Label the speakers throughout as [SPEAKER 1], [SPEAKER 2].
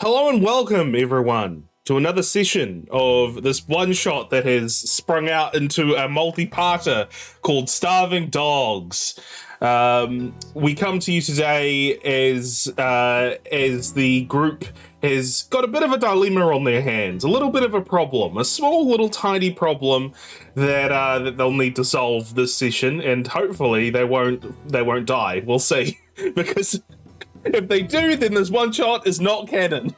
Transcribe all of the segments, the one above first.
[SPEAKER 1] Hello and welcome, everyone, to another session of this one-shot that has sprung out into a multi-parter called Starving Dogs. We come to you today as the group has got a bit of a dilemma on their hands, a little bit of a problem, a small little tiny problem that they'll need to solve this session, and hopefully they won't die. We'll see, because if they do, then this one shot is not canon.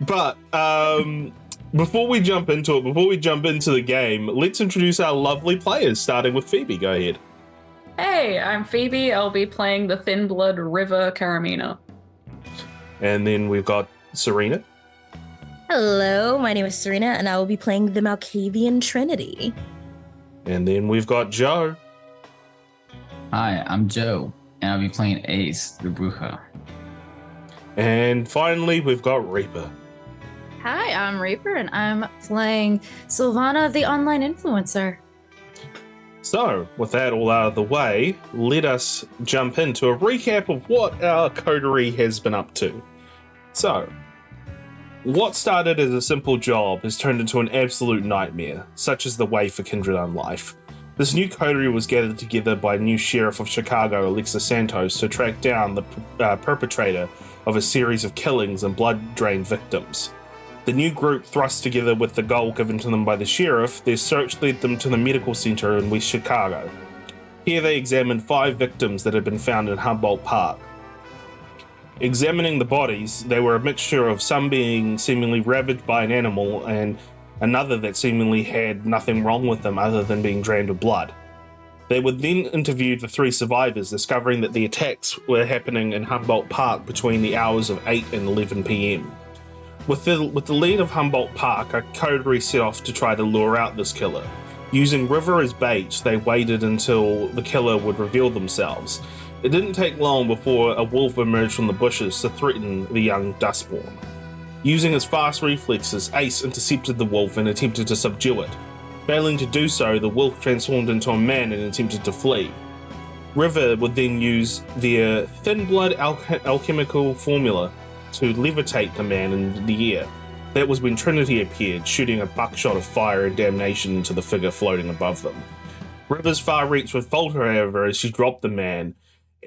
[SPEAKER 1] But before we jump into the game, let's introduce our lovely players, starting with Phoebe. Go ahead.
[SPEAKER 2] Hey, I'm Phoebe. I'll be playing the Thin Blood River Karamina.
[SPEAKER 1] And then we've got Sarina.
[SPEAKER 3] Hello, my name is Sarina, and I will be playing the Malkavian Trinity.
[SPEAKER 1] And then we've got Joe.
[SPEAKER 4] Hi, I'm Joe, and I'll be playing Ace, the Bruja.
[SPEAKER 1] And finally, we've got Reaper.
[SPEAKER 5] Hi, I'm Reaper, and I'm playing Sylvana, the online influencer.
[SPEAKER 1] So, with that all out of the way, let us jump into a recap of what our coterie has been up to. So, what started as a simple job has turned into an absolute nightmare, such as the way for Kindred on life. This new coterie was gathered together by new Sheriff of Chicago, Alexis Santos, to track down the perpetrator of a series of killings and blood-drained victims. The new group, thrust together with the goal given to them by the sheriff, their search led them to the medical center in West Chicago. Here they examined 5 victims that had been found in Humboldt Park. Examining the bodies, they were a mixture of some being seemingly ravaged by an animal and another that seemingly had nothing wrong with them other than being drained of blood. They would then interview the 3 survivors, discovering that the attacks were happening in Humboldt Park between the hours of 8 and 11 p.m. With the lead of Humboldt Park, a coterie set off to try to lure out this killer. Using River as bait, they waited until the killer would reveal themselves. It didn't take long before a wolf emerged from the bushes to threaten the young dustborn. Using his fast reflexes, Ace intercepted the wolf and attempted to subdue it. Failing to do so, the wolf transformed into a man and attempted to flee. River would then use their thin blood alchemical formula to levitate the man in the air. That was when Trinity appeared, shooting a buckshot of fire and damnation into the figure floating above them. River's far reach would falter, however, as she dropped the man,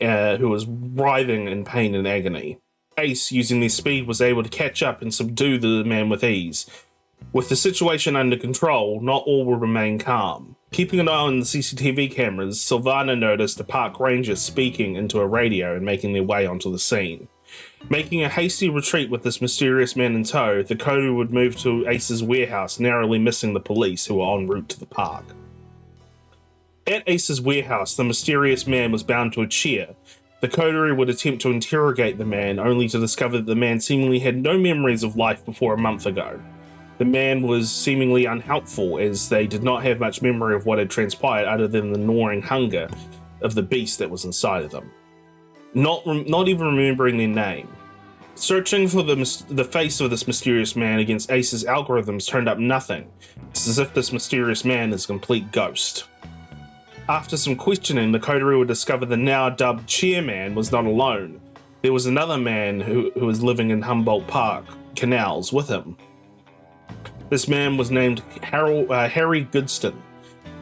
[SPEAKER 1] who was writhing in pain and agony. Ace, using their speed, was able to catch up and subdue the man with ease. With the situation under control, not all will remain calm. Keeping an eye on the CCTV cameras, Sylvana noticed a park ranger speaking into a radio and making their way onto the scene. Making a hasty retreat with this mysterious man in tow, the coterie would move to Ace's warehouse, narrowly missing the police who were en route to the park. At Ace's warehouse, the mysterious man was bound to a chair. The coterie would attempt to interrogate the man, only to discover that the man seemingly had no memories of life before a month ago. The man was seemingly unhelpful, as they did not have much memory of what had transpired other than the gnawing hunger of the beast that was inside of them. Not even remembering their name. Searching for the face of this mysterious man against Ace's algorithms turned up nothing. It's as if this mysterious man is a complete ghost. After some questioning, the coterie would discover the now dubbed chairman was not alone. There was another man who was living in Humboldt Park canals with him. This man was named Harry Goodston.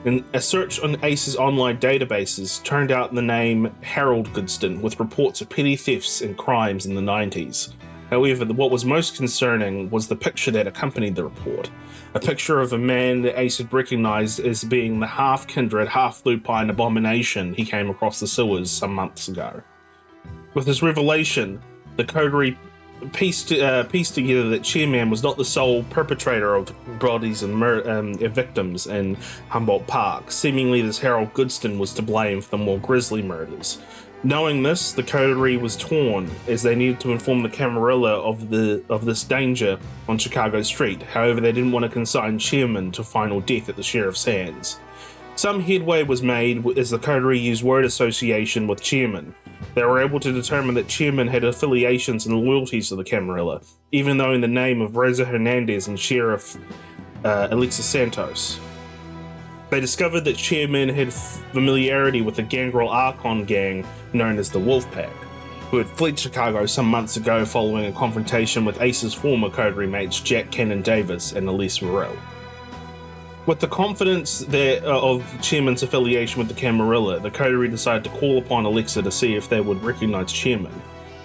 [SPEAKER 1] And a search on Ace's online databases turned out the name Harold Goodston, with reports of petty thefts and crimes in the 90s. However, what was most concerning was the picture that accompanied the report. A picture of a man that Ace had recognized as being the half-kindred, half-lupine abomination he came across the sewers some months ago. With this revelation, the coterie pieced together that Chairman was not the sole perpetrator of bodies and victims in Humboldt Park. Seemingly, this Harold Goodston was to blame for the more grisly murders. Knowing this, the coterie was torn, as they needed to inform the Camarilla of this danger on Chicago Street. However, they didn't want to consign Chairman to final death at the sheriff's hands. Some headway was made as the coterie used word association with Chairman. They were able to determine that Chairman had affiliations and loyalties to the Camarilla, even though in the name of Rosa Hernandez and Sheriff Alexis Santos. They discovered that Chairman had familiarity with the gangrel Archon gang known as the Wolfpack, who had fled Chicago some months ago following a confrontation with Ace's former coterie mates Jack Cannon Davis and Elise Morrell. With the confidence of Chairman's affiliation with the Camarilla, the coterie decided to call upon Alexa to see if they would recognize Chairman.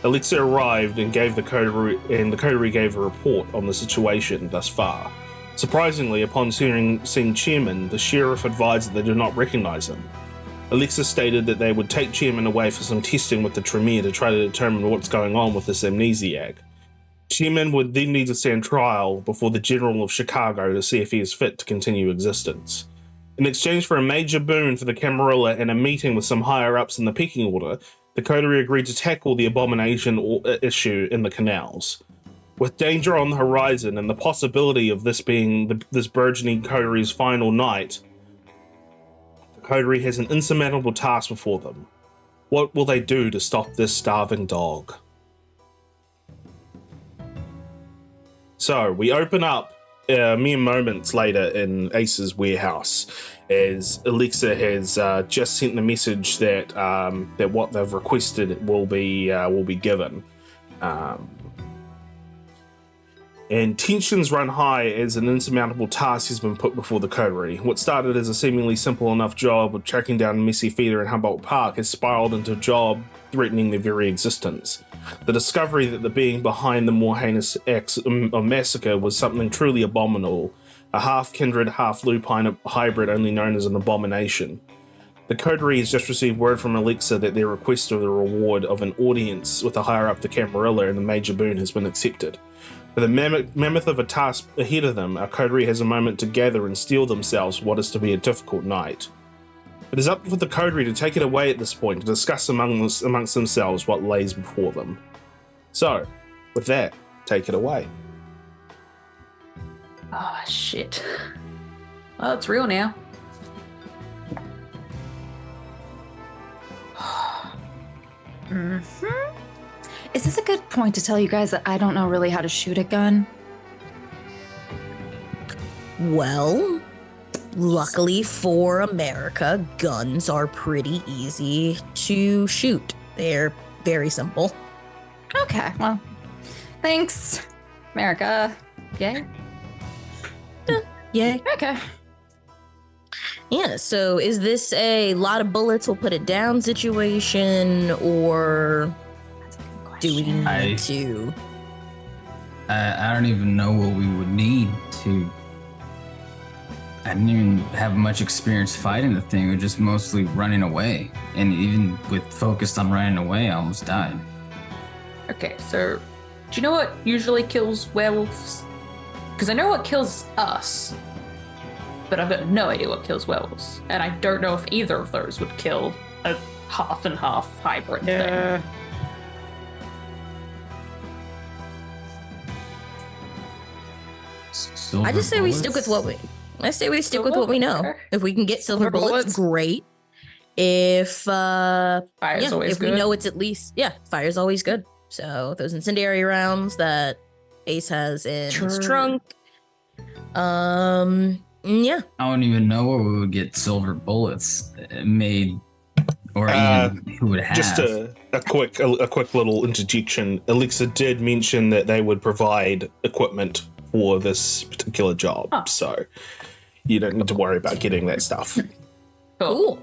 [SPEAKER 1] Alexa arrived and the coterie gave a report on the situation thus far. Surprisingly, upon seeing Chairman, the sheriff advised that they did not recognize him. Alexa stated that they would take Chairman away for some testing with the Tremere to try to determine what's going on with this amnesiac. Chairman would then need to stand trial before the General of Chicago to see if he is fit to continue existence. In exchange for a major boon for the Camarilla and a meeting with some higher-ups in the pecking order, the coterie agreed to tackle the abomination issue in the canals. With danger on the horizon and the possibility of this being this burgeoning coterie's final night, the coterie has an insurmountable task before them. What will they do to stop this starving dog? So we open up mere moments later in Ace's warehouse, as Alexa has just sent the message that that what they've requested will be given. And tensions run high as an insurmountable task has been put before the coterie. What started as a seemingly simple enough job of tracking down Messy Feeder in Humboldt Park has spiraled into a job threatening their very existence. The discovery that the being behind the more heinous acts of massacre was something truly abominable, a half-kindred, half-lupine hybrid only known as an abomination. The coterie has just received word from Alexa that their request of the reward of an audience with a higher-up the Camarilla and the major boon has been accepted. For the mammoth of a task ahead of them, our coterie has a moment to gather and steel themselves what is to be a difficult night. It is up for the coterie to take it away at this point to discuss amongst themselves what lays before them. So, with that, take it away.
[SPEAKER 2] Oh, shit. Well, it's real now.
[SPEAKER 5] Is this a good point to tell you guys that I don't know really how to shoot a gun?
[SPEAKER 3] Well, luckily for America, guns are pretty easy to shoot. They're very simple.
[SPEAKER 5] Okay, well, thanks, America. Yay?
[SPEAKER 3] Yay.
[SPEAKER 5] Okay.
[SPEAKER 3] Yeah, so is this a lot of bullets will put it down situation, or do we need to?
[SPEAKER 4] I don't even know what we would need to. I didn't even have much experience fighting the thing, or just mostly running away. And even with focused on running away, I almost died.
[SPEAKER 2] Okay, so do you know what usually kills werewolves? Because I know what kills us, but I've got no idea what kills werewolves. And I don't know if either of those would kill a half and half hybrid thing.
[SPEAKER 3] I just say we stick with what we. I say we stick with what we know. If we can get silver bullets, great. If
[SPEAKER 2] Fire's always
[SPEAKER 3] if
[SPEAKER 2] good.
[SPEAKER 3] we know it's at least fire's always good. So those incendiary rounds that Ace has in his trunk. Yeah.
[SPEAKER 4] I don't even know where we would get silver bullets made, or even who would have.
[SPEAKER 1] Just a quick little interjection. Alexa did mention that they would provide equipment for this particular job, so you don't need to worry about getting that stuff.
[SPEAKER 2] Cool.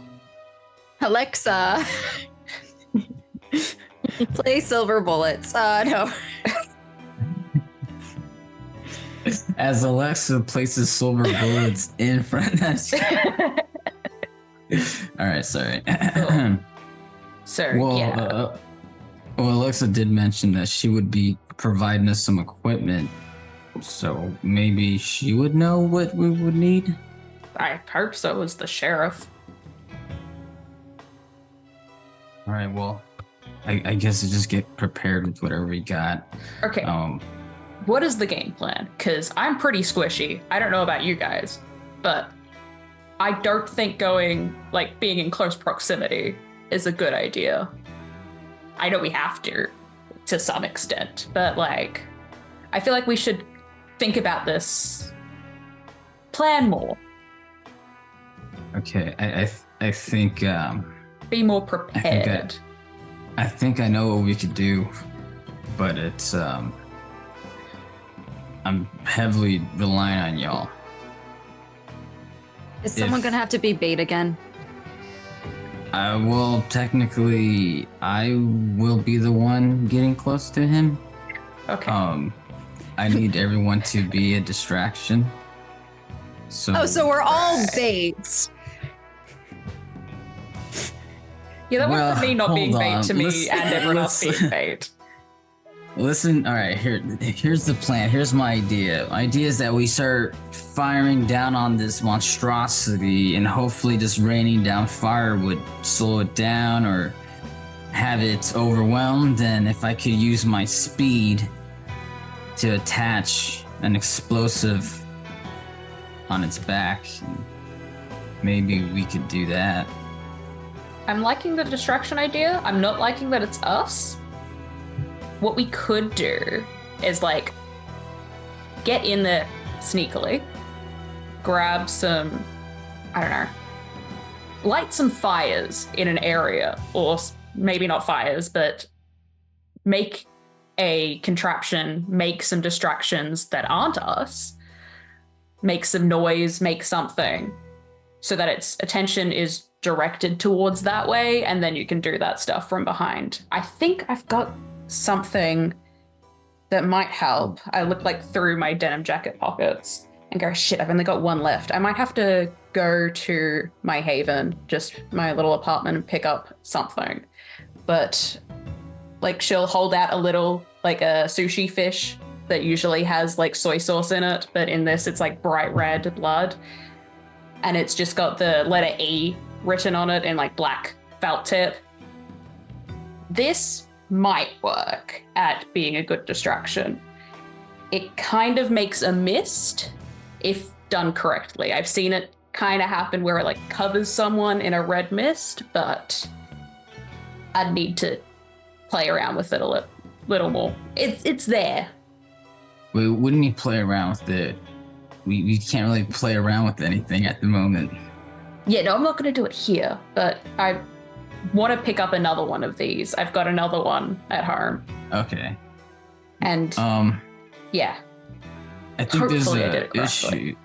[SPEAKER 5] Alexa, play Silver Bullets. No.
[SPEAKER 4] As Alexa places silver bullets in front of us. All right, sorry.
[SPEAKER 2] Sir,
[SPEAKER 4] well, Alexa did mention that she would be providing us some equipment, so maybe she would know what we would need.
[SPEAKER 2] I hope so, as the sheriff.
[SPEAKER 4] All right, well, I guess I just get prepared with whatever we got.
[SPEAKER 2] Okay. What is the game plan? Because I'm pretty squishy. I don't know about you guys, but I don't think being in close proximity is a good idea. I know we have to some extent, but I feel like we should think about this, plan more.
[SPEAKER 4] Okay, I think
[SPEAKER 2] Be more prepared.
[SPEAKER 4] I think I know what we could do, but it's I'm heavily relying on y'all.
[SPEAKER 5] Is someone gonna have to be bait again?
[SPEAKER 4] Well, technically, I will be the one getting close to him.
[SPEAKER 2] Okay.
[SPEAKER 4] I need everyone to be a distraction.
[SPEAKER 5] So we're all baits.
[SPEAKER 2] Yeah, that went from me not being
[SPEAKER 4] hold
[SPEAKER 2] bait
[SPEAKER 4] on.
[SPEAKER 2] to me
[SPEAKER 4] Listen-
[SPEAKER 2] and everyone else
[SPEAKER 4] listen.
[SPEAKER 2] being bait.
[SPEAKER 4] Listen, all right, here's the plan. Here's my idea. My idea is that we start firing down on this monstrosity and hopefully just raining down fire would slow it down or have it overwhelmed. And if I could use my speed to attach an explosive on its back, maybe we could do that.
[SPEAKER 2] I'm liking the distraction idea. I'm not liking that it's us. What we could do is like get in there sneakily, grab some, I don't know, light some fires in an area, or maybe not fires, but make a contraption, make some distractions that aren't us, make some noise, make something so that its attention is directed towards that way, and then you can do that stuff from behind. I think I've got something that might help. I look like through my denim jacket pockets and go, shit, I've only got one left. I might have to go to my haven, just my little apartment, and pick up something. But like she'll hold out a little, like a sushi fish that usually has like soy sauce in it, but in this it's like bright red blood. And it's just got the letter E written on it in like black felt tip. This might work at being a good distraction. It kind of makes a mist if done correctly. I've seen it kind of happen where it like covers someone in a red mist, but I'd need to play around with it a little more. It's there.
[SPEAKER 4] Wait, wouldn't you play around with it? We can't really play around with anything at the moment.
[SPEAKER 2] Yeah, no, I'm not going to do it here, but I want to pick up another one of these. I've got another one at home.
[SPEAKER 4] Okay.
[SPEAKER 2] And yeah.
[SPEAKER 4] I think there's
[SPEAKER 2] Hopefully I did
[SPEAKER 4] an
[SPEAKER 2] it correctly.
[SPEAKER 4] issue.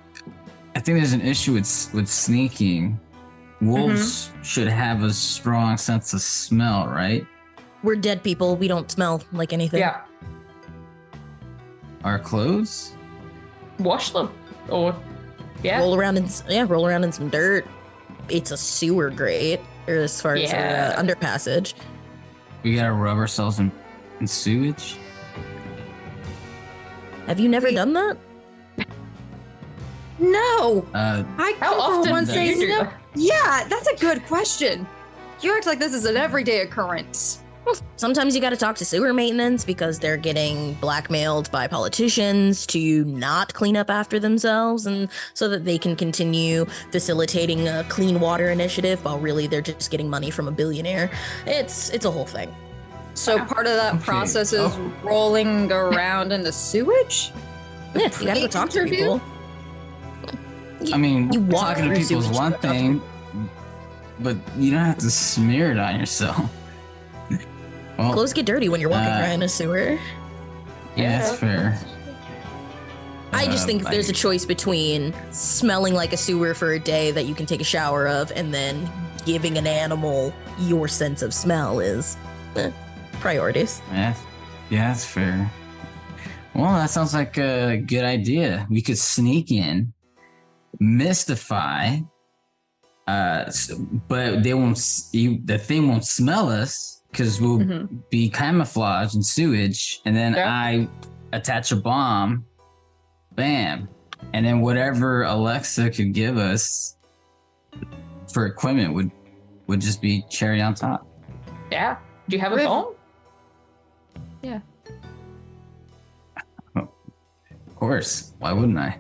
[SPEAKER 4] I think there's an issue with sneaking. Wolves should have a strong sense of smell, right?
[SPEAKER 3] We're dead people. We don't smell like anything.
[SPEAKER 2] Yeah.
[SPEAKER 4] Our clothes?
[SPEAKER 2] Wash them. Or yeah.
[SPEAKER 3] Roll around in some dirt. It's a sewer grate, or as far as
[SPEAKER 2] Yeah.
[SPEAKER 3] our underpassage.
[SPEAKER 4] We gotta rub ourselves in sewage?
[SPEAKER 3] Have you never done that?
[SPEAKER 5] No.
[SPEAKER 4] Uh,
[SPEAKER 5] I
[SPEAKER 2] How
[SPEAKER 5] come
[SPEAKER 2] often
[SPEAKER 5] for one
[SPEAKER 2] do
[SPEAKER 5] saying
[SPEAKER 2] you do
[SPEAKER 5] no.
[SPEAKER 2] that?
[SPEAKER 5] Yeah, that's a good question. You act like this is an everyday occurrence.
[SPEAKER 3] Sometimes you got to talk to sewer maintenance because they're getting blackmailed by politicians to not clean up after themselves, and so that they can continue facilitating a clean water initiative while really they're just getting money from a billionaire. It's a whole thing.
[SPEAKER 5] So part of that
[SPEAKER 4] Okay.
[SPEAKER 5] process is
[SPEAKER 4] Oh.
[SPEAKER 5] rolling around in the sewage?
[SPEAKER 3] Yeah, you got to go talk to
[SPEAKER 5] Pre-interview?
[SPEAKER 3] people.
[SPEAKER 4] I mean,
[SPEAKER 3] You walk
[SPEAKER 4] talking to
[SPEAKER 3] through
[SPEAKER 4] people is
[SPEAKER 3] sewage,
[SPEAKER 4] one
[SPEAKER 3] but not-
[SPEAKER 4] thing, but you don't have to smear it on yourself. Well,
[SPEAKER 3] Clothes get dirty when you're walking
[SPEAKER 4] Uh,
[SPEAKER 3] around a sewer.
[SPEAKER 4] yeah, that's fair.
[SPEAKER 3] I just think if there's a choice between smelling like a sewer for a day that you can take a shower of and then giving an animal your sense of smell is priorities.
[SPEAKER 4] Yeah, that's fair. Well, that sounds like a good idea. We could sneak in, mystify, but they won't. The thing won't smell us because we'll be camouflaged in sewage, and then
[SPEAKER 2] Yeah.
[SPEAKER 4] I attach a bomb, bam, and then whatever Alexa could give us for equipment would just be cherry on top.
[SPEAKER 2] Yeah. Do you have a
[SPEAKER 5] Riv-
[SPEAKER 2] phone?
[SPEAKER 4] Of course, why wouldn't I?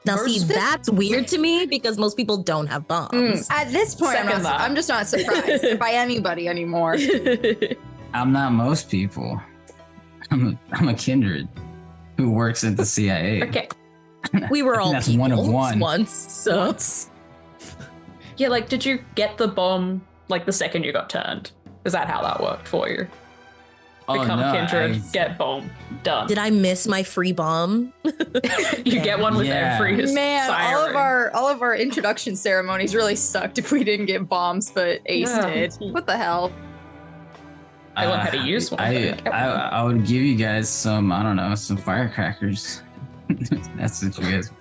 [SPEAKER 3] Now, see,
[SPEAKER 2] First-
[SPEAKER 3] that's weird to me because most people don't have bombs.
[SPEAKER 5] At this point,
[SPEAKER 2] Second that.
[SPEAKER 5] I'm just not surprised by anybody anymore.
[SPEAKER 4] I'm not most people. I'm a kindred who works at the CIA.
[SPEAKER 2] Okay.
[SPEAKER 3] We were all
[SPEAKER 4] That's
[SPEAKER 3] people
[SPEAKER 4] one of one.
[SPEAKER 3] once, so
[SPEAKER 2] Yeah, like, did you get the bomb like the second you got turned? Is that how that worked for you? Become Kindred, get bomb, done.
[SPEAKER 3] did I miss my free bomb?
[SPEAKER 2] You get one with every
[SPEAKER 5] Man,
[SPEAKER 2] siren.
[SPEAKER 5] all of our introduction ceremonies really sucked if we didn't get bombs, but Ace did. What the hell?
[SPEAKER 2] I learned how to use one.
[SPEAKER 4] I would give you guys some, I don't know, some firecrackers. That's what you guys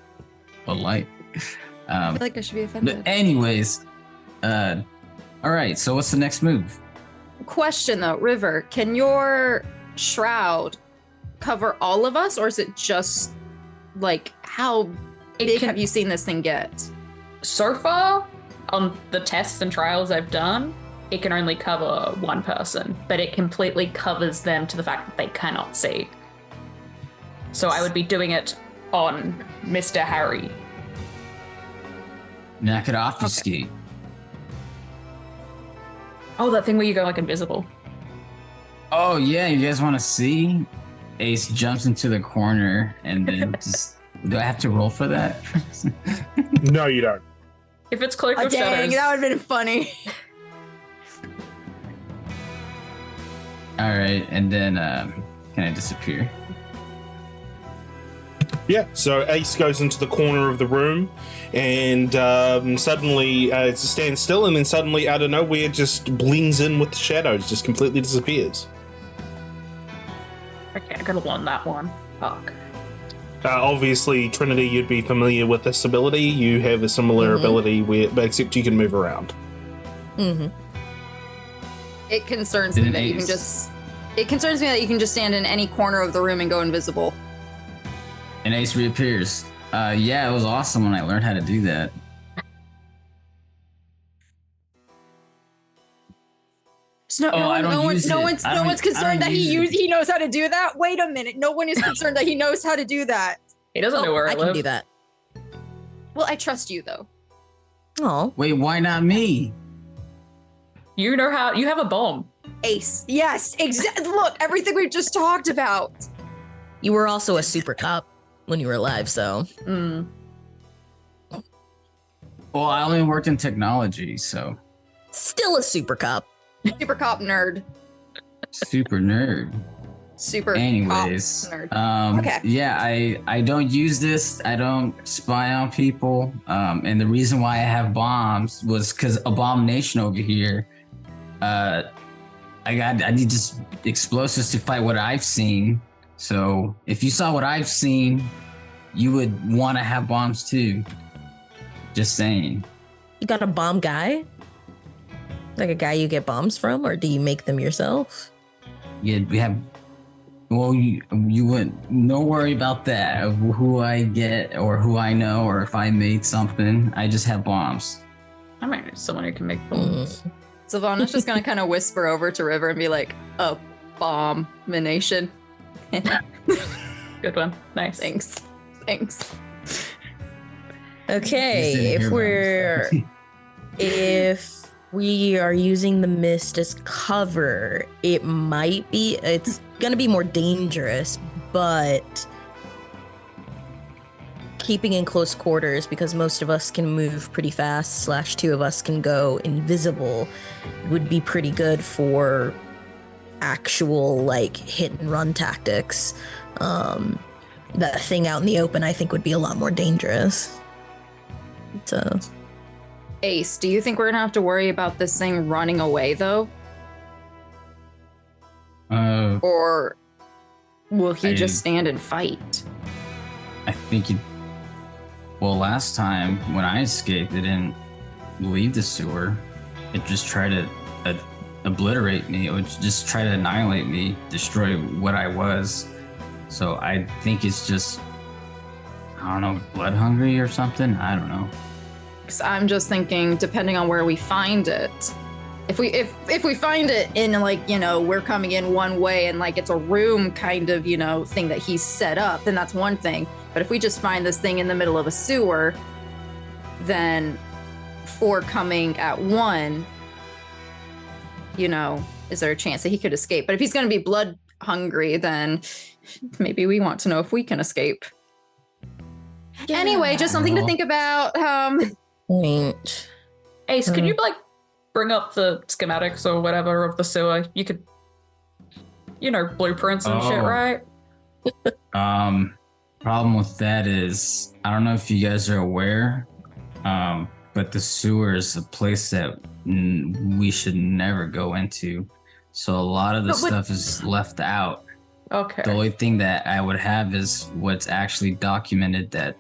[SPEAKER 4] would like.
[SPEAKER 5] I feel like I should be offended.
[SPEAKER 4] But anyways, all right, so what's the next move?
[SPEAKER 5] Question though, River, can your shroud cover all of us, or is it just like how big have you seen this thing get?
[SPEAKER 2] So far, on the tests and trials I've done, it can only cover one person, but it completely covers them to the fact that they cannot see. So I would be doing it on Mr. Harry.
[SPEAKER 4] Knock it off, you skate.
[SPEAKER 2] Oh, that thing where you go like invisible.
[SPEAKER 4] Oh yeah, you guys want to see? Ace jumps into the corner and then just. Do I have to roll for that?
[SPEAKER 1] No, you don't.
[SPEAKER 2] If it's Cloak of
[SPEAKER 5] Dang,
[SPEAKER 2] Shadows,
[SPEAKER 5] that would have been funny.
[SPEAKER 4] All right, and then can I disappear?
[SPEAKER 1] Yeah, so Ace goes into the corner of the room and suddenly it stands still, and then suddenly out of nowhere just blends in with the shadows, just completely disappears.
[SPEAKER 2] okay, I gotta learn that one. Fuck.
[SPEAKER 1] Obviously, Trinity, you'd be familiar with this ability. You have a similar ability, but except you can move around.
[SPEAKER 3] Mm-hmm.
[SPEAKER 5] It concerns me that you can just. It concerns me that you can just stand in any corner of the room and go invisible.
[SPEAKER 4] And Ace reappears. Yeah, it was awesome when I learned how to do that.
[SPEAKER 5] So no one's concerned that he knows how to do that. Wait a minute, no one is concerned that he knows how to do that.
[SPEAKER 2] He doesn't know where I live.
[SPEAKER 3] can do that.
[SPEAKER 5] Well, I trust you though.
[SPEAKER 3] Oh,
[SPEAKER 4] Wait, why not me?
[SPEAKER 2] You know how you have a bomb.
[SPEAKER 5] Ace. Yes, exactly. Look, everything we've just talked about.
[SPEAKER 3] you were also a super cop when you were alive, so
[SPEAKER 2] Mm.
[SPEAKER 4] Well, I only worked in technology, so
[SPEAKER 3] still a super cop.
[SPEAKER 5] Super cop nerd.
[SPEAKER 4] super nerd.
[SPEAKER 5] Super
[SPEAKER 4] Anyways,
[SPEAKER 5] cop nerd. Okay.
[SPEAKER 4] Yeah, I don't use this. I don't spy on people. And the reason why I have bombs was because Abomination over here. I need just explosives to fight what I've seen. So if you saw what I've seen, you would want to have bombs too. Just saying.
[SPEAKER 3] You got a bomb guy? Like a guy you get bombs from, or do you make them yourself?
[SPEAKER 4] Yeah, we have. Well, you wouldn't. No worry about that. Of who I get or who I know or if I made something. I just have bombs.
[SPEAKER 2] I might know someone who can make bombs.
[SPEAKER 5] Sylvana's just gonna kind of whisper over to River and be like, "Abomination."
[SPEAKER 2] Good one. Nice.
[SPEAKER 5] Thanks.
[SPEAKER 3] Okay, if we are using the mist as cover, it's gonna be more dangerous, but keeping in close quarters, because most of us can move pretty fast / two of us can go invisible, would be pretty good for actual like hit and run tactics. That thing out in the open I think would be a lot more dangerous. So
[SPEAKER 5] Ace, do you think we're gonna have to worry about this thing running away though? Or will he just stand and fight?
[SPEAKER 4] I think it. Well, last time when I escaped, it didn't leave the sewer. It just tried to obliterate me. It would just try to annihilate me, destroy what I was. So I think it's just, I don't know, blood hungry or something. I don't know.
[SPEAKER 5] I'm just thinking, depending on where we find it, if we find it in like, we're coming in one way and like it's a room kind of, thing that he's set up, then that's one thing. But if we just find this thing in the middle of a sewer, then 4 coming at 1, is there a chance that he could escape? But if he's going to be blood hungry, then maybe we want to know if we can escape. Anyway, just something to think about.
[SPEAKER 3] Point.
[SPEAKER 2] Ace, could you like bring up the schematics or whatever of the sewer? You could, blueprints and shit,
[SPEAKER 4] Oh.
[SPEAKER 2] right?
[SPEAKER 4] Problem with that is, I don't know if you guys are aware, but the sewer is a place that we should never go into. So a lot of the stuff is left out.
[SPEAKER 2] Okay.
[SPEAKER 4] The only thing that I would have is what's actually documented that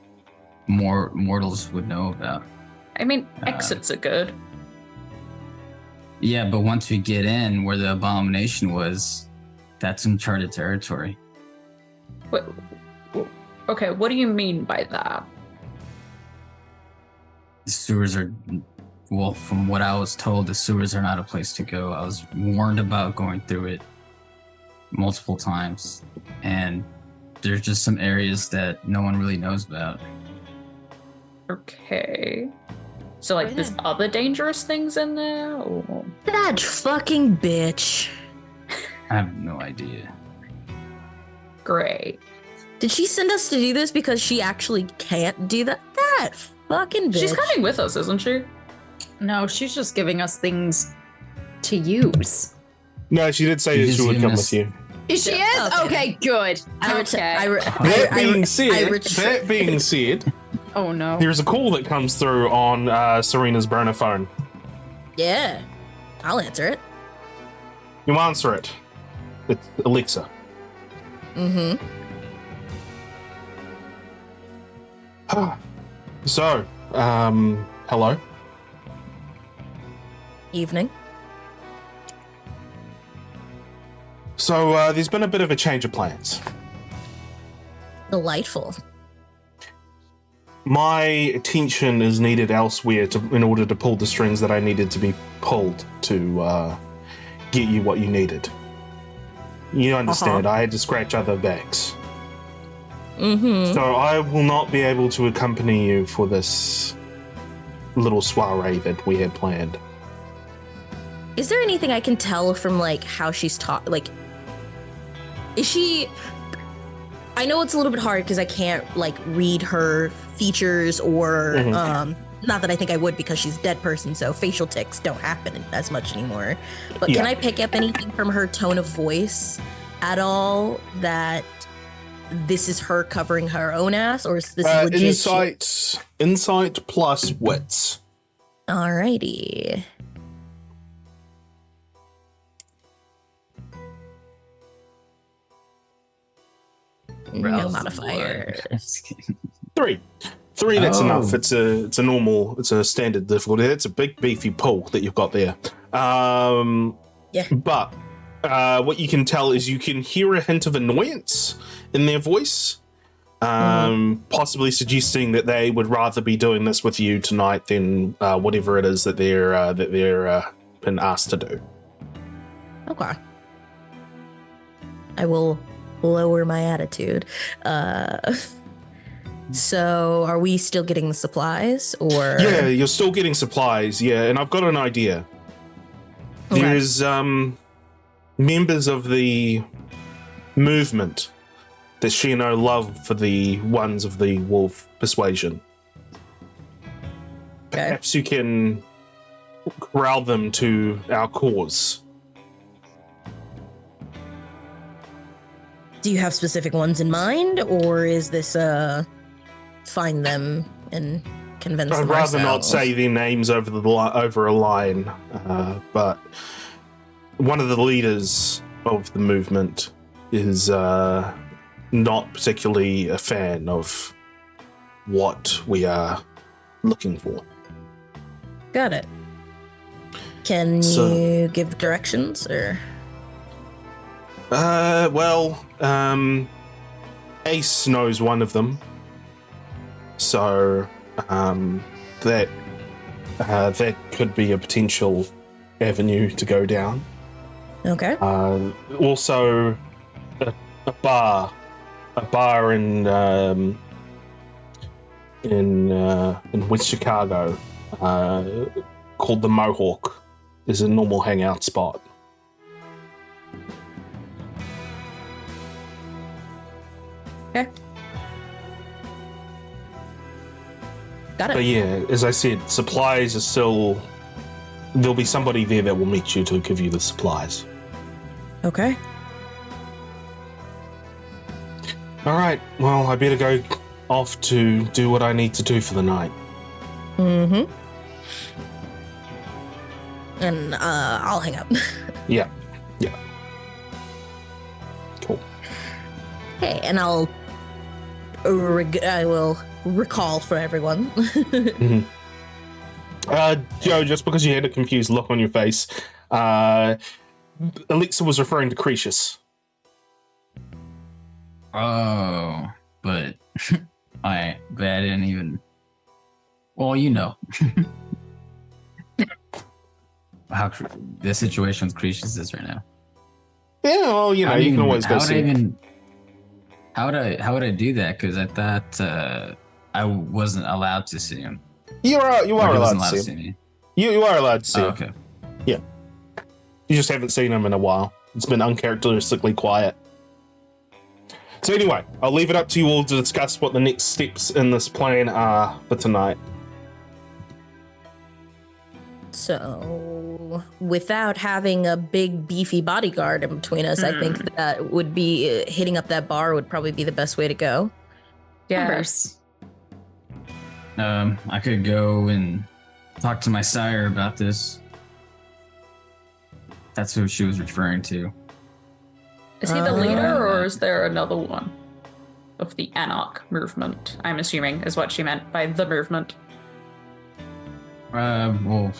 [SPEAKER 4] more mortals would know about.
[SPEAKER 2] I mean, exits are good.
[SPEAKER 4] Yeah, but once we get in where the abomination was, that's uncharted territory.
[SPEAKER 2] Okay, what do you mean by that?
[SPEAKER 4] The sewers are, well, from what I was told, the sewers are not a place to go. I was warned about going through it multiple times, and there's just some areas that no one really knows about.
[SPEAKER 2] Okay. So, like, there's other dangerous things in there? Or...
[SPEAKER 3] That fucking bitch.
[SPEAKER 4] I have no idea.
[SPEAKER 2] Great.
[SPEAKER 3] Did she send us to do this because she actually can't do that? That fucking bitch.
[SPEAKER 2] She's coming with us, isn't she?
[SPEAKER 5] No, she's just giving us things to use.
[SPEAKER 1] No, she did say
[SPEAKER 4] She
[SPEAKER 1] that she
[SPEAKER 4] just
[SPEAKER 1] would
[SPEAKER 4] giving
[SPEAKER 1] come
[SPEAKER 4] us-
[SPEAKER 1] with you.
[SPEAKER 5] She is?
[SPEAKER 3] Okay.
[SPEAKER 5] Okay, good.
[SPEAKER 1] That being said,
[SPEAKER 5] Oh no.
[SPEAKER 1] there's a call that comes through on Sarina's burner phone.
[SPEAKER 3] Yeah, I'll answer it.
[SPEAKER 1] You answer it. It's Alexa.
[SPEAKER 3] Mm-hmm.
[SPEAKER 1] So, hello.
[SPEAKER 3] Evening.
[SPEAKER 1] So, there's been a bit of a change of plans.
[SPEAKER 3] Delightful.
[SPEAKER 1] My attention is needed elsewhere in order to pull the strings that I needed to be pulled to get you what you needed. You understand, I had to scratch other backs.
[SPEAKER 3] Mm-hmm.
[SPEAKER 1] So I will not be able to accompany you for this little soiree that we had planned.
[SPEAKER 3] Is there anything I can tell from, like, how she's taught? Like, is she... I know it's a little bit hard because I can't, like, read her features or... not that I think I would because she's a dead person, so facial tics don't happen as much anymore. But can I pick up anything from her tone of voice at all that this is her covering her own ass, or is this legit?
[SPEAKER 1] Insight plus wits.
[SPEAKER 3] Alrighty. No modifiers.
[SPEAKER 1] Three, that's enough. It's a standard difficulty. It's a big beefy pull that you've got there.
[SPEAKER 3] Yeah.
[SPEAKER 1] But what you can tell is you can hear a hint of annoyance in their voice, possibly suggesting that they would rather be doing this with you tonight than whatever it is that they're been asked to do.
[SPEAKER 3] Okay. I will lower my attitude. So are we still getting the supplies, or?
[SPEAKER 1] Yeah, you're still getting supplies. Yeah, and I've got an idea.
[SPEAKER 3] Okay.
[SPEAKER 1] There's members of the movement that share no love for the ones of the wolf persuasion.
[SPEAKER 3] Okay.
[SPEAKER 1] Perhaps you can corral them to our cause.
[SPEAKER 3] Do you have specific ones in mind, or is this find them and convince
[SPEAKER 1] I'd
[SPEAKER 3] them
[SPEAKER 1] rather not
[SPEAKER 3] ourselves?
[SPEAKER 1] say their names over a line, but one of the leaders of the movement is not particularly a fan of what we are looking for.
[SPEAKER 3] Got it. Can you give directions, or?
[SPEAKER 1] Ace knows one of them, so that could be a potential avenue to go down.
[SPEAKER 3] Okay.
[SPEAKER 1] Also, a bar in West Chicago called the Mohawk is a normal hangout spot.
[SPEAKER 3] Okay. Got
[SPEAKER 1] But
[SPEAKER 3] it.
[SPEAKER 1] yeah, as I said, supplies are still. There'll be somebody there that will meet you to give you the supplies.
[SPEAKER 3] Okay.
[SPEAKER 1] All right. Well, I better go off to do what I need to do for the night.
[SPEAKER 3] Mm-hmm. And I'll hang up.
[SPEAKER 1] Yeah. Cool.
[SPEAKER 3] Hey, and I will recall for everyone.
[SPEAKER 1] Joe, just because you had a confused look on your face, Alexa was referring to Cretius.
[SPEAKER 4] Oh, but I didn't even. Well, you know how the situation with Cretius is right now.
[SPEAKER 1] Yeah, well, you know, you can always go see.
[SPEAKER 4] How would I do that? Because I thought I wasn't allowed to see him.
[SPEAKER 1] You are
[SPEAKER 4] Or he
[SPEAKER 1] allowed
[SPEAKER 4] wasn't
[SPEAKER 1] to see him.
[SPEAKER 4] me.
[SPEAKER 1] You are allowed to see
[SPEAKER 4] Oh,
[SPEAKER 1] him.
[SPEAKER 4] okay.
[SPEAKER 1] Yeah. You just haven't seen him in a while. It's been uncharacteristically quiet. So anyway, I'll leave it up to you all to discuss what the next steps in this plan are for tonight.
[SPEAKER 3] So, without having a big beefy bodyguard in between us, I think that would be hitting up that bar would probably be the best way to go.
[SPEAKER 2] Yeah.
[SPEAKER 5] Numbers.
[SPEAKER 4] I could go and talk to my sire about this. That's who she was referring to.
[SPEAKER 2] Is he the leader, or is there another one of the Anarch movement? I'm assuming is what she meant by the movement.
[SPEAKER 4] Well,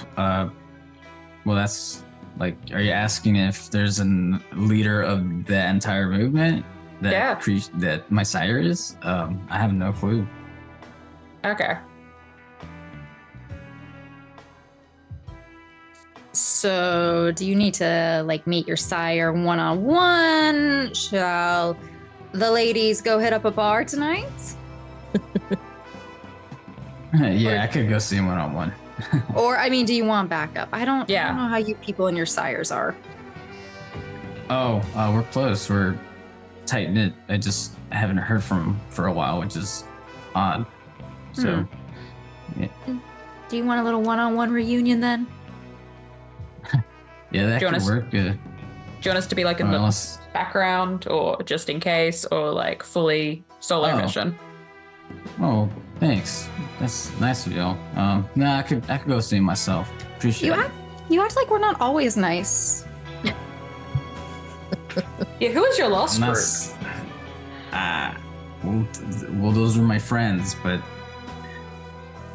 [SPEAKER 4] that's like, are you asking if there's a leader of the entire movement that that my sire is? I have no clue.
[SPEAKER 2] Okay.
[SPEAKER 5] So, do you need to like meet your sire one-on-one? Shall the ladies go hit up a bar tonight?
[SPEAKER 4] Yeah, I could go see him one-on-one.
[SPEAKER 5] Or, I mean, do you want backup? I don't know
[SPEAKER 2] Yeah.
[SPEAKER 5] how you people and your sires are.
[SPEAKER 4] Oh, we're close. We're tight knit. I just haven't heard from him for a while, which is odd. So, yeah,
[SPEAKER 5] Do you want a little one-on-one reunion then?
[SPEAKER 4] yeah, that could work.
[SPEAKER 2] Do you want us to be like in the
[SPEAKER 4] Unless-
[SPEAKER 2] background, or just in case, or like fully solo mission?
[SPEAKER 4] Oh, thanks. That's nice of y'all. Nah, I could go see him myself. Appreciate it.
[SPEAKER 5] You act like we're not always nice.
[SPEAKER 2] Yeah, who was your last
[SPEAKER 4] I'm
[SPEAKER 2] group?
[SPEAKER 4] not well, those were my friends, but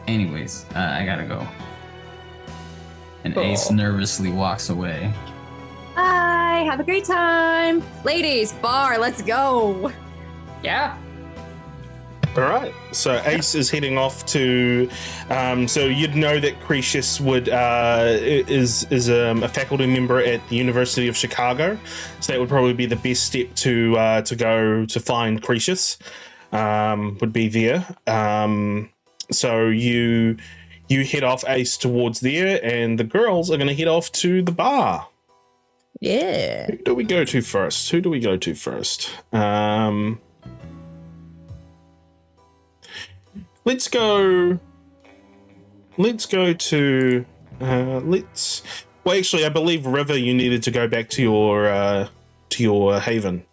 [SPEAKER 4] anyways, I gotta go. And
[SPEAKER 2] Cool.
[SPEAKER 4] Ace nervously walks away.
[SPEAKER 5] Bye. Have a great time. Ladies, bar, let's go.
[SPEAKER 2] Yeah.
[SPEAKER 1] All right. So Ace is heading off to. So you'd know that Cretius would is a faculty member at the University of Chicago. So that would probably be the best step to go to find Cretius. Would be there. So you head off, Ace, towards there, and the girls are going to head off to the bar.
[SPEAKER 3] Yeah.
[SPEAKER 1] Who do we go to first? Let's go to well, actually, I believe River, you needed to go back to your haven.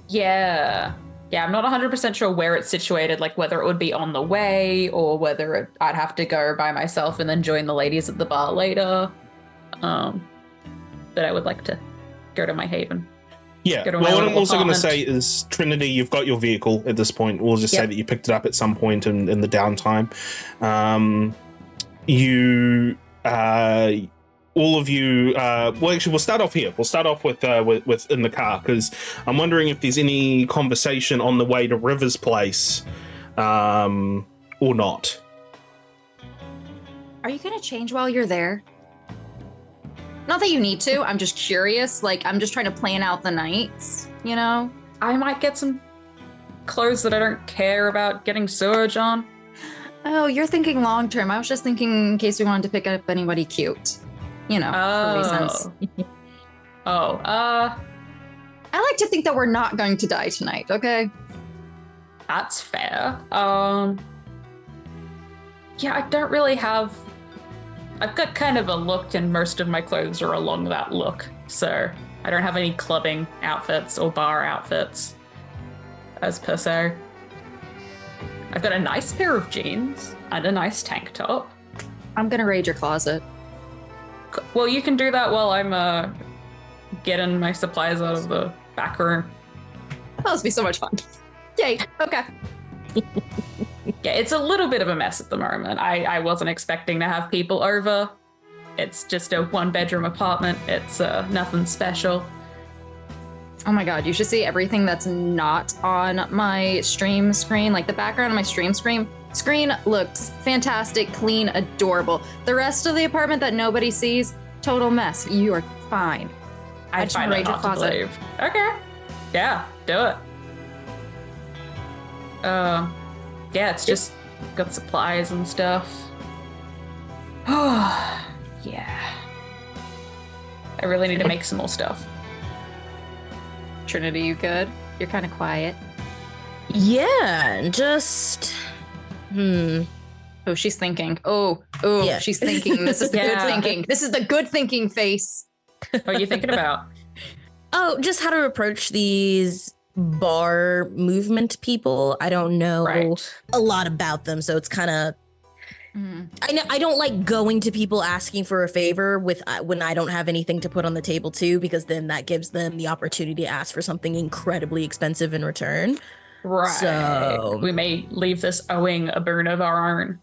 [SPEAKER 2] Yeah. I'm not 100% sure where it's situated, like whether it would be on the way or whether I'd have to go by myself and then join the ladies at the bar later. But I would like to go to my haven.
[SPEAKER 1] Yeah.
[SPEAKER 2] Go to
[SPEAKER 1] Well,
[SPEAKER 2] my
[SPEAKER 1] what I'm
[SPEAKER 2] little
[SPEAKER 1] also going to say
[SPEAKER 2] apartment.
[SPEAKER 1] is, Trinity, you've got your vehicle at this point. We'll just say
[SPEAKER 3] Yep.
[SPEAKER 1] that you picked it up at some point in the downtime. All of you. Well, actually, we'll start off here. We'll start off with in the car, because I'm wondering if there's any conversation on the way to River's place, or not.
[SPEAKER 5] Are you going to change while you're there? Not that you need to. I'm just curious. Like, I'm just trying to plan out the nights, you know?
[SPEAKER 2] I might get some clothes that I don't care about getting sewage on.
[SPEAKER 5] Oh, you're thinking long term. I was just thinking in case we wanted to pick up anybody cute. You know, for reasons. I like to think that we're not going to die tonight, okay?
[SPEAKER 2] That's fair. Yeah, I don't really have... I've got kind of a look, and most of my clothes are along that look. So I don't have any clubbing outfits or bar outfits, as per se. I've got a nice pair of jeans and a nice tank top.
[SPEAKER 5] I'm gonna raid your closet.
[SPEAKER 2] Well, you can do that while I'm getting my supplies out of the back room.
[SPEAKER 5] That must be so much fun. Yay. Okay.
[SPEAKER 2] Yeah, it's a little bit of a mess at the moment. I wasn't expecting to have people over. It's just a 1-bedroom apartment. It's nothing special.
[SPEAKER 5] Oh my god, you should see everything that's not on my stream screen. Like the background of my stream screen looks fantastic, clean, adorable. The rest of the apartment that nobody sees, total mess. You are fine. I just
[SPEAKER 2] find
[SPEAKER 5] raid
[SPEAKER 2] that
[SPEAKER 5] your
[SPEAKER 2] hard to
[SPEAKER 5] closet.
[SPEAKER 2] believe. Okay. Yeah, do it. Yeah, it's just got supplies and stuff. Oh, yeah. I really need to make some more stuff.
[SPEAKER 5] Trinity, you good? You're kind of quiet.
[SPEAKER 3] Yeah, just
[SPEAKER 5] Oh, she's thinking. Oh,
[SPEAKER 3] Yeah.
[SPEAKER 5] she's thinking. This is the good
[SPEAKER 2] Yeah.
[SPEAKER 5] thinking. This is the good thinking face.
[SPEAKER 2] What are you thinking about?
[SPEAKER 3] Oh, just how to approach these bar movement people. I don't know
[SPEAKER 2] Right.
[SPEAKER 3] a lot about them, so it's kind of. I don't like going to people asking for a favor with when I don't have anything to put on the table too, because then that gives them the opportunity to ask for something incredibly expensive in return.
[SPEAKER 2] Right.
[SPEAKER 3] So-
[SPEAKER 2] we may leave this owing a boon of our own.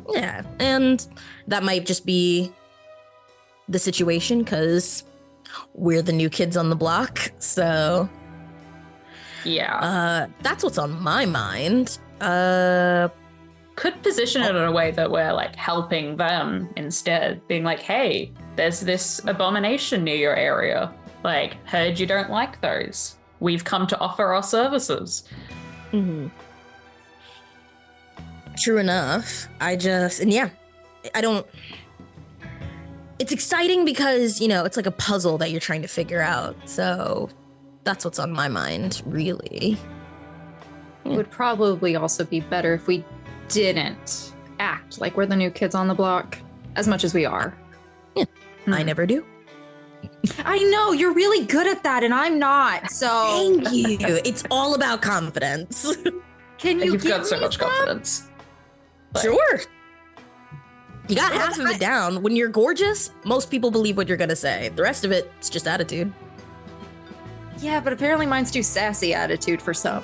[SPEAKER 3] Yeah, and that might just be the situation because we're the new kids on the block. So
[SPEAKER 2] Yeah.
[SPEAKER 3] that's what's on my mind.
[SPEAKER 2] Could position it in a way that we're like helping them instead, being like, hey, there's this abomination near your area. Like, heard you don't like those. We've come to offer our services.
[SPEAKER 3] Mhm. True enough. I don't. It's exciting because, it's like a puzzle that you're trying to figure out. So that's what's on my mind, really.
[SPEAKER 5] It would probably also be better if we didn't act like we're the new kids on the block as much as we are.
[SPEAKER 3] I never do.
[SPEAKER 5] I know you're really good at that, and I'm not. So
[SPEAKER 3] Thank you. It's all about confidence.
[SPEAKER 5] can you
[SPEAKER 2] You've
[SPEAKER 5] give
[SPEAKER 2] got so
[SPEAKER 5] me
[SPEAKER 2] much
[SPEAKER 5] some?
[SPEAKER 2] confidence. Like-
[SPEAKER 3] Sure. You got half of it down. When you're gorgeous, most people believe what you're going to say. The rest of it, it's just attitude.
[SPEAKER 5] Yeah, but apparently mine's too sassy attitude for some.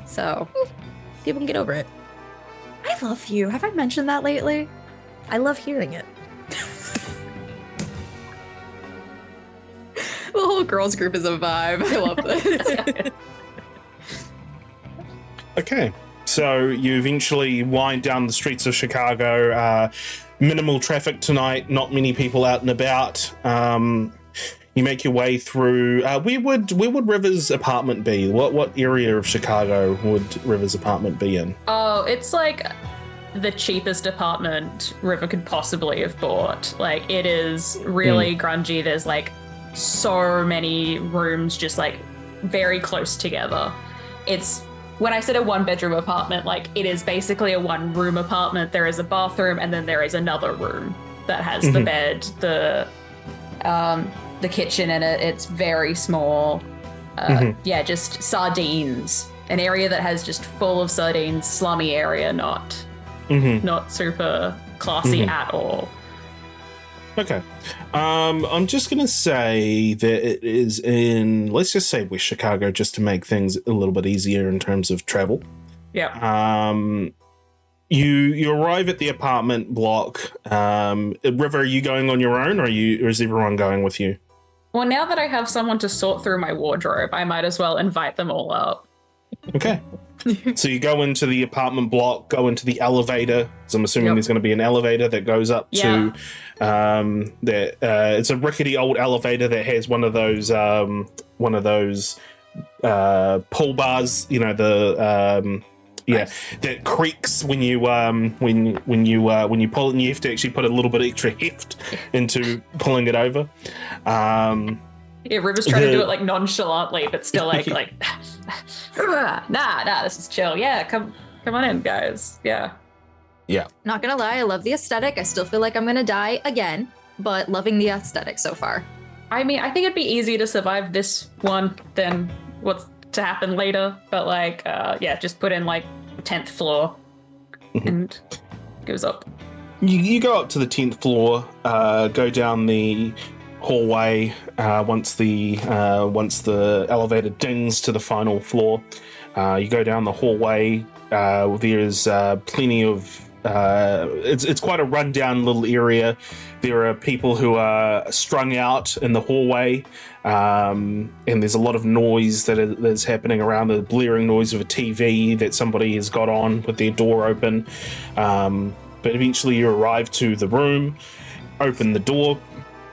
[SPEAKER 5] So
[SPEAKER 3] People can get over it.
[SPEAKER 5] I love you. Have I mentioned that lately?
[SPEAKER 3] I love hearing it.
[SPEAKER 5] The whole girls group is a vibe. I love this.
[SPEAKER 1] Okay, so you eventually wind down the streets of Chicago. Minimal traffic tonight, not many people out and about. You make your way through. Where would River's apartment be? What area of Chicago would River's apartment be in?
[SPEAKER 2] Oh, it's like the cheapest apartment River could possibly have bought. Like, it is really grungy. There's like so many rooms just like very close together. It's, when I said a 1-bedroom apartment, like it is basically a 1-room apartment. There is a bathroom and then there is another room that has the bed, the kitchen in it. It's very small. Yeah, just sardines. An area that has just full of sardines, slummy area, not super classy at all.
[SPEAKER 1] Okay. I'm just going to say that it is in, let's just say West Chicago, just to make things a little bit easier in terms of travel.
[SPEAKER 2] Yeah.
[SPEAKER 1] You arrive at the apartment block. River, are you going on your own, or is everyone going with you?
[SPEAKER 2] Well, now that I have someone to sort through my wardrobe, I might as well invite them all up.
[SPEAKER 1] Okay. So you go into the apartment block, go into the elevator. So I'm assuming there's going to be an elevator that goes up to it's a rickety old elevator that has one of those pull bars, that creaks when you pull it, and you have to actually put a little bit extra heft into pulling it over.
[SPEAKER 2] Yeah, River's trying to do it like nonchalantly, but still like nah, this is chill. Yeah, come on in, guys. Yeah.
[SPEAKER 1] Yeah.
[SPEAKER 5] Not gonna lie, I love the aesthetic. I still feel like I'm gonna die again, but loving the aesthetic so far.
[SPEAKER 2] I mean, I think it'd be easier to survive this one than what's to happen later. But like, yeah, just put in like 10th floor and goes up.
[SPEAKER 1] You go up to the 10th floor, go down the hallway. Once the elevator dings to the final floor, you go down the hallway. There's plenty of. It's quite a rundown little area. There are people who are strung out in the hallway, and there's a lot of noise that's happening around. The blaring noise of a TV that somebody has got on with their door open. But eventually, you arrive to the room, open the door,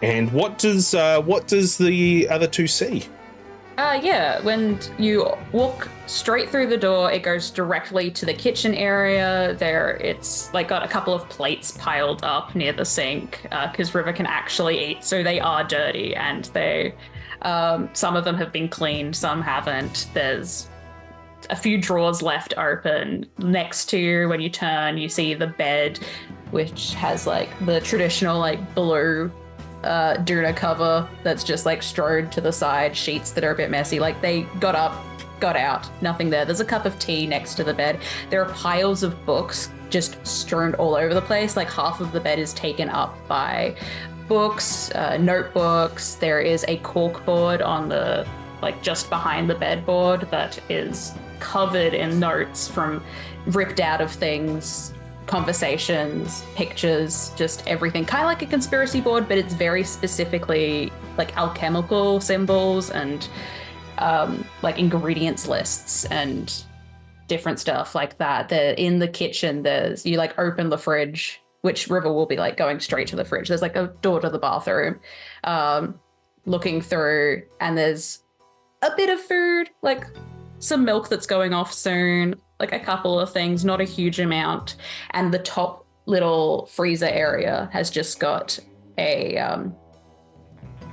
[SPEAKER 1] and what does the other two see?
[SPEAKER 2] Yeah, when you walk straight through the door, it goes directly to the kitchen area. It's like got a couple of plates piled up near the sink because River can actually eat, so they are dirty, and they some of them have been cleaned, some haven't. There's a few drawers left open. Next to you, when you turn, you see the bed, which has like the traditional like blue doona cover that's just like strode to the side, sheets that are a bit messy. Like they got up, got out, nothing there. There's a cup of tea next to the bed. There are piles of books just strewn all over the place. Like half of the bed is taken up by books, notebooks. There is a corkboard on the like just behind the bedboard that is covered in notes from ripped out of things, conversations, pictures, just everything. Kind of like a conspiracy board, but it's very specifically like alchemical symbols and like ingredients lists and different stuff like that. In the kitchen, you like open the fridge, which River will be like going straight to the fridge. There's like a door to the bathroom, looking through, and there's a bit of food, like some milk that's going off soon, like a couple of things, not a huge amount. And the top little freezer area has just got a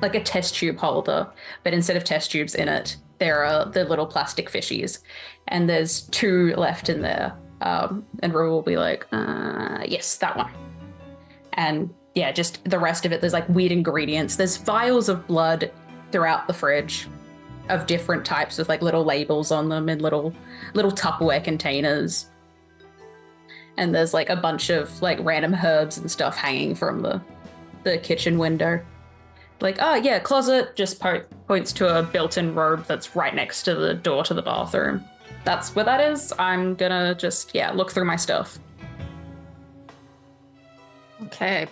[SPEAKER 2] like a test tube holder, but instead of test tubes in it, there are the little plastic fishies, and there's 2 left in there. And Rue will be like, yes, that one. And yeah, just the rest of it, there's like weird ingredients. There's vials of blood throughout the fridge of different types with like little labels on them in little Tupperware containers. And there's like a bunch of like random herbs and stuff hanging from the kitchen window. Like, oh yeah, closet, just points to a built-in robe that's right next to the door to the bathroom. That's where that is. I'm gonna just, look through my stuff.
[SPEAKER 5] Okay.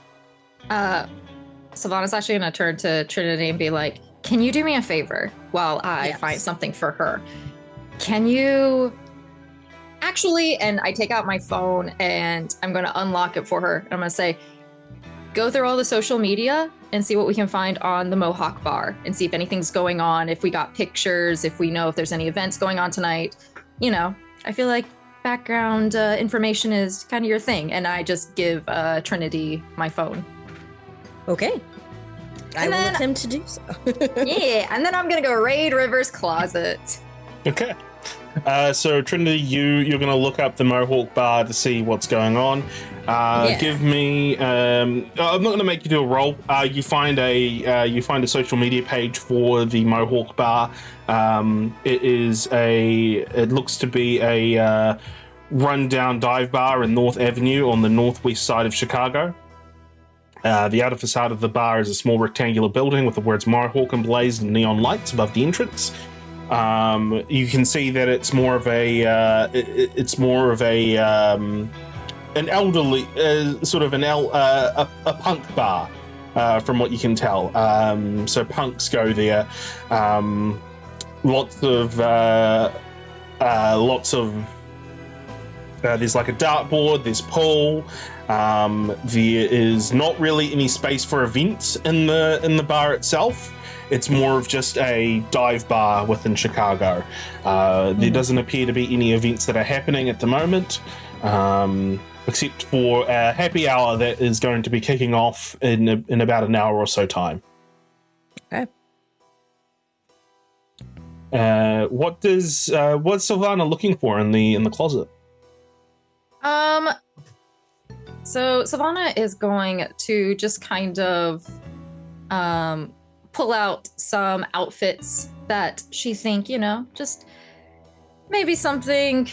[SPEAKER 5] Sylvana's actually gonna turn to Trinity and be like, can you do me a favor while I find something for her? Can you actually, and I take out my phone and I'm going to unlock it for her. And I'm going to say, go through all the social media and see what we can find on the Mohawk Bar and see if anything's going on, if we got pictures, if we know if there's any events going on tonight. You know, I feel like background information is kind of your thing. And I just give Trinity my phone.
[SPEAKER 3] Okay. I will attempt to do so.
[SPEAKER 5] Yeah, and then I'm going to go raid River's closet.
[SPEAKER 1] Okay. So Trinity, you're going to look up the Mohawk Bar to see what's going on. Give me. I'm not going to make you do a roll. You find a social media page for the Mohawk Bar. It looks to be a rundown dive bar in North Avenue on the northwest side of Chicago. The outer facade of the bar is a small rectangular building with the words Mohawk emblazoned in neon lights above the entrance. You can see that it's more of an elderly sort of a punk bar, from what you can tell. So punks go there. Lots of there's like a dartboard, there's pool. There is not really any space for events in the bar itself. It's more of just a dive bar within Chicago. There doesn't appear to be any events that are happening at the moment, except for a happy hour that is going to be kicking off in about an hour or so time.
[SPEAKER 3] Okay.
[SPEAKER 1] What's Sylvana looking for in the closet?
[SPEAKER 5] So Sylvana is going to just kind of pull out some outfits that she think, just maybe something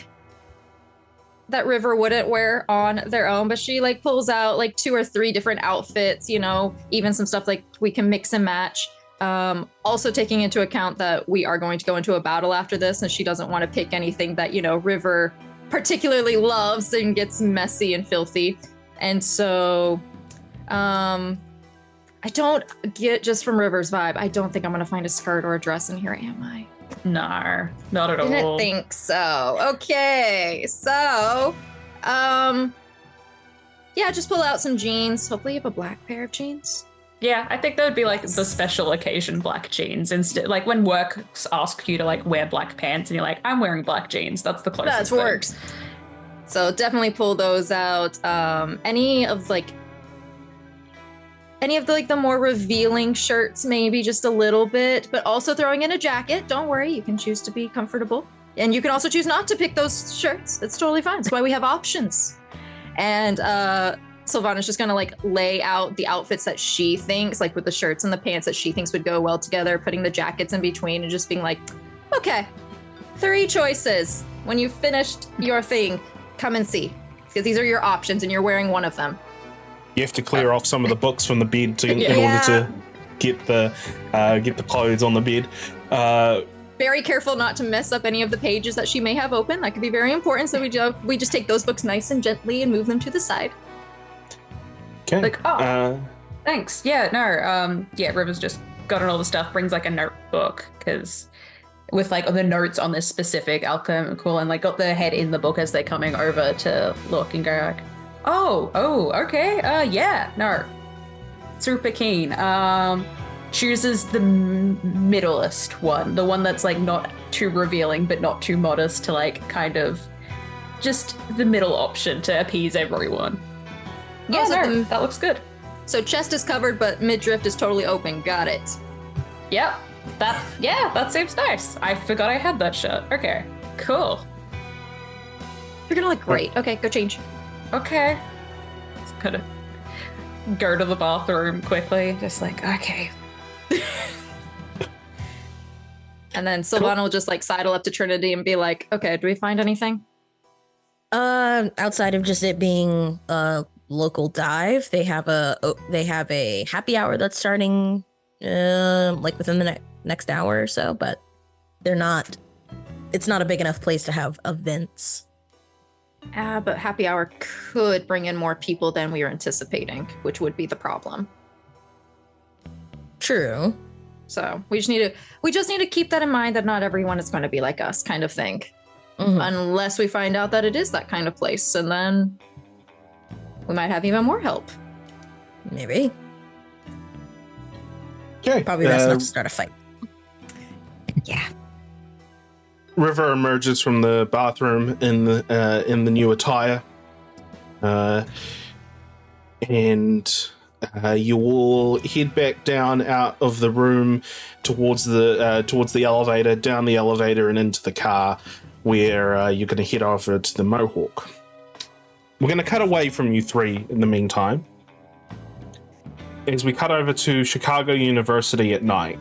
[SPEAKER 5] that River wouldn't wear on their own, but she like pulls out like 2 or 3 different outfits, even some stuff like we can mix and match. Also taking into account that we are going to go into a battle after this, and she doesn't want to pick anything that, River particularly loves and gets messy and filthy. And so, I don't get, just from River's vibe, I don't think I'm going to find a skirt or a dress in here, am I?
[SPEAKER 2] No, not at all.
[SPEAKER 5] Didn't think so. Okay, so, yeah, just pull out some jeans. Hopefully you have a black pair of jeans.
[SPEAKER 2] Yeah, I think that would be like the special occasion black jeans instead. Like when work asks you to like wear black pants and you're like, I'm wearing black jeans. That's the closest
[SPEAKER 5] That works. So definitely pull those out. Any of the more revealing shirts, maybe just a little bit, but also throwing in a jacket. Don't worry, you can choose to be comfortable. And you can also choose not to pick those shirts. It's totally fine. That's why we have options. And Sylvana's just gonna like lay out the outfits that she thinks, like with the shirts and the pants that she thinks would go well together, putting the jackets in between and just being like, okay, 3 choices. When you've finished your thing, come and see. Because these are your options and you're wearing one of them.
[SPEAKER 1] You have to clear off some of the books from the bed in order to get the clothes on the bed.
[SPEAKER 5] Very careful not to mess up any of the pages that she may have open. That could be very important. So we just take those books nice and gently and move them to the side.
[SPEAKER 1] Okay.
[SPEAKER 2] Like, thanks. Yeah, no. River's just gotten all the stuff. Brings like a notebook because with like the notes on this specific alchemical, and like got the head in the book as they're coming over to look and go like, oh, okay. Yeah, no. Super keen. Chooses the middlest one, the one that's like not too revealing but not too modest, to like kind of just the middle option to appease everyone. Yeah, that looks good.
[SPEAKER 5] So chest is covered, but midriff is totally open. Got it.
[SPEAKER 2] Yep. That seems nice. I forgot I had that shirt. Okay, cool.
[SPEAKER 5] You're gonna look great. Okay, go change.
[SPEAKER 2] Okay. Just gonna go to the bathroom quickly. Just like, okay.
[SPEAKER 5] And then Sylvana will just like sidle up to Trinity and be like, okay, do we find anything?
[SPEAKER 3] Outside of just it being a local dive, they have a happy hour that's starting like within the next hour or so, but it's not a big enough place to have events.
[SPEAKER 5] But happy hour could bring in more people than we were anticipating, which would be the problem.
[SPEAKER 3] True.
[SPEAKER 5] So we just need to keep that in mind, that not everyone is going to be like us, kind of thing.
[SPEAKER 3] Mm-hmm.
[SPEAKER 5] Unless we find out that it is that kind of place, and then we might have even more help.
[SPEAKER 3] Maybe.
[SPEAKER 1] Okay.
[SPEAKER 3] Probably best not to start a fight.
[SPEAKER 5] Yeah.
[SPEAKER 1] River emerges from the bathroom in the new attire, and you will head back down out of the room towards the elevator, down the elevator, and into the car, where you're going to head over to the Mohawk. We're going to cut away from you 3 in the meantime, as we cut over to Chicago University at night.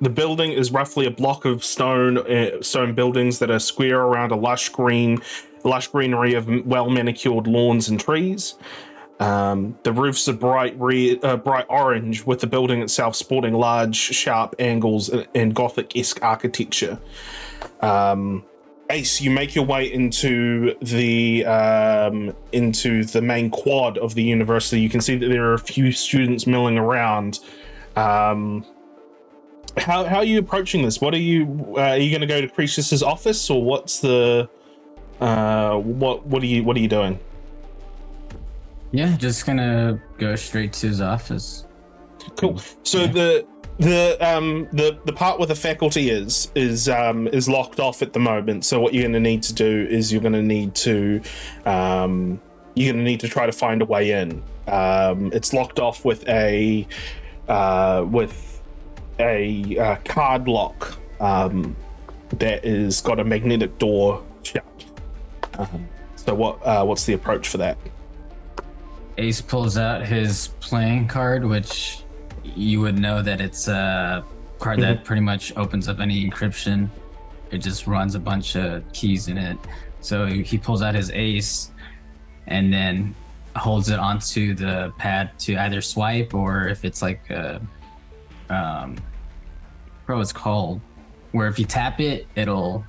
[SPEAKER 1] The building is roughly a block of stone buildings that are square around a lush greenery of well-manicured lawns and trees. The roofs are bright orange, with the building itself sporting large, sharp angles and Gothic-esque architecture. Ace, you make your way into the main quad of the university. You can see that there are a few students milling around. How are you approaching this? What are you going to go to Cretius's office, or what's the what are you doing?
[SPEAKER 4] Yeah, just gonna go straight to his office.
[SPEAKER 1] Cool. So the part where the faculty is locked off at the moment. So what you're going to need to do is you're going to need to try to find a way in. It's locked off with a card lock that is got a magnetic door shut. So what's the approach for that?
[SPEAKER 4] Ace pulls out his playing card, which you would know that it's a card that pretty much opens up any encryption. It just runs a bunch of keys in it. So he pulls out his ace and then holds it onto the pad to either swipe, or if it's like it's called, where if you tap it, it'll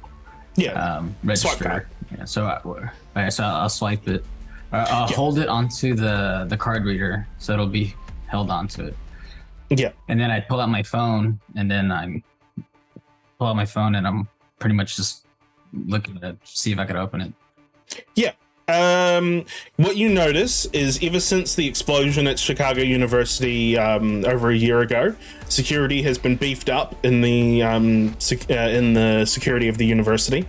[SPEAKER 4] register. Yeah, so I'll swipe it. I'll hold it onto the card reader, so it'll be held onto it.
[SPEAKER 1] Yeah.
[SPEAKER 4] And then I pull out my phone, and I'm pretty much just looking to see if I could open it.
[SPEAKER 1] Yeah. What you notice is ever since the explosion at Chicago University over a year ago, security has been beefed up in the security of the university.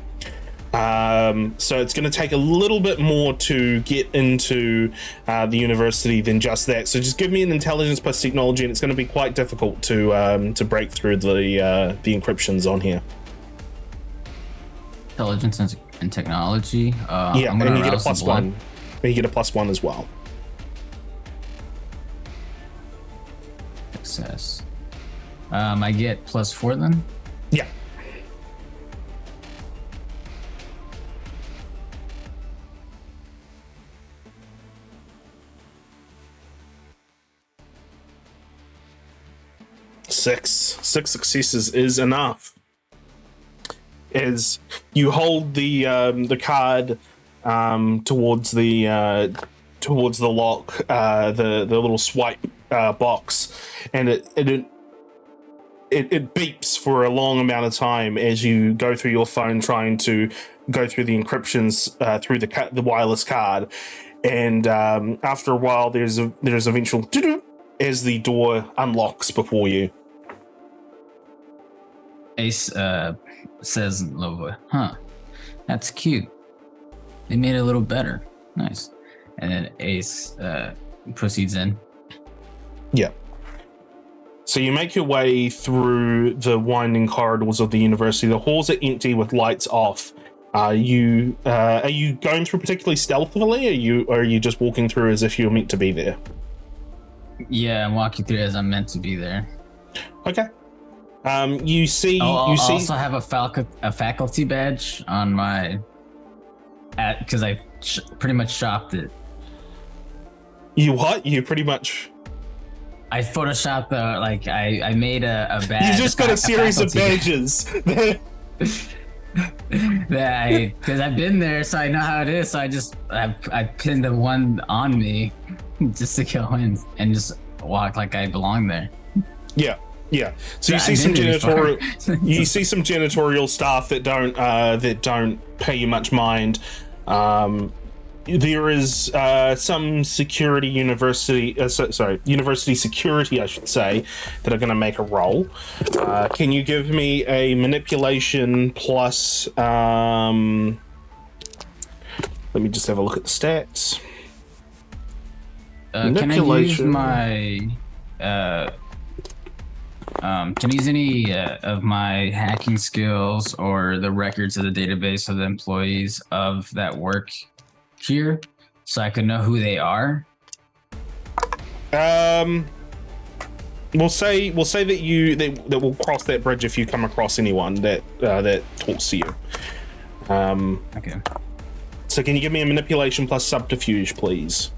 [SPEAKER 1] So it's going to take a little bit more to get into the university than just that. So just give me an intelligence plus technology, and it's going to be quite difficult to break through the encryptions on here.
[SPEAKER 4] Intelligence and technology.
[SPEAKER 1] Yeah, and you get a +1. And you get a +1 as well.
[SPEAKER 4] Success. I get +4 then?
[SPEAKER 1] Yeah. Six successes is enough. As you hold the card towards the lock, the little swipe box, and it beeps for a long amount of time as you go through your phone trying to go through the encryptions through the wireless card, and after a while there's eventual as the door unlocks before you.
[SPEAKER 4] Ace says in a low voice, that's cute. They made it a little better. Nice. And then Ace proceeds in.
[SPEAKER 1] Yeah. So you make your way through the winding corridors of the university. The halls are empty with lights off. Are you going through particularly stealthily, or are you just walking through as if you're meant to be there?
[SPEAKER 4] Yeah, I'm walking through as I'm meant to be there.
[SPEAKER 1] Okay. You see.
[SPEAKER 4] I also have a faculty badge on my, because I pretty much shopped it.
[SPEAKER 1] You what? You pretty much.
[SPEAKER 4] I photoshopped I made a badge.
[SPEAKER 1] You just got a series of badges.
[SPEAKER 4] Because I've been there, so I know how it is. So I pinned the one on me just to go in and just walk like I belong there.
[SPEAKER 1] Yeah. Yeah, so you see some janitorial staff that don't pay you much mind. There is some university security, I should say, that are going to make a roll. Can you give me a manipulation plus? Let me just have a look at the stats.
[SPEAKER 4] Can I use my? Can I use any of my hacking skills or the records of the database of the employees of that work here, so I could know who they are?
[SPEAKER 1] We'll say that we'll cross that bridge if you come across anyone that talks to you.
[SPEAKER 4] Okay.
[SPEAKER 1] So can you give me a manipulation plus subterfuge, please?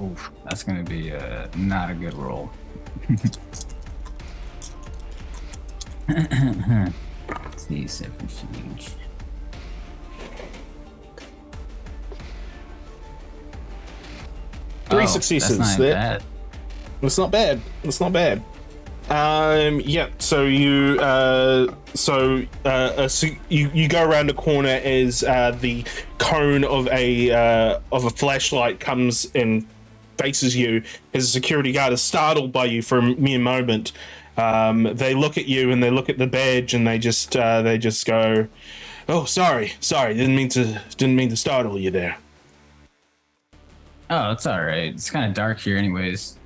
[SPEAKER 4] Oof, that's gonna be not a good roll. Let's see, subterfuge.
[SPEAKER 1] Three successes.
[SPEAKER 4] That's not bad.
[SPEAKER 1] It's not bad. It's not bad. Yeah. So you you go around the corner as the cone of a flashlight comes and faces you. As a security guard is startled by you for a mere moment. They look at you and they look at the badge and they just go, "Oh, sorry, didn't mean to startle you there."
[SPEAKER 4] Oh, it's all right. It's kind of dark here, anyways.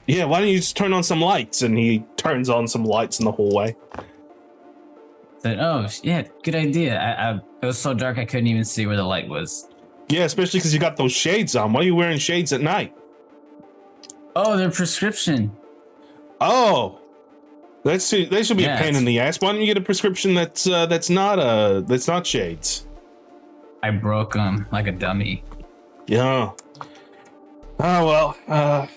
[SPEAKER 1] Yeah, why don't you just turn on some lights? And he turns on some lights in the hallway.
[SPEAKER 4] Said, oh, yeah, good idea. It was so dark I couldn't even see where the light was.
[SPEAKER 1] Yeah, especially because you got those shades on. Why are you wearing shades at night?
[SPEAKER 4] Oh, they're prescription.
[SPEAKER 1] Oh, they should be a pain
[SPEAKER 4] Yes.
[SPEAKER 1] in the ass. Why don't you get a prescription that's not shades?
[SPEAKER 4] I broke them like a dummy.
[SPEAKER 1] Yeah. Oh well.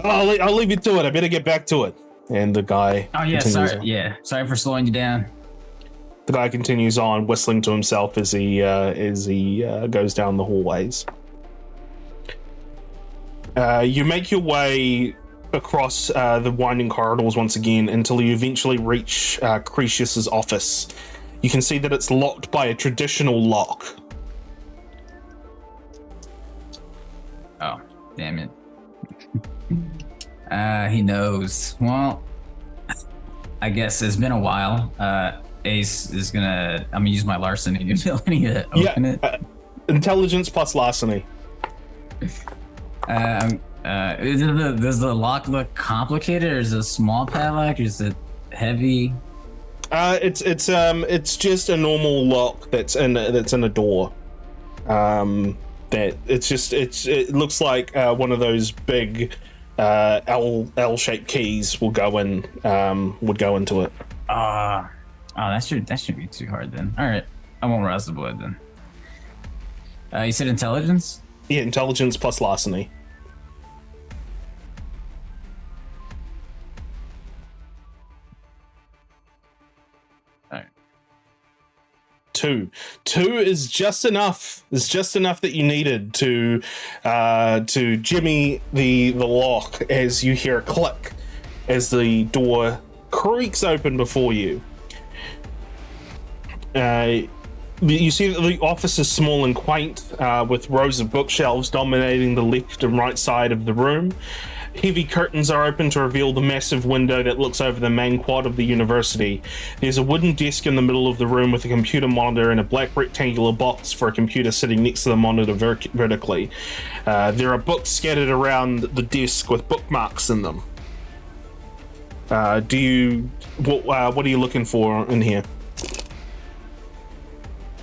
[SPEAKER 1] I'll leave you to it. I better get back to it. And the guy.
[SPEAKER 4] Oh yeah,
[SPEAKER 1] continues
[SPEAKER 4] sorry.
[SPEAKER 1] on.
[SPEAKER 4] Yeah, sorry for slowing you down.
[SPEAKER 1] The guy continues on, whistling to himself as he goes down the hallways. You make your way across the winding corridors once again until you eventually reach Cretius's office. You can see that it's locked by a traditional lock.
[SPEAKER 4] Oh, damn it. He knows. Well, I guess it's been a while. Ace is I'm gonna use my larceny ability to open it.
[SPEAKER 1] Intelligence plus larceny.
[SPEAKER 4] Does the lock look complicated, or is it a small padlock, or is it heavy?
[SPEAKER 1] It's just a normal lock that's in a door. It looks like one of those big L-shaped keys would go into it.
[SPEAKER 4] That shouldn't be too hard then. All right, I won't rouse the blood then. You said intelligence?
[SPEAKER 1] Yeah, intelligence plus larceny.
[SPEAKER 4] All right.
[SPEAKER 1] Two is just enough. It's just enough that you needed to jimmy the lock as you hear a click as the door creaks open before you. You see that the office is small and quaint, with rows of bookshelves dominating the left and right side of the room. Heavy curtains are open to reveal the massive window that looks over the main quad of the university. There's a wooden desk in the middle of the room with a computer monitor and a black rectangular box for a computer sitting next to the monitor vertically. There are books scattered around the desk with bookmarks in them. What are you looking for in here?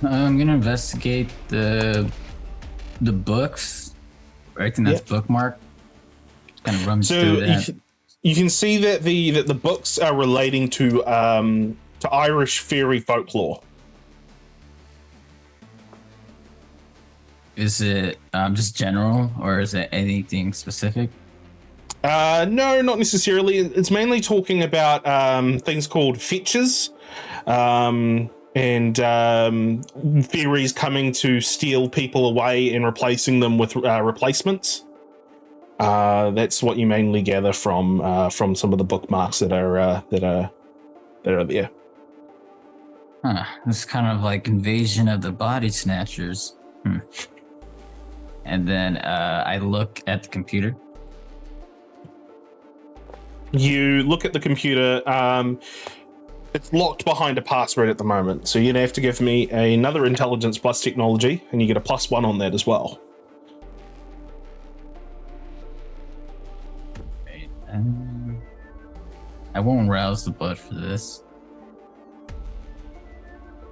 [SPEAKER 4] I'm gonna investigate the books. I think that's bookmark. Kind of rummage through that.
[SPEAKER 1] You can see that the books are relating to Irish fairy folklore.
[SPEAKER 4] Is it just general, or is it anything specific?
[SPEAKER 1] No, not necessarily. It's mainly talking about things called fetches. And fairies coming to steal people away and replacing them with replacements. That's what you mainly gather from some of the bookmarks that are there.
[SPEAKER 4] Huh. It's kind of like Invasion of the Body Snatchers. And then I look at the computer.
[SPEAKER 1] You look at the computer. It's locked behind a password at the moment, so you're gonna have to give me another intelligence plus technology, and you get a +1 on that as well.
[SPEAKER 4] I won't rouse the blood for this.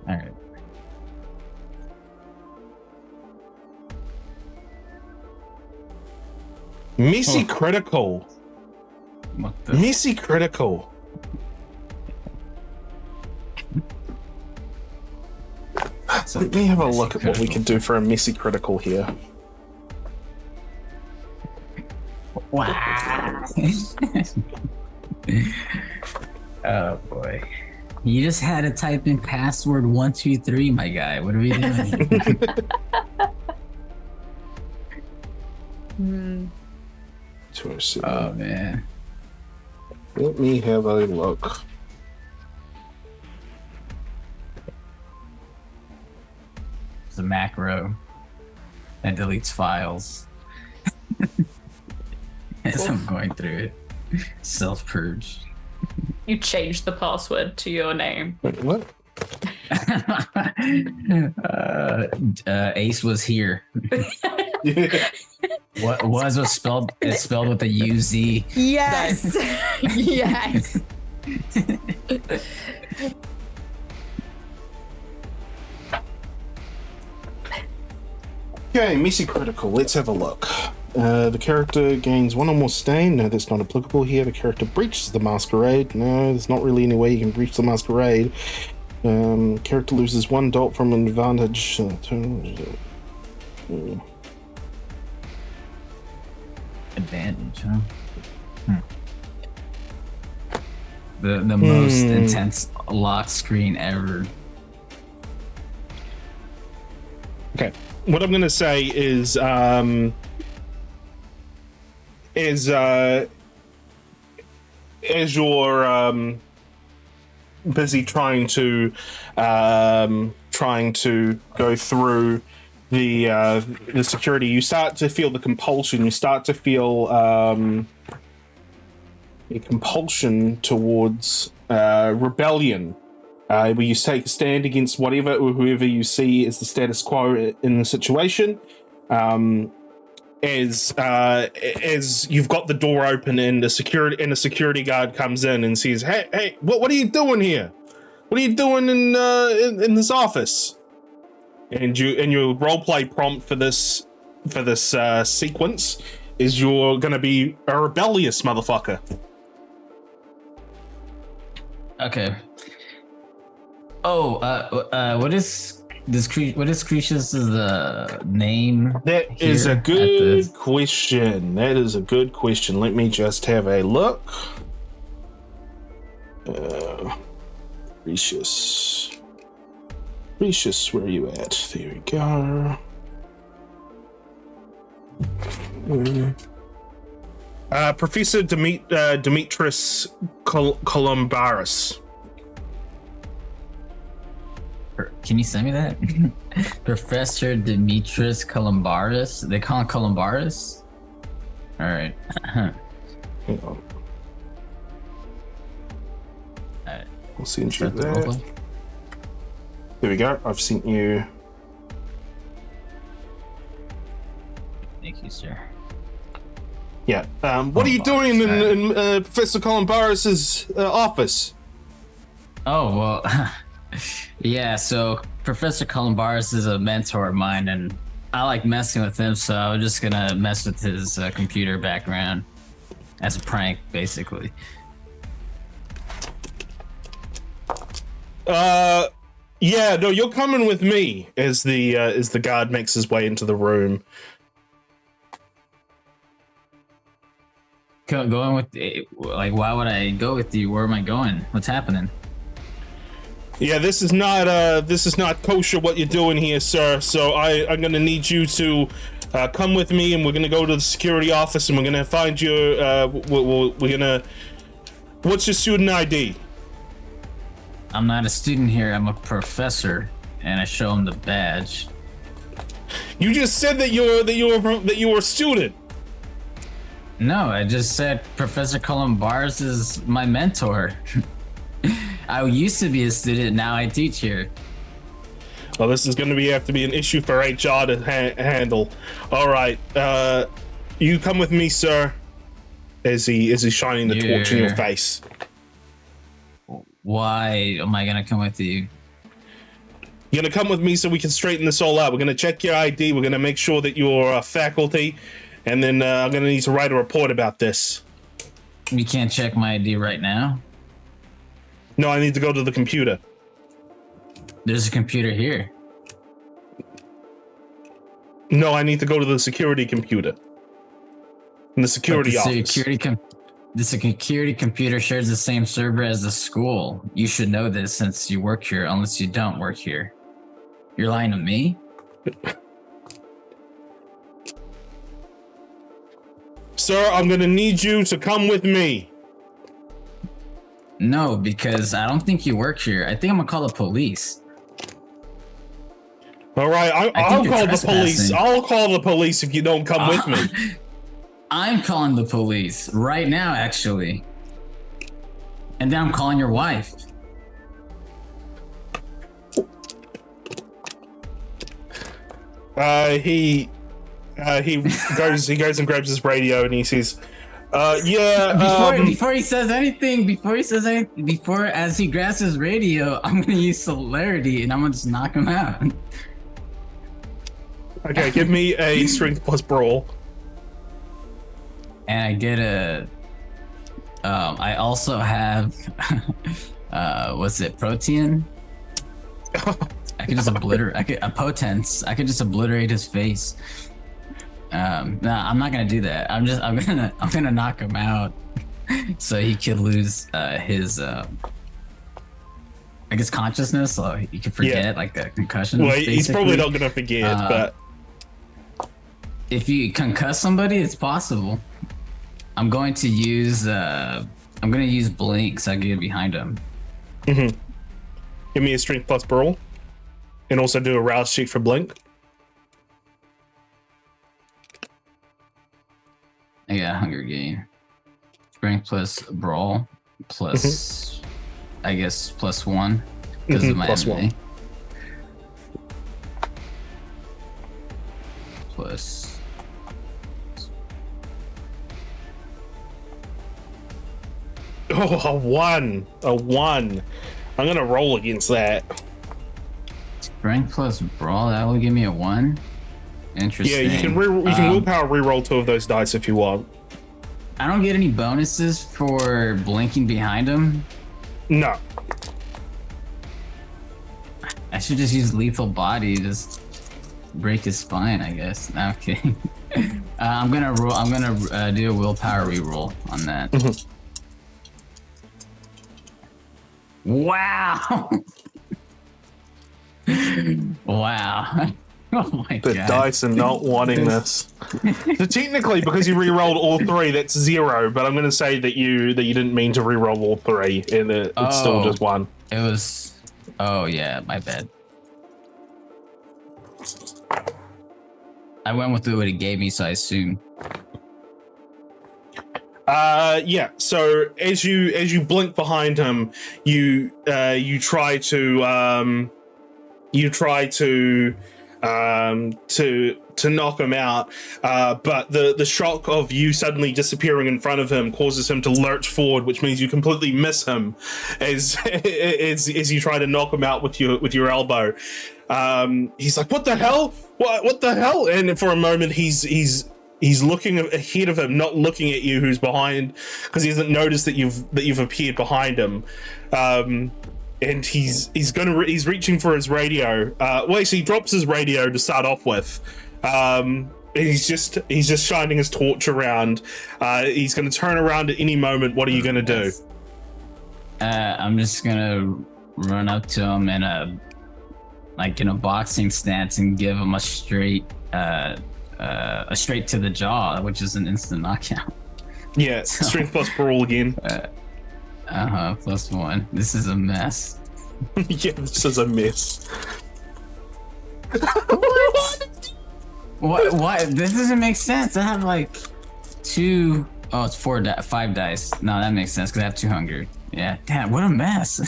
[SPEAKER 4] All right.
[SPEAKER 1] Missy critical.
[SPEAKER 4] What the?
[SPEAKER 1] Missy critical. Let me have a look at what we can do for a messy critical here.
[SPEAKER 4] Wow. Oh boy. You just had to type in password 123, my guy. What are we doing? Oh man.
[SPEAKER 1] Let me have a look.
[SPEAKER 4] It's a macro that deletes files. As I'm going through it. Self-purge.
[SPEAKER 2] You changed the password to your name.
[SPEAKER 1] Wait, what?
[SPEAKER 4] Ace was here. What was spelled? It's spelled with a U-Z.
[SPEAKER 5] Yes. Yes.
[SPEAKER 1] Okay, Messy Critical. Let's have a look. The character gains one or more stain. No, that's not applicable here. The character breaches the Masquerade. No, there's not really any way you can breach the Masquerade. Character loses one dot from an advantage.
[SPEAKER 4] Advantage, huh? The most intense lock screen ever.
[SPEAKER 1] Okay, what I'm going to say is as you're busy trying to go through the security, you start to feel the compulsion. You start to feel a compulsion towards rebellion, where you take a stand against whatever or whoever you see as the status quo in the situation. As you've got the door open and a security guard comes in and says, "Hey, what are you doing here? What are you doing in this office?" And your roleplay prompt for this sequence is you're gonna be a rebellious motherfucker.
[SPEAKER 4] Okay. Oh, what is Creature's name?
[SPEAKER 1] That is a good question. That is a good question. Let me just have a look. Precious, where are you at? There we go. Professor Demetrius Columbaris.
[SPEAKER 4] Can you send me that? Professor Demetrius Columbaris. They call him Columbaris? All right.
[SPEAKER 1] Hang on. We'll send you that. There we go. I've sent you.
[SPEAKER 4] Thank you, sir.
[SPEAKER 1] Yeah. What are you doing in Professor Columbaris's office?
[SPEAKER 4] Oh, well, yeah, so Professor Columbaris is a mentor of mine, and I like messing with him, so I'm just gonna mess with his computer background as a prank, basically.
[SPEAKER 1] Yeah, no, you're coming with me as the guard makes his way into the room.
[SPEAKER 4] Going with, like, why would I go with you? Where am I going? What's happening?
[SPEAKER 1] Yeah, this is not kosher what you're doing here, sir. So I'm gonna need you to come with me, and we're gonna go to the security office, and we're gonna find your we're gonna. What's your student ID?
[SPEAKER 4] I'm not a student here. I'm a professor, and I show him the badge.
[SPEAKER 1] You just said that you were a student.
[SPEAKER 4] No, I just said Professor Columbaris is my mentor. I used to be a student, now I teach here.
[SPEAKER 1] Well, this is going to have to be an issue for HR to handle. All right, you come with me, sir. As he's shining the torch in your face.
[SPEAKER 4] Why am I gonna come with you?
[SPEAKER 1] You're gonna come with me so we can straighten this all out. We're gonna check your ID. We're gonna make sure that you're faculty, and then I'm gonna need to write a report about this.
[SPEAKER 4] You can't check my ID right now?
[SPEAKER 1] No, I need to go to the computer.
[SPEAKER 4] There's a computer here.
[SPEAKER 1] No, I need to go to the security computer. In the security office.
[SPEAKER 4] The security computer shares the same server as the school. You should know this since you work here, unless you don't work here. You're lying to me?
[SPEAKER 1] Sir, I'm gonna need you to come with me.
[SPEAKER 4] No, because I don't think you work here. I think I'm gonna call the police.
[SPEAKER 1] All right, I'll call the police. I'll call the police if you don't come with me.
[SPEAKER 4] I'm calling the police right now, actually. And then I'm calling your wife.
[SPEAKER 1] He goes and grabs his radio and he says,
[SPEAKER 4] Before he says anything, as he grabs his radio, I'm gonna use celerity and I'm gonna just knock him out.
[SPEAKER 1] Okay, give me a strength plus brawl.
[SPEAKER 4] And I get a. I also have. What's it? Protean. I could just obliterate. A potence. I could just obliterate his face. No, I'm not gonna do that. I'm gonna knock him out, so he could lose his. I guess consciousness, so he could forget like a concussion.
[SPEAKER 1] Well, he's probably
[SPEAKER 4] basically.
[SPEAKER 1] not gonna forget, but
[SPEAKER 4] If you concuss somebody, it's possible. I'm going to use blink so I can get behind him.
[SPEAKER 1] give me a strength plus brawl, and also do a rouse check for blink.
[SPEAKER 4] I got hunger gain. Strength plus brawl plus I guess +1 because of my
[SPEAKER 1] +1.
[SPEAKER 4] MMA. Plus
[SPEAKER 1] Oh, a 1. A 1. I'm gonna roll against that.
[SPEAKER 4] strength plus brawl, that will give me a 1. Interesting.
[SPEAKER 1] Yeah, you can willpower reroll 2 of those dice if you want.
[SPEAKER 4] I don't get any bonuses for blinking behind him.
[SPEAKER 1] No.
[SPEAKER 4] I should just use lethal body, just break his spine, I guess. No, I'm kidding. I'm gonna do a willpower reroll on that. Wow! Wow! Oh my
[SPEAKER 1] The
[SPEAKER 4] god!
[SPEAKER 1] dice are not wanting this. So technically, because you re-rolled all 3, that's 0. But I'm going to say that you didn't mean to re-roll all 3, and it's still just 1.
[SPEAKER 4] It was. Oh yeah, my bad. I went with what it gave me, so I assume.
[SPEAKER 1] Yeah. So as you blink behind him, you try to knock him out, but the shock of you suddenly disappearing in front of him causes him to lurch forward, which means you completely miss him as you try to knock him out with your elbow. He's like, "What the hell? What the hell?" And for a moment, he's looking ahead of him, not looking at you, who's behind, because he hasn't noticed that you've appeared behind him. And he's reaching for his radio. So he drops his radio to start off with. And he's just shining his torch around. He's going to turn around at any moment. What are you going to do?
[SPEAKER 4] I'm just gonna run up to him in a boxing stance and give him a straight to the jaw, which is an instant knockout.
[SPEAKER 1] Yeah, strength plus brawl again.
[SPEAKER 4] +1. This is a mess.
[SPEAKER 1] Yeah, this is a mess.
[SPEAKER 4] What? This doesn't make sense. I have like 2. Oh, it's 5 dice. No, that makes sense because I have 2 hunger. Yeah. Damn, what a mess.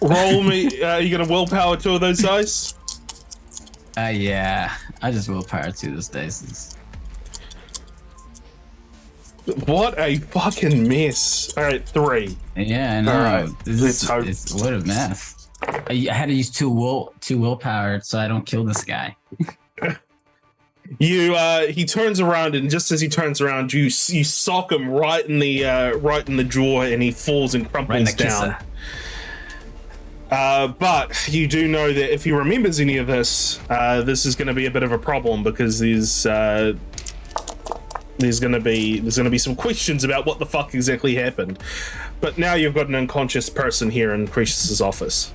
[SPEAKER 1] Roll me. Are you gonna willpower 2 of those dice?
[SPEAKER 4] Yeah. I just willpower 2 of those dice.
[SPEAKER 1] What a fucking mess. All right, 3.
[SPEAKER 4] Yeah, I know.
[SPEAKER 1] All right,
[SPEAKER 4] It's what a mess. I had to use 2 willpower so I don't kill this guy.
[SPEAKER 1] He turns around, and just as he turns around, you sock him right in the jaw, and he falls and crumples down. But you do know that if he remembers any of this, this is going to be a bit of a problem, because there's going to be some questions about what the fuck exactly happened. But now you've got an unconscious person here in Crescent's office.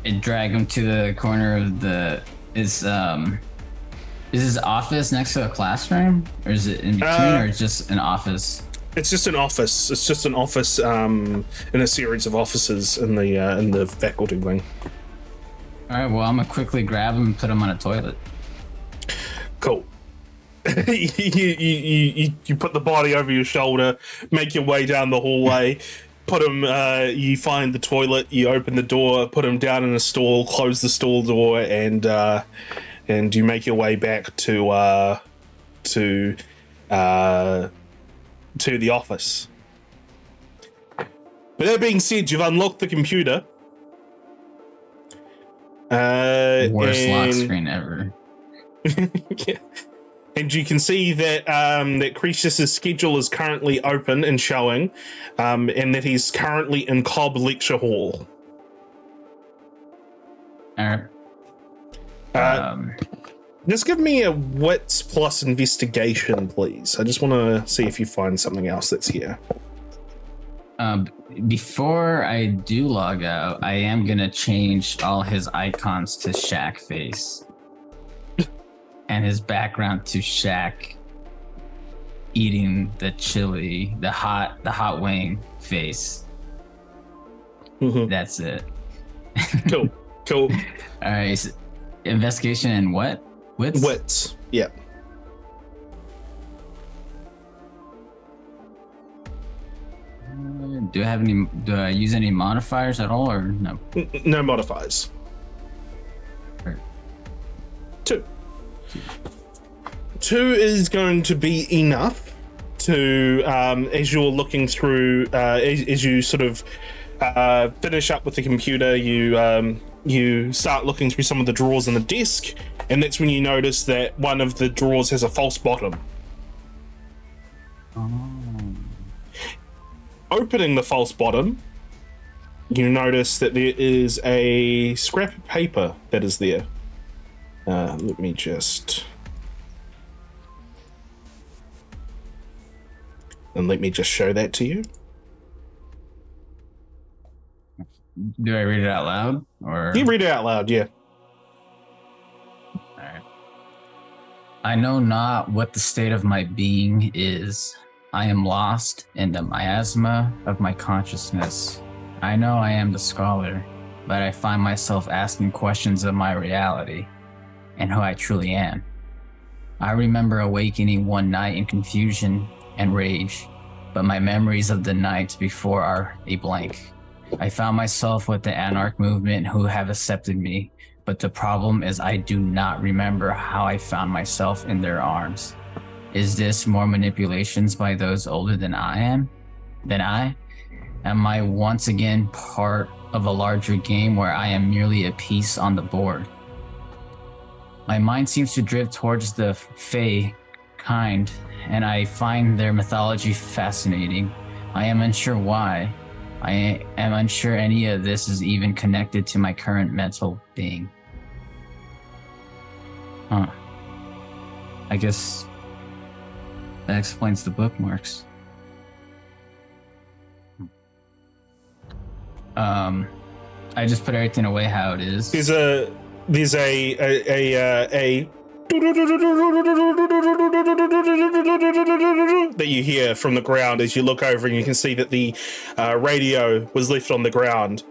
[SPEAKER 4] And drag him to the corner of is his office next to a classroom, or is it in between, or just an office?
[SPEAKER 1] It's just an office. It's just an office in a series of offices in the faculty wing.
[SPEAKER 4] All right. Well, I'm gonna quickly grab him and put him on a toilet.
[SPEAKER 1] Cool. you put the body over your shoulder, make your way down the hallway, put him. You find the toilet. You open the door, put him down in a stall, close the stall door, and you make your way back to the office. With that being said, you've unlocked the computer.
[SPEAKER 4] Worst lock screen ever.
[SPEAKER 1] Yeah. And you can see that that Cretius's schedule is currently open and showing, and that he's currently in Cobb Lecture Hall.
[SPEAKER 4] All right.
[SPEAKER 1] Just give me a wits plus investigation, please. I just want to see if you find something else that's here.
[SPEAKER 4] Before I do log out, I am gonna change all his icons to Shaq face, and his background to Shaq eating the chili, the hot wing face.
[SPEAKER 1] Mm-hmm.
[SPEAKER 4] That's it.
[SPEAKER 1] Cool.
[SPEAKER 4] All right. So investigation and what?
[SPEAKER 1] Wits. Yeah.
[SPEAKER 4] Do I use any modifiers at all, or no?
[SPEAKER 1] No modifiers.
[SPEAKER 4] Right.
[SPEAKER 1] 2. 2 is going to be enough to, as you're looking through, as you sort of finish up with the computer, you start looking through some of the drawers in the desk, and that's when you notice that one of the drawers has a false bottom.
[SPEAKER 4] Oh.
[SPEAKER 1] Opening the false bottom, you notice that there is a scrap of paper that is there. Let me just show that to you.
[SPEAKER 4] Do I read it out loud, or
[SPEAKER 1] You read it out loud, yeah.
[SPEAKER 4] All right. I know not what the state of my being is. I am lost in the miasma of my consciousness. I know I am the scholar, but I find myself asking questions of my reality and who I truly am. I remember awakening one night in confusion and rage, but my memories of the nights before are a blank. I found myself with the Anarch movement who have accepted me, but the problem is I do not remember how I found myself in their arms. Is this more manipulations by those older than I am? Am I once again part of a larger game where I am merely a piece on the board? My mind seems to drift towards the Fae kind, and I find their mythology fascinating. I am unsure why. I am unsure any of this is even connected to my current mental being. I guess that explains the bookmarks. I just put everything away how it is.
[SPEAKER 1] There's a that you hear from the ground as you look over, and you can see that the radio was left on the ground,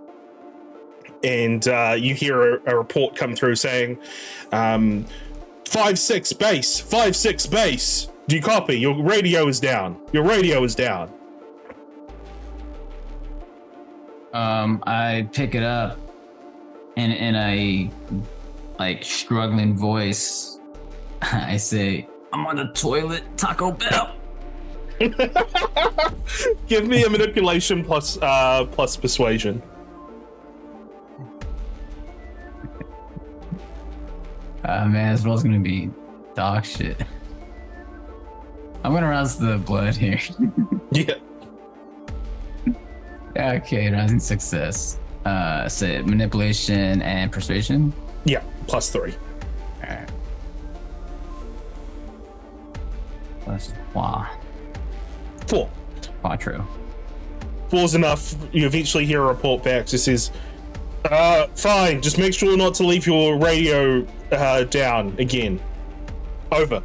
[SPEAKER 1] and you hear a report come through saying 5-6 base, 5-6 base. Do you copy? Your radio is down.
[SPEAKER 4] I pick it up, and in a struggling voice, I say, "I'm on the toilet, Taco Bell."
[SPEAKER 1] Give me a manipulation plus persuasion.
[SPEAKER 4] Man, this roll's gonna be dog shit. I'm gonna rouse the blood here.
[SPEAKER 1] Yeah.
[SPEAKER 4] Okay, rousing success. Say manipulation and persuasion.
[SPEAKER 1] Yeah, +3.
[SPEAKER 4] Alright. Plus 4. 4.
[SPEAKER 1] 4's enough. You eventually hear a report back that says, fine, just make sure not to leave your radio down again. Over.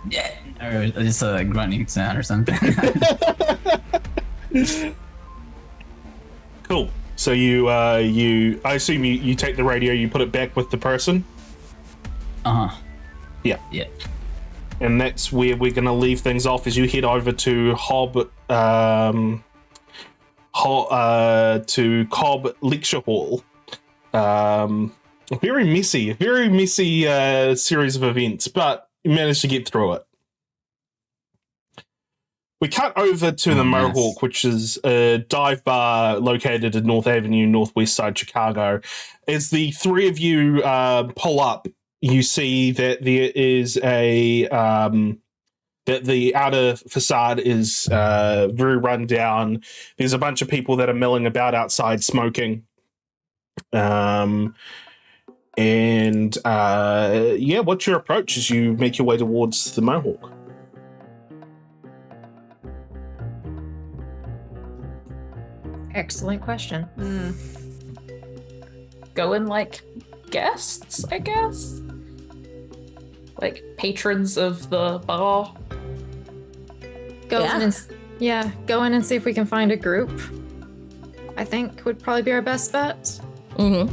[SPEAKER 4] Yeah. Or just a grunting sound or something.
[SPEAKER 1] Cool. So I assume you take the radio, you put it back with the person?
[SPEAKER 4] Uh-huh.
[SPEAKER 1] Yeah.
[SPEAKER 4] Yeah.
[SPEAKER 1] And that's where we're going to leave things off as you head over to to Cobb Lecture Hall. A very messy series of events, but you managed to get through it. We cut over to the
[SPEAKER 4] nice.
[SPEAKER 1] Mohawk, which is a dive bar located in North Avenue, northwest side Chicago. As the three of you pull up, you see that there is that the outer facade is very run down. There's a bunch of people that are milling about outside smoking. What's your approach as you make your way towards the Mohawk?
[SPEAKER 5] Excellent question.
[SPEAKER 2] Go in like guests, I guess? Like patrons of the bar?
[SPEAKER 5] Go in and see if we can find a group. I think would probably be our best bet.
[SPEAKER 3] Mm-hmm.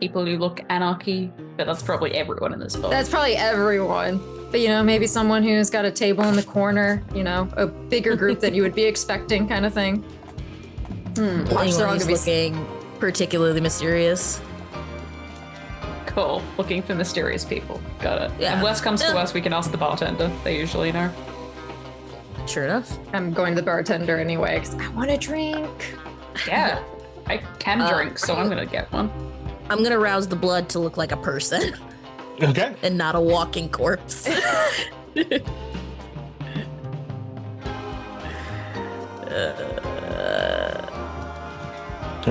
[SPEAKER 2] People who look anarchy, but that's probably everyone in this bar.
[SPEAKER 5] That's probably everyone. But, maybe someone who's got a table in the corner, a bigger group than you would be expecting kind of thing.
[SPEAKER 3] Anyone who's looking particularly mysterious.
[SPEAKER 2] Cool. Looking for mysterious people. Got it.
[SPEAKER 3] Yeah.
[SPEAKER 2] And worst comes to worst, we can ask the bartender. They usually know.
[SPEAKER 3] Sure enough.
[SPEAKER 5] I'm going to the bartender anyway, because I want a drink.
[SPEAKER 2] Yeah. I can drink, so I'm going to get one.
[SPEAKER 3] I'm going to rouse the blood to look like a person.
[SPEAKER 1] Okay.
[SPEAKER 3] And not a walking corpse.
[SPEAKER 1] All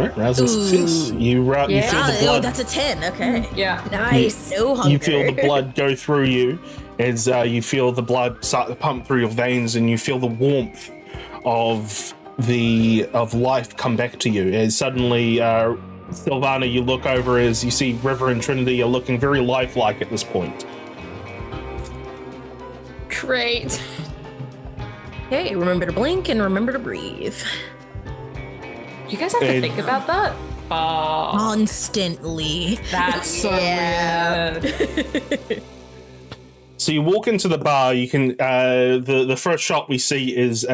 [SPEAKER 1] right, rousing success. You feel the blood.
[SPEAKER 3] Oh, that's a 10. Okay.
[SPEAKER 2] Yeah.
[SPEAKER 3] Nice. No hunger.
[SPEAKER 1] You feel the blood go through you as you feel the blood start to pump through your veins, and you feel the warmth of life come back to you. As suddenly, Sylvana, you look over as you see River and Trinity are looking very lifelike at this point.
[SPEAKER 5] Great.
[SPEAKER 3] Hey, remember to blink and remember to breathe.
[SPEAKER 2] You guys have to think about that?
[SPEAKER 3] Constantly.
[SPEAKER 2] That's so weird.
[SPEAKER 1] So you walk into the bar. You can the first shot we see is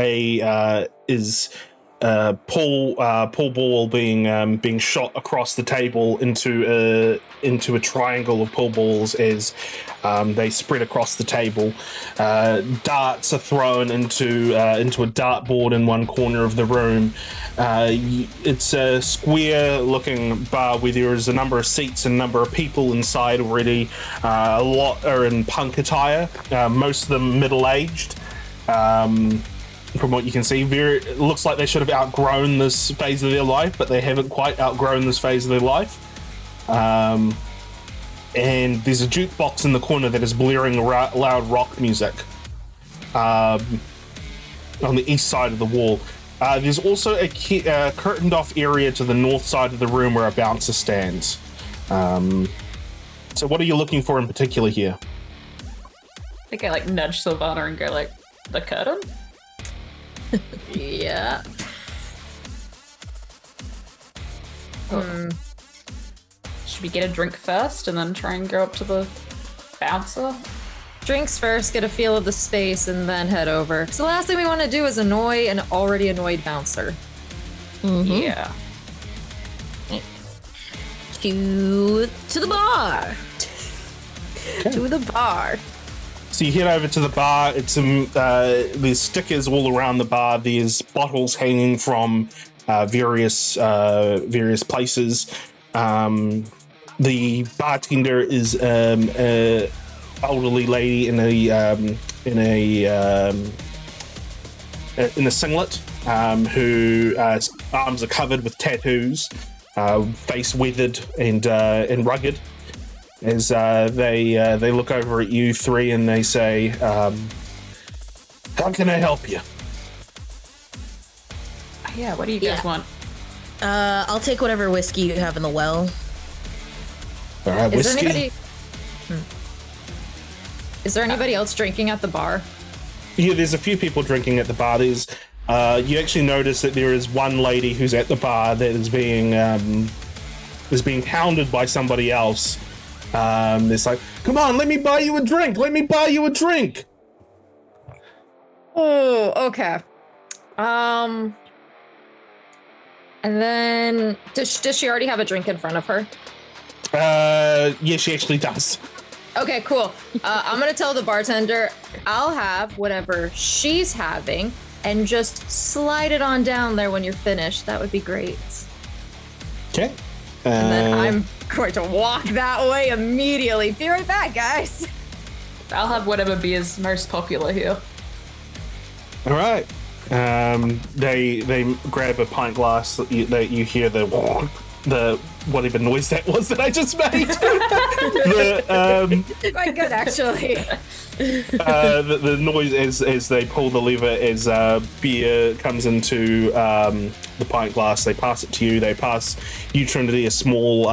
[SPEAKER 1] pool ball being shot across the table into a triangle of pool balls as they spread across the table. Darts are thrown into a dartboard in one corner of the room. It's a square-looking bar where there is a number of seats and a number of people inside already. A lot are in punk attire, most of them middle-aged. From what you can see, it looks like they should have outgrown this phase of their life, but they haven't quite outgrown this phase of their life. And there's a jukebox in the corner that is blaring loud rock music on the east side of the wall. There's also a curtained off area to the north side of the room where a bouncer stands. So what are you looking for in particular here?
[SPEAKER 2] I think I nudge Sylvana and go the curtain?
[SPEAKER 5] Yeah.
[SPEAKER 2] Should we get a drink first and then try and go up to the bouncer?
[SPEAKER 5] Drinks first, get a feel of the space, and then head over. So the last thing we want to do is annoy an already annoyed bouncer.
[SPEAKER 3] Mm-hmm.
[SPEAKER 2] Yeah.
[SPEAKER 3] To the bar.
[SPEAKER 1] Okay.
[SPEAKER 5] To the bar.
[SPEAKER 1] So you head over to the bar. It's there's stickers all around the bar. There's bottles hanging from various places. The bartender is a elderly lady in a singlet, who arms are covered with tattoos, face weathered and rugged. As they look over at you three and they say, "How can I help you?"
[SPEAKER 2] Yeah, what do you guys want?
[SPEAKER 3] I'll take whatever whiskey you have in the well.
[SPEAKER 1] All right,
[SPEAKER 5] Is
[SPEAKER 1] whiskey.
[SPEAKER 5] there anybody? Is there anybody else drinking at the bar?
[SPEAKER 1] Yeah, there's a few people drinking at the bar. There's you actually notice that there is one lady who's at the bar that is being hounded by somebody else. It's like, "Come on, let me buy you a drink. Let me buy you a drink."
[SPEAKER 5] Oh, okay. And then does she already have a drink in front of her?
[SPEAKER 1] Yeah, she actually does.
[SPEAKER 5] Okay, cool. I'm gonna tell the bartender I'll have whatever she's having and just slide it on down there when you're finished. That would be great.
[SPEAKER 1] Okay.
[SPEAKER 5] And then I'm going to walk that way immediately. Be right back, guys.
[SPEAKER 2] I'll have whatever beer is most popular here.
[SPEAKER 1] All right. They grab a pint glass. You hear the whatever noise that was that I just made.
[SPEAKER 5] Quite good, actually.
[SPEAKER 1] The noise as they pull the lever as beer comes into the pint glass. They pass it to you. They pass you, Trinity, a small.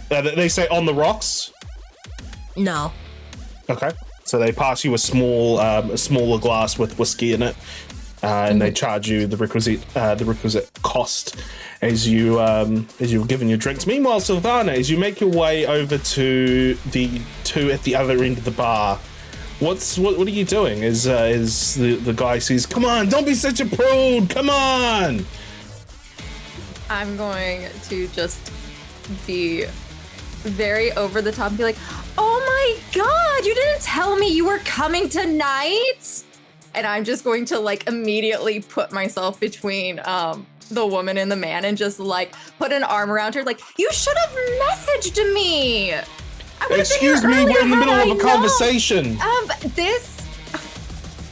[SPEAKER 1] They say on the rocks.
[SPEAKER 3] No.
[SPEAKER 1] Okay. So they pass you a smaller glass with whiskey in it, and they charge you the requisite cost as you're given your drinks. Meanwhile, Sylvana, as you make your way over to the two at the other end of the bar, what are you doing? As the guy says, "Come on, don't be such a prude. Come on."
[SPEAKER 5] I'm going to just be very over the top and be like, "Oh my god, you didn't tell me you were coming tonight!" And I'm just going to like immediately put myself between the woman and the man and just like put an arm around her, like, "You should have messaged me.
[SPEAKER 1] Excuse me, we're in the middle of a conversation."
[SPEAKER 5] This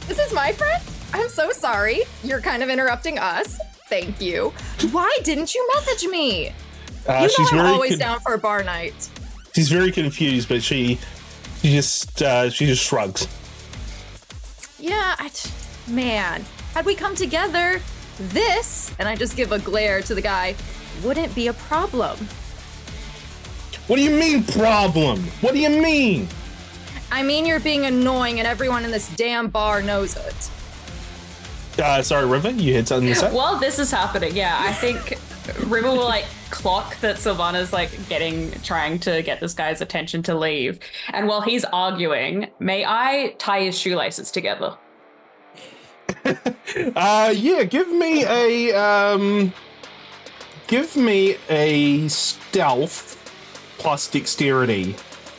[SPEAKER 5] is my friend. I'm so sorry. You're kind of interrupting us. Thank you. Why didn't you message me?
[SPEAKER 1] She's
[SPEAKER 5] I'm
[SPEAKER 1] very
[SPEAKER 5] always down for a bar night.
[SPEAKER 1] She's very confused, but she just shrugs.
[SPEAKER 5] Yeah, man, had we come together, this, and I just give a glare to the guy, wouldn't be a problem.
[SPEAKER 1] What do you mean problem? What do you mean?
[SPEAKER 5] I mean, you're being annoying and everyone in this damn bar knows it.
[SPEAKER 1] Sorry, River, you had something to say?
[SPEAKER 2] While this is happening, yeah, I think River will like clock that Sylvana's like trying to get this guy's attention to leave. And while he's arguing, may I tie his shoelaces together?
[SPEAKER 1] Yeah, give me a stealth plus dexterity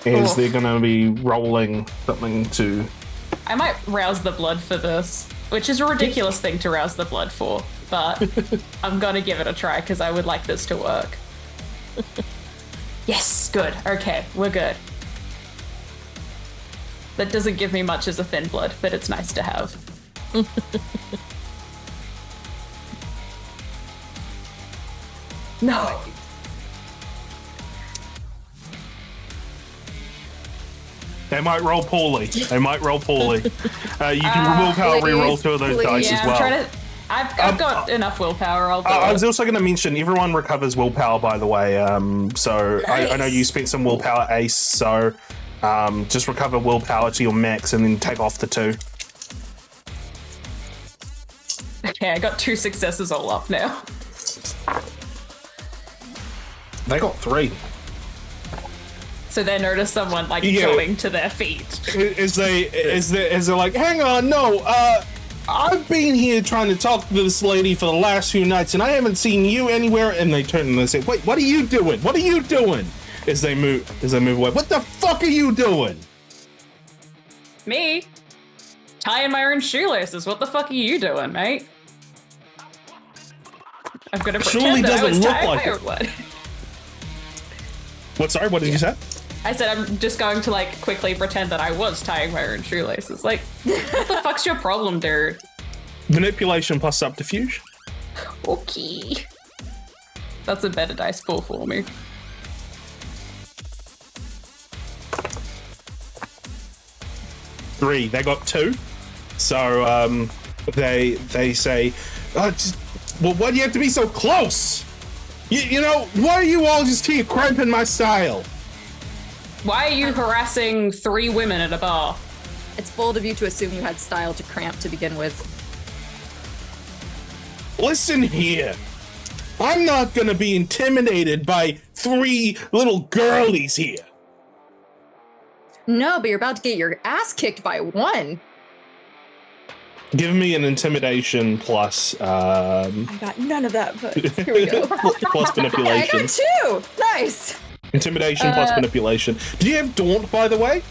[SPEAKER 1] as they're gonna be rolling something to.
[SPEAKER 2] I might rouse the blood for this, which is a ridiculous thing to rouse the blood for, but I'm gonna give it a try because I would like this to work. Yes, good. Okay, we're good. That doesn't give me much as a thin blood, but it's nice to have. No.
[SPEAKER 1] They might roll poorly. You can willpower re-roll 2 of those dice as well.
[SPEAKER 2] I've got enough willpower. I'll do
[SPEAKER 1] I
[SPEAKER 2] it.
[SPEAKER 1] was also going to mention everyone recovers willpower, by the way. So nice. I know you spent some willpower, Ace. So just recover willpower to your max and then take off the 2.
[SPEAKER 2] Okay, I got 2 successes all up now.
[SPEAKER 1] They got 3.
[SPEAKER 2] So they notice someone going to their feet.
[SPEAKER 1] As they're like, hang on, no, I've been here trying to talk to this lady for the last few nights and I haven't seen you anywhere. And they turn and they say, wait, what are you doing? What are you doing? As they move away. What the fuck are you doing?
[SPEAKER 2] Me? Tying my own shoelaces. What the fuck are you doing, mate? I'm gonna pretend that I was tying my own one.
[SPEAKER 1] What? Sorry, what did you say?
[SPEAKER 2] I said I'm just going to quickly pretend that I was tying my own shoelaces. What the fuck's your problem, dude?
[SPEAKER 1] Manipulation plus subterfuge.
[SPEAKER 2] Okay. That's a better dice pool for me.
[SPEAKER 1] Three. They got 2. So they say, well, why do you have to be so close? You know, why are you all just here cramping my style?
[SPEAKER 2] Why are you harassing 3 women at a bar?
[SPEAKER 5] It's bold of you to assume you had style to cramp to begin with.
[SPEAKER 1] Listen here. I'm not gonna be intimidated by 3 little girlies here.
[SPEAKER 5] No, but you're about to get your ass kicked by 1.
[SPEAKER 1] Give me an intimidation plus.
[SPEAKER 5] I got none of that, but here we go.
[SPEAKER 1] Plus manipulation.
[SPEAKER 5] I got 2. Nice.
[SPEAKER 1] Intimidation plus manipulation. Do you have Daunt, by the way?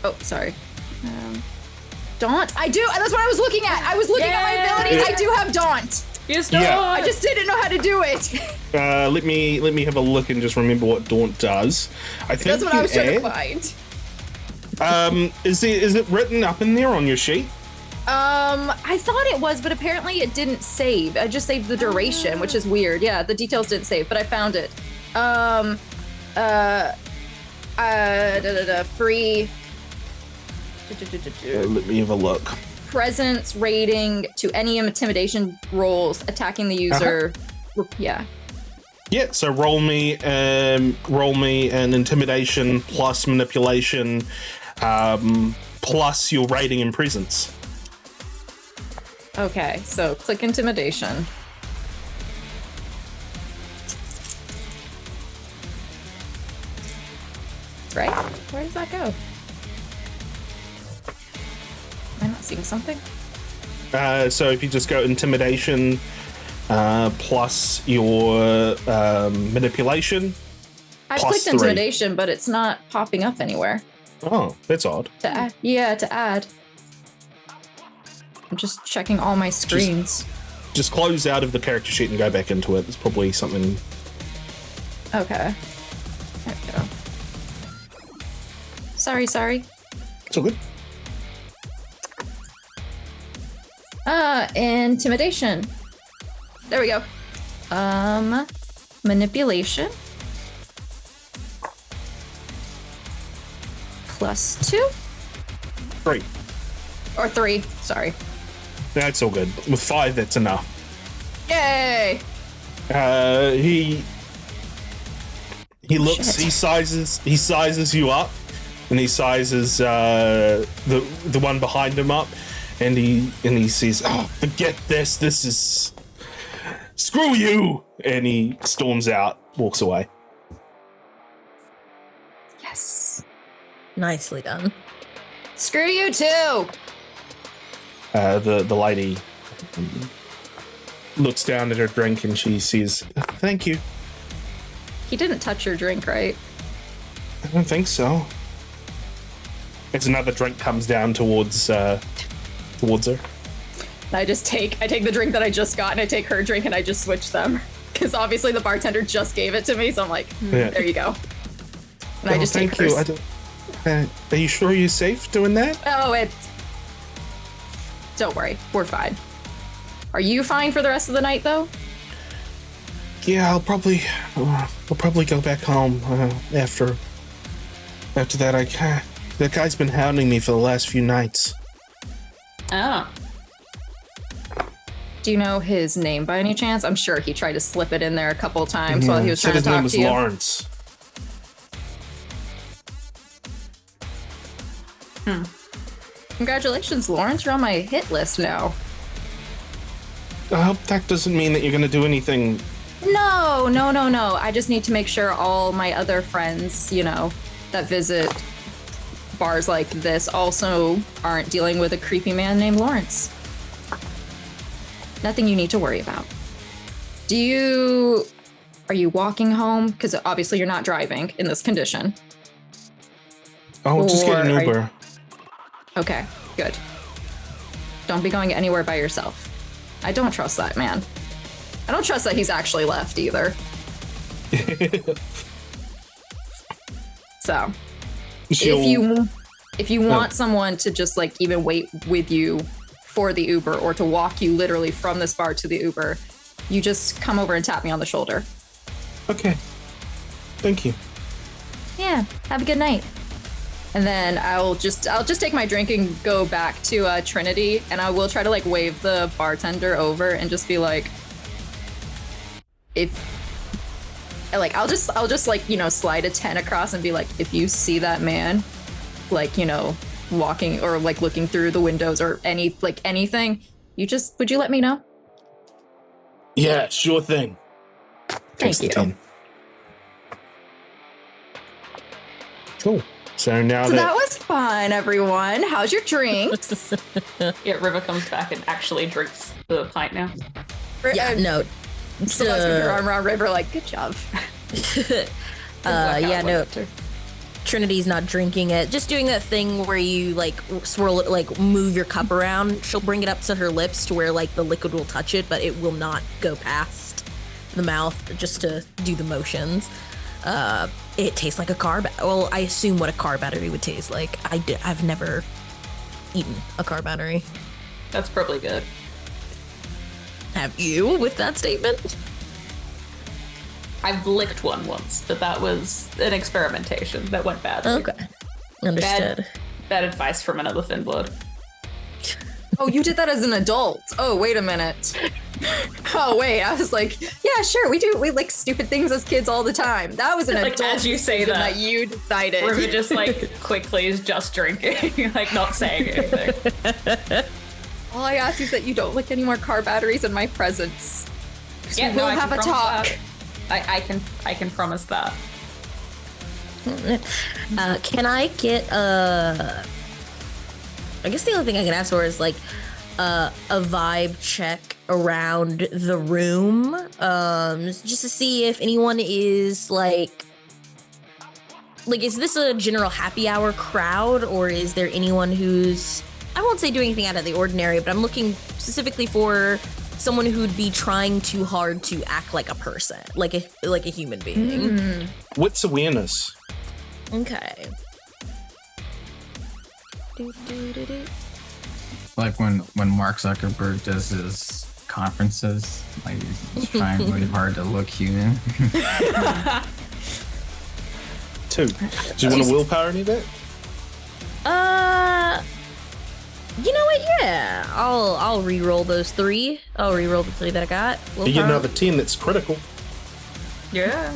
[SPEAKER 5] Oh, sorry. Daunt? I do. That's what I was looking at. I was looking at my abilities. I do have Daunt.
[SPEAKER 2] Yes,
[SPEAKER 1] Yeah.
[SPEAKER 5] I just didn't know how to do it.
[SPEAKER 1] Let me have a look and just remember what Daunt does. I think
[SPEAKER 5] That's what I was trying to find.
[SPEAKER 1] Is it written up in there on your sheet?
[SPEAKER 5] I thought it was, but apparently it didn't save. I just saved the duration, which is weird. Yeah, the details didn't save, but I found it. Free.
[SPEAKER 1] Let me have a look.
[SPEAKER 5] Presence rating to any intimidation rolls attacking the user. Yeah.
[SPEAKER 1] Yeah, so roll me an intimidation plus manipulation plus your rating and presence.
[SPEAKER 5] Okay, so click intimidation. Right? Where does that go? Am I not seeing something?
[SPEAKER 1] So if you just go intimidation plus your manipulation.
[SPEAKER 5] I
[SPEAKER 1] plus
[SPEAKER 5] clicked
[SPEAKER 1] 3.
[SPEAKER 5] intimidation, but it's not popping up anywhere.
[SPEAKER 1] Oh, that's odd.
[SPEAKER 5] To add. Yeah, to add. I'm just checking all my screens.
[SPEAKER 1] Just close out of the character sheet and go back into it. There's probably something.
[SPEAKER 5] Okay. There we go. Sorry.
[SPEAKER 1] It's all good.
[SPEAKER 5] Intimidation. There we go. Manipulation. +2?
[SPEAKER 1] 3.
[SPEAKER 5] Or 3, sorry.
[SPEAKER 1] That's all good. With 5, that's enough.
[SPEAKER 5] Yay!
[SPEAKER 1] He looks.
[SPEAKER 5] Shit.
[SPEAKER 1] He sizes you up, and he sizes the one behind him up, and he says, "Oh, forget this. This is screw you!" And he storms out, walks away.
[SPEAKER 5] Yes.
[SPEAKER 3] Nicely done.
[SPEAKER 5] Screw you too!
[SPEAKER 1] The lady looks down at her drink and she says, "Thank you."
[SPEAKER 5] He didn't touch your drink, right?
[SPEAKER 1] I don't think so. As another drink comes down towards her.
[SPEAKER 5] I take the drink that I just got and I take her drink and I just switch them. Because obviously the bartender just gave it to me, so I'm like,
[SPEAKER 1] Yeah.
[SPEAKER 5] there you go. And I just take
[SPEAKER 1] thank you.
[SPEAKER 5] hers.
[SPEAKER 1] Are you sure you're safe doing that?
[SPEAKER 5] Oh, don't worry, we're fine. Are you fine for the rest of the night, though?
[SPEAKER 1] Yeah, I'll probably go back home after that. That guy's been hounding me for the last few nights.
[SPEAKER 2] Oh.
[SPEAKER 5] Do you know his name by any chance? I'm sure he tried to slip it in there a couple of times while he was
[SPEAKER 1] Said
[SPEAKER 5] trying to
[SPEAKER 1] his name
[SPEAKER 5] talk
[SPEAKER 1] was
[SPEAKER 5] to you.
[SPEAKER 1] Lawrence.
[SPEAKER 5] Congratulations, Lawrence. You're on my hit list now.
[SPEAKER 1] I hope that doesn't mean that you're going to do anything.
[SPEAKER 5] No. I just need to make sure all my other friends, that visit bars like this also aren't dealing with a creepy man named Lawrence. Nothing you need to worry about. Are you walking home? Because obviously you're not driving in this condition.
[SPEAKER 1] Oh, just get an
[SPEAKER 5] Or are
[SPEAKER 1] Uber.
[SPEAKER 5] Okay, good. Don't be going anywhere by yourself. I don't trust that man. I don't trust that he's actually left either. So, if you want someone to just even wait with you for the Uber or to walk you literally from this bar to the Uber, you just come over and tap me on the shoulder.
[SPEAKER 1] Okay. Thank you.
[SPEAKER 5] Yeah, have a good night. And then I'll just take my drink and go back to Trinity, and I will try to wave the bartender over and just be like, I'll just slide a 10 across and be like, if you see that man, walking or looking through the windows or anything, would you let me know?
[SPEAKER 1] Yeah, sure thing.
[SPEAKER 5] Thank you.
[SPEAKER 1] 10. Cool. So now
[SPEAKER 5] that was fun, everyone. How's your drinks?
[SPEAKER 2] Yeah, River comes back and actually drinks the pint now.
[SPEAKER 3] Yeah, no.
[SPEAKER 5] Someone's with her arm around River, good job.
[SPEAKER 3] Yeah, no. Trinity's not drinking it, just doing that thing where you like swirl it, like move your cup around. She'll bring it up to her lips to where like the liquid will touch it, but it will not go past the mouth, just to do the motions. It tastes like a car. Well, I assume what a car battery would taste like. I've never eaten a car battery.
[SPEAKER 2] That's probably good.
[SPEAKER 3] Have you with that statement?
[SPEAKER 2] I've licked one once, but that was an experimentation that went badly.
[SPEAKER 3] Okay. Understood.
[SPEAKER 2] Bad advice from another thin blood.
[SPEAKER 5] Oh, you did that as an adult. Oh, wait a minute. Oh, wait. I was like, yeah, sure. We like stupid things as kids all the time. That was an
[SPEAKER 2] Like,
[SPEAKER 5] adult
[SPEAKER 2] as you say
[SPEAKER 5] decision
[SPEAKER 2] that,
[SPEAKER 5] you decided.
[SPEAKER 2] River just like quickly is just drinking, like not saying anything.
[SPEAKER 5] All I ask is that you don't lick any more car batteries in my presence.
[SPEAKER 2] Yeah,
[SPEAKER 5] we'll
[SPEAKER 2] I
[SPEAKER 5] have
[SPEAKER 2] can
[SPEAKER 5] a
[SPEAKER 2] promise
[SPEAKER 5] talk.
[SPEAKER 2] that. I can promise that.
[SPEAKER 3] Can I get I guess the only thing I can ask for is like a vibe check around the room, just to see if anyone is like, is this a general happy hour crowd, or is there anyone who's, I won't say doing anything out of the ordinary, but I'm looking specifically for someone who'd be trying too hard to act like a person, like a human being.
[SPEAKER 1] Wits awareness.
[SPEAKER 3] Okay.
[SPEAKER 4] Like when Mark Zuckerberg does his conferences, like he's trying really hard to look human.
[SPEAKER 1] 2. Do you want a willpower any of that?
[SPEAKER 3] You know what? Yeah, I'll re-roll those 3. I'll re-roll the 3 that I got.
[SPEAKER 1] You get another 10 that's critical.
[SPEAKER 2] Yeah.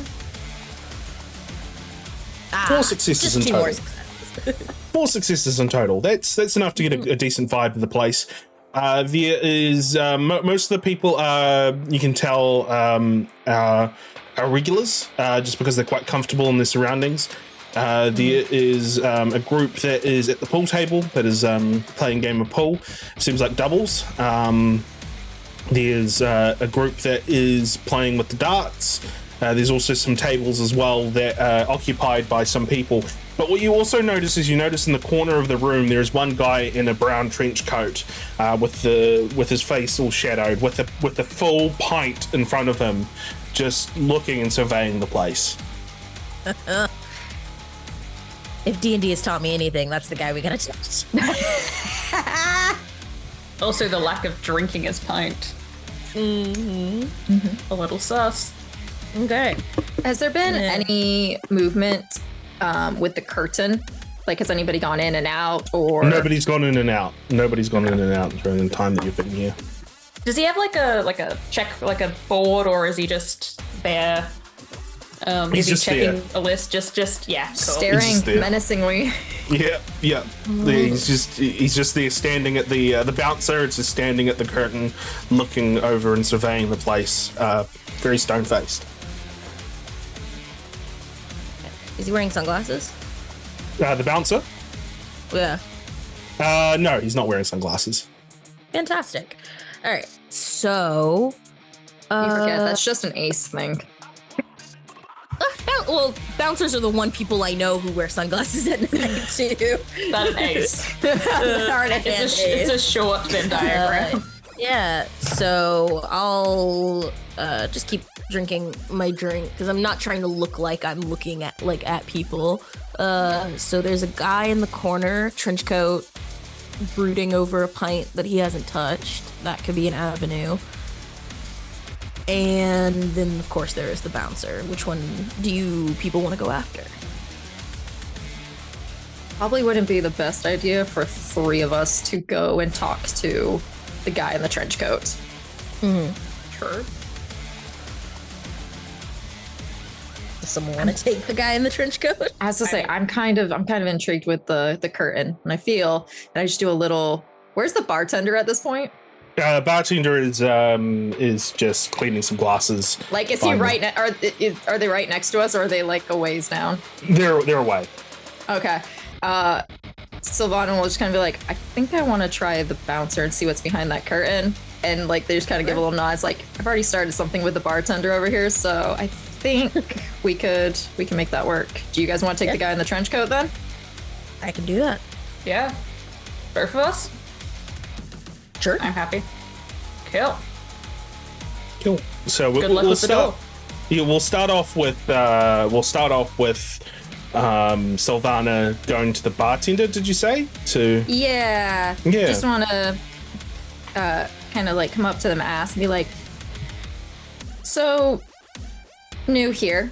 [SPEAKER 1] 4 successes in
[SPEAKER 3] just 2
[SPEAKER 1] total.
[SPEAKER 3] more successes.
[SPEAKER 1] 4 successes in total. That's enough to get a decent vibe of the place. There is most of the people you can tell are regulars, just because they're quite comfortable in their surroundings. There is a group that is at the pool table that is playing a game of pool. Seems like doubles. There's a group that is playing with the darts. There's also some tables as well that are occupied by some people. But what you also notice is in the corner of the room, there's one guy in a brown trench coat with his face all shadowed, with a full pint in front of him, just looking and surveying the place.
[SPEAKER 3] If D&D has taught me anything, that's the guy we gotta touch.
[SPEAKER 2] Also, the lack of drinking his pint. A little sus.
[SPEAKER 3] Okay.
[SPEAKER 5] Has there been any movement with the curtain? Like, has anybody gone in and out, or
[SPEAKER 1] Nobody's gone in and out. Nobody's gone in and out during the time that you've been here.
[SPEAKER 2] Does he have like a check, like a board, or is he just there?
[SPEAKER 1] He's
[SPEAKER 2] is he
[SPEAKER 1] just
[SPEAKER 2] checking
[SPEAKER 1] there.
[SPEAKER 2] a list? Just yeah, cool.
[SPEAKER 5] staring
[SPEAKER 1] He's just there.
[SPEAKER 5] menacingly?
[SPEAKER 1] Yeah. He's just there standing at the bouncer. It's just standing at the curtain, looking over and surveying the place, very stone faced.
[SPEAKER 3] Is he wearing sunglasses?
[SPEAKER 1] The bouncer?
[SPEAKER 3] Yeah.
[SPEAKER 1] No, he's not wearing sunglasses.
[SPEAKER 3] Fantastic. All right. So.
[SPEAKER 5] You forget that's just an ace thing.
[SPEAKER 3] Well, bouncers are the one people I know who wear sunglasses at night too.
[SPEAKER 2] Not an ace. It's a short Venn diagram.
[SPEAKER 3] Yeah, so I'll just keep drinking my drink because I'm not trying to look like I'm looking at people. So there's a guy in the corner, trench coat, brooding over a pint that he hasn't touched. That could be an avenue. And then, of course, there is the bouncer. Which one do you people want to go after?
[SPEAKER 5] Probably wouldn't be the best idea for 3 of us to go and talk to the guy in the trench coat.
[SPEAKER 2] Sure.
[SPEAKER 3] Does someone want to take the guy in the trench coat?
[SPEAKER 5] I was to say, I'm kind of intrigued with the curtain, and I feel that I just do a little. Where's the bartender at this point?
[SPEAKER 1] Bartender is just cleaning some glasses.
[SPEAKER 5] Like, is he right? Are they right next to us, or are they like a ways down?
[SPEAKER 1] They're away.
[SPEAKER 5] Okay. Sylvana will just kind of be like, I think I want to try the bouncer and see what's behind that curtain. And like, they just kind of give a little nods. Like, I've already started something with the bartender over here, so I think we can make that work. Do you guys want to take the guy in the trench coat then?
[SPEAKER 3] I can do that.
[SPEAKER 2] Yeah. Both of us?
[SPEAKER 3] Sure.
[SPEAKER 2] I'm happy. Cool.
[SPEAKER 1] Cool. So
[SPEAKER 2] Good luck with the
[SPEAKER 1] start.
[SPEAKER 2] door.
[SPEAKER 1] Yeah, we'll start off with Sylvana going to the bartender. Did you say to?
[SPEAKER 5] Yeah.
[SPEAKER 1] Yeah.
[SPEAKER 5] Just want to kind of like come up to them, ask, and be like, "So, new here.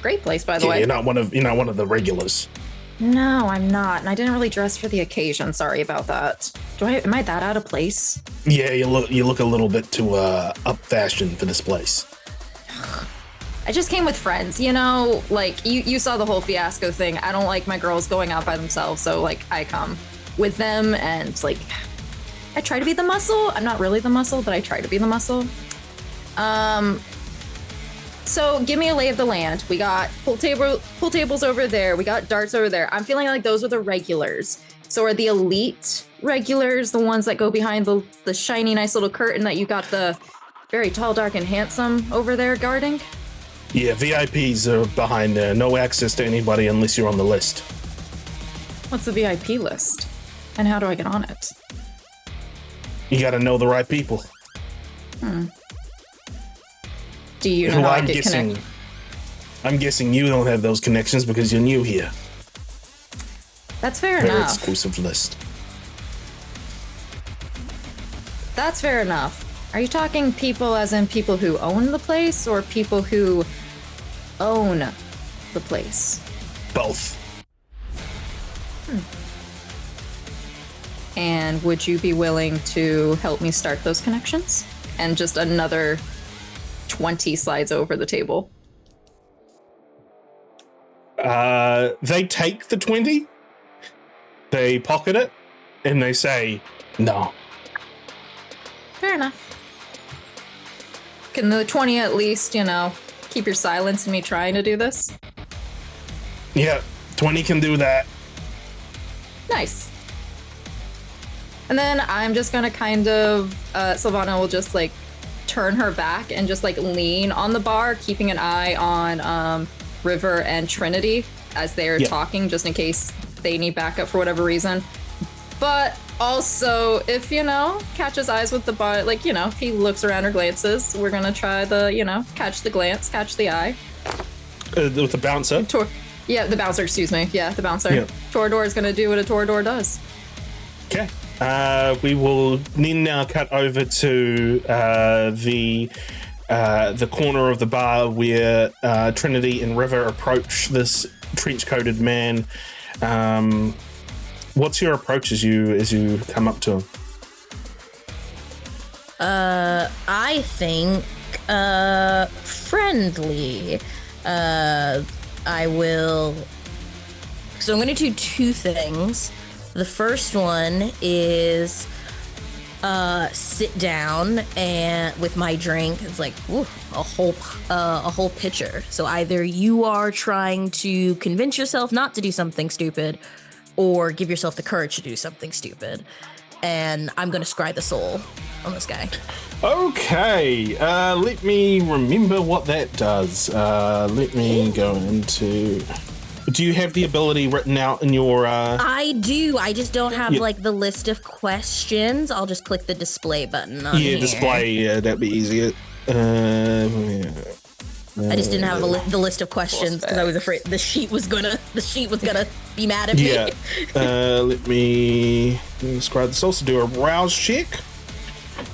[SPEAKER 5] Great place, by the way."
[SPEAKER 1] You're not one of the regulars.
[SPEAKER 5] No, I'm not, and I didn't really dress for the occasion. Sorry about that. Am I that out of place?
[SPEAKER 1] Yeah, you look a little bit too up fashion for this place.
[SPEAKER 5] I just came with friends, you know, like you saw the whole fiasco thing. I don't like my girls going out by themselves, so like I come with them, and like I try to be the muscle. I'm not really the muscle, but I try to be the muscle. So give me a lay of the land. We got pool tables over there. We got darts over there. I'm feeling like those are the regulars. So are the elite regulars the ones that go behind the shiny, nice little curtain that you got the very tall, dark, and handsome over there guarding?
[SPEAKER 1] Yeah, VIPs are behind there. No access to anybody unless you're on the list.
[SPEAKER 5] What's the VIP list? And how do I get on it?
[SPEAKER 1] You got to know the right people.
[SPEAKER 5] Do you know how I get connected?
[SPEAKER 1] I'm guessing you don't have those connections because you're new here.
[SPEAKER 5] That's fair
[SPEAKER 1] Very
[SPEAKER 5] enough.
[SPEAKER 1] exclusive list.
[SPEAKER 5] That's fair enough. Are you talking people as in people who own the place or people who own the place?
[SPEAKER 1] Both.
[SPEAKER 5] And would you be willing to help me start those connections? And just another 20 slides over the table.
[SPEAKER 1] They take the 20, they pocket it, and they say, no.
[SPEAKER 5] Fair enough. Can the 20 at least, keep your silence in me trying to do this?
[SPEAKER 1] Yeah, 20 can do that.
[SPEAKER 5] Nice. And then I'm just gonna kind of, Sylvana will just like turn her back and just like lean on the bar, keeping an eye on River and Trinity as they're talking, just in case they need backup for whatever reason. But also, if, catches eyes with the bar, like, if he looks around or glances, we're gonna try the, catch the glance, catch the eye.
[SPEAKER 1] With the bouncer?
[SPEAKER 5] The bouncer, excuse me. Yeah, the bouncer.
[SPEAKER 1] Yeah.
[SPEAKER 5] Torador is gonna do what a Torador does.
[SPEAKER 1] Okay. We will then now cut over to the corner of the bar where Trinity and River approach this trench-coated man. What's your approach as you come up to him?
[SPEAKER 3] I think friendly. I will. So I'm going to do two things. The first one is sit down and with my drink. It's like a whole pitcher. So either you are trying to convince yourself not to do something stupid, or give yourself the courage to do something stupid. And I'm going to scry the soul on this guy.
[SPEAKER 1] Okay, let me remember what that does. Let me go into... Do you have the ability written out in your...
[SPEAKER 3] I do. I just don't have, the list of questions. I'll just click the display button on here.
[SPEAKER 1] Display. Yeah, that'd be easier.
[SPEAKER 3] I just didn't have the list of questions because I was afraid the sheet was gonna be mad at me.
[SPEAKER 1] Yeah. Let me describe this. Also do a rouse check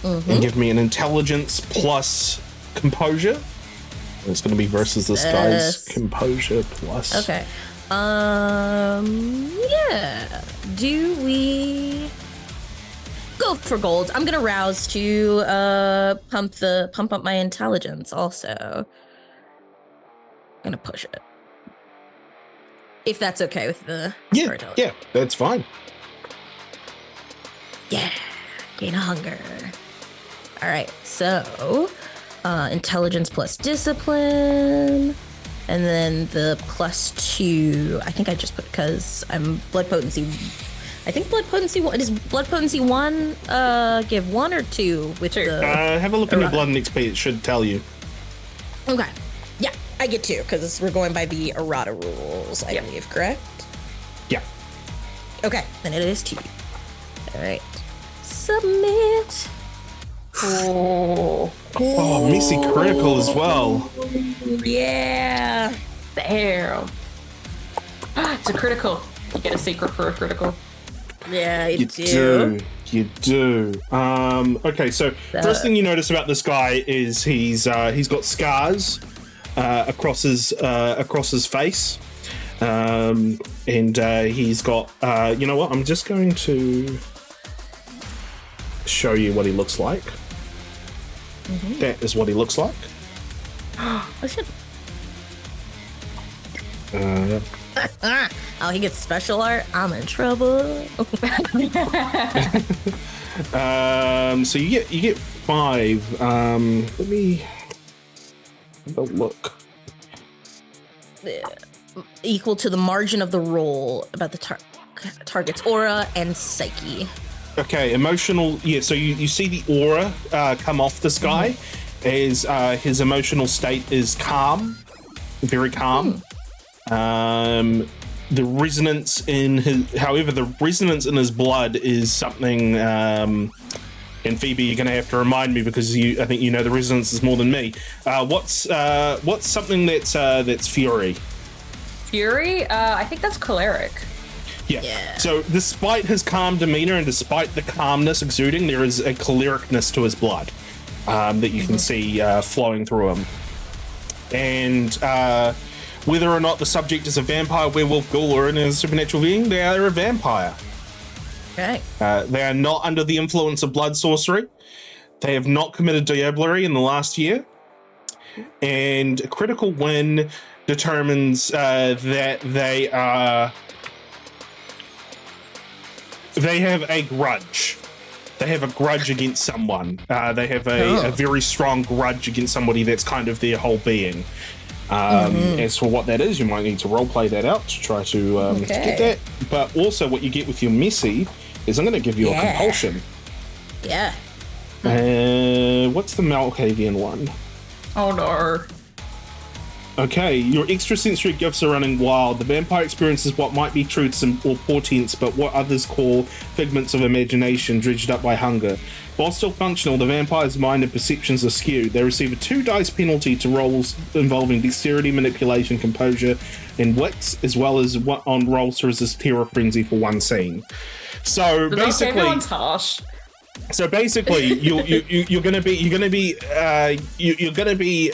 [SPEAKER 1] and give me an intelligence plus composure. It's going to be versus this guy's composure plus.
[SPEAKER 3] Okay. Yeah. Do we go for gold? I'm gonna rouse to pump up my intelligence also. I'm gonna push it. If that's okay with the storyteller.
[SPEAKER 1] Yeah, that's fine.
[SPEAKER 3] Yeah. Gain a hunger. Alright, so intelligence plus discipline. And then the +2, I think I just put because I'm blood potency. I think blood potency one is blood potency 1 give 1 or 2 with the
[SPEAKER 1] have a look in your blood and XP, it should tell you.
[SPEAKER 3] Okay. Yeah, I get 2 because we're going by the errata rules, I believe, correct?
[SPEAKER 1] Yeah.
[SPEAKER 3] Okay, then it is 2. All right. Submit.
[SPEAKER 2] Oh,
[SPEAKER 1] Missy critical as well.
[SPEAKER 3] Yeah.
[SPEAKER 2] damn. It's a critical. You get a secret for a critical.
[SPEAKER 3] Yeah,
[SPEAKER 1] You do. You do. Okay, so first thing you notice about this guy is he's got scars across his face, and he's got. You know what? I'm just going to show you what he looks like. Mm-hmm. That is what he looks like.
[SPEAKER 3] Oh shit. Oh, he gets special art. I'm in trouble.
[SPEAKER 1] So you get 5. Let me have a look.
[SPEAKER 3] Equal to the margin of the roll about the target's aura and psyche.
[SPEAKER 1] Okay, emotional. Yeah, so you see the aura come off this guy. As his emotional state is calm, very calm. The resonance in his blood is something. And Phoebe, you're going to have to remind me because I think you know the resonance is more than me. What's something that's fury?
[SPEAKER 2] Fury? I think that's choleric.
[SPEAKER 1] Yeah. So despite his calm demeanor and despite the calmness exuding, there is a cholericness to his blood that you can see flowing through him. And whether or not the subject is a vampire, werewolf, ghoul, or a supernatural being, they are a vampire.
[SPEAKER 3] Okay.
[SPEAKER 1] They are not under the influence of blood sorcery. They have not committed diablerie in the last year. And a critical win determines that they have a grudge. They have a grudge against someone. They have a very strong grudge against somebody that's kind of their whole being. As for what that is, you might need to roleplay that out to try to get that. But also what you get with your messy is I'm going to give you a compulsion.
[SPEAKER 3] Yeah.
[SPEAKER 1] What's the Malkavian one?
[SPEAKER 2] Oh no.
[SPEAKER 1] Okay, your extrasensory gifts are running wild. The vampire experiences what might be truths or portents, but what others call figments of imagination dredged up by hunger. While still functional, the vampire's mind and perceptions are skewed. They receive a 2 dice penalty to rolls involving dexterity, manipulation, composure, and wits, as well as on rolls to resist terror frenzy for 1 scene. So basically,
[SPEAKER 2] everyone's harsh.
[SPEAKER 1] So basically, you're gonna be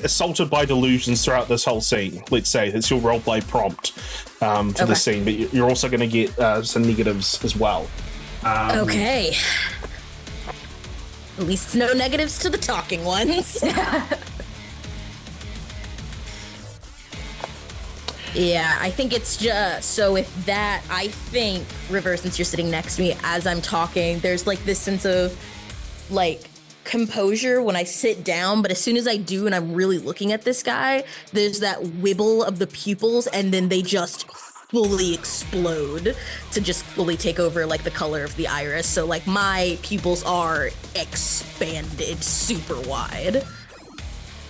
[SPEAKER 1] assaulted by delusions throughout this whole scene. Let's say that's your roleplay prompt for the scene, but you're also gonna get some negatives as well.
[SPEAKER 3] Okay. At least no negatives to the talking ones. Yeah, I think it's just so with that, I think, River, since you're sitting next to me as I'm talking, there's like this sense of like composure when I sit down, but as soon as I do and I'm really looking at this guy, there's that wibble of the pupils and then they just fully explode to just fully take over like the color of the iris. So like my pupils are expanded super wide.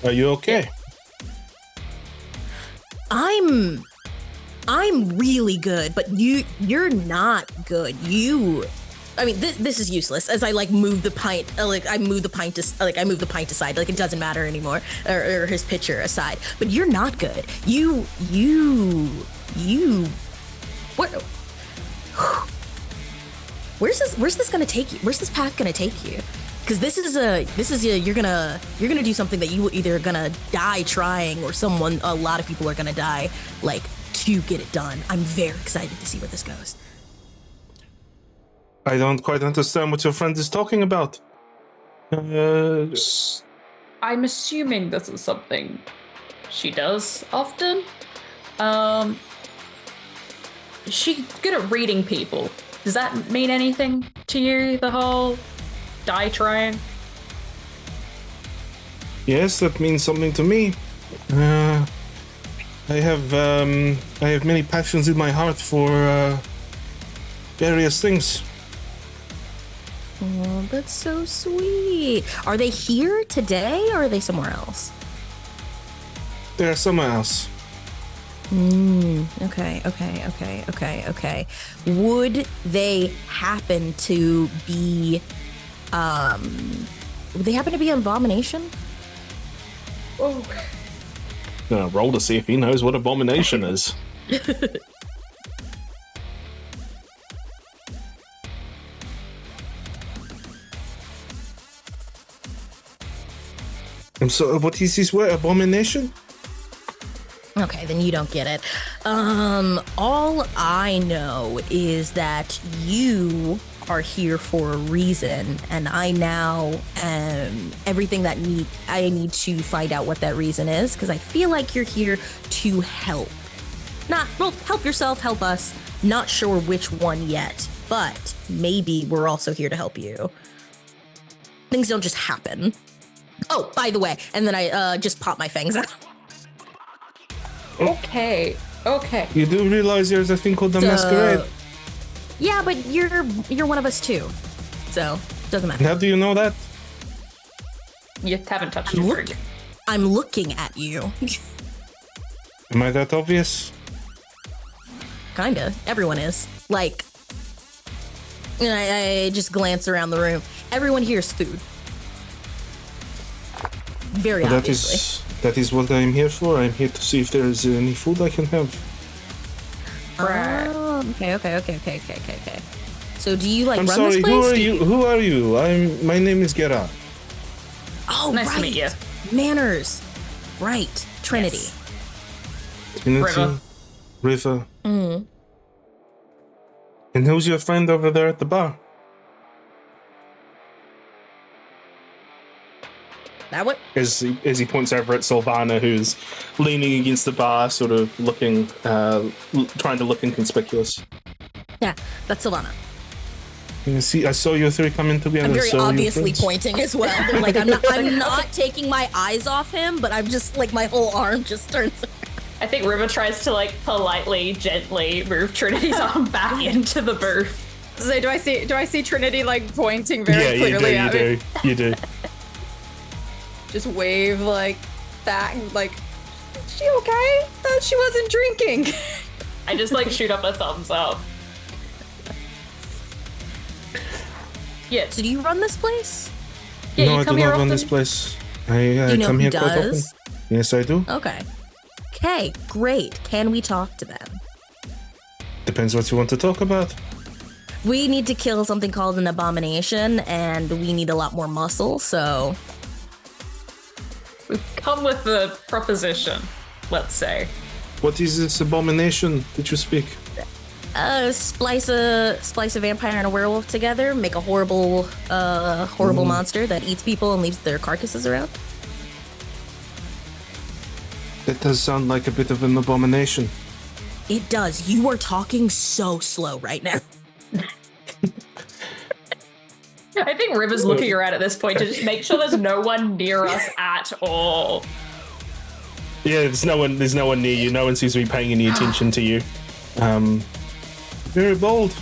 [SPEAKER 1] Are you okay? I'm
[SPEAKER 3] really good, but you're not good. I mean, this is useless. As I like move the pint, I move the pint aside. Like it doesn't matter anymore, or his picture aside. But you're not good. Where's this gonna take you? Where's this path gonna take you? Because you're gonna do something that you either gonna die trying or a lot of people are gonna die like to get it done. I'm very excited to see where this goes.
[SPEAKER 1] I don't quite understand what your friend is talking about.
[SPEAKER 2] I'm assuming this is something she does often. She's good at reading people. Does that mean anything to you, the whole die trying?
[SPEAKER 1] Yes, that means something to me. I have many passions in my heart for various things.
[SPEAKER 3] Oh, that's so sweet. Are they here today or are they somewhere else?
[SPEAKER 1] They're somewhere else.
[SPEAKER 3] Okay. Would they happen to be an abomination?
[SPEAKER 2] Oh.
[SPEAKER 1] Roll to see if he knows what abomination is. I'm sorry, what is this word? Abomination?
[SPEAKER 3] Okay, then you don't get it. All I know is that you are here for a reason, and I now am everything that I need to find out what that reason is, because I feel like you're here to help. Help yourself, help us. Not sure which one yet, but maybe we're also here to help you. Things don't just happen. Oh, by the way, and then I just pop my fangs out.
[SPEAKER 2] Okay.
[SPEAKER 1] You do realize there's a thing called the Masquerade?
[SPEAKER 3] Yeah, but you're one of us too, so doesn't matter.
[SPEAKER 1] How do you know that?
[SPEAKER 2] You haven't touched the drink.
[SPEAKER 3] I'm looking at you.
[SPEAKER 1] Am I that obvious?
[SPEAKER 3] Kinda. Everyone is. Like, and I just glance around the room. Everyone here's food. Very
[SPEAKER 1] Well,
[SPEAKER 3] obviously.
[SPEAKER 1] that is what I'm here for. I'm here to see if there is any food I can have.
[SPEAKER 2] Right.
[SPEAKER 3] Oh, okay. So do you like
[SPEAKER 1] I'm
[SPEAKER 3] run
[SPEAKER 1] sorry,
[SPEAKER 3] this place?
[SPEAKER 1] who are you? Who are you? My name is Gerard.
[SPEAKER 3] Oh,
[SPEAKER 2] Nice to
[SPEAKER 3] right.
[SPEAKER 2] meet you.
[SPEAKER 3] Manners. Right. Trinity.
[SPEAKER 1] Trinity, River.
[SPEAKER 3] Mm.
[SPEAKER 1] And who's your friend over there at the bar?
[SPEAKER 3] That what?
[SPEAKER 1] As he points over at Sylvana, who's leaning against the bar, sort of looking, trying to look inconspicuous.
[SPEAKER 3] Yeah, that's Sylvana.
[SPEAKER 1] Yeah, see, I saw you three coming together.
[SPEAKER 3] I'm very
[SPEAKER 1] so you're
[SPEAKER 3] obviously
[SPEAKER 1] friends.
[SPEAKER 3] pointing as well. Like I'm not taking my eyes off him, but I'm just like my whole arm just turns.
[SPEAKER 2] I think River tries to like politely, gently move Trinity's arm back into the booth.
[SPEAKER 5] So do I see Trinity like pointing very clearly at me?
[SPEAKER 1] You do.
[SPEAKER 5] Just wave like that, like, is she okay? Thought she wasn't drinking.
[SPEAKER 2] I just like shoot up a thumbs up. Yeah.
[SPEAKER 3] So do you run this place?
[SPEAKER 2] Yeah,
[SPEAKER 1] No,
[SPEAKER 2] you
[SPEAKER 1] I
[SPEAKER 2] come
[SPEAKER 1] do
[SPEAKER 2] here
[SPEAKER 1] not run
[SPEAKER 2] often?
[SPEAKER 1] this place. I
[SPEAKER 3] Do you know
[SPEAKER 1] come
[SPEAKER 3] who
[SPEAKER 1] here quite often.
[SPEAKER 3] does?
[SPEAKER 1] Yes, I do.
[SPEAKER 3] Okay. Okay, great. Can we talk to them?
[SPEAKER 1] Depends what you want to talk about.
[SPEAKER 3] We need to kill something called an abomination, and we need a lot more muscle, so...
[SPEAKER 2] We've come with a proposition, let's say.
[SPEAKER 1] What is this abomination that you speak?
[SPEAKER 3] Splice a vampire and a werewolf together, make a horrible monster that eats people and leaves their carcasses around.
[SPEAKER 1] That does sound like a bit of an abomination.
[SPEAKER 3] It does. You are talking so slow right now.
[SPEAKER 2] I think River's looking around at this point to just make sure there's no one near us at all.
[SPEAKER 1] Yeah, there's no one near you. No one seems to be paying any attention to you. Very bold.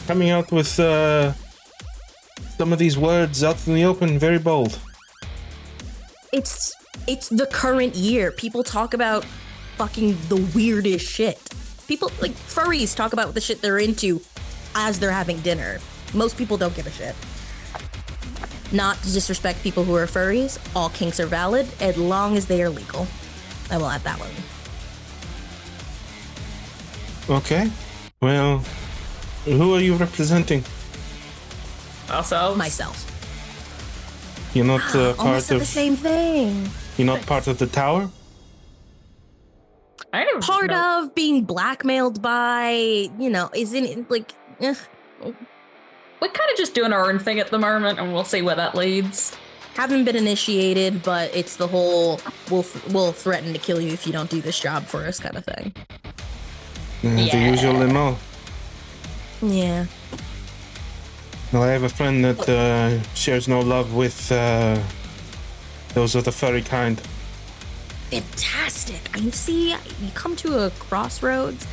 [SPEAKER 1] Coming out with some of these words out in the open. Very bold.
[SPEAKER 3] It's the current year. People talk about fucking the weirdest shit. People, like, furries talk about the shit they're into as they're having dinner. Most people don't give a shit. Not to disrespect people who are furries, all kinks are valid as long as they are legal. I will add that one.
[SPEAKER 1] Okay. Well, who are you representing?
[SPEAKER 2] Ourselves?
[SPEAKER 3] Myself.
[SPEAKER 1] You're not
[SPEAKER 3] Almost
[SPEAKER 1] part
[SPEAKER 3] said the
[SPEAKER 1] of.
[SPEAKER 3] same thing.
[SPEAKER 1] You're not part of the tower.
[SPEAKER 2] I don't
[SPEAKER 3] Part
[SPEAKER 2] know.
[SPEAKER 3] of being blackmailed by, isn't it like,
[SPEAKER 2] We're kind of just doing our own thing at the moment, and we'll see where that leads.
[SPEAKER 3] haven't been initiated, but it's the whole we'll threaten to kill you if you don't do this job for us kind of thing.
[SPEAKER 1] The usual MO.
[SPEAKER 3] Yeah.
[SPEAKER 1] Well, I have a friend that shares no love with those of the furry kind.
[SPEAKER 3] Fantastic. I see you come to a crossroads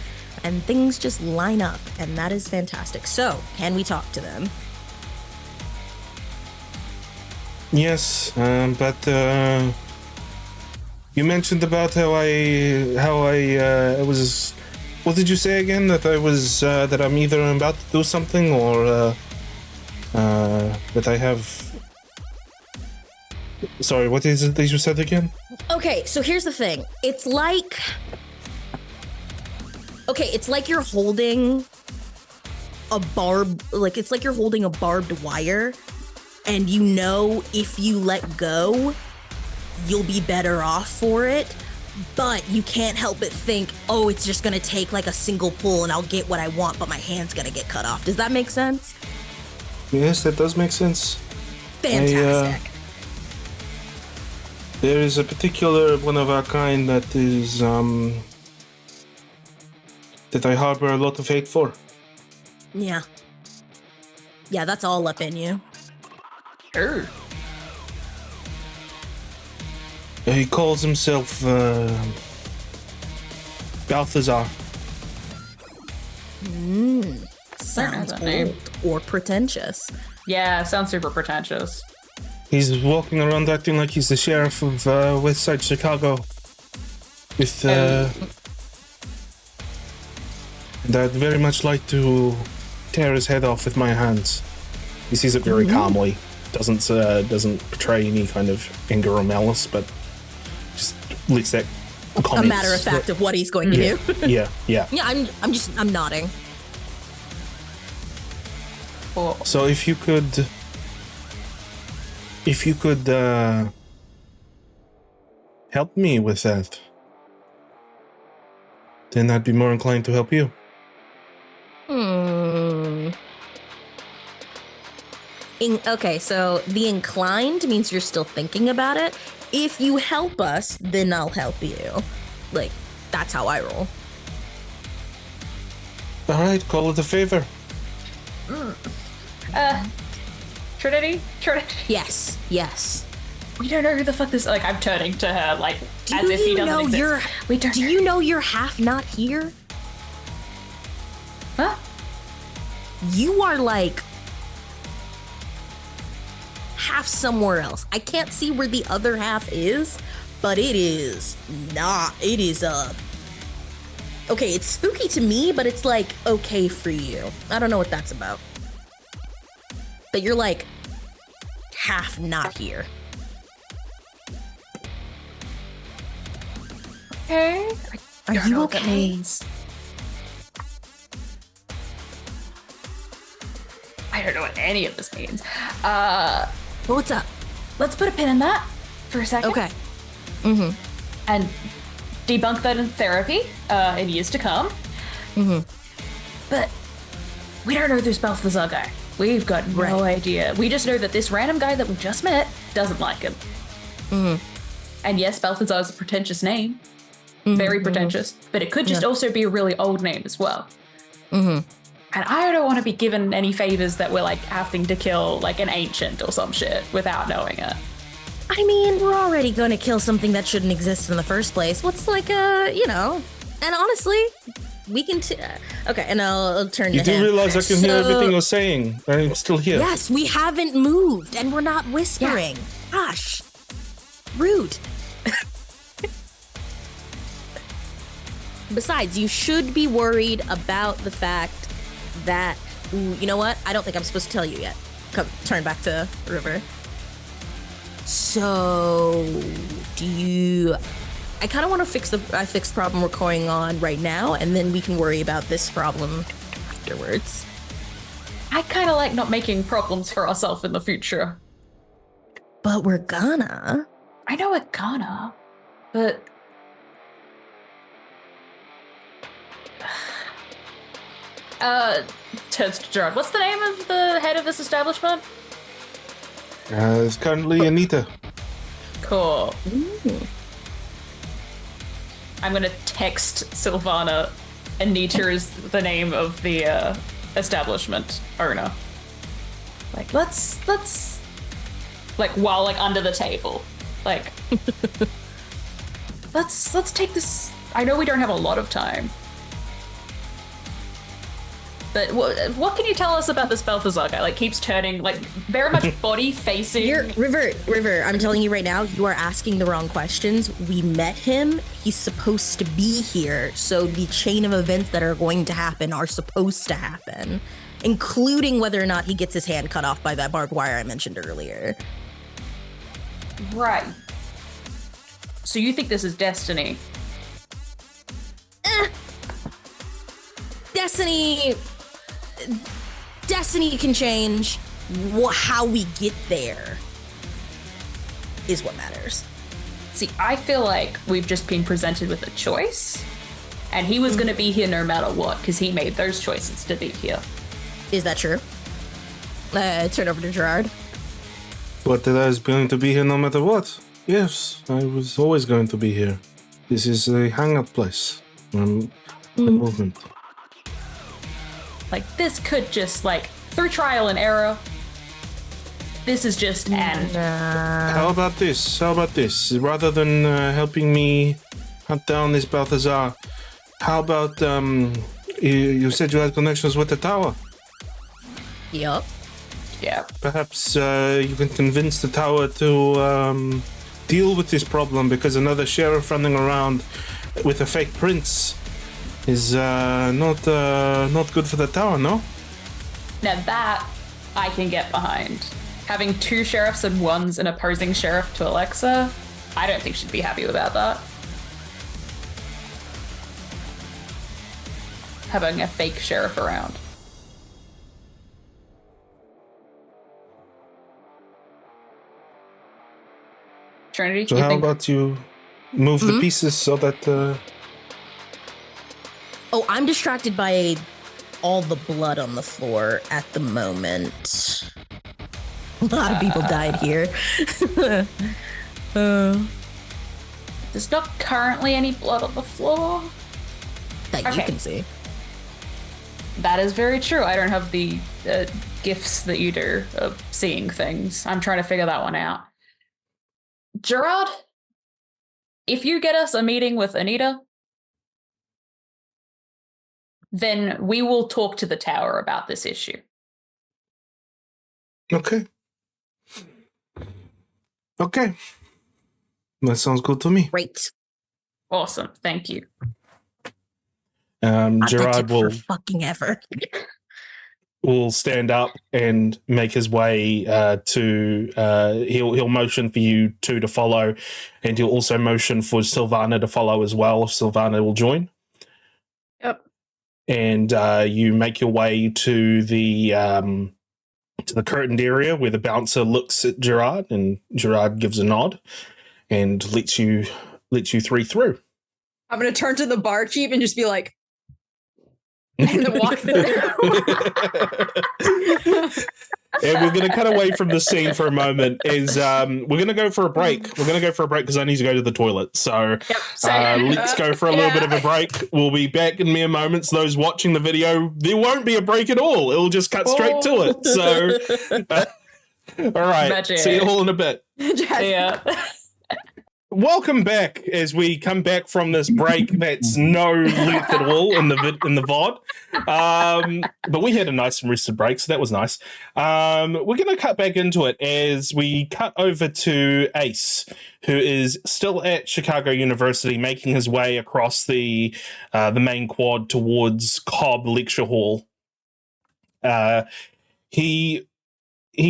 [SPEAKER 3] and things just line up, and that is fantastic. So, can we talk to them?
[SPEAKER 1] Yes, but You mentioned about how I was. What did you say again? That I was that I'm either about to do something or that I have. Sorry, what is it that you said again?
[SPEAKER 3] Okay, so here's the thing. It's like you're holding a barbed wire, and you know if you let go, you'll be better off for it, but you can't help but think, oh, it's just gonna take like a single pull and I'll get what I want, but my hand's gonna get cut off. Does that make sense?
[SPEAKER 1] Yes, that does make sense.
[SPEAKER 3] Fantastic.
[SPEAKER 1] There is a particular one of our kind that is that I harbor a lot of hate for.
[SPEAKER 3] Yeah, that's all up in you.
[SPEAKER 2] Sure.
[SPEAKER 1] He calls himself Balthazar.
[SPEAKER 3] Sounds
[SPEAKER 2] that name.
[SPEAKER 3] bold or pretentious.
[SPEAKER 2] Yeah, sounds super pretentious.
[SPEAKER 1] He's walking around acting like he's the sheriff of West Side Chicago. With and I'd very much like to tear his head off with my hands. He sees it very calmly. Doesn't portray any kind of anger or malice, but just lets that
[SPEAKER 3] A matter of fact of what he's going to do.
[SPEAKER 1] Yeah.
[SPEAKER 3] Yeah, I'm nodding.
[SPEAKER 2] Oh.
[SPEAKER 1] So if you could help me with that, then I'd be more inclined to help you.
[SPEAKER 3] Okay, so the inclined means you're still thinking about it. If you help us, then I'll help you. Like, that's how I roll.
[SPEAKER 1] All right, call it a favor.
[SPEAKER 2] Trinity?
[SPEAKER 3] Yes.
[SPEAKER 2] We don't know who the fuck this. Like, I'm turning to her, like,
[SPEAKER 3] Do
[SPEAKER 2] as if he
[SPEAKER 3] you
[SPEAKER 2] doesn't
[SPEAKER 3] know
[SPEAKER 2] exist.
[SPEAKER 3] do you know you're half not here?
[SPEAKER 2] Huh?
[SPEAKER 3] You are like half somewhere else. I can't see where the other half is, but it is not. It is okay, it's spooky to me, but it's like okay for you. I don't know what that's about. But you're like half not here.
[SPEAKER 2] Okay.
[SPEAKER 3] Are you okay?
[SPEAKER 2] I don't know what any of this means.
[SPEAKER 3] What's up?
[SPEAKER 2] Let's put a pin in that for a second.
[SPEAKER 3] Okay.
[SPEAKER 2] And debunk that in therapy in years to come. But we don't know this Balthazar guy. We've got no idea. We just know that this random guy that we just met doesn't like him. And yes, Balthazar is a pretentious name. Very pretentious. But it could just also be a really old name as well. And I don't want to be given any favors that we're like having to kill like an ancient or some shit without knowing it.
[SPEAKER 3] I mean, we're already going to kill something that shouldn't exist in the first place. What's like and honestly, we can okay, and I'll turn
[SPEAKER 1] You
[SPEAKER 3] to him.
[SPEAKER 1] do realize I can hear everything you're saying. I'm still here.
[SPEAKER 3] Yes, we haven't moved, and we're not whispering. Gosh, rude. Besides, you should be worried about the fact that, you know what? I don't think I'm supposed to tell you yet. Come, turn back to River. So, I kind of want to fix the problem we're going on right now, and then we can worry about this problem afterwards.
[SPEAKER 2] I kind of like not making problems for ourselves in the future.
[SPEAKER 3] But we're gonna.
[SPEAKER 2] I know we're gonna, but... turns to Gerard. What's the name of the head of this establishment?
[SPEAKER 1] It's currently Anita.
[SPEAKER 2] Cool. I'm gonna text Sylvana. Anita is the name of the establishment owner. Like, let's like while like under the table. Like let's take this. I know we don't have a lot of time. But But what can you tell us about this Balthazar guy? Like, keeps turning, like, very much body facing.
[SPEAKER 3] River, I'm telling you right now, you are asking the wrong questions. We met him. He's supposed to be here. So the chain of events that are going to happen are supposed to happen, including whether or not he gets his hand cut off by that barbed wire I mentioned earlier.
[SPEAKER 2] Right. So you think this is destiny?
[SPEAKER 3] Destiny can change. How we get there is what matters.
[SPEAKER 2] See, I feel like we've just been presented with a choice, and he was going to be here no matter what, because he made those choices to be here.
[SPEAKER 3] Is that true? Turn over to Gerard.
[SPEAKER 1] But that I was going to be here no matter what. Yes, I was always going to be here. This is a hangout place. The movement.
[SPEAKER 2] Like, this could just, like, through trial and error, this is just end.
[SPEAKER 1] How about this? Rather than helping me hunt down this Balthazar, how about, you said you had connections with the tower?
[SPEAKER 3] Yup.
[SPEAKER 2] Yeah.
[SPEAKER 1] Perhaps you can convince the tower to deal with this problem, because another sheriff running around with a fake prince is not good for the tower, no?
[SPEAKER 2] Now that I can get behind. Having two sheriffs and one's an opposing sheriff to Alexa, I don't think she'd be happy about that. Having a fake sheriff around. Trinity,
[SPEAKER 1] So how about you move the pieces so that...
[SPEAKER 3] Oh, I'm distracted by all the blood on the floor at the moment. A lot of people died here.
[SPEAKER 2] There's not currently any blood on the floor.
[SPEAKER 3] That you can see.
[SPEAKER 2] That is very true. I don't have the gifts that you do of seeing things. I'm trying to figure that one out. Gerard, if you get us a meeting with Anita, then we will talk to the tower about this issue.
[SPEAKER 1] Okay. That sounds good to me.
[SPEAKER 3] Great.
[SPEAKER 2] Awesome. Thank you.
[SPEAKER 1] Gerard will
[SPEAKER 3] fucking ever.
[SPEAKER 1] will stand up and make his way to he'll motion for you two to follow, and he'll also motion for Sylvana to follow as well if Sylvana will join.
[SPEAKER 5] Yep.
[SPEAKER 1] And you make your way to the curtained area where the bouncer looks at Gerard, and Gerard gives a nod and lets you three through.
[SPEAKER 5] I'm gonna turn to the barkeep and just be like, and then walk through.
[SPEAKER 1] And we're going to cut away from the scene for a moment. We're going to go for a break. We're going to go for a break because I need to go to the toilet. So let's go for a little bit of a break. We'll be back in mere moments. Those watching the video, there won't be a break at all. It'll just cut straight to it. So, all right.
[SPEAKER 2] Magic.
[SPEAKER 1] See you all in a bit.
[SPEAKER 2] Yeah.
[SPEAKER 1] Welcome back as we come back from this break that's no length at all in the VOD. But we had a nice and rested break, so that was nice. We're going to cut back into it as we cut over to Ace, who is still at Chicago University, making his way across the main quad towards Cobb Lecture Hall. He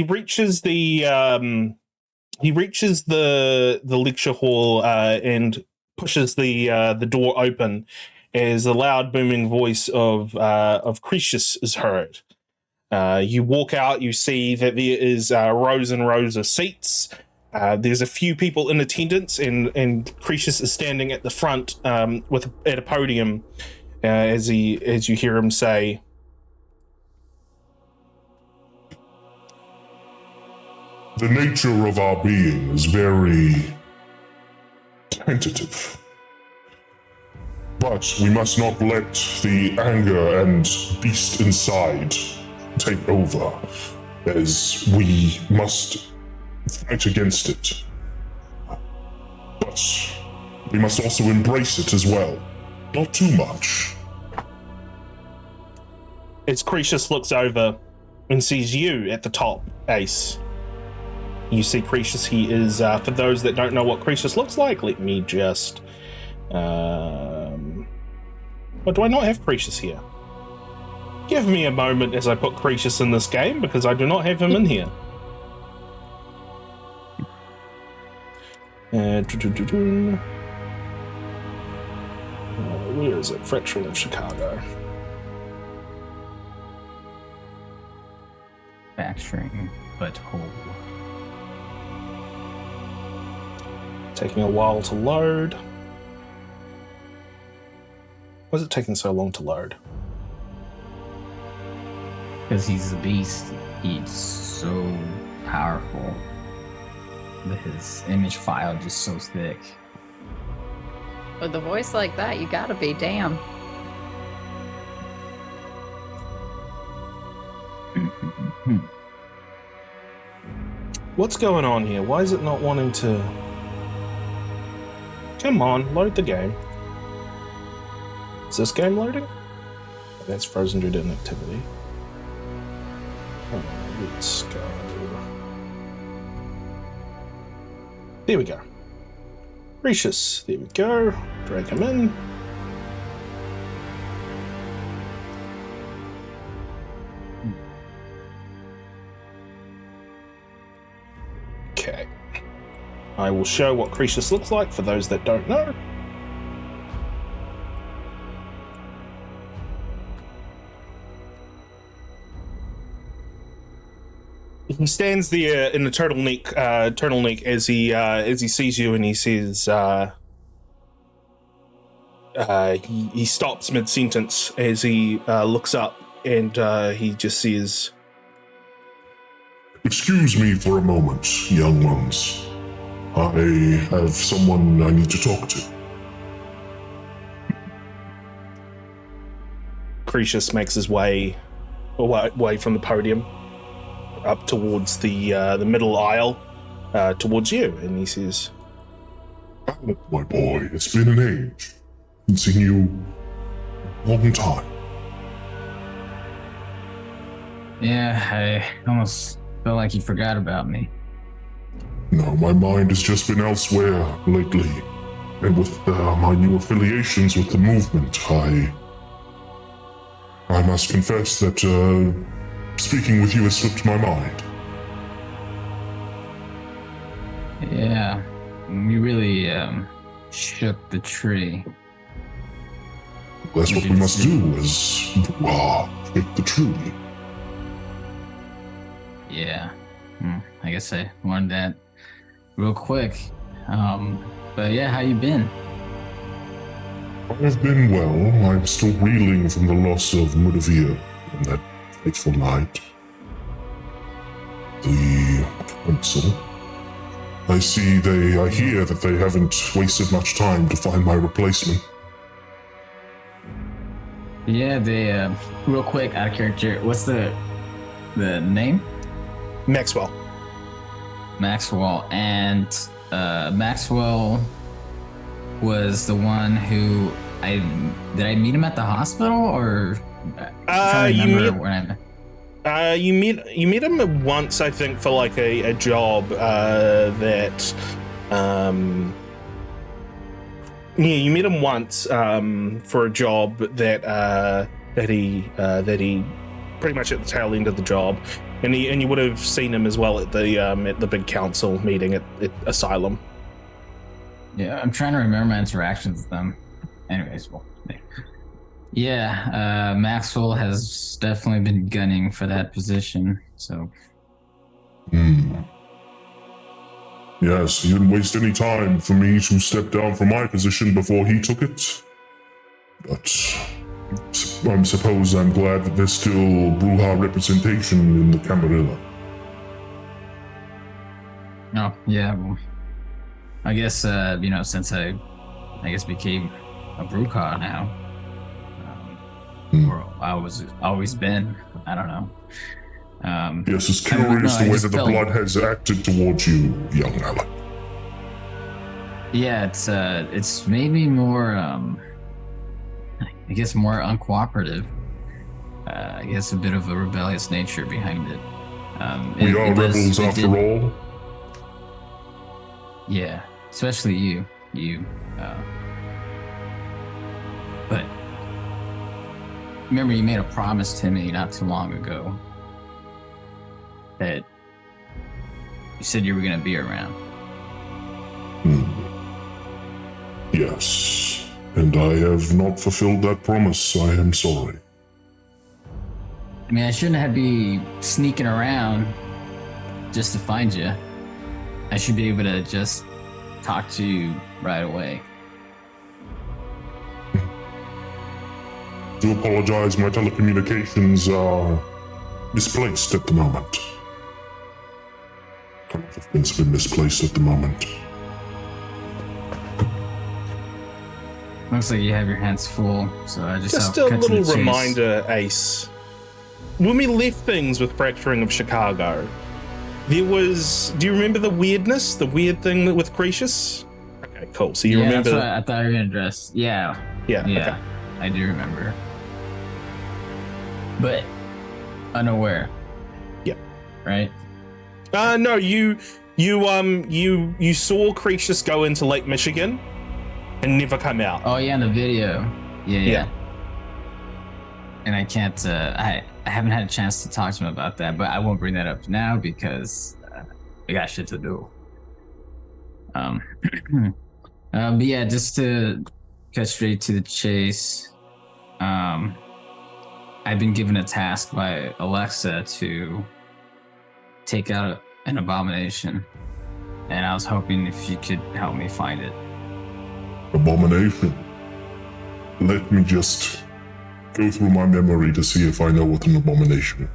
[SPEAKER 1] reaches the lecture hall and pushes the door open as the loud booming voice of Cretius is heard. You walk out, you see that there is rows and rows of seats. There's a few people in attendance, and Cretius is standing at the front at a podium as you hear him say,
[SPEAKER 6] "The nature of our being is very tentative. But we must not let the anger and beast inside take over, as we must fight against it. But we must also embrace it as well. Not too much."
[SPEAKER 1] as Cretius looks over and sees you at the top, Ace. You see Cretius, he is, for those that don't know what Cretius looks like, let me just, oh, do I not have Cretius here? Give me a moment as I put Cretius in this game, because I do not have him in here. Where is it? Fracturing of Chicago.
[SPEAKER 4] Fracturing, but whole.
[SPEAKER 1] Taking a while to load. Why is it taking so long to load?
[SPEAKER 4] Because he's a beast. He's so powerful. His image file just so thick.
[SPEAKER 5] With a voice like that, you gotta be damn.
[SPEAKER 1] What's going on here? Why is it not wanting to... Come on, load the game. Is this game loading? That's frozen due to inactivity. Let's go. There we go. Cretius, there we go. Drag him in. Okay. I will show what Cretius looks like for those that don't know. He stands there in the turtleneck as he sees you, and he says, he stops mid-sentence as he looks up, and he just says,
[SPEAKER 6] Excuse me for a moment, young ones. I have someone I need to talk to.
[SPEAKER 1] Cretius makes his way away from the podium up towards the middle aisle, towards you, and he says,
[SPEAKER 6] Alec, my boy, it's been an age. I've seen you a long time.
[SPEAKER 4] Yeah, I almost felt like you forgot about me.
[SPEAKER 6] No, my mind has just been elsewhere lately. And with my new affiliations with the movement, I must confess that speaking with you has slipped my mind.
[SPEAKER 4] Yeah, you really shook the tree.
[SPEAKER 6] That's what we must do, is shake the tree.
[SPEAKER 4] Yeah, I guess I learned that real quick. But yeah, how you been?
[SPEAKER 6] I've been well. I'm still reeling from the loss of Mudavir on that fateful night. The council. I hear that they haven't wasted much time to find my replacement.
[SPEAKER 4] Yeah, they real quick, out of character, what's the name?
[SPEAKER 1] Maxwell.
[SPEAKER 4] Maxwell. And Maxwell was the one who did I meet him at the hospital, or
[SPEAKER 1] you met him once, I think, for like a job that you met him once for a job that he pretty much at the tail end of the job, and you would have seen him as well at the big council meeting at Asylum.
[SPEAKER 4] Yeah, I'm trying to remember my interactions with them. Anyways, well, yeah, Maxwell has definitely been gunning for that position, so.
[SPEAKER 6] Yes, he didn't waste any time for me to step down from my position before he took it. But I suppose I'm glad that there's still Bruja representation in the Camarilla.
[SPEAKER 4] Oh, yeah, well, I guess, since I became a Bruja now, or I was always been, I don't know.
[SPEAKER 6] Yes, it's curious the way that the blood has acted towards you, young Alec.
[SPEAKER 4] Yeah, it's made me more, I guess more uncooperative. he has a bit of a rebellious nature behind it.
[SPEAKER 6] We are rebels after all.
[SPEAKER 4] Yeah, especially you. But remember, you made a promise to me not too long ago that you said you were going to be around.
[SPEAKER 6] Yes, and I have not fulfilled that promise. I am sorry.
[SPEAKER 4] I mean, I shouldn't have be sneaking around just to find you. I should be able to just talk to you right away.
[SPEAKER 6] Do apologize, my telecommunications are misplaced at the moment. A lot of things have been misplaced at the moment.
[SPEAKER 4] Looks like you have your hands full, so I
[SPEAKER 1] Just a little reminder, Ace. When we left things with Fracturing of Chicago, there was... Do you remember the weirdness? The weird thing with Cretius? Okay, cool. So you remember...
[SPEAKER 4] That's what I thought you were going to address. Yeah.
[SPEAKER 1] Okay.
[SPEAKER 4] I do remember. But unaware.
[SPEAKER 1] Yeah.
[SPEAKER 4] Right?
[SPEAKER 1] No, you saw Cretius go into Lake Michigan and never come out.
[SPEAKER 4] Oh yeah, in the video. Yeah. And I can't. I haven't had a chance to talk to him about that, but I won't bring that up now because we got shit to do. But yeah, just to cut straight to the chase. I've been given a task by Alexa to take out an abomination, and I was hoping if you could help me find it.
[SPEAKER 6] Abomination? Let me just go through my memory to see if I know what an abomination is.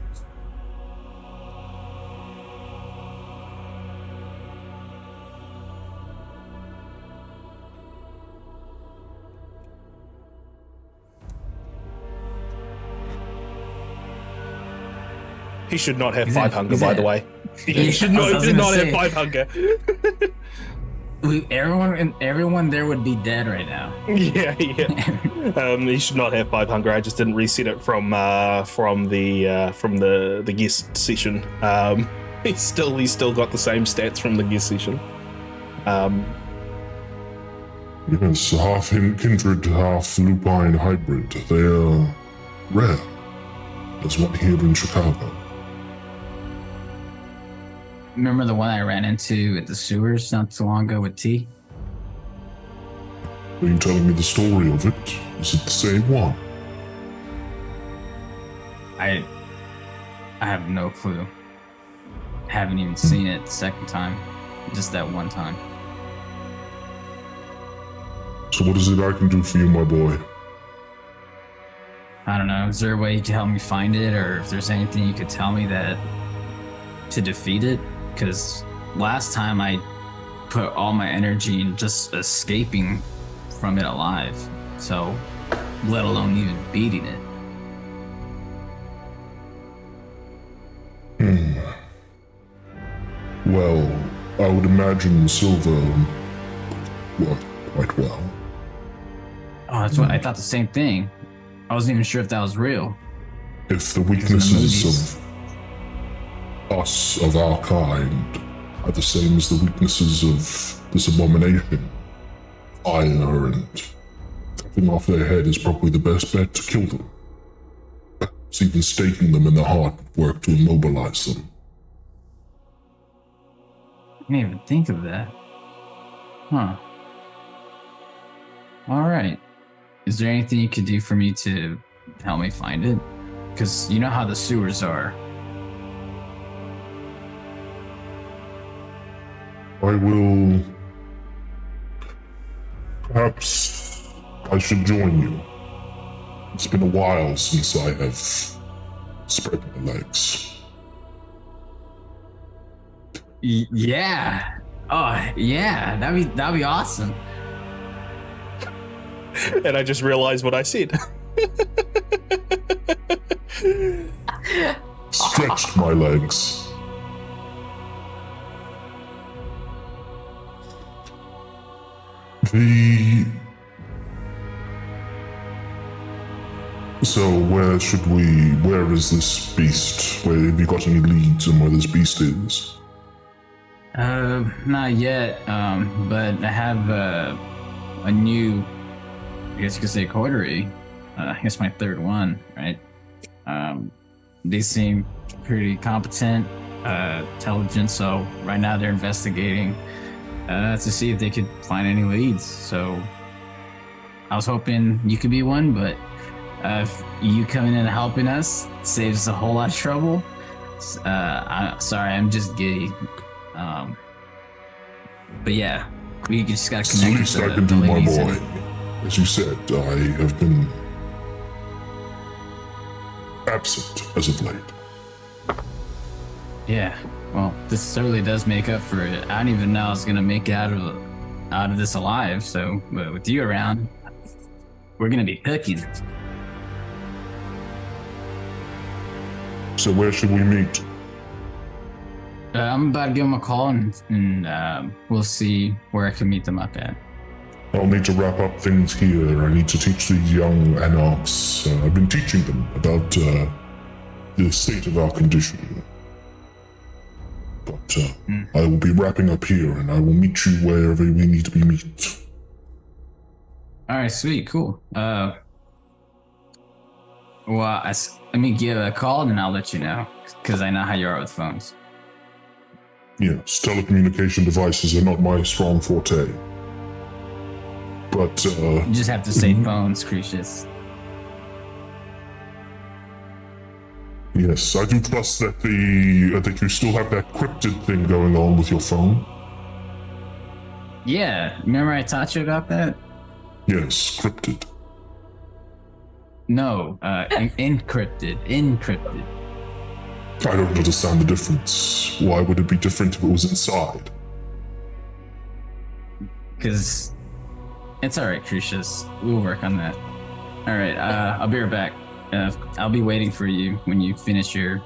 [SPEAKER 1] He should not have 5 hunger, by the way. He should not have 5 hunger.
[SPEAKER 4] Everyone there would be dead right now.
[SPEAKER 1] Yeah. He should not have 5 hunger. I just didn't reset it from the guest session. He's still got the same stats from the guest session.
[SPEAKER 6] Yes, half kindred, half lupine hybrid. They are rare. There's one here in Chicago.
[SPEAKER 4] Remember the one I ran into at the sewers not too long ago with T?
[SPEAKER 6] Are you telling me the story of it? Is it the same one?
[SPEAKER 4] I have no clue. Haven't even seen it the second time. Just that one time.
[SPEAKER 6] So what is it I can do for you, my boy?
[SPEAKER 4] I don't know. Is there a way you can help me find it, or if there's anything you could tell me that to defeat it? Because last time I put all my energy in just escaping from it alive. So, let alone even beating it.
[SPEAKER 6] Well, I would imagine Silver worked quite well.
[SPEAKER 4] Oh, that's what I thought the same thing. I wasn't even sure if that was real.
[SPEAKER 6] If the weaknesses of us, of our kind, are the same as the weaknesses of this abomination, fire and cutting off their head is probably the best bet to kill them. Perhaps even staking them in the heart would work to immobilize them.
[SPEAKER 4] I didn't even think of that. Huh. Alright. Is there anything you could do for me to help me find it? Because you know how the sewers are.
[SPEAKER 6] I will... Perhaps I should join you. It's been a while since I have spread my legs.
[SPEAKER 4] Yeah. Oh, yeah. That'd be awesome.
[SPEAKER 1] And I just realized what I said.
[SPEAKER 6] Stretched my legs. So where is this beast? Have you got any leads on where this beast is?
[SPEAKER 4] Not yet, but I have a new, I guess you could say, coterie. I guess my third one, right? They seem pretty competent, intelligent, so right now they're investigating to see if they could find any leads. So I was hoping you could be one, but if you coming in and helping us saves us a whole lot of trouble. Sorry, I'm just giddy. But yeah, we just got to
[SPEAKER 6] It's the
[SPEAKER 4] connect.
[SPEAKER 6] least I can do, my boy. As you said, I have been absent as of late.
[SPEAKER 4] Yeah, well, this certainly does make up for it. I don't even know I was gonna make it out of this alive. So, but with you around, we're gonna be cooking.
[SPEAKER 6] So where should we meet?
[SPEAKER 4] I'm about to give them a call, and we'll see where I can meet them up at.
[SPEAKER 6] I'll need to wrap up things here. I need to teach these young Anarchs. I've been teaching them about the state of our condition. But I will be wrapping up here, and I will meet you wherever we need to be meet.
[SPEAKER 4] All right, sweet, cool. Well, let me give a call, and then I'll let you know, because I know how you are with phones.
[SPEAKER 6] Yes, telecommunication devices are not my strong forte. But,
[SPEAKER 4] You just have to say phones, Crucius.
[SPEAKER 6] yes, I do trust that that you still have that cryptid thing going on with your phone.
[SPEAKER 4] Yeah, remember I taught you about that?
[SPEAKER 6] Yes, cryptid.
[SPEAKER 4] No, encrypted.
[SPEAKER 6] I don't understand the difference. Why would it be different if it was inside?
[SPEAKER 4] Because it's all right, Crucius. We'll work on that. All right, I'll be right back. I'll be waiting for you when you finish your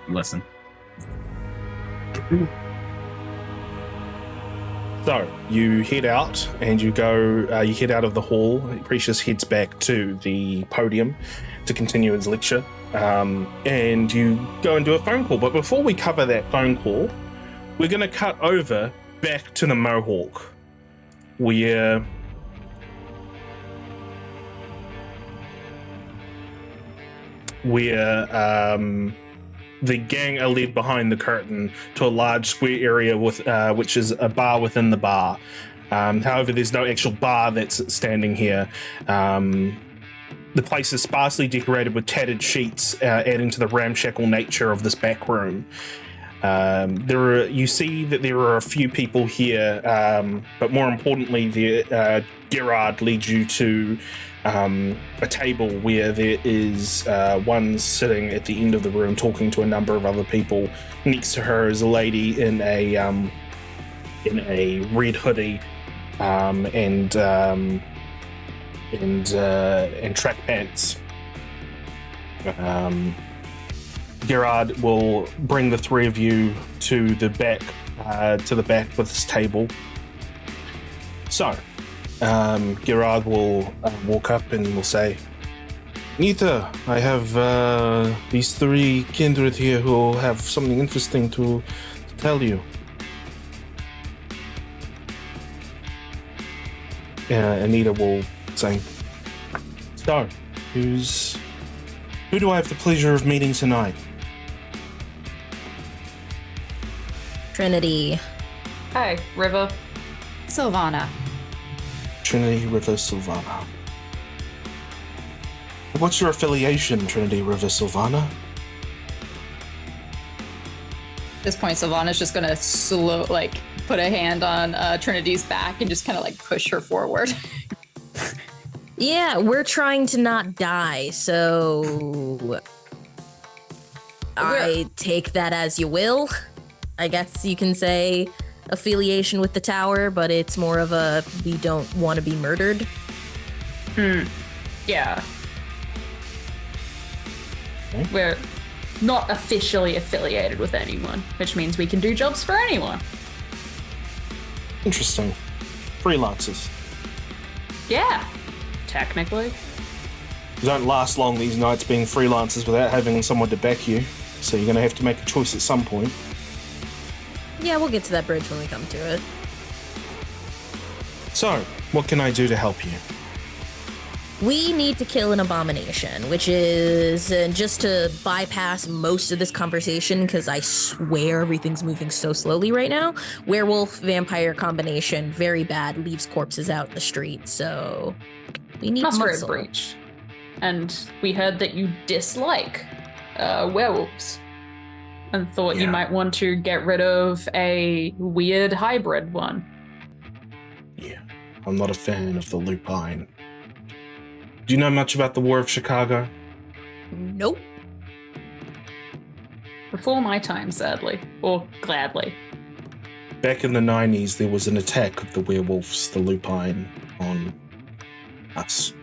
[SPEAKER 4] lesson.
[SPEAKER 1] So you head out and you go. You head out of the hall. Precious heads back to the podium to continue his lecture, and you go and do a phone call. But before we cover that phone call, we're going to cut over back to the Mohawk, where the gang are led behind the curtain to a large square area with which is a bar within the bar. However, there's no actual bar that's standing here. The place is sparsely decorated with tattered sheets, adding to the ramshackle nature of this back room. You see that there are a few people here, but more importantly, Gerard leads you to a table where there is one sitting at the end of the room talking to a number of other people. Next to her is a lady in a red hoodie and track pants. Gerard will bring the three of you to the back with this table. So, Gerard will walk up and will say, "Nita, I have these three kindred here who have something interesting to tell you." Anita will say, "So, who do I have the pleasure of meeting tonight?"
[SPEAKER 3] Trinity.
[SPEAKER 2] Hi, River.
[SPEAKER 5] Sylvana.
[SPEAKER 1] Trinity, River, Sylvana. What's your affiliation, Trinity, River, Sylvana?
[SPEAKER 5] At this point, Sylvana's just gonna put a hand on Trinity's back and just kind of push her forward.
[SPEAKER 3] Yeah, we're trying to not die, so I take that as you will. I guess you can say affiliation with the tower, but it's more of a we don't want to be murdered.
[SPEAKER 2] Yeah. Okay. We're not officially affiliated with anyone, which means we can do jobs for anyone.
[SPEAKER 1] Interesting. Freelancers.
[SPEAKER 2] Yeah, technically.
[SPEAKER 1] You don't last long these nights being freelancers without having someone to back you, so you're going to have to make a choice at some point.
[SPEAKER 3] Yeah, we'll get to that bridge when we come to it.
[SPEAKER 1] So, what can I do to help you?
[SPEAKER 3] We need to kill an abomination, which is, just to bypass most of this conversation, because I swear everything's moving so slowly right now, werewolf-vampire combination, very bad, leaves corpses out in the street, so we need
[SPEAKER 2] Masquerade
[SPEAKER 3] muscle.
[SPEAKER 2] breach. And we heard that you dislike werewolves. And thought you might want to get rid of a weird hybrid one.
[SPEAKER 1] Yeah, I'm not a fan of the lupine. Do you know much about the War of Chicago?
[SPEAKER 3] Nope.
[SPEAKER 2] Before my time, sadly. Or gladly.
[SPEAKER 1] Back in the 90s, there was an attack of the werewolves, the lupine, on us.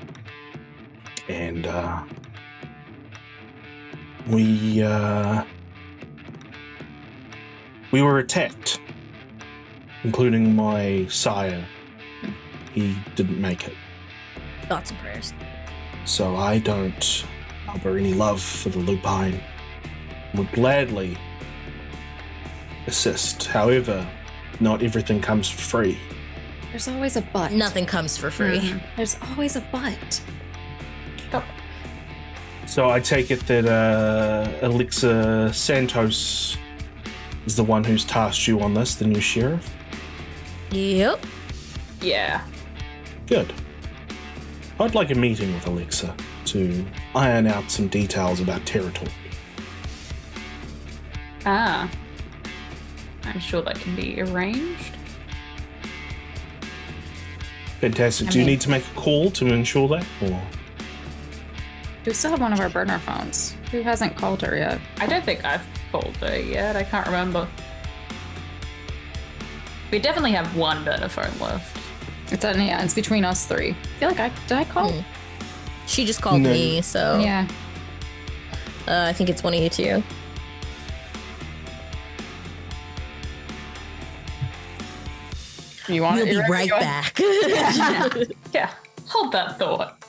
[SPEAKER 1] And, we were attacked, including my sire. He didn't make it.
[SPEAKER 3] Thoughts and prayers.
[SPEAKER 1] So I don't harbor any love for the lupine. Would gladly assist. However, not everything comes for free.
[SPEAKER 5] There's always a but.
[SPEAKER 3] Nothing comes for free.
[SPEAKER 5] There's always a but.
[SPEAKER 1] So I take it that Alexa Santos is the one who's tasked you on this, the new sheriff?
[SPEAKER 3] Yep.
[SPEAKER 2] Yeah.
[SPEAKER 1] Good. I'd like a meeting with Alexa to iron out some details about territory.
[SPEAKER 2] Ah. I'm sure that can be arranged.
[SPEAKER 1] Fantastic. Do you need to make a call to ensure that? Or?
[SPEAKER 5] We still have one of our burner phones. Who hasn't called her yet?
[SPEAKER 2] I don't think I've called her yet. I can't remember. We definitely have one burner phone left.
[SPEAKER 5] It's between us three. I feel like did I call?
[SPEAKER 3] She just called me, so
[SPEAKER 5] Yeah.
[SPEAKER 3] I think it's one of you two.
[SPEAKER 5] You want
[SPEAKER 3] We'll
[SPEAKER 5] it?
[SPEAKER 3] be
[SPEAKER 5] You're
[SPEAKER 3] right
[SPEAKER 5] going?
[SPEAKER 3] back.
[SPEAKER 2] Yeah. Hold that thought.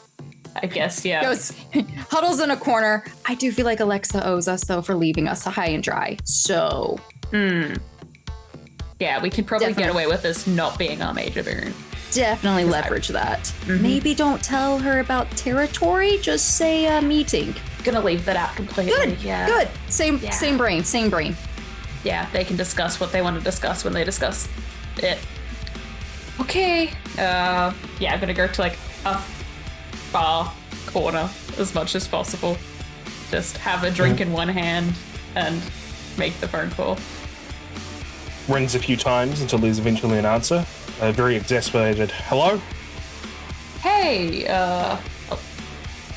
[SPEAKER 2] I guess, yeah.
[SPEAKER 5] Goes, huddles in a corner. I do feel like Alexa owes us though for leaving us high and dry. So
[SPEAKER 2] Yeah, we could probably
[SPEAKER 5] Definitely.
[SPEAKER 2] get away with this not being our major variant.
[SPEAKER 5] definitely leverage that. Maybe don't tell her about territory. Just say a meeting.
[SPEAKER 2] Gonna leave that out completely.
[SPEAKER 5] Good.
[SPEAKER 2] Yeah.
[SPEAKER 5] Good. Same
[SPEAKER 2] Yeah.
[SPEAKER 5] brain.
[SPEAKER 2] Yeah, they can discuss what they want to discuss when they discuss it. Okay. Yeah, I'm gonna go to like a bar corner as much as possible. Just have a drink in one hand and make the phone call.
[SPEAKER 1] Rings a few times until there's eventually an answer. A very exasperated hello?
[SPEAKER 2] Hey,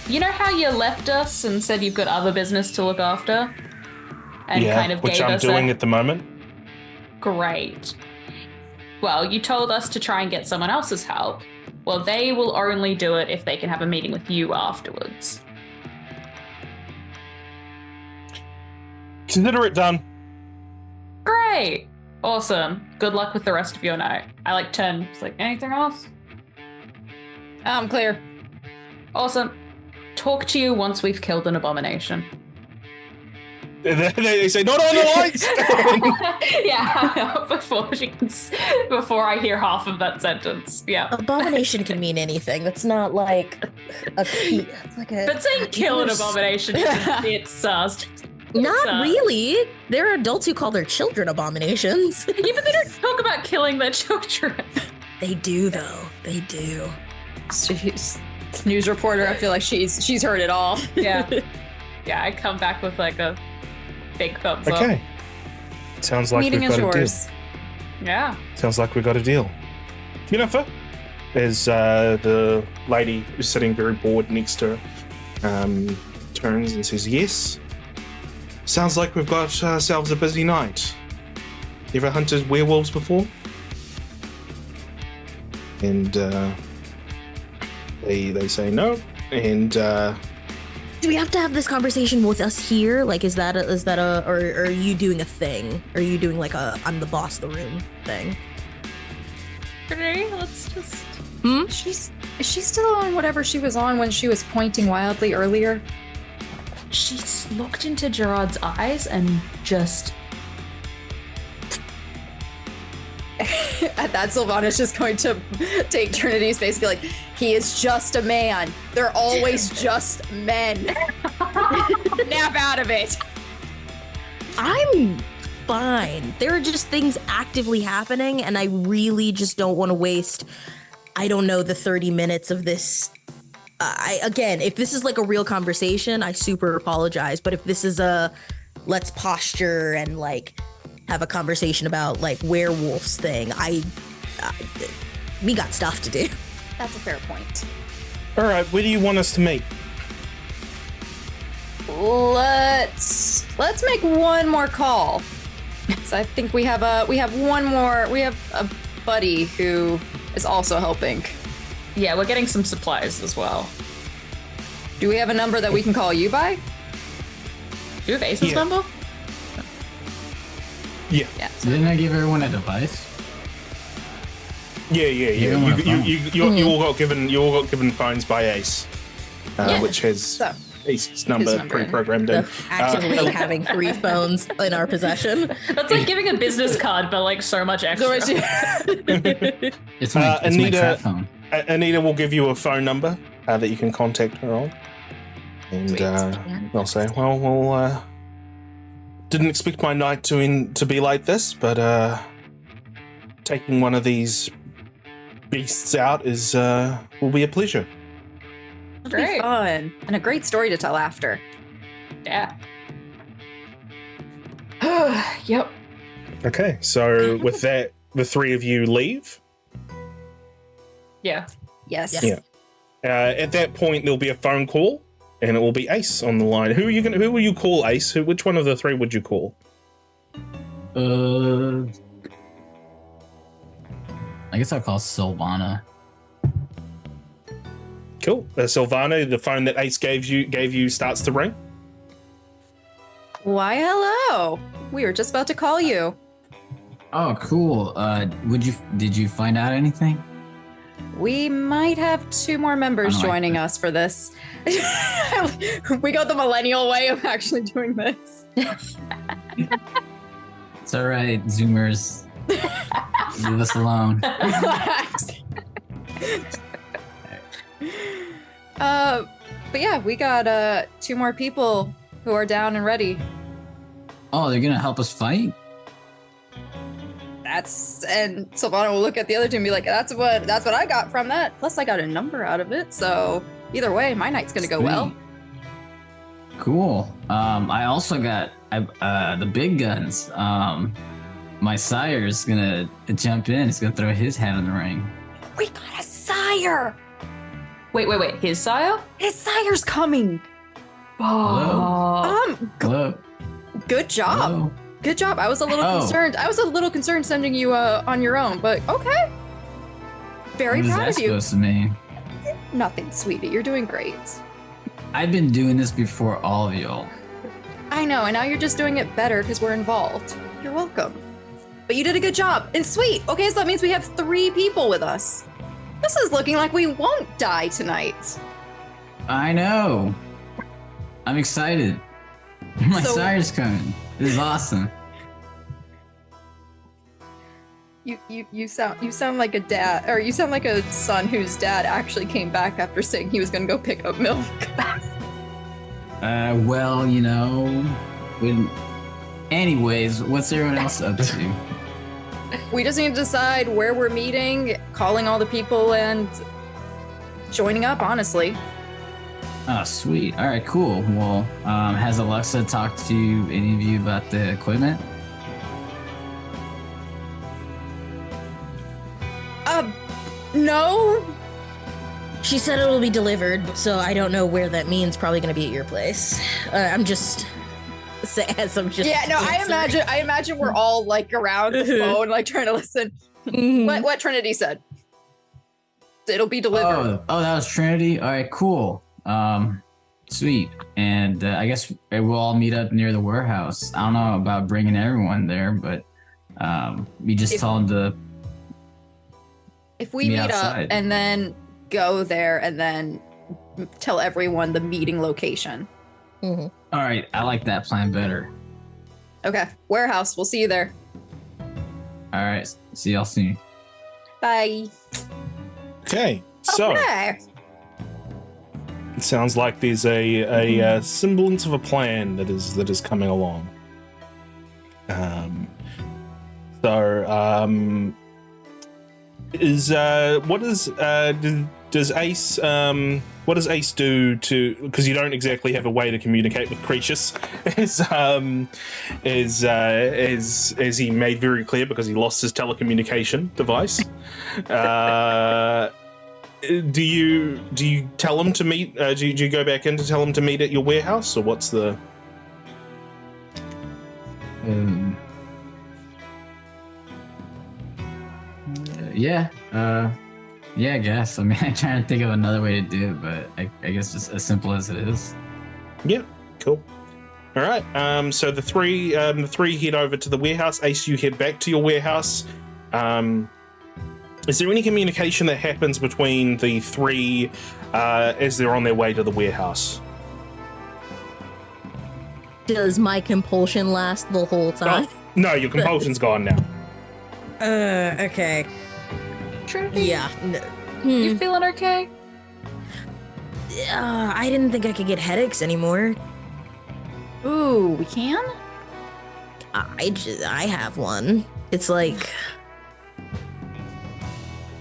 [SPEAKER 2] you know how you left us and said you've got other business to look after? And
[SPEAKER 1] yeah,
[SPEAKER 2] kind of
[SPEAKER 1] which
[SPEAKER 2] gave
[SPEAKER 1] I'm
[SPEAKER 2] us
[SPEAKER 1] doing
[SPEAKER 2] a...
[SPEAKER 1] at the moment.
[SPEAKER 2] Great. Well, you told us to try and get someone else's help. Well, they will only do it if they can have a meeting with you afterwards.
[SPEAKER 1] Consider it done.
[SPEAKER 2] Great. Awesome. Good luck with the rest of your night. I like 10. It's like, anything else?
[SPEAKER 5] I'm clear.
[SPEAKER 2] Awesome. Talk to you once we've killed an abomination.
[SPEAKER 1] They say, not on the lights!
[SPEAKER 2] Yeah, before I hear half of that sentence. Yeah.
[SPEAKER 3] Abomination can mean anything. That's not like a key. It's like a.
[SPEAKER 2] But saying kill an abomination, it's sus.
[SPEAKER 3] Not really. There are adults who call their children abominations.
[SPEAKER 2] Yeah, but they don't talk about killing their children.
[SPEAKER 3] They do, though. They do.
[SPEAKER 5] She's news reporter. I feel like she's heard it all.
[SPEAKER 2] Yeah. Yeah, I come back with like a big thumbs up.
[SPEAKER 1] Okay. Sounds like
[SPEAKER 5] Meeting
[SPEAKER 1] we've
[SPEAKER 5] is
[SPEAKER 1] got a deal.
[SPEAKER 5] yours.
[SPEAKER 2] Yeah.
[SPEAKER 1] Sounds like we got a deal. Jennifer, as the lady who's sitting very bored next to her turns and says, yes. Sounds like we've got ourselves a busy night. You ever hunted werewolves before? And they say no. And
[SPEAKER 3] Do we have to have this conversation with us here? Like, is that a, or are you doing a thing? Are you doing like a I'm the boss of the room thing?
[SPEAKER 2] Okay, let's just
[SPEAKER 5] Is she still on whatever she was on when she was pointing wildly earlier?
[SPEAKER 2] She looked into Gerard's eyes and just.
[SPEAKER 5] At that, Sylvana's just going to take Trinity's face and be like, he is just a man. They're always just men. Nap out of it.
[SPEAKER 3] I'm fine. There are just things actively happening, and I really just don't want to waste, I don't know, the 30 minutes of this. Again, if this is like a real conversation, I super apologize. But if this is a let's posture and like have a conversation about like werewolves thing, we got stuff to do.
[SPEAKER 5] That's a fair point.
[SPEAKER 1] All right, where do you want us to meet?
[SPEAKER 5] Let's make one more call. So I think we have a buddy who is also helping.
[SPEAKER 2] Yeah, we're getting some supplies as well.
[SPEAKER 5] Do we have a number that we can call you by?
[SPEAKER 2] Do you have Ace's number?
[SPEAKER 1] Yeah.
[SPEAKER 4] Didn't I give everyone a device?
[SPEAKER 1] Yeah. You all got given phones by Ace, which has Ace's number pre-programmed in.
[SPEAKER 3] Actively having 3 phones in our possession.
[SPEAKER 2] That's like giving a business card, but like so much extra.
[SPEAKER 4] It's my trap phone.
[SPEAKER 1] Anita will give you a phone number that you can contact her on, and they'll say, "Well, didn't expect my night to be like this, but taking one of these beasts out will be a pleasure."
[SPEAKER 5] It'll be fun and a great story to tell after.
[SPEAKER 2] Yeah. Yep.
[SPEAKER 1] Okay, so with that, the 3 of you leave.
[SPEAKER 2] Yeah.
[SPEAKER 5] Yes.
[SPEAKER 1] Yeah. At that point, there'll be a phone call, and it will be Ace on the line. Who will you call, Ace? Which one of the 3 would you call?
[SPEAKER 4] I guess I'll call Sylvana.
[SPEAKER 1] Cool. Sylvana, the phone that Ace gave you starts to ring.
[SPEAKER 5] Why, hello. We were just about to call you.
[SPEAKER 4] Oh, cool. Did you find out anything?
[SPEAKER 5] We might have 2 more members joining us for this. We got the millennial way of actually doing this.
[SPEAKER 4] It's all right, Zoomers. Leave us alone.
[SPEAKER 5] But yeah, we got 2 more people who are down and ready.
[SPEAKER 4] Oh, they're gonna help us fight?
[SPEAKER 5] And Sylvana will look at the other 2 and be like, that's what I got from that. Plus I got a number out of it. So either way, my night's gonna go well.
[SPEAKER 4] Cool. I also got the big guns. My sire's gonna jump in. He's gonna throw his hat in the ring.
[SPEAKER 5] We got a sire.
[SPEAKER 2] Wait. His sire?
[SPEAKER 5] His sire's coming.
[SPEAKER 4] Hello? Hello?
[SPEAKER 5] Good job.
[SPEAKER 4] Hello?
[SPEAKER 5] Good job. I was a little concerned. I was a little concerned sending you on your own, but okay. Very proud of you.
[SPEAKER 4] What is that supposed to mean?
[SPEAKER 5] Nothing, sweetie. You're doing great.
[SPEAKER 4] I've been doing this before all of y'all.
[SPEAKER 5] I know, and now you're just doing it better because we're involved. You're welcome. But you did a good job. And sweet. Okay, so that means we have 3 people with us. This is looking like we won't die tonight.
[SPEAKER 4] I know. I'm excited. My sire's coming. This is awesome.
[SPEAKER 5] You sound like a dad, or you sound like a son whose dad actually came back after saying he was gonna go pick up milk.
[SPEAKER 4] Well, you know, anyways, what's everyone else up to?
[SPEAKER 5] We just need to decide where we're meeting, calling all the people, and joining up, honestly.
[SPEAKER 4] Oh, sweet. All right, cool. Well, has Alexa talked to any of you about the equipment?
[SPEAKER 5] No.
[SPEAKER 3] She said it will be delivered, so I don't know where that means. Probably going to be at your place. I'm just
[SPEAKER 5] Yeah, no, I imagine we're all like around the phone, like trying to listen. What Trinity said. It'll be delivered.
[SPEAKER 4] Oh, that was Trinity. All right, cool. Sweet. And I guess we'll all meet up near the warehouse. I don't know about bringing everyone there, but we just told them to
[SPEAKER 5] If we meet up and then go there and then tell everyone the meeting location.
[SPEAKER 3] Mm-hmm.
[SPEAKER 4] All right, I like that plan better.
[SPEAKER 5] Okay, warehouse. We'll see you there.
[SPEAKER 4] All right, see y'all soon.
[SPEAKER 5] Bye.
[SPEAKER 1] Okay, so
[SPEAKER 5] Okay.
[SPEAKER 1] it sounds like there's a semblance of a plan that is coming along. Does Ace what does Ace do to, because you don't exactly have a way to communicate with creatures, as he made very clear, because he lost his telecommunication device. Do you tell him to meet? Do you go back in to tell him to meet at your warehouse, or what's the?
[SPEAKER 4] Yeah, I guess. I mean, I'm trying to think of another way to do it, but I guess just as simple as it is.
[SPEAKER 1] Yeah, cool. All right. So the three head over to the warehouse. Ace, you head back to your warehouse. Is there any communication that happens between the three as they're on their way to the warehouse?
[SPEAKER 3] Does my compulsion last the whole time?
[SPEAKER 1] Oh, no, your compulsion's gone now.
[SPEAKER 3] Okay.
[SPEAKER 2] Trinity?
[SPEAKER 3] Yeah.
[SPEAKER 2] You feeling okay?
[SPEAKER 3] I didn't think I could get headaches anymore.
[SPEAKER 5] Ooh, we can?
[SPEAKER 3] I have one. It's like...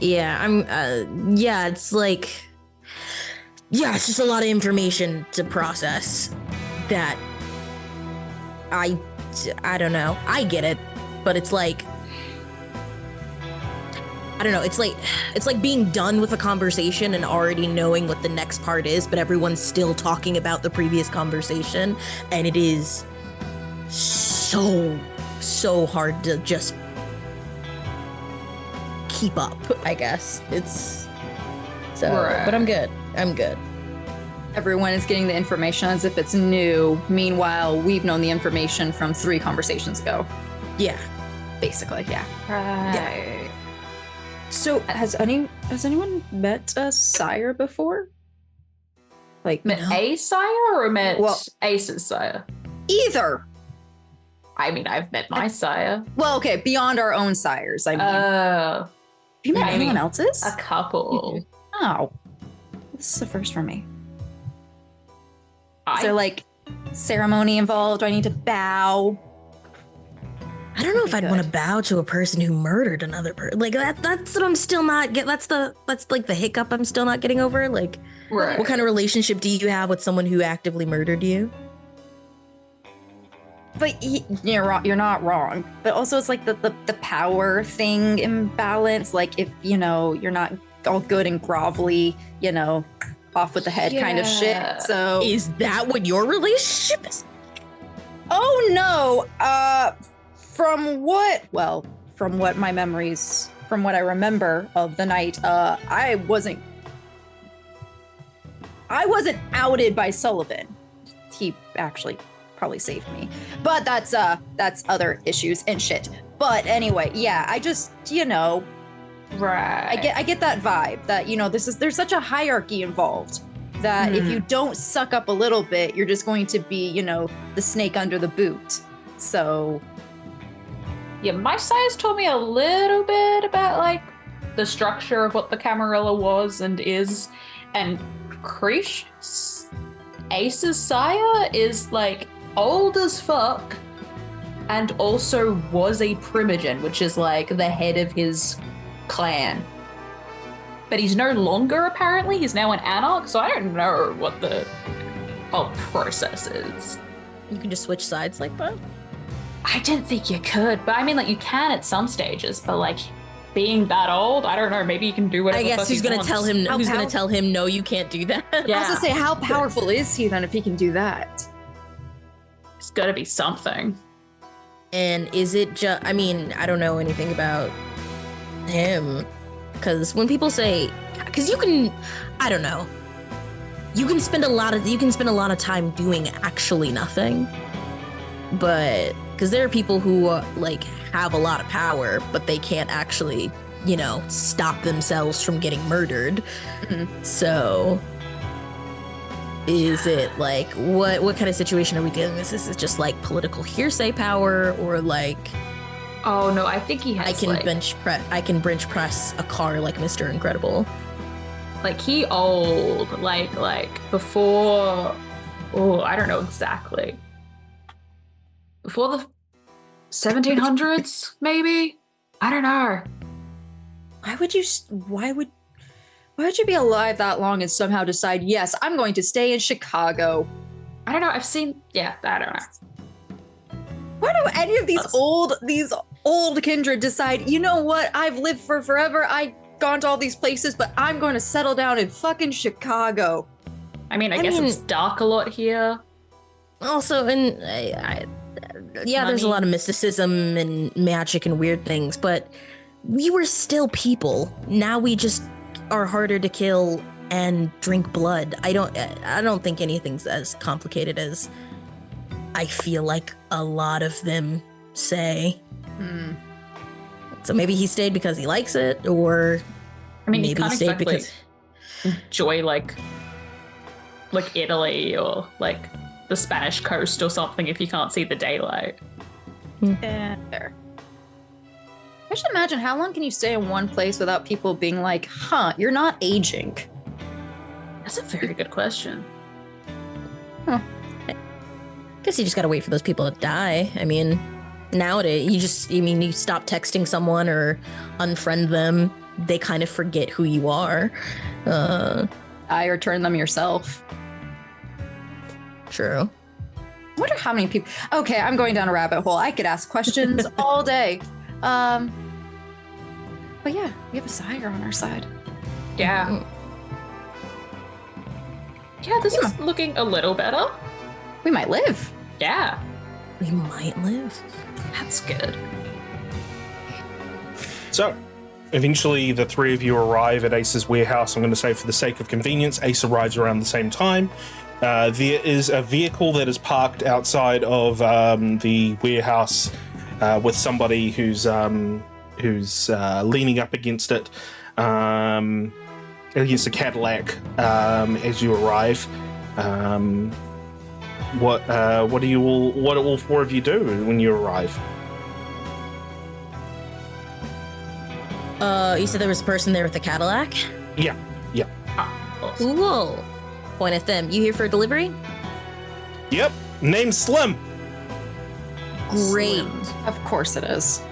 [SPEAKER 3] Yeah, it's like... Yeah, it's just a lot of information to process that I don't know. I get it, but it's like... I don't know, it's like being done with a conversation and already knowing what the next part is, but everyone's still talking about the previous conversation, and it is so hard to just keep up, I guess. It's so
[SPEAKER 2] Right.
[SPEAKER 3] But I'm good.
[SPEAKER 5] Everyone is getting the information as if it's new. Meanwhile, we've known the information from 3 conversations ago.
[SPEAKER 3] Yeah.
[SPEAKER 5] Basically, yeah.
[SPEAKER 2] Right.
[SPEAKER 5] So, has anyone met a sire before? Like,
[SPEAKER 2] Met a sire or met Ace's sire?
[SPEAKER 5] either.
[SPEAKER 2] I mean, I've met my sire.
[SPEAKER 5] Well, okay, beyond our own sires. I mean, have you met
[SPEAKER 2] I
[SPEAKER 5] anyone
[SPEAKER 2] mean,
[SPEAKER 5] else's?
[SPEAKER 2] A couple.
[SPEAKER 5] Oh, this is the first for me. Is there like ceremony involved? Do I need to bow?
[SPEAKER 3] I don't know if
[SPEAKER 5] Okay,
[SPEAKER 3] I'd want to
[SPEAKER 5] good.
[SPEAKER 3] bow to a person who murdered another person. Like that's what I'm still not get. That's like the hiccup I'm still not getting over. Like,
[SPEAKER 2] Right.
[SPEAKER 3] what kind of relationship do you have with someone who actively murdered you?
[SPEAKER 5] But you're wrong. You're not wrong. But also, it's like the power thing imbalance. Like if you're not all good and grovelly, off with the head kind of
[SPEAKER 2] Yeah.
[SPEAKER 5] shit. So
[SPEAKER 3] Is that what your relationship is?
[SPEAKER 5] oh no. From what my memories, from what I remember of the night, I wasn't outed by Sullivan. He actually probably saved me. But that's other issues and shit. But anyway, yeah, I just,
[SPEAKER 2] Right.
[SPEAKER 5] I get that vibe that, there's such a hierarchy involved that if you don't suck up a little bit, you're just going to be, the snake under the boot. So
[SPEAKER 2] Yeah, my sire's told me a little bit about like the structure of what the Camarilla was and is, and Krish, Ace's sire is like old as fuck, and also was a primogen, which is like the head of his clan. But he's no longer apparently. He's now an Anarch, so I don't know what the whole process is.
[SPEAKER 3] You can just switch sides like that?
[SPEAKER 2] I didn't think you could, but I mean, like, you can at some stages, but like, being that old, I don't know. Maybe you can do whatever.
[SPEAKER 3] I guess who's gonna tell him?
[SPEAKER 5] How
[SPEAKER 3] Who's gonna
[SPEAKER 5] powerful-
[SPEAKER 3] tell him no? You can't do that.
[SPEAKER 2] Yeah.
[SPEAKER 5] I was gonna say, how powerful is he then if he can do that?
[SPEAKER 2] It's got to be something.
[SPEAKER 3] And is it just? I mean, I don't know anything about him, because when people say, because you can, I don't know. You can spend a lot of time doing actually nothing, but because there are people who like have a lot of power, but they can't actually stop themselves from getting murdered.
[SPEAKER 5] Mhm.
[SPEAKER 3] So is it like what kind of situation are we dealing with? Is it just like political hearsay power, or like
[SPEAKER 2] Oh no, I think he has.
[SPEAKER 3] I can bench press a car like Mr. Incredible?
[SPEAKER 2] Like he old, like before. Oh, I don't know exactly. Before the 1700s, maybe. I don't know.
[SPEAKER 5] Why would you be alive that long and somehow decide, yes, I'm going to stay in Chicago?
[SPEAKER 2] I don't know. I've seen. Yeah, I don't know.
[SPEAKER 5] Why do any of these old kindred decide, you know what? I've lived for forever. I've gone to all these places, but I'm going to settle down in fucking Chicago.
[SPEAKER 2] I mean, I guess it's dark a lot here.
[SPEAKER 3] Also, and there's a lot of mysticism and magic and weird things, but we were still people. Now we just are harder to kill and drink blood. I don't think anything's as complicated as I feel like a lot of them say. So maybe he stayed because he likes it, or
[SPEAKER 2] I mean,
[SPEAKER 3] maybe
[SPEAKER 2] you
[SPEAKER 3] he
[SPEAKER 2] can't
[SPEAKER 3] stayed
[SPEAKER 2] exactly
[SPEAKER 3] because
[SPEAKER 2] enjoy like Italy or like the Spanish coast or something if you can't see the daylight.
[SPEAKER 5] Fair. I should imagine, how long can you stay in one place without people being like, you're not aging?
[SPEAKER 2] That's a very good question.
[SPEAKER 3] guess you just gotta wait for those people to die. I mean, nowadays, you stop texting someone or unfriend them, they kind of forget who you are.
[SPEAKER 5] I return them yourself.
[SPEAKER 3] True.
[SPEAKER 5] I wonder how many people. Okay, I'm going down a rabbit hole. I could ask questions all day. But yeah, we have a sire on our side.
[SPEAKER 2] Yeah. Yeah, this is looking a little better.
[SPEAKER 5] We might live.
[SPEAKER 2] Yeah,
[SPEAKER 3] We might live.
[SPEAKER 2] that's good.
[SPEAKER 1] So, eventually the three of you arrive at Ace's warehouse. I'm going to say for the sake of convenience, Ace arrives around the same time. There is a vehicle that is parked outside of the warehouse with somebody who's leaning up against it, against a Cadillac as you arrive. What do all four of you do when you arrive?
[SPEAKER 3] You said there was a person there with a Cadillac?
[SPEAKER 1] Yeah.
[SPEAKER 2] Awesome.
[SPEAKER 3] Cool. Point at them. You here for a delivery?
[SPEAKER 1] Yep. Name's Slim.
[SPEAKER 3] Great.
[SPEAKER 5] Of course it is.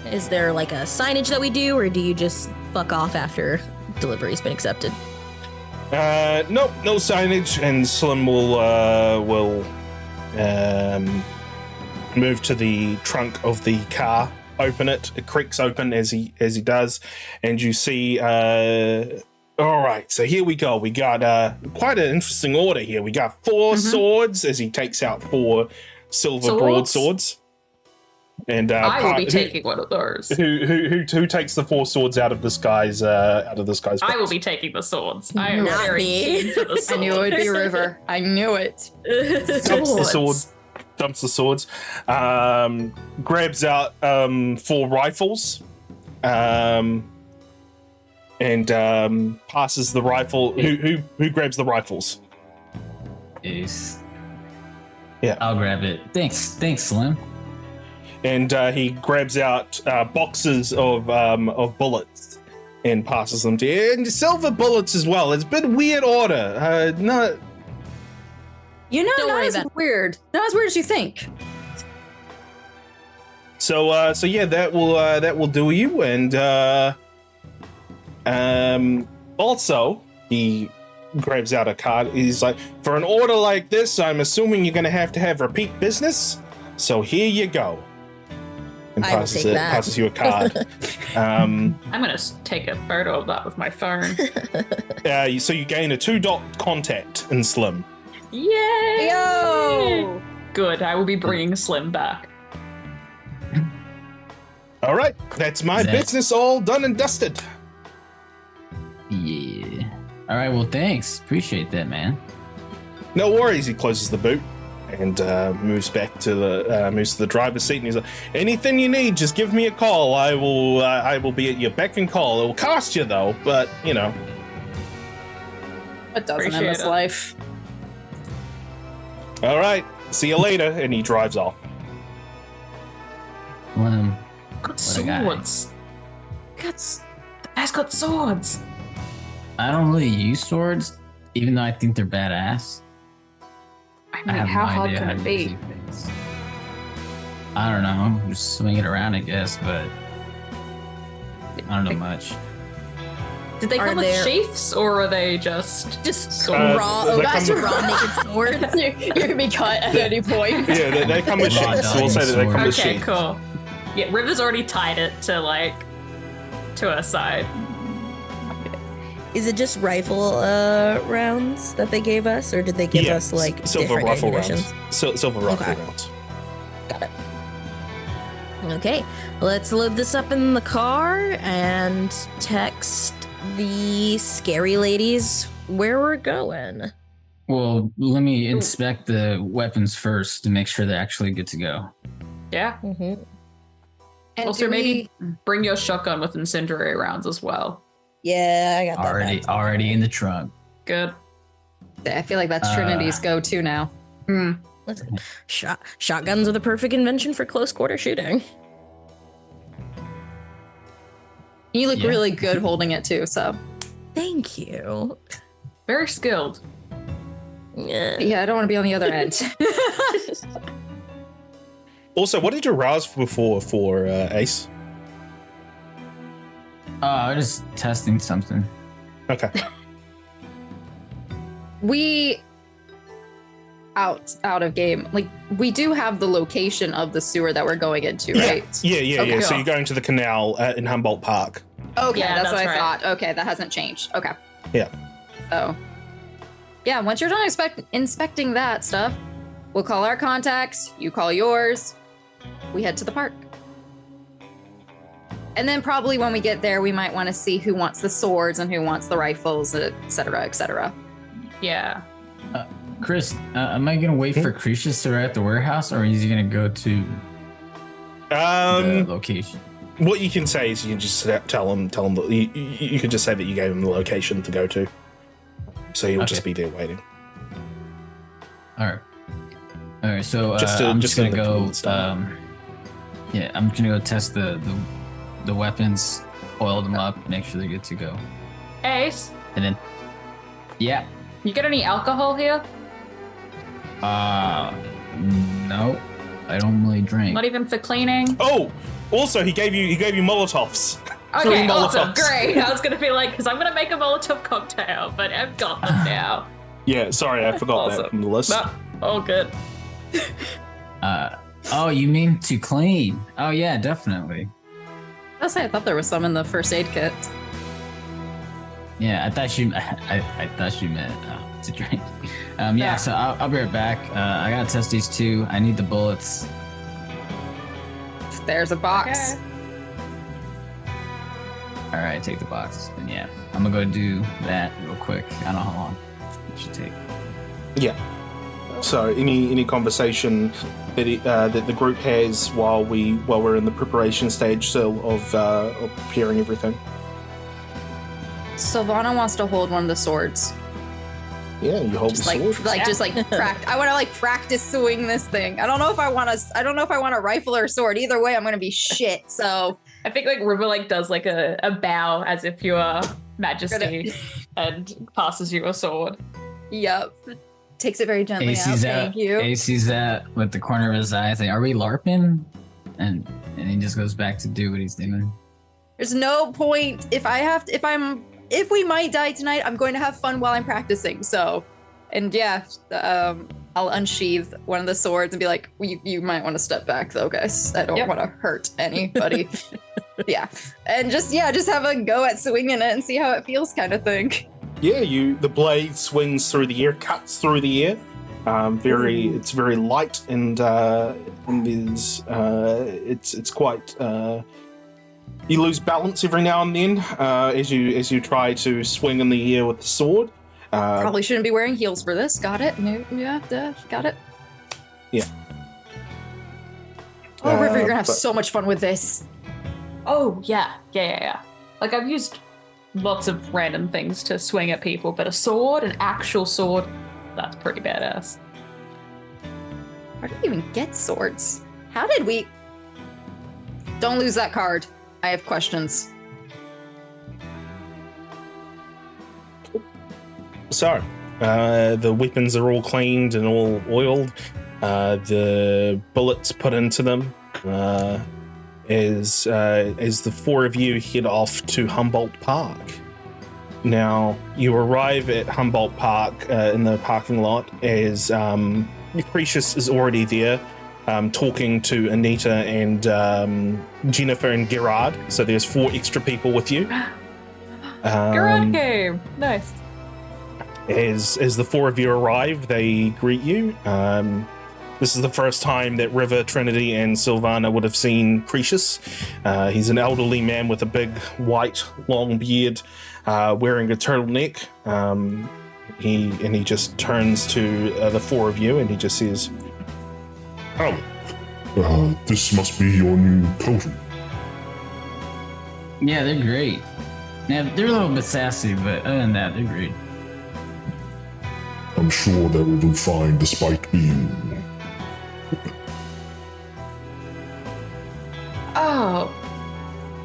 [SPEAKER 3] Is there like a signage that we do, or do you just fuck off after delivery's been accepted?
[SPEAKER 1] Nope, no signage, and Slim will move to the trunk of the car, open it. It creaks open as he does, and you see. All right, so here we go. We got quite an interesting order here. We got 4 swords as he takes out 4 silver broadswords. And
[SPEAKER 2] I will be taking one of those.
[SPEAKER 1] Who takes the 4 swords out of this guy's
[SPEAKER 2] I will be taking the swords. I am
[SPEAKER 3] Not
[SPEAKER 2] very
[SPEAKER 3] me.
[SPEAKER 2] keen for the swords.
[SPEAKER 5] I knew it would be River. I knew it.
[SPEAKER 1] dumps the swords, grabs out 4 rifles, and passes the rifle. Who grabs the rifles?
[SPEAKER 4] Ace.
[SPEAKER 1] Yeah.
[SPEAKER 4] I'll grab it. Thanks, Slim.
[SPEAKER 1] And he grabs out boxes of bullets and passes them to you. And silver bullets as well. It's been weird order. Not
[SPEAKER 5] You know,
[SPEAKER 3] Don't
[SPEAKER 5] not
[SPEAKER 3] worry
[SPEAKER 5] as
[SPEAKER 3] about it.
[SPEAKER 5] weird. Not as weird as you think.
[SPEAKER 1] so yeah, that will do you. And also he grabs out a card. He's like, for an order like this, I'm assuming you're gonna have to have repeat business. So here you go. And
[SPEAKER 3] I will take that.
[SPEAKER 1] passes you a card.
[SPEAKER 2] I'm gonna take a photo of that with my phone.
[SPEAKER 1] So you gain a 2-dot contact in Slim.
[SPEAKER 2] Yay!
[SPEAKER 5] Yo!
[SPEAKER 2] Good. I will be bringing Slim back.
[SPEAKER 1] All right, that's my business all done and dusted.
[SPEAKER 4] Yeah. All right. Well, thanks. Appreciate that, man.
[SPEAKER 1] No worries. He closes the boot, and moves to the driver's seat, and he's like, "Anything you need, just give me a call. I will be at your beck and call. It will cost you though, but you know."
[SPEAKER 5] It doesn't in
[SPEAKER 2] Appreciate
[SPEAKER 5] this
[SPEAKER 2] it.
[SPEAKER 5] life.
[SPEAKER 1] All right, see you later, and he drives off.
[SPEAKER 4] Good
[SPEAKER 2] Got
[SPEAKER 4] a guy.
[SPEAKER 2] swords. The guy's got swords.
[SPEAKER 4] I don't really use swords, even though I think they're badass.
[SPEAKER 2] I
[SPEAKER 4] I
[SPEAKER 2] mean,
[SPEAKER 4] have
[SPEAKER 2] how
[SPEAKER 4] no
[SPEAKER 2] hard
[SPEAKER 4] idea
[SPEAKER 2] can
[SPEAKER 4] how
[SPEAKER 2] it
[SPEAKER 4] to
[SPEAKER 2] be?
[SPEAKER 4] use these things. I don't know. Just swing it around, I guess, but I don't know much.
[SPEAKER 2] Did they
[SPEAKER 3] Are
[SPEAKER 2] come with
[SPEAKER 3] there-
[SPEAKER 2] sheaths, or are they just
[SPEAKER 3] raw,
[SPEAKER 1] they
[SPEAKER 3] guys
[SPEAKER 1] come
[SPEAKER 3] with
[SPEAKER 1] with-
[SPEAKER 3] raw naked swords.
[SPEAKER 5] You can be cut at any point.
[SPEAKER 1] Yeah, they come with
[SPEAKER 4] Raw
[SPEAKER 1] sheets. We'll say that they come with
[SPEAKER 2] Okay,
[SPEAKER 1] sheets.
[SPEAKER 2] cool. Yeah, River's already tied it to her side.
[SPEAKER 3] Is it just rifle rounds that they gave us, or did they give us like
[SPEAKER 1] silver
[SPEAKER 3] different
[SPEAKER 1] rifle
[SPEAKER 3] ammunitions?
[SPEAKER 1] rounds. Silver rifle
[SPEAKER 3] Okay.
[SPEAKER 1] rounds.
[SPEAKER 3] Got it. Okay, let's load this up in the car and text the scary ladies where we're going.
[SPEAKER 4] Well, let me inspect the weapons first to make sure they're actually good to go.
[SPEAKER 2] Yeah.
[SPEAKER 3] Mm-hmm.
[SPEAKER 5] And
[SPEAKER 2] Also,
[SPEAKER 5] do
[SPEAKER 2] maybe
[SPEAKER 5] we-
[SPEAKER 2] bring your shotgun with incendiary rounds as well.
[SPEAKER 3] Yeah, I got that.
[SPEAKER 4] Already in the trunk.
[SPEAKER 2] Good.
[SPEAKER 5] I feel like that's Trinity's go-to now.
[SPEAKER 3] Listen, shotguns are the perfect invention for close quarter shooting.
[SPEAKER 5] You look
[SPEAKER 4] Yeah.
[SPEAKER 5] really good holding it too, so.
[SPEAKER 3] Thank you.
[SPEAKER 2] Very skilled.
[SPEAKER 3] Yeah.
[SPEAKER 5] Yeah, I don't want to be on the other end.
[SPEAKER 1] Also, what did you rouse for Ace?
[SPEAKER 4] I was just testing something.
[SPEAKER 1] Okay.
[SPEAKER 5] We out of game. Like, we do have the location of the sewer that we're going into, right?
[SPEAKER 1] Yeah.
[SPEAKER 5] Okay.
[SPEAKER 1] So you're going to the canal in Humboldt Park.
[SPEAKER 5] Okay,
[SPEAKER 2] Yeah,
[SPEAKER 5] that's what
[SPEAKER 2] that's
[SPEAKER 5] I
[SPEAKER 2] right.
[SPEAKER 5] thought. Okay, that hasn't changed. Okay.
[SPEAKER 1] Yeah.
[SPEAKER 5] So, yeah, once you're done inspecting that stuff, we'll call our contacts, you call yours, we head to the park. And then probably when we get there, we might want to see who wants the swords and who wants the rifles, et cetera, et cetera.
[SPEAKER 2] Yeah.
[SPEAKER 4] Chris, am I gonna wait for Cretius to arrive at the warehouse, or is he gonna go to the location?
[SPEAKER 1] What you can say is you can just tell him that you could just say that you gave him the location to go to. So he'll just be there waiting.
[SPEAKER 4] All right. So
[SPEAKER 1] Just
[SPEAKER 4] I'm just gonna
[SPEAKER 1] in the
[SPEAKER 4] go.
[SPEAKER 1] cool stuff.
[SPEAKER 4] I'm gonna go test the weapons, oil them up, make sure they're good to go,
[SPEAKER 2] Ace,
[SPEAKER 4] and then yeah.
[SPEAKER 2] you got any alcohol here?
[SPEAKER 4] No, I don't really drink.
[SPEAKER 2] Not even for cleaning?
[SPEAKER 1] Oh, also he gave you Molotovs.
[SPEAKER 2] Okay,
[SPEAKER 1] 3
[SPEAKER 2] awesome,
[SPEAKER 1] Molotovs.
[SPEAKER 2] great. I was gonna be like, because I'm gonna make a Molotov cocktail, but I've got them now.
[SPEAKER 1] Yeah, sorry, I forgot
[SPEAKER 2] Awesome.
[SPEAKER 1] that from the list.
[SPEAKER 2] No, all good.
[SPEAKER 4] Oh, you mean to clean? Oh yeah, definitely.
[SPEAKER 5] I thought there was some in the first aid kit.
[SPEAKER 4] Yeah, I thought you meant to drink.
[SPEAKER 2] Yeah.
[SPEAKER 4] So I'll be right back. I gotta test these two. I need the bullets.
[SPEAKER 5] There's a box.
[SPEAKER 2] Okay.
[SPEAKER 4] All right, take the box. And yeah, I'm gonna go do that real quick. I don't know how long it should take.
[SPEAKER 1] Yeah. So any conversation that the group has while we're in the preparation stage still of preparing everything.
[SPEAKER 5] Sylvana wants to hold one of the swords.
[SPEAKER 1] Yeah, you hold
[SPEAKER 5] Just
[SPEAKER 1] the
[SPEAKER 5] like,
[SPEAKER 1] sword.
[SPEAKER 5] I want to practice swing this thing. I don't know if I want a rifle or a sword. Either way, I'm gonna be shit. So
[SPEAKER 2] I think River does a bow as if you are Majesty and passes you a sword.
[SPEAKER 5] yep, takes it very gently out.
[SPEAKER 4] AC's
[SPEAKER 5] Thank you.
[SPEAKER 4] AC's out with the corner of his eye. Like, are we LARPing? And he just goes back to do what he's doing.
[SPEAKER 5] There's no point if we might die tonight. I'm going to have fun while I'm practicing. So, and yeah, I'll unsheath one of the swords and be like, you might want to step back though, guys. I don't want to hurt anybody. Yeah, and just have a go at swinging it and see how it feels, kind of thing.
[SPEAKER 1] Yeah, the blade swings through the air, cuts through the air. It's very light and is it's quite. You lose balance every now and then as you try to swing in the air with the sword.
[SPEAKER 5] Probably shouldn't be wearing heels for this. Got it? No, yeah, got it.
[SPEAKER 1] Yeah.
[SPEAKER 5] Oh, River, you're gonna have
[SPEAKER 1] but-
[SPEAKER 5] so much fun with this.
[SPEAKER 2] Oh, yeah. Like, I've used lots of random things to swing at people, but a sword, an actual sword, that's pretty badass.
[SPEAKER 5] Where did we even get swords? How did we... Don't lose that card. I have questions.
[SPEAKER 1] So, the weapons are all cleaned and all oiled. The bullets put into them. As the four of you head off to Humboldt Park. Now, you arrive at Humboldt Park in the parking lot as Precious is already there, talking to Anita and Jennifer and Gerard. So there's 4 extra people with you.
[SPEAKER 2] Garage game! Nice.
[SPEAKER 1] As the 4 of you arrive, they greet you. This is the first time that River, Trinity, and Sylvana would have seen Precious. He's an elderly man with a big, white, long beard, wearing a turtleneck. He just turns to the 4 of you and he just says,
[SPEAKER 6] Alec, this must be your new coterie.
[SPEAKER 4] Yeah, they're great. Yeah, they're a little bit sassy, but other than that, they're great.
[SPEAKER 6] I'm sure they will do fine despite being...
[SPEAKER 2] Oh,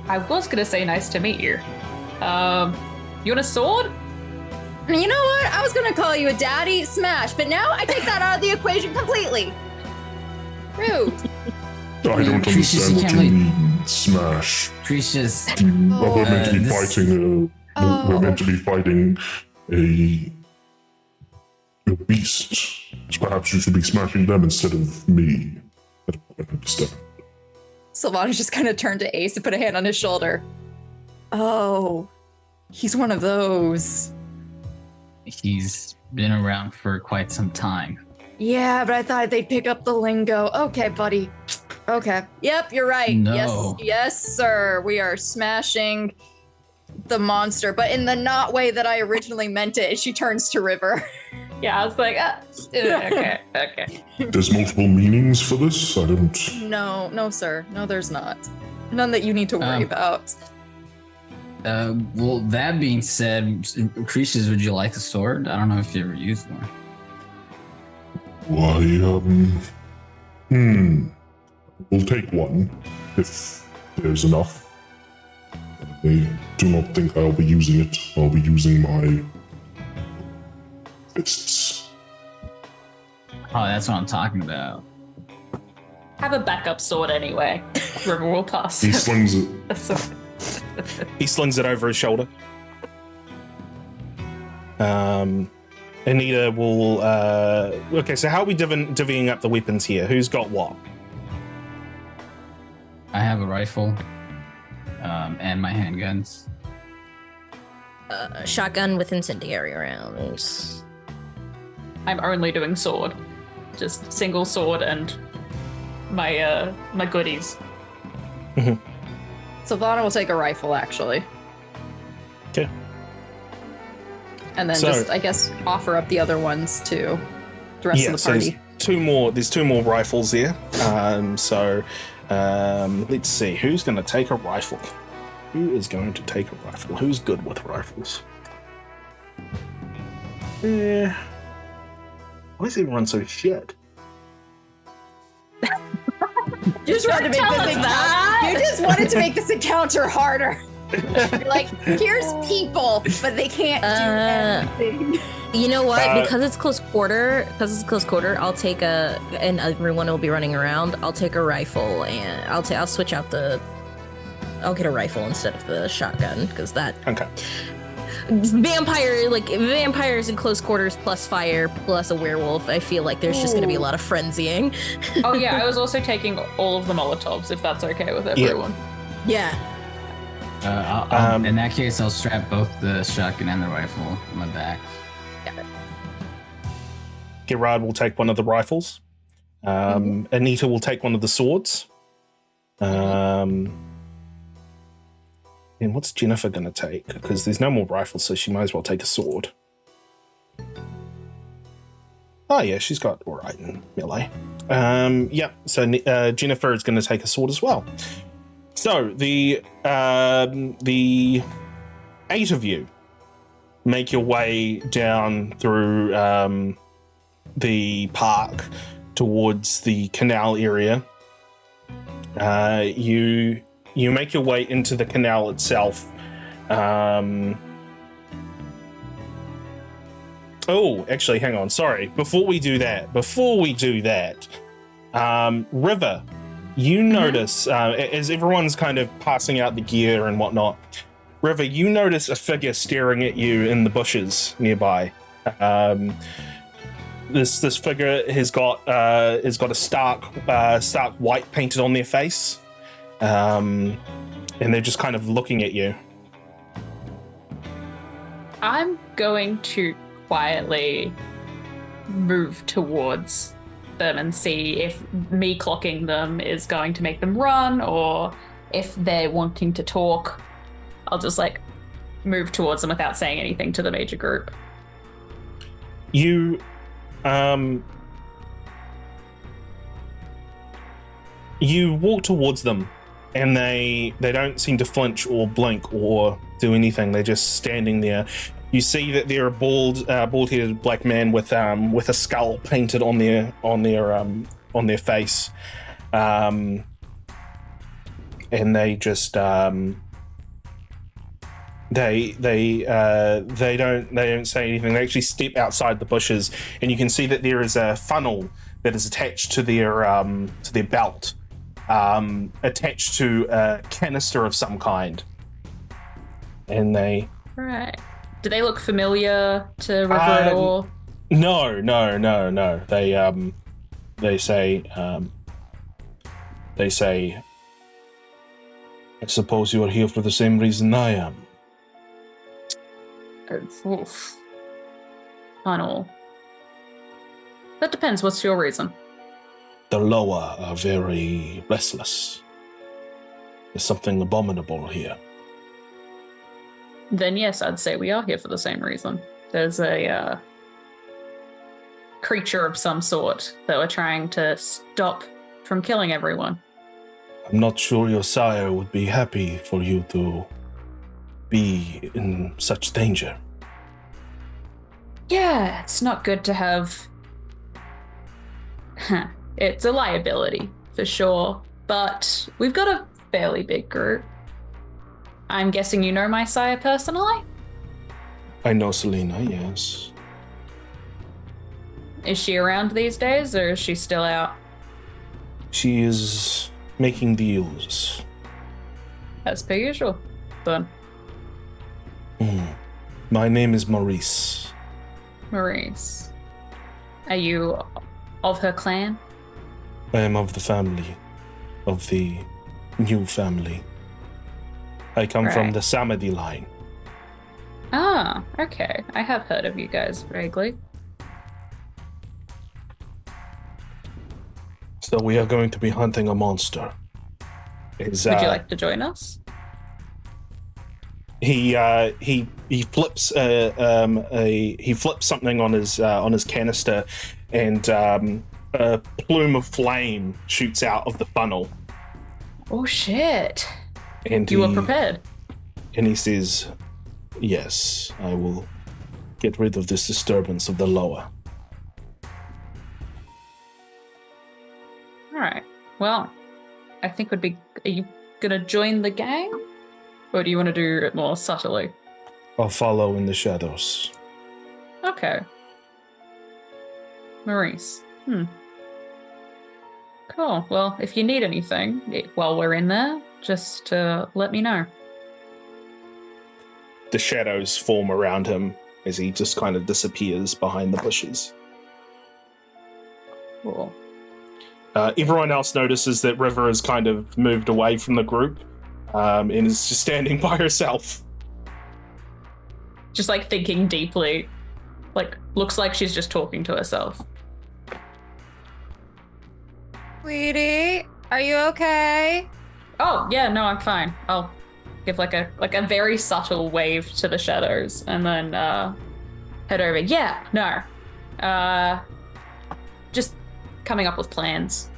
[SPEAKER 2] I was gonna say nice to meet you. You want a sword?
[SPEAKER 5] You know what? I was gonna call you a daddy smash, but now I take that out of the equation completely. Rude.
[SPEAKER 6] I don't
[SPEAKER 4] Precious,
[SPEAKER 6] understand
[SPEAKER 4] you
[SPEAKER 6] what
[SPEAKER 4] can't
[SPEAKER 6] you mean, smash.
[SPEAKER 4] Precious.
[SPEAKER 6] We're meant to be
[SPEAKER 4] this-
[SPEAKER 6] fighting we're meant to be fighting a beast. Perhaps you should be smashing them instead of me. I don't quite understand.
[SPEAKER 5] Sylvana just kind of turned to Ace and put a hand on his shoulder. Oh, he's one of those.
[SPEAKER 4] He's been around for quite some time.
[SPEAKER 5] Yeah, but I thought they'd pick up the lingo. Okay, buddy. Okay. Yep, you're right.
[SPEAKER 4] No.
[SPEAKER 5] Yes, sir. We are smashing the monster, but in the not way that I originally meant it. She turns to River.
[SPEAKER 2] Yeah, I was like, okay.
[SPEAKER 6] There's multiple meanings for this? I don't...
[SPEAKER 5] No, sir. No, there's not. None that you need to worry about.
[SPEAKER 4] Well, that being said, Precious, would you like a sword? I don't know if you ever used one.
[SPEAKER 6] Why, we'll take one, if there's enough. I do not think I'll be using it. I'll be using my fists.
[SPEAKER 4] Oh, that's what I'm talking about.
[SPEAKER 2] Have a backup sword anyway. River will toss.
[SPEAKER 6] He slings it.
[SPEAKER 1] he slings it over his shoulder. Anita will... okay, so how are we divvying up the weapons here? Who's got what?
[SPEAKER 4] I have a rifle, and my handguns.
[SPEAKER 3] Shotgun with incendiary rounds.
[SPEAKER 2] I'm only doing sword. Just single sword and my my goodies.
[SPEAKER 5] Sylvana will take a rifle, actually.
[SPEAKER 1] Okay.
[SPEAKER 5] And then
[SPEAKER 1] So-
[SPEAKER 5] just, I guess, offer up the other ones to the rest of the
[SPEAKER 1] so
[SPEAKER 5] party.
[SPEAKER 1] there's two more rifles there. Let's see. Who's going to take a rifle? Who is going to take a rifle? Who's good with rifles? Why is everyone so shit?
[SPEAKER 5] You just wanted to make
[SPEAKER 2] Tell
[SPEAKER 5] this
[SPEAKER 2] us
[SPEAKER 5] encounter.
[SPEAKER 2] that.
[SPEAKER 5] You just wanted to make this encounter harder. You're like, here's people, but they can't do anything.
[SPEAKER 3] You know what?
[SPEAKER 1] Uh,
[SPEAKER 3] Because it's close quarter, I'll take and everyone will be running around. I'll take a rifle and I'll switch out I'll get a rifle instead of the shotgun because that
[SPEAKER 1] Okay.
[SPEAKER 3] vampires in close quarters plus fire plus a werewolf. I feel like there's just going to be a lot of frenzying.
[SPEAKER 2] Oh yeah, I was also taking all of the Molotovs, if that's okay with everyone.
[SPEAKER 3] Yeah.
[SPEAKER 4] In that case, I'll strap both the shotgun and the rifle on my back.
[SPEAKER 1] Gerard will take one of the rifles. Anita will take one of the swords. And what's Jennifer going to take? Because there's no more rifles, so she might as well take a sword. Oh yeah, she's got all right in melee. Yeah. So Jennifer is going to take a sword as well. So the 8 of you make your way down through the park towards the canal area. You make your way into the canal itself. Oh, actually, hang on. Sorry. Before we do that, River, you notice as everyone's kind of passing out the gear and whatnot. River, you notice a figure staring at you in the bushes nearby. This figure has got a stark white painted on their face, and they're just kind of looking at you.
[SPEAKER 2] I'm going to quietly move towards them and see if me clocking them is going to make them run, or if they're wanting to talk. I'll just move towards them without saying anything to the major group.
[SPEAKER 1] You walk towards them, and they don't seem to flinch or blink or do anything. They're just standing there. You see that they're a bald-headed black man with a skull painted on their face, and they just they don't say anything. They actually step outside the bushes, and you can see that there is a funnel that is attached to their belt, attached to a canister of some kind, and they.
[SPEAKER 2] Right. Do they look familiar to River at all?
[SPEAKER 1] No. They say, I suppose you are here for the same reason I am.
[SPEAKER 2] Oof. Funnel. That depends. What's your reason?
[SPEAKER 1] The lower are very restless. There's something abominable here.
[SPEAKER 2] Then yes, I'd say we are here for the same reason. There's a creature of some sort that we're trying to stop from killing everyone.
[SPEAKER 1] I'm not sure your sire would be happy for you to be in such danger.
[SPEAKER 2] Yeah, it's not good to have... It's a liability, for sure. But we've got a fairly big group. I'm guessing you know my sire personally?
[SPEAKER 1] I know Selena, yes.
[SPEAKER 2] Is she around these days, or is she still out?
[SPEAKER 1] She is making deals.
[SPEAKER 2] As per usual, then.
[SPEAKER 1] My name is Maurice.
[SPEAKER 2] Maurice. Are you of her clan?
[SPEAKER 1] I am of the family. Of the new family. I come from the Samadi line.
[SPEAKER 2] Ah, okay. I have heard of you guys vaguely.
[SPEAKER 1] So we are going to be hunting a monster.
[SPEAKER 2] Would you like to join us?
[SPEAKER 1] He flips he flips something on his canister, and a plume of flame shoots out of the funnel.
[SPEAKER 2] Oh shit!
[SPEAKER 1] And
[SPEAKER 2] you were prepared.
[SPEAKER 1] And he says, "Yes, I will get rid of this disturbance of the lower."
[SPEAKER 2] All right. Well, I think would be. Are you gonna join the gang, or do you want to do it more subtly?
[SPEAKER 1] I'll follow in the shadows.
[SPEAKER 2] Okay. Maurice. Cool. Well, if you need anything while we're in there, just let me know.
[SPEAKER 1] The shadows form around him as he just kind of disappears behind the bushes.
[SPEAKER 2] Cool.
[SPEAKER 1] Everyone else notices that River has kind of moved away from the group and is just standing by herself.
[SPEAKER 2] Just thinking deeply. Looks like she's just talking to herself.
[SPEAKER 5] Sweetie, are you okay?
[SPEAKER 2] Oh, yeah, no, I'm fine. I'll give a very subtle wave to the shadows and then head over. Yeah, no. just coming up with plans.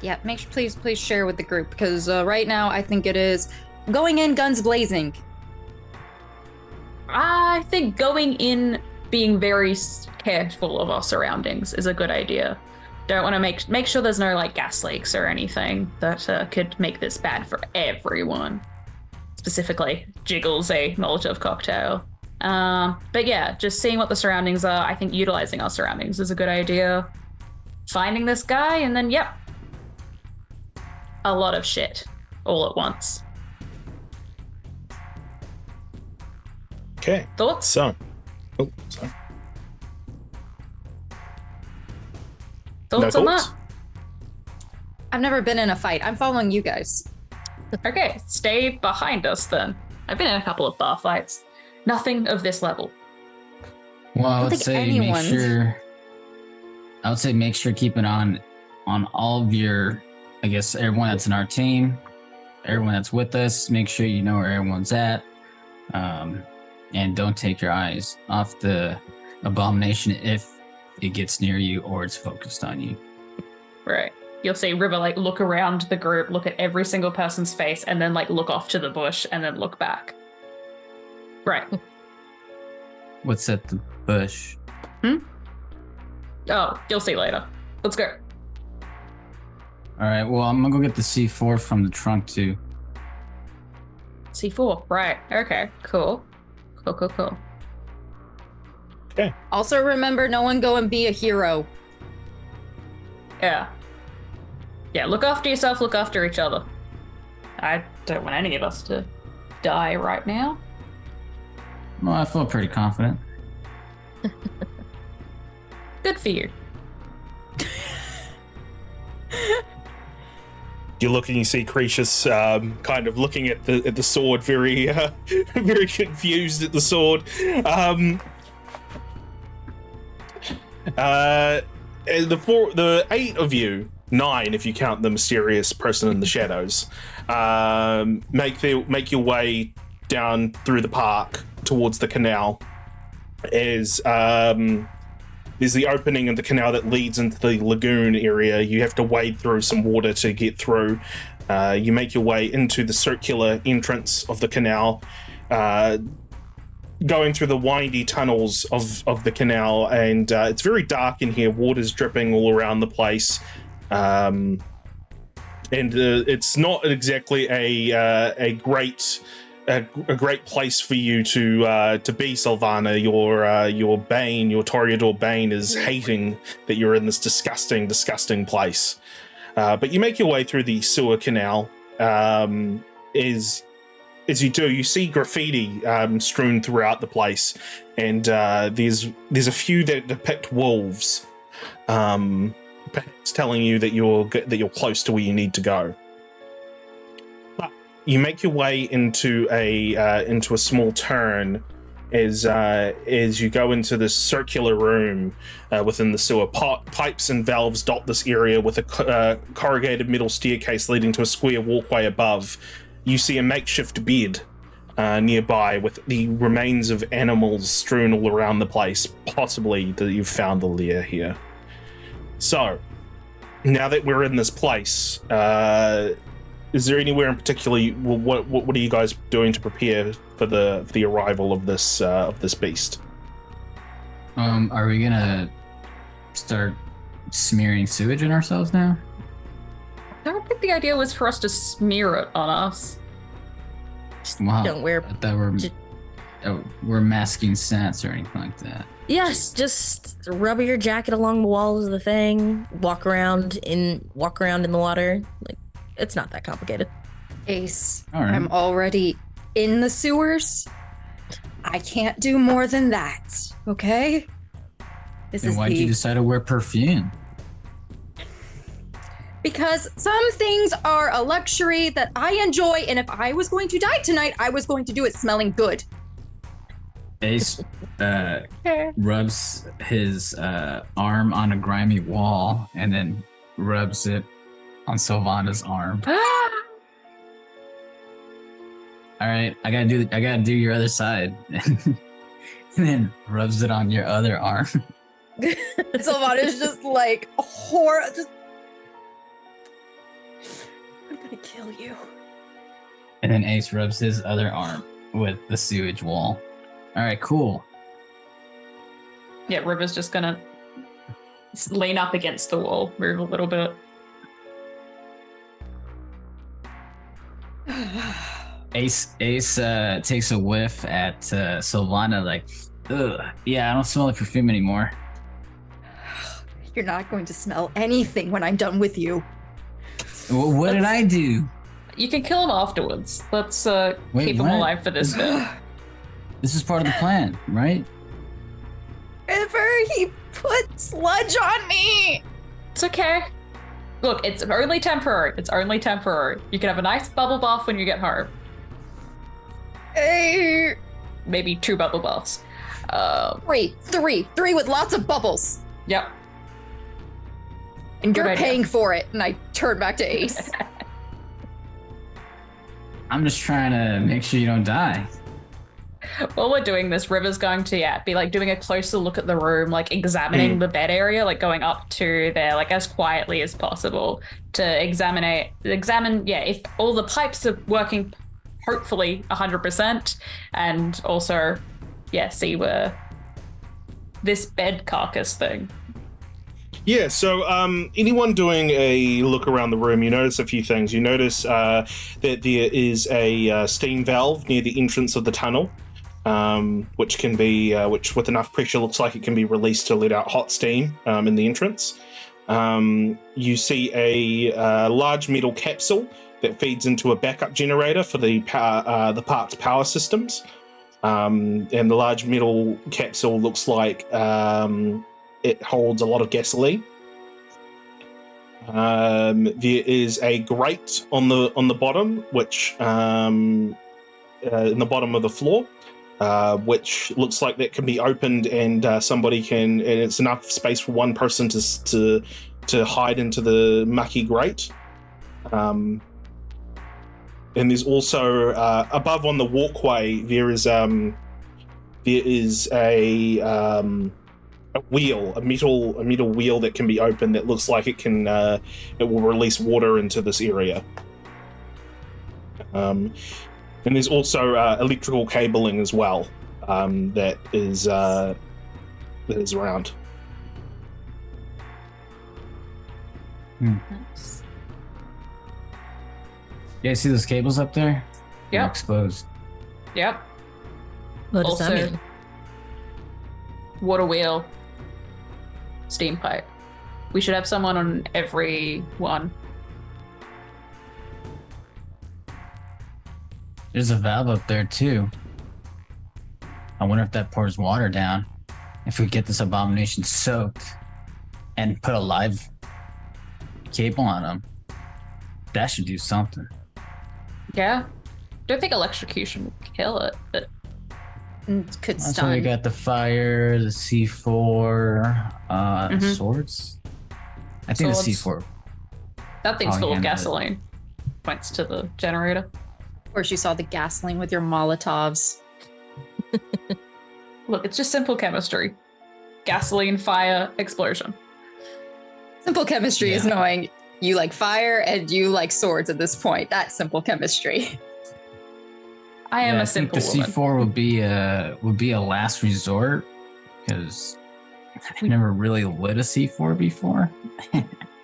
[SPEAKER 5] Yeah, please share with the group, because right now I think it is going in guns blazing.
[SPEAKER 2] I think going in being very careful of our surroundings is a good idea. Don't want to make sure there's no like gas leaks or anything that could make this bad for everyone. Specifically, Jiggles a Molotov cocktail. But yeah, just seeing what the surroundings are. I think utilizing our surroundings is a good idea. Finding this guy and then, yep, a lot of shit all at once.
[SPEAKER 1] Okay.
[SPEAKER 2] Thoughts?
[SPEAKER 1] So, sorry.
[SPEAKER 2] Thoughts
[SPEAKER 1] No
[SPEAKER 2] on
[SPEAKER 1] thoughts?
[SPEAKER 2] that?
[SPEAKER 5] I've never been in a fight. I'm following you guys.
[SPEAKER 2] Okay, stay behind us then. I've been in a couple of bar fights. Nothing of this level.
[SPEAKER 4] Well, I
[SPEAKER 5] don't
[SPEAKER 4] would
[SPEAKER 5] think
[SPEAKER 4] say
[SPEAKER 5] anyone's-
[SPEAKER 4] make sure keep it on all of your, I guess, everyone that's in our team, everyone that's with us. Make sure you know where everyone's at, and don't take your eyes off the abomination if it gets near you or it's focused on you.
[SPEAKER 2] Right. You'll see River like look around the group, look at every single person's face, and then like look off to the bush and then look back. Right.
[SPEAKER 4] What's at the bush?
[SPEAKER 2] Oh, you'll see later. Let's go.
[SPEAKER 4] All right. Well, I'm gonna go get the C4 from the trunk too.
[SPEAKER 2] C4. Right. Okay. Cool. Cool.
[SPEAKER 5] Also remember, no one go and be a hero.
[SPEAKER 2] Yeah. Yeah, look after yourself, look after each other. I don't want any of us to die right now.
[SPEAKER 4] Well, I feel pretty confident.
[SPEAKER 2] Good for you.
[SPEAKER 1] You look and you see Cretius kind of looking at the sword, very very confused at the sword. The 8 of you, 9 if you count the mysterious person in the shadows, make your way down through the park towards the canal. There's the opening in the canal that leads into the lagoon area. You have to wade through some water to get through. You make your way into the circular entrance of the canal, going through the windy tunnels of the canal, and it's very dark in here. Water's dripping all around the place, and it's not exactly a great place for you to be, Sylvana. Your Bane, your Toreador Bane, is hating that you're in this disgusting place. But you make your way through the sewer canal. As you do, you see graffiti strewn throughout the place, and there's a few that depict wolves, perhaps telling you that you're close to where you need to go. You make your way into a small turn as you go into this circular room within the sewer. Pipes and valves dot this area, with a corrugated metal staircase leading to a square walkway above. You see a makeshift bed nearby with the remains of animals strewn all around the place, possibly that you've found the lair here. So, now that we're in this place, is there anywhere in particular? What are you guys doing to prepare for the arrival of this beast?
[SPEAKER 4] Are we gonna start smearing sewage on ourselves now?
[SPEAKER 2] I don't think the idea was for us to smear it on us.
[SPEAKER 4] Wow.
[SPEAKER 3] Don't wear.
[SPEAKER 4] I thought we're masking stats or anything like that.
[SPEAKER 3] Yes, just rubber your jacket along the walls of the thing. Walk around in the water. Like, it's not that complicated.
[SPEAKER 5] Ace,
[SPEAKER 4] All right.
[SPEAKER 5] I'm already in the sewers. I can't do more than that, okay?
[SPEAKER 4] Then why'd you decide to wear perfume?
[SPEAKER 5] Because some things are a luxury that I enjoy, and if I was going to die tonight, I was going to do it smelling good.
[SPEAKER 4] Ace rubs his arm on a grimy wall and then rubs it on Sylvana's arm. All right, I gotta do your other side. and then rubs it on your other arm.
[SPEAKER 5] Sylvana's just like just I'm gonna kill you.
[SPEAKER 4] And then Ace rubs his other arm with the sewage wall. All right, cool.
[SPEAKER 2] Yeah, River's just gonna lean up against the wall, move a little bit.
[SPEAKER 4] Ace takes a whiff at Sylvana, like, ugh, yeah, I don't smell the perfume anymore.
[SPEAKER 5] You're not going to smell anything when I'm done with you.
[SPEAKER 4] What did I do?
[SPEAKER 2] You can kill him afterwards. Let's
[SPEAKER 4] Wait,
[SPEAKER 2] keep him
[SPEAKER 4] what?
[SPEAKER 2] alive for this bit.
[SPEAKER 4] This is part of the plan, right?
[SPEAKER 5] River, he put sludge on me.
[SPEAKER 2] It's okay. Look, it's only temporary. It's only temporary. You can have a nice bubble bath when you get home.
[SPEAKER 5] Hey.
[SPEAKER 2] Maybe 2 bubble baths.
[SPEAKER 5] Three with lots of bubbles.
[SPEAKER 2] Yep.
[SPEAKER 5] And
[SPEAKER 2] Good
[SPEAKER 5] you're
[SPEAKER 2] idea.
[SPEAKER 5] paying for it. And I turn back to Ace.
[SPEAKER 4] I'm just trying to make sure you don't die.
[SPEAKER 2] While we're doing this, River's going to be like doing a closer look at the room, like examining the bed area, like going up to there, like as quietly as possible to examine, if all the pipes are working, hopefully 100%, and also, see where this bed carcass thing.
[SPEAKER 1] Yeah, so anyone doing a look around the room, you notice a few things. You notice that there is a steam valve near the entrance of the tunnel, which can be, which with enough pressure looks like it can be released to let out hot steam in the entrance. You see a large metal capsule that feeds into a backup generator for the park's power systems. And the large metal capsule looks like it holds a lot of gasoline. There is a grate on the bottom, which in the bottom of the floor, which looks like that can be opened and somebody can, and it's enough space for one person to hide into the mucky grate. And there's also above on the walkway there is a wheel, a metal wheel that can be opened that looks like it will release water into this area. And there's also electrical cabling as well that is around.
[SPEAKER 2] Nice.
[SPEAKER 4] Yeah, see those cables up there? They're
[SPEAKER 2] Yep.
[SPEAKER 4] exposed.
[SPEAKER 2] Yep.
[SPEAKER 3] What does that
[SPEAKER 2] Also-
[SPEAKER 3] mean?
[SPEAKER 2] Water wheel. Steam pipe. We should have someone on every one.
[SPEAKER 4] There's a valve up there too. I wonder if that pours water down. If we get this abomination soaked and put a live cable on them, that should do something.
[SPEAKER 2] Yeah. Don't think electrocution would kill it, but
[SPEAKER 5] Could
[SPEAKER 4] That's why we
[SPEAKER 5] stun.
[SPEAKER 4] got the fire, the C4, swords. I think
[SPEAKER 2] Swords.
[SPEAKER 4] the C4.
[SPEAKER 2] that thing's
[SPEAKER 4] Oh,
[SPEAKER 2] full
[SPEAKER 4] yeah,
[SPEAKER 2] of
[SPEAKER 4] no,
[SPEAKER 2] gasoline. Points to the generator.
[SPEAKER 5] Of course, you saw the gasoline with your Molotovs.
[SPEAKER 2] Look, it's just simple chemistry. Gasoline, fire, explosion.
[SPEAKER 5] Simple chemistry is
[SPEAKER 4] Yeah.
[SPEAKER 5] knowing you like fire and you like swords at this point. That's simple chemistry.
[SPEAKER 2] I am
[SPEAKER 4] Yeah,
[SPEAKER 2] a simple
[SPEAKER 4] I think the
[SPEAKER 2] woman.
[SPEAKER 4] C4 would be a last resort because I've never really lit a C4 before.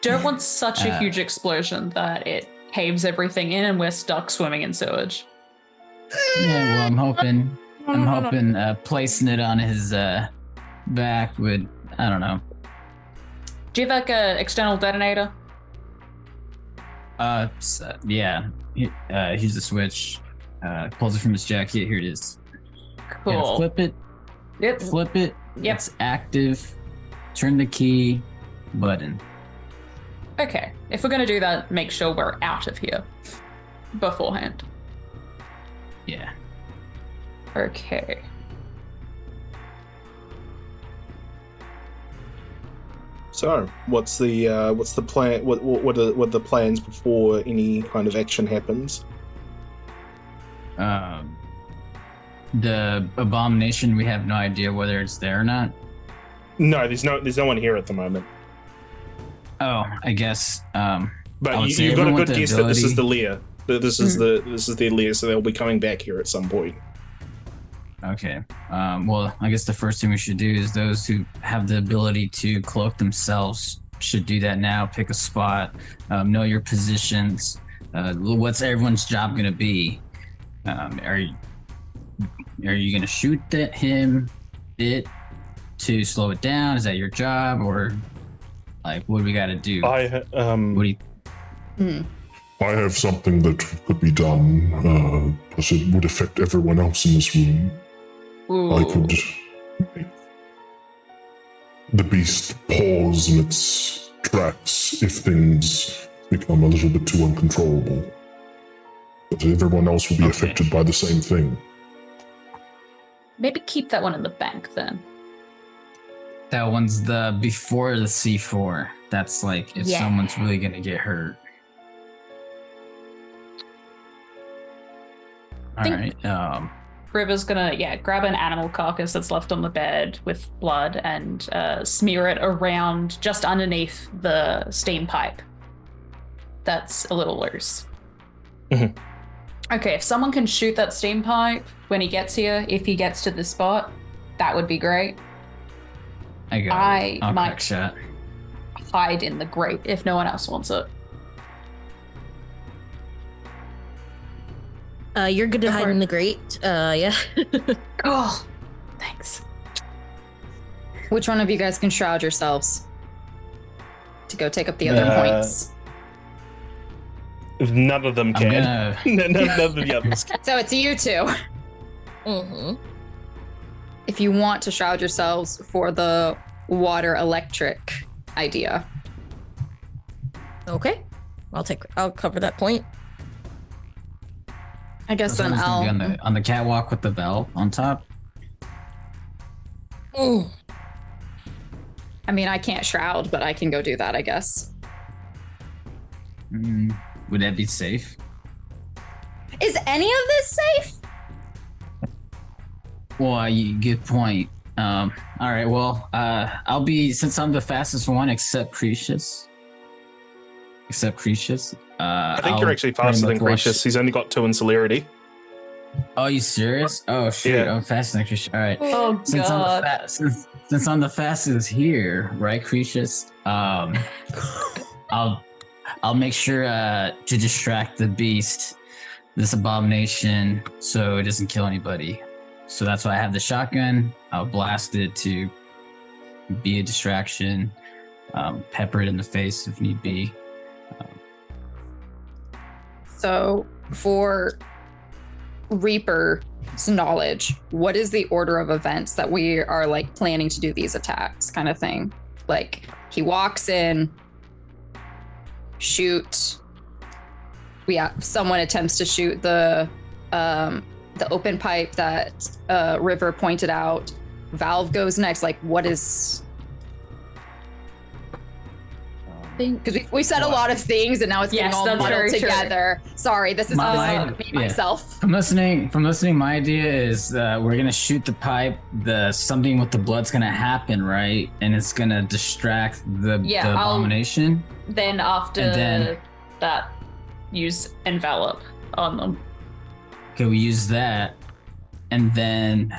[SPEAKER 2] Don't want such a
[SPEAKER 4] Uh,
[SPEAKER 2] huge explosion that it caves everything in and we're stuck swimming in sewage.
[SPEAKER 4] Yeah, well, I'm hoping placing it on his back would, I don't know.
[SPEAKER 2] Do you have like a external detonator?
[SPEAKER 4] Yeah. Here's the switch. Pulls it from his jacket. Here it is.
[SPEAKER 2] Cool.
[SPEAKER 4] Yeah, flip it.
[SPEAKER 2] Yep.
[SPEAKER 4] Flip it.
[SPEAKER 2] Yep.
[SPEAKER 4] It's active. Turn the key. Button.
[SPEAKER 2] Okay. If we're gonna do that, make sure we're out of here beforehand.
[SPEAKER 4] Yeah.
[SPEAKER 2] Okay.
[SPEAKER 1] So, what's the plan? What are the plans before any kind of action happens?
[SPEAKER 4] The abomination, we have no idea whether it's there or not.
[SPEAKER 1] No, there's no one here at the moment.
[SPEAKER 4] Oh, I guess.
[SPEAKER 1] But you've got a good guess that this is the lair. This is their lair, so they'll be coming back here at some point.
[SPEAKER 4] Okay. Well, I guess the first thing we should do is those who have the ability to cloak themselves should do that now. Pick a spot, know your positions. What's everyone's job going to be? Are you going to shoot at him? To slow it down? Is that your job, or like what do we got to do?
[SPEAKER 1] I
[SPEAKER 4] What do you?
[SPEAKER 6] I have something that could be done, plus it would affect everyone else in this room. I could make the beast pause in its tracks if things become a little bit too uncontrollable. But everyone else will be affected by the same thing.
[SPEAKER 2] Maybe keep that one in the bank then.
[SPEAKER 4] That one's the before the C4. That's like if
[SPEAKER 3] Yeah.
[SPEAKER 4] someone's really gonna get hurt. All
[SPEAKER 2] Think-
[SPEAKER 4] right.
[SPEAKER 2] River's gonna, grab an animal carcass that's left on the bed with blood and smear it around just underneath the steam pipe that's a little loose.
[SPEAKER 1] Mhm.
[SPEAKER 2] Okay, if someone can shoot that steam pipe when he gets here, if he gets to the spot, that would be great.
[SPEAKER 4] I got
[SPEAKER 2] I
[SPEAKER 4] it. I'll
[SPEAKER 2] might-
[SPEAKER 4] crack shot.
[SPEAKER 2] Hide in the grate if no one else wants it.
[SPEAKER 3] You're good to
[SPEAKER 2] Go
[SPEAKER 3] hide
[SPEAKER 2] for
[SPEAKER 3] in
[SPEAKER 2] it.
[SPEAKER 3] the grate. Yeah.
[SPEAKER 2] Oh, thanks.
[SPEAKER 5] Which one of you guys can shroud yourselves to go take up the other points?
[SPEAKER 1] None of them
[SPEAKER 4] I'm
[SPEAKER 1] can.
[SPEAKER 4] gonna.
[SPEAKER 1] None of the others can.
[SPEAKER 5] So it's you two.
[SPEAKER 3] Mm-hmm.
[SPEAKER 5] If you want to shroud yourselves for the water electric idea.
[SPEAKER 3] Okay. I'll cover that point.
[SPEAKER 5] I guess
[SPEAKER 4] This
[SPEAKER 5] then
[SPEAKER 4] one's gonna
[SPEAKER 5] I'll.
[SPEAKER 4] be on the catwalk with the bell on top.
[SPEAKER 3] Mm.
[SPEAKER 5] I mean, I can't shroud, but I can go do that, I guess.
[SPEAKER 4] Would that be safe?
[SPEAKER 5] Is any of this safe?
[SPEAKER 4] Well, good point. All right. Well, I'll be, since I'm the fastest one, except Cretius.
[SPEAKER 1] I think you're actually faster than Gracious. He's only got 2 in celerity.
[SPEAKER 4] Oh, you serious? Oh shoot!
[SPEAKER 1] Yeah.
[SPEAKER 4] I'm faster than Cretius. All right.
[SPEAKER 2] Oh,
[SPEAKER 4] Since
[SPEAKER 2] God.
[SPEAKER 4] since I'm the fastest here, right, Cretius? I'll make sure to distract the beast, this abomination, so it doesn't kill anybody. So that's why I have the shotgun. I'll blast it to be a distraction, pepper it in the face if need be.
[SPEAKER 5] So, for Reaper's knowledge, what is the order of events that we are like planning to do these attacks, kind of thing? Like he walks in, shoot. Someone attempts to shoot the open pipe that River pointed out. Valve goes next. Like, what is? Because we said a lot of things, and now it's getting
[SPEAKER 2] Yes,
[SPEAKER 5] all
[SPEAKER 2] that's
[SPEAKER 5] muddled
[SPEAKER 2] very true.
[SPEAKER 5] together. Sorry, this is me myself.
[SPEAKER 4] From listening, my idea is we're gonna shoot the pipe. Something with the blood's gonna happen, right? And it's gonna distract the abomination.
[SPEAKER 2] Then after
[SPEAKER 4] And then-
[SPEAKER 2] that, use envelop on them.
[SPEAKER 4] Okay, we use that, and then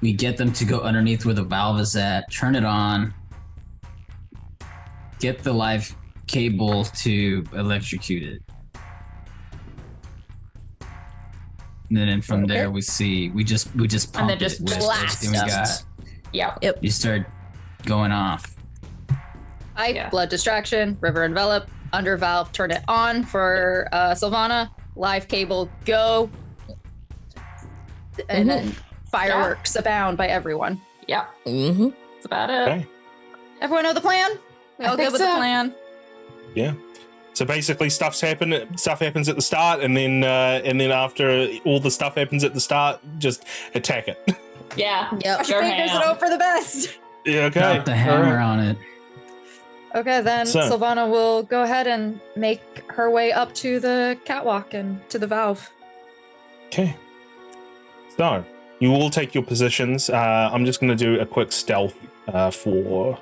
[SPEAKER 4] we get them to go underneath where the valve is at, turn it on, get the live cable to electrocute it. And then from there we just pump
[SPEAKER 2] then just
[SPEAKER 4] it with
[SPEAKER 2] blast
[SPEAKER 4] everything we got.
[SPEAKER 2] us. Yeah.
[SPEAKER 4] You start going off.
[SPEAKER 5] Pipe,
[SPEAKER 2] Yeah.
[SPEAKER 5] blood distraction, river envelop, under valve, turn it on for Sylvana, live cable, go. And then fireworks abound by everyone.
[SPEAKER 2] Yeah.
[SPEAKER 3] Mm-hmm.
[SPEAKER 2] That's about it.
[SPEAKER 1] Okay.
[SPEAKER 5] Everyone know the plan? We
[SPEAKER 2] I
[SPEAKER 5] all
[SPEAKER 2] think
[SPEAKER 5] good with the
[SPEAKER 2] so.
[SPEAKER 5] plan?
[SPEAKER 1] Yeah. So basically, stuff happens at the start, and then after all the stuff happens at the start, just attack it.
[SPEAKER 2] Yeah.
[SPEAKER 3] Yep.
[SPEAKER 5] Wash your
[SPEAKER 2] Go
[SPEAKER 5] fingers
[SPEAKER 2] ham.
[SPEAKER 5] and hope for the best.
[SPEAKER 1] Yeah. Okay.
[SPEAKER 4] Drop the hammer
[SPEAKER 1] All right.
[SPEAKER 4] on it.
[SPEAKER 5] Okay, then
[SPEAKER 1] So-
[SPEAKER 5] Sylvana will go ahead and make her way up to the catwalk and to the valve.
[SPEAKER 1] Okay. So, You all take your positions. I'm just going to do a quick stealth for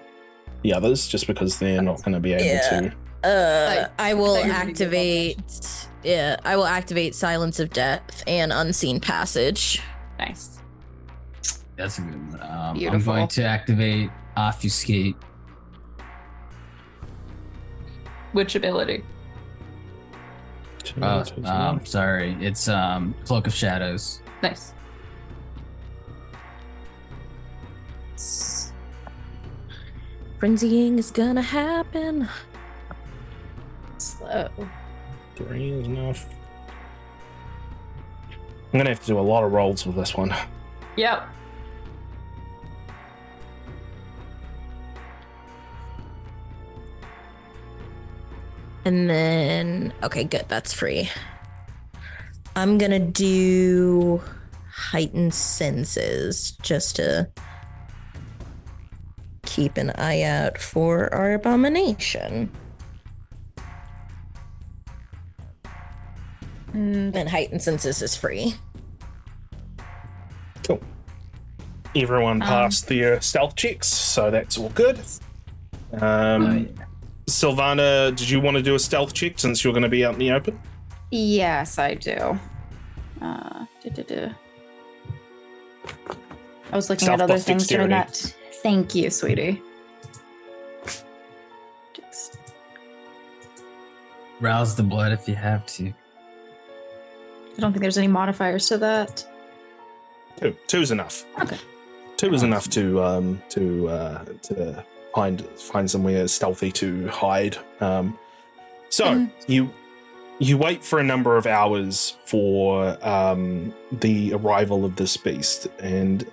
[SPEAKER 1] the others, just because they're not going to be able to.
[SPEAKER 3] I will
[SPEAKER 5] I thought you were gonna do
[SPEAKER 3] activate. Yeah, I will activate Silence of Death and Unseen Passage.
[SPEAKER 2] Nice.
[SPEAKER 4] That's a good one. I'm
[SPEAKER 2] Beautiful.
[SPEAKER 4] going to activate Obfuscate.
[SPEAKER 2] Which ability?
[SPEAKER 4] Sorry. It's Cloak of Shadows.
[SPEAKER 2] Nice.
[SPEAKER 3] Frenzying is gonna happen.
[SPEAKER 5] Slow.
[SPEAKER 1] 3 is enough. I'm going to have to do a lot of rolls with this one.
[SPEAKER 2] Yep.
[SPEAKER 3] And then, okay, good. That's free. I'm gonna do Heightened Senses just to keep an eye out for our abomination. And Heightened Senses is free.
[SPEAKER 1] Cool. Everyone passed their stealth checks, so that's all good. Sylvana, did you want to do a stealth check since you're going to be out in the open?
[SPEAKER 5] Yes, I do. I was looking
[SPEAKER 1] Stealth
[SPEAKER 5] at other
[SPEAKER 1] plus
[SPEAKER 5] things during
[SPEAKER 1] dexterity.
[SPEAKER 5] that. Thank you, sweetie.
[SPEAKER 4] Rouse the blood if you have to.
[SPEAKER 5] I don't think there's any modifiers to that.
[SPEAKER 1] 2. 2 is enough.
[SPEAKER 5] Okay.
[SPEAKER 1] 2 is enough to find somewhere stealthy to hide. So you wait for a number of hours for the arrival of this beast, and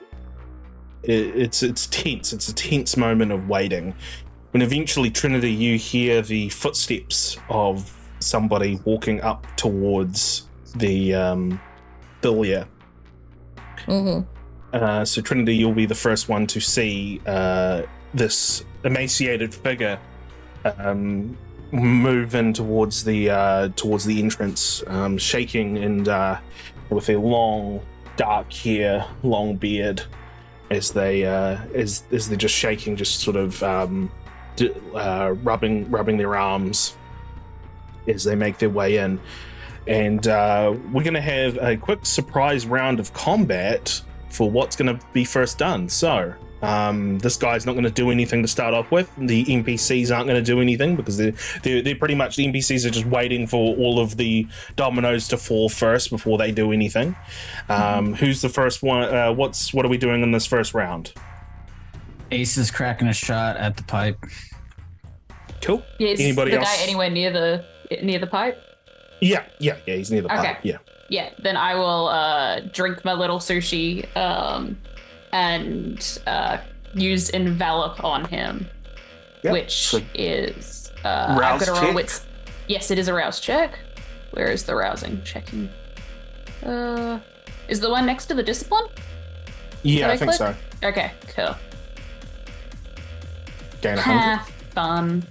[SPEAKER 1] it's tense. It's a tense moment of waiting. When eventually, Trinity, you hear the footsteps of somebody walking up towards the Thilia.
[SPEAKER 3] Mm-hmm.
[SPEAKER 1] So Trinity, you'll be the first one to see this emaciated figure move in towards the entrance, shaking and with a long dark hair, long beard, as they're just shaking, just sort of rubbing their arms as they make their way in. And we're going to have a quick surprise round of combat for what's going to be first done. So this guy's not going to do anything to start off with. The NPCs aren't going to do anything because they're pretty much, the NPCs are just waiting for all of the dominoes to fall first before they do anything. Who's the first one? What are we doing in this first round?
[SPEAKER 4] Ace is cracking a shot at the pipe.
[SPEAKER 1] Cool.
[SPEAKER 2] Yeah, is
[SPEAKER 1] Anybody
[SPEAKER 2] the
[SPEAKER 1] else?
[SPEAKER 2] guy anywhere near the pipe?
[SPEAKER 1] Yeah, he's near the pipe. Yeah.
[SPEAKER 2] Yeah, then I will drink my little sushi and use envelop on him,
[SPEAKER 1] Yep.
[SPEAKER 2] which
[SPEAKER 1] So
[SPEAKER 2] is
[SPEAKER 1] rouse
[SPEAKER 2] I've got to roll
[SPEAKER 1] check?
[SPEAKER 2] with. Yes, it is a rouse check. Where is the rousing checking? Is the one next to the discipline?
[SPEAKER 1] Yeah,
[SPEAKER 2] Did
[SPEAKER 1] I think
[SPEAKER 2] click?
[SPEAKER 1] so.
[SPEAKER 2] Okay, cool.
[SPEAKER 1] Gain 100.
[SPEAKER 2] Have fun.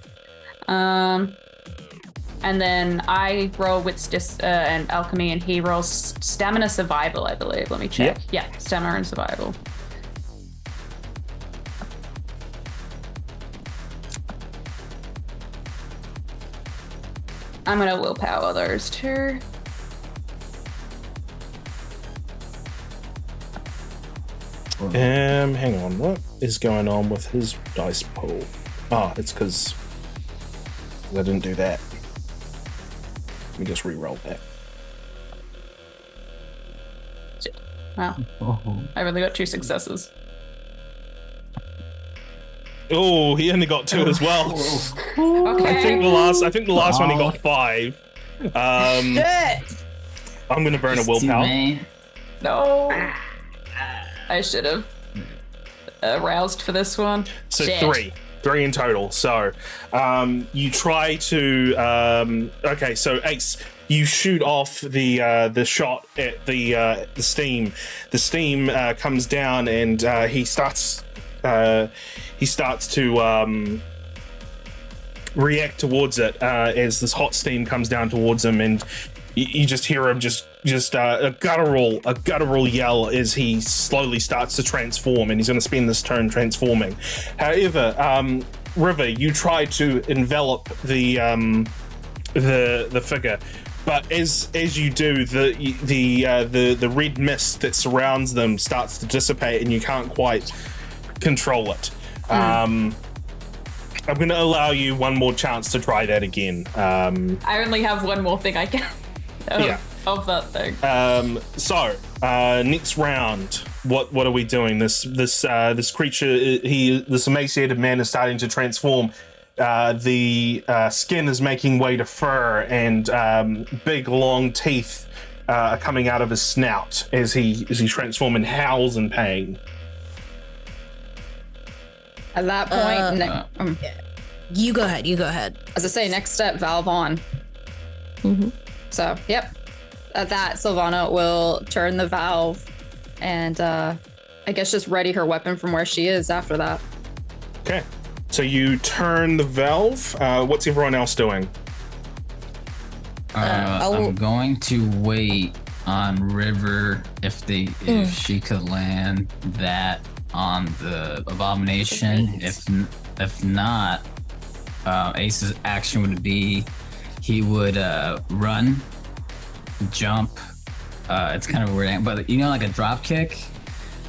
[SPEAKER 2] And then I roll with and alchemy, and he rolls stamina survival, I believe. Let me check. Yeah, stamina and survival. I'm gonna willpower those two.
[SPEAKER 1] Hang on. What is going on with his dice pool? Oh, it's because I didn't do that. Let me just re-roll that.
[SPEAKER 2] Wow, I've only got 2 successes.
[SPEAKER 1] Oh, he only got 2 as well.
[SPEAKER 2] Okay.
[SPEAKER 1] I think the last one he got 5.
[SPEAKER 5] Shit!
[SPEAKER 1] I'm gonna burn a willpower.
[SPEAKER 2] No. I should have roused for this one.
[SPEAKER 1] So
[SPEAKER 2] Shit.
[SPEAKER 1] 3 in total. So you try to okay, so Ace, you shoot off the shot at the steam. The steam comes down, and he starts to react towards it as this hot steam comes down towards him, and you just hear him just just a guttural yell as he slowly starts to transform, and he's going to spend this turn transforming. However, River, you try to envelop the figure, but as you do, the red mist that surrounds them starts to dissipate, and you can't quite control it. I'm going to allow you one more chance to try that again.
[SPEAKER 2] I only have one more thing I can of that thing.
[SPEAKER 1] So next round, what are we doing? This creature, this emaciated man is starting to transform. The skin is making way to fur, and big long teeth are coming out of his snout as he transforms and howls in pain.
[SPEAKER 5] At that point,
[SPEAKER 3] You go ahead.
[SPEAKER 5] as I say, next step, valve on.
[SPEAKER 3] Mm-hmm.
[SPEAKER 5] So, yep. At that, Sylvana will turn the valve and I guess just ready her weapon from where she is after that.
[SPEAKER 1] Okay, so you turn the valve. What's everyone else doing?
[SPEAKER 4] I'm going to wait on River if she could land that on the abomination. If not, Ace's action would be he would run, jump. It's kind of a weird, but like a drop kick.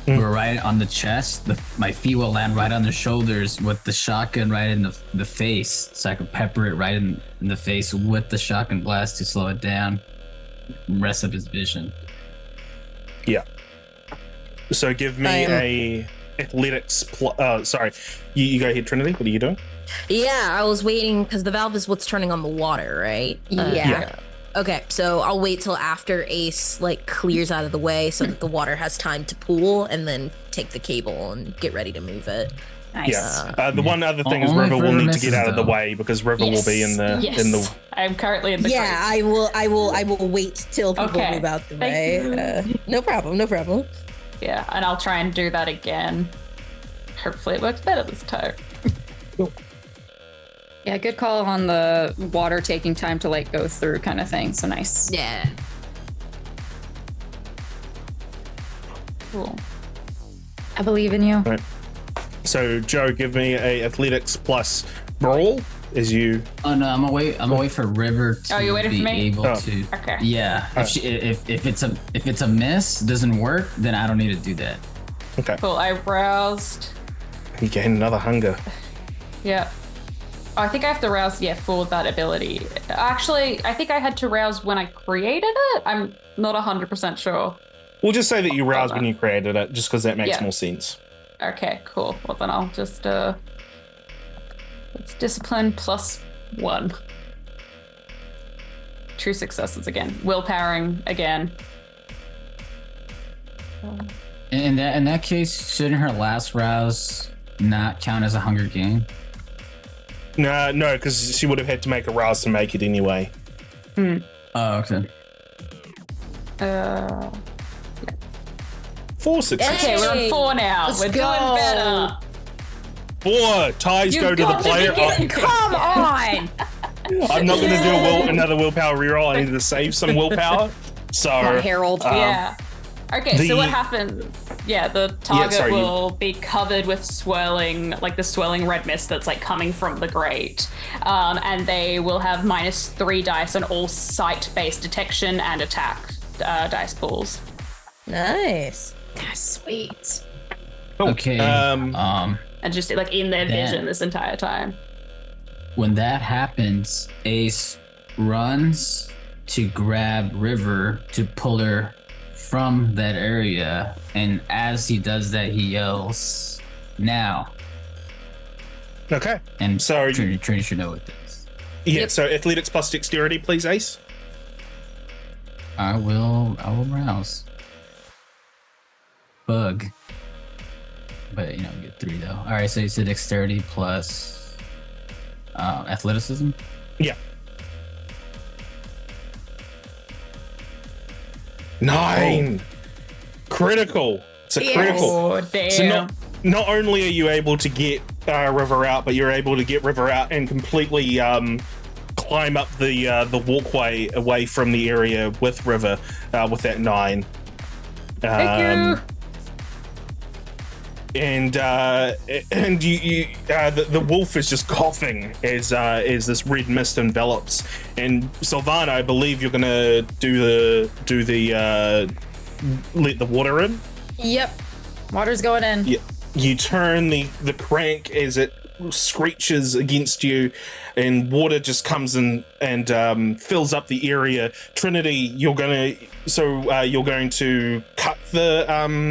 [SPEAKER 4] We're right on the chest. My feet will land right on the shoulders with the shotgun right in the face, so I can pepper it right in the face with the shotgun blast to slow it down, rest up his vision.
[SPEAKER 1] Yeah. So give me a athletics. Sorry, you go ahead, Trinity. What are you doing?
[SPEAKER 3] Yeah, I was waiting because the valve is what's turning on the water, right?
[SPEAKER 5] Yeah.
[SPEAKER 3] Okay, so I'll wait till after Ace clears out of the way so that the water has time to pool, and then take the cable and get ready to move it.
[SPEAKER 2] Nice.
[SPEAKER 1] Yeah. The one other thing is River will need to get out of the way because River will be in the.
[SPEAKER 2] I'm currently in the.
[SPEAKER 3] Yeah, I will wait till people move out the way. No problem.
[SPEAKER 2] Yeah, and I'll try and do that again. Hopefully, it works better this time.
[SPEAKER 1] Cool.
[SPEAKER 5] Yeah, good call on the water taking time to go through kind of thing. So nice.
[SPEAKER 3] Yeah.
[SPEAKER 2] Cool.
[SPEAKER 5] I believe in you.
[SPEAKER 1] Right. So Joe, give me a athletics plus brawl as you.
[SPEAKER 4] Oh no, I'm gonna wait for River to
[SPEAKER 2] you're waiting
[SPEAKER 4] be
[SPEAKER 2] for me?
[SPEAKER 4] able to.
[SPEAKER 2] Okay.
[SPEAKER 4] Yeah, if it's a miss, doesn't work, then I don't need to do that.
[SPEAKER 1] Okay.
[SPEAKER 2] Cool. I roused.
[SPEAKER 1] You gain another hunger.
[SPEAKER 2] Yeah. Oh, I think I have to rouse, for that ability. Actually, I think I had to rouse when I created it. I'm not 100% sure.
[SPEAKER 1] We'll just say that you roused when you created it, just because that makes more sense.
[SPEAKER 2] Okay, cool. Well, then I'll just, it's discipline +1. True successes again. Willpowering again.
[SPEAKER 4] In that case, shouldn't her last rouse not count as a hunger gain?
[SPEAKER 1] No, because she would have had to make a rouse to make it anyway.
[SPEAKER 4] Oh, okay.
[SPEAKER 1] 4 successes.
[SPEAKER 2] Okay, we're on 4 now. We're doing better.
[SPEAKER 1] 4 ties go to the player.
[SPEAKER 2] Come on!
[SPEAKER 1] I'm not going to do another willpower reroll. I need to save some willpower. So
[SPEAKER 5] Harold.
[SPEAKER 2] Yeah. Okay, so what happens? Yeah, the target will be covered with swirling, the swirling red mist that's coming from the grate. And they will have -3 dice on all sight-based detection and attack dice pools.
[SPEAKER 3] Nice.
[SPEAKER 5] That's sweet.
[SPEAKER 1] cool.
[SPEAKER 4] Okay.
[SPEAKER 2] And just in their vision this entire time.
[SPEAKER 4] When that happens, Ace runs to grab River to pull her from that area, and as he does that, he yells, "Now!"
[SPEAKER 1] Okay.
[SPEAKER 4] And
[SPEAKER 1] so
[SPEAKER 4] Trinity should know what this.
[SPEAKER 1] Yeah. So athletics plus dexterity, please, Ace.
[SPEAKER 4] I will rouse. Bug. But get 3 though. All right, so you said dexterity plus athleticism.
[SPEAKER 1] Yeah. 9. Critical. It's a critical.
[SPEAKER 2] Oh, damn.
[SPEAKER 1] So not only are you able to get River out, but you're able to get River out and completely climb up the walkway away from the area with River with that 9.
[SPEAKER 2] Thank you.
[SPEAKER 1] And you the wolf is just coughing as this red mist envelops. And Sylvana, I believe you're gonna do the let the water in.
[SPEAKER 5] Yep. Water's going in.
[SPEAKER 1] Yeah. You turn the crank as it screeches against you, and water just comes in and fills up the area. Trinity, you're going to cut the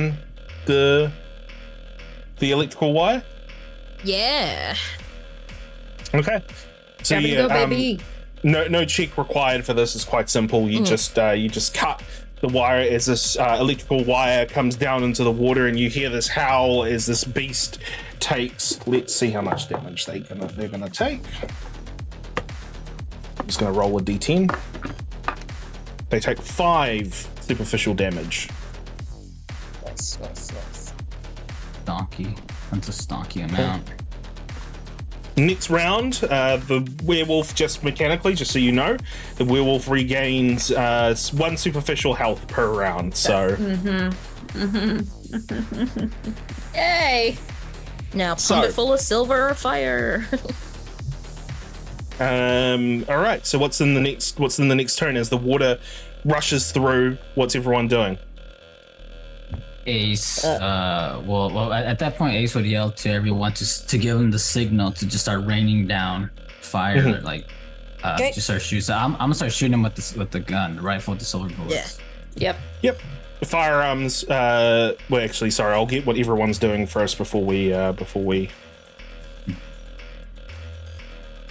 [SPEAKER 1] electrical wire.
[SPEAKER 3] Yeah.
[SPEAKER 1] Okay. So
[SPEAKER 5] Gotta go, baby.
[SPEAKER 1] No check required for this. It's quite simple. You just cut the wire as this electrical wire comes down into the water, and you hear this howl as this beast takes. Let's see how much damage they're gonna take. I'm just gonna roll a d10. They take 5 superficial damage.
[SPEAKER 5] Nice.
[SPEAKER 4] Stonky. That's a stonky amount.
[SPEAKER 1] Next round, the werewolf, just mechanically, just so you know, the werewolf regains 1 superficial health per round. So,
[SPEAKER 5] Yay!
[SPEAKER 3] Now
[SPEAKER 1] So-
[SPEAKER 3] pump it full of silver or fire.
[SPEAKER 1] all right. So what's in the next turn? As the water rushes through, what's everyone doing?
[SPEAKER 4] Ace, well, at that point, Ace would yell to everyone to give him the signal to just start raining down fire,
[SPEAKER 3] Okay.
[SPEAKER 4] just start shooting. So I'm gonna start shooting him with the gun, the rifle with the silver bullets.
[SPEAKER 3] Yeah.
[SPEAKER 5] Yep.
[SPEAKER 1] The firearms. Well, actually, sorry. I'll get what everyone's doing first before we.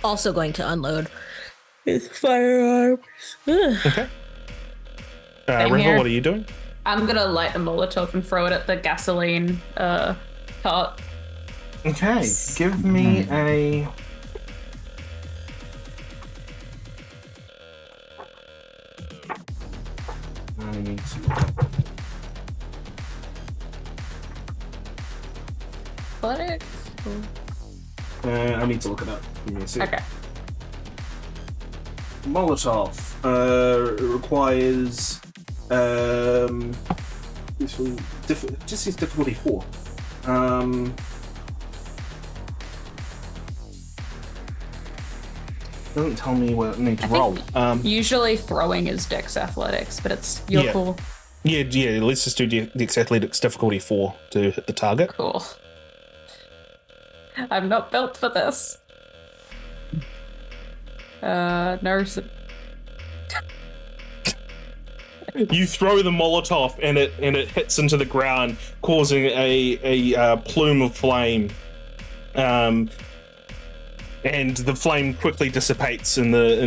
[SPEAKER 3] Also going to unload his firearms.
[SPEAKER 1] Okay.
[SPEAKER 2] Same
[SPEAKER 1] River,
[SPEAKER 2] here.
[SPEAKER 1] what are you doing?
[SPEAKER 2] I'm gonna light a Molotov and throw it at the gasoline cart.
[SPEAKER 1] Okay. Give me a. I need to.
[SPEAKER 2] Athletics?
[SPEAKER 1] I need to look it up. Give me a sec.
[SPEAKER 2] Okay.
[SPEAKER 1] Molotov requires this one just says difficulty 4. Doesn't tell me what I need to
[SPEAKER 2] I
[SPEAKER 1] roll.
[SPEAKER 2] think usually throwing is Dex Athletics, but it's you're
[SPEAKER 1] Yeah.
[SPEAKER 2] cool.
[SPEAKER 1] Yeah. Let's just do Dex Athletics difficulty 4 to hit the target.
[SPEAKER 2] Cool. I'm not built for this. No.
[SPEAKER 1] You throw the Molotov and it hits into the ground, causing a plume of flame. And the flame quickly dissipates in the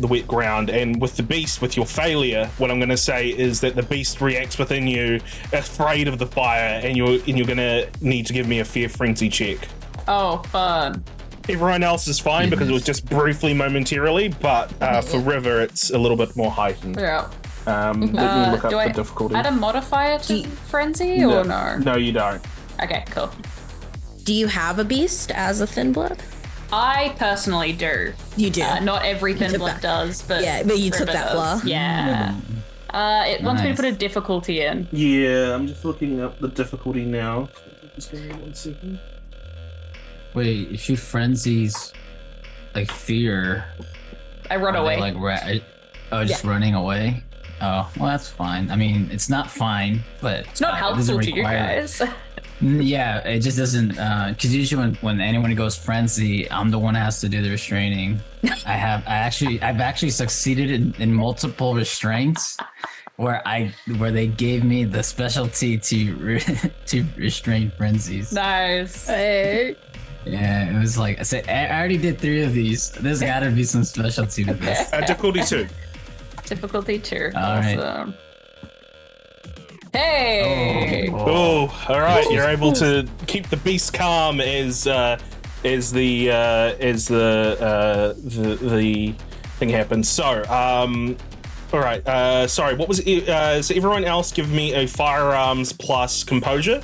[SPEAKER 1] wet ground. And with the beast, with your failure, what I'm going to say is that the beast reacts within you, afraid of the fire, and you're going to need to give me a fear frenzy check.
[SPEAKER 2] Oh, fun.
[SPEAKER 1] Everyone else is fine because it was just briefly momentarily, but for River, it's a little bit more heightened.
[SPEAKER 2] Yeah.
[SPEAKER 1] Let me look up
[SPEAKER 2] Do
[SPEAKER 1] the
[SPEAKER 2] I
[SPEAKER 1] difficulty.
[SPEAKER 2] add a modifier to frenzy or no?
[SPEAKER 1] No, you don't.
[SPEAKER 2] Okay, cool.
[SPEAKER 3] Do you have a beast as a thin blood?
[SPEAKER 2] I personally do.
[SPEAKER 3] You do.
[SPEAKER 2] Not every thin
[SPEAKER 3] took
[SPEAKER 2] blood
[SPEAKER 3] that-
[SPEAKER 2] does, but
[SPEAKER 3] Yeah, but you took
[SPEAKER 2] River
[SPEAKER 3] that
[SPEAKER 2] does.
[SPEAKER 3] flaw.
[SPEAKER 2] Yeah. It wants me to
[SPEAKER 4] Nice.
[SPEAKER 2] put a difficulty in.
[SPEAKER 1] Yeah, I'm just looking up the difficulty now. Just give me 1 second.
[SPEAKER 4] Wait, if she frenzies like fear,
[SPEAKER 2] I run
[SPEAKER 4] are
[SPEAKER 2] away.
[SPEAKER 4] they, just running away. Oh, well, that's fine. I mean, it's not fine, but
[SPEAKER 2] It's not
[SPEAKER 4] it
[SPEAKER 2] helpful
[SPEAKER 4] doesn't
[SPEAKER 2] to you
[SPEAKER 4] require-
[SPEAKER 2] guys.
[SPEAKER 4] Yeah, it just doesn't. Because usually when anyone goes frenzy, I'm the one that has to do the restraining. I've actually succeeded in multiple restraints where they gave me the specialty to restrain frenzies.
[SPEAKER 2] Nice.
[SPEAKER 5] Hey.
[SPEAKER 4] Yeah, it was like I said, I already did 3 of these. There's got to be some specialty to this.
[SPEAKER 1] Difficulty 2.
[SPEAKER 2] Difficulty 2.
[SPEAKER 4] All right.
[SPEAKER 2] Awesome. Hey!
[SPEAKER 1] Oh, all right. You're able to keep the beast calm as the thing happens. So, all right. Sorry. What was it? So everyone else, give me a firearms plus composure.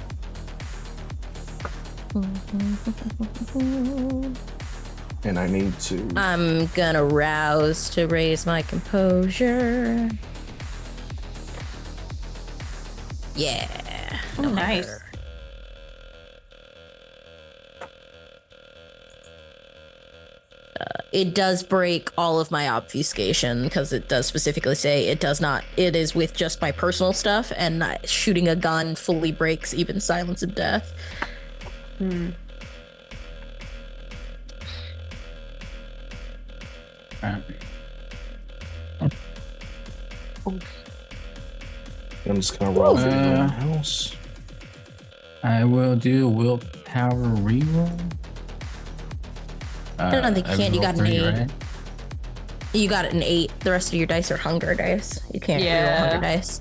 [SPEAKER 1] And I need to.
[SPEAKER 3] I'm gonna rouse to raise my composure. Yeah.
[SPEAKER 2] Oh, nice.
[SPEAKER 3] It does break all of my obfuscation because it does specifically say it does not. It is with just my personal stuff, and shooting a gun fully breaks even silence of death.
[SPEAKER 1] I'm just gonna roll for the house.
[SPEAKER 4] I will do a willpower reroll.
[SPEAKER 3] I don't think you can. You got an 8.
[SPEAKER 4] Right?
[SPEAKER 3] You got an 8. The rest of your dice are hunger dice. You can't
[SPEAKER 2] Yeah.
[SPEAKER 3] reroll hunger dice.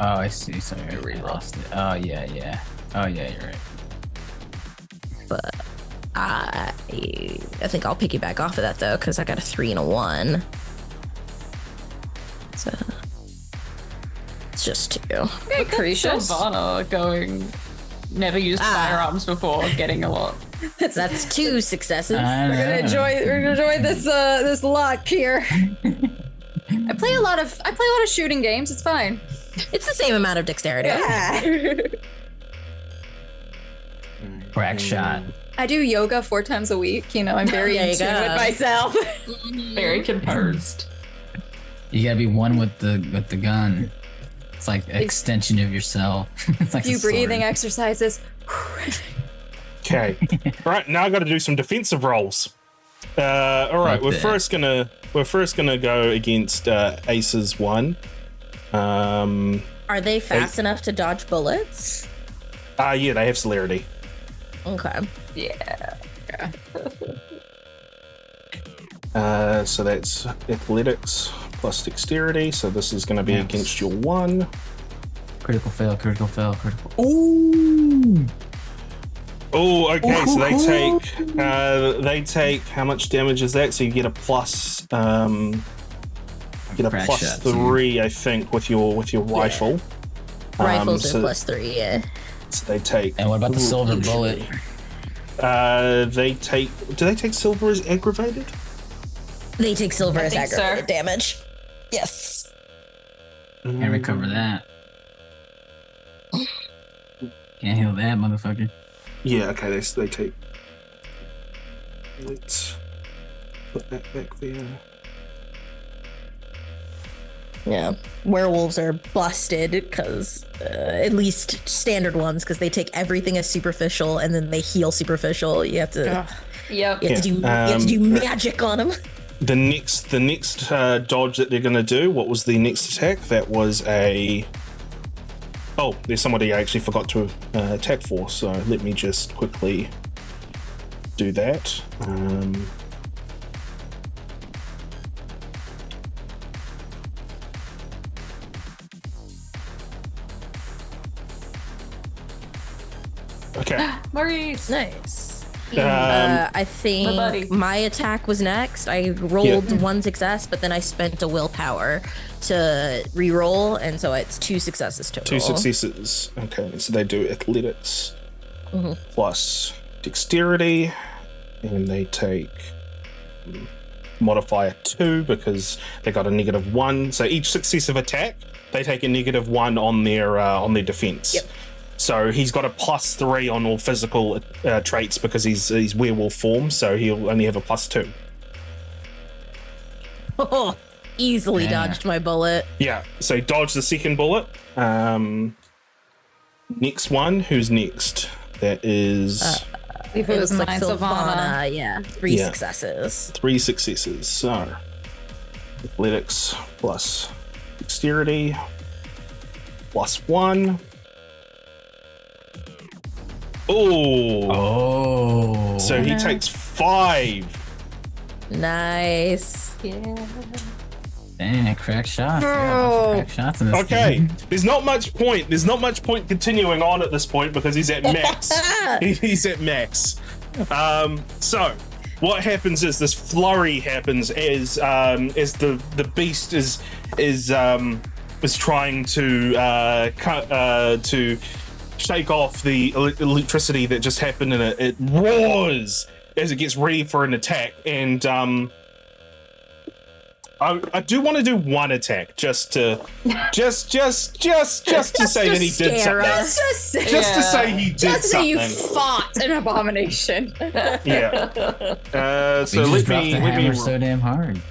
[SPEAKER 4] Oh, I see. Sorry, I lost it. Oh, yeah. Oh, yeah, you're right.
[SPEAKER 3] But I think I'll piggyback off of that though, because I got a 3 and a 1. So it's just 2.
[SPEAKER 2] Look at Sylvana going. Never used firearms before, getting a lot.
[SPEAKER 3] That's 2 successes.
[SPEAKER 5] We're gonna enjoy this luck here. I play a lot of shooting games. It's fine.
[SPEAKER 3] It's the same amount of dexterity.
[SPEAKER 5] Yeah.
[SPEAKER 4] Crack shot.
[SPEAKER 5] I do yoga 4 times a week. You know, I'm very
[SPEAKER 3] There you
[SPEAKER 5] in tune
[SPEAKER 3] go.
[SPEAKER 5] with myself.
[SPEAKER 2] Very composed.
[SPEAKER 4] You gotta be one with the gun. It's like an extension of yourself. It's like
[SPEAKER 5] A few
[SPEAKER 4] a sword.
[SPEAKER 5] breathing exercises.
[SPEAKER 1] Okay. All right. Now I got to do some defensive rolls. All right.
[SPEAKER 4] Okay.
[SPEAKER 1] We're first gonna go against Ace's one.
[SPEAKER 3] Are they fast enough to dodge bullets?
[SPEAKER 1] Yeah, they have celerity.
[SPEAKER 3] Okay.
[SPEAKER 2] Yeah.
[SPEAKER 1] So that's athletics plus dexterity. So this is going to be
[SPEAKER 4] Yes.
[SPEAKER 1] against your 1.
[SPEAKER 4] Critical fail.
[SPEAKER 1] Ooh. Oh, okay. So they take how much damage is that? So you get a plus. Get a
[SPEAKER 4] Crack
[SPEAKER 1] plus
[SPEAKER 4] shot,
[SPEAKER 1] 3, I think, with your rifle.
[SPEAKER 3] Rifles
[SPEAKER 1] so-
[SPEAKER 3] are plus 3, yeah.
[SPEAKER 1] So they take.
[SPEAKER 4] And what about the silver bullet?
[SPEAKER 1] They take. Do they take silver as aggravated?
[SPEAKER 3] They take silver as
[SPEAKER 2] think so.
[SPEAKER 3] aggravated damage. Yes.
[SPEAKER 4] Can't recover that. Can't heal that, motherfucker.
[SPEAKER 1] Yeah. Okay. They take. Let's put that back there.
[SPEAKER 3] Yeah. Werewolves are busted because, at least standard ones, because they take everything as superficial and then they heal superficial. You have to,
[SPEAKER 5] Yep.
[SPEAKER 3] you have to do magic on them.
[SPEAKER 1] The next dodge that they're going to do, what was the next attack? That was a... Oh, there's somebody I actually forgot to attack for, so let me just quickly do that. Okay.
[SPEAKER 2] Maurice.
[SPEAKER 3] Nice.
[SPEAKER 1] Um,
[SPEAKER 3] I
[SPEAKER 2] My buddy.
[SPEAKER 3] think my attack was next. I rolled 1 success, but then I spent a willpower to re-roll, and so it's 2 successes total.
[SPEAKER 1] 2 successes. Okay, so they do athletics plus dexterity, and they take modifier 2 because they got a -1. So each successive attack, they take a -1 on their defense.
[SPEAKER 3] Yep.
[SPEAKER 1] So he's got a +3 on all physical traits because he's werewolf form, so he'll only have a +2.
[SPEAKER 3] Oh, easily
[SPEAKER 4] Yeah.
[SPEAKER 3] dodged my bullet.
[SPEAKER 1] Yeah, so dodge the second bullet. Next one, who's next? That is
[SPEAKER 5] If
[SPEAKER 3] It
[SPEAKER 5] it was
[SPEAKER 3] looks like
[SPEAKER 5] mine,
[SPEAKER 3] Sylvana.
[SPEAKER 5] Sylvana.
[SPEAKER 3] Yeah, 3
[SPEAKER 1] Yeah.
[SPEAKER 3] successes.
[SPEAKER 1] 3 successes. So athletics plus dexterity +1.
[SPEAKER 4] Oh.
[SPEAKER 1] So he takes 5.
[SPEAKER 3] Nice.
[SPEAKER 4] Dang, crack shots.
[SPEAKER 5] Bro.
[SPEAKER 4] Yeah, crack shots in this
[SPEAKER 1] Okay,
[SPEAKER 4] game.
[SPEAKER 1] there's not much point continuing on at this point because he's at max. He's at max. So what happens is this flurry happens as the beast is trying to shake off the electricity that just happened, and it roars as it gets ready for an attack. And I do want to do one attack just to say that he did something. Just to say he did
[SPEAKER 5] Just say you
[SPEAKER 1] something.
[SPEAKER 5] fought an abomination.
[SPEAKER 1] Yeah. So let me.
[SPEAKER 4] So damn hard.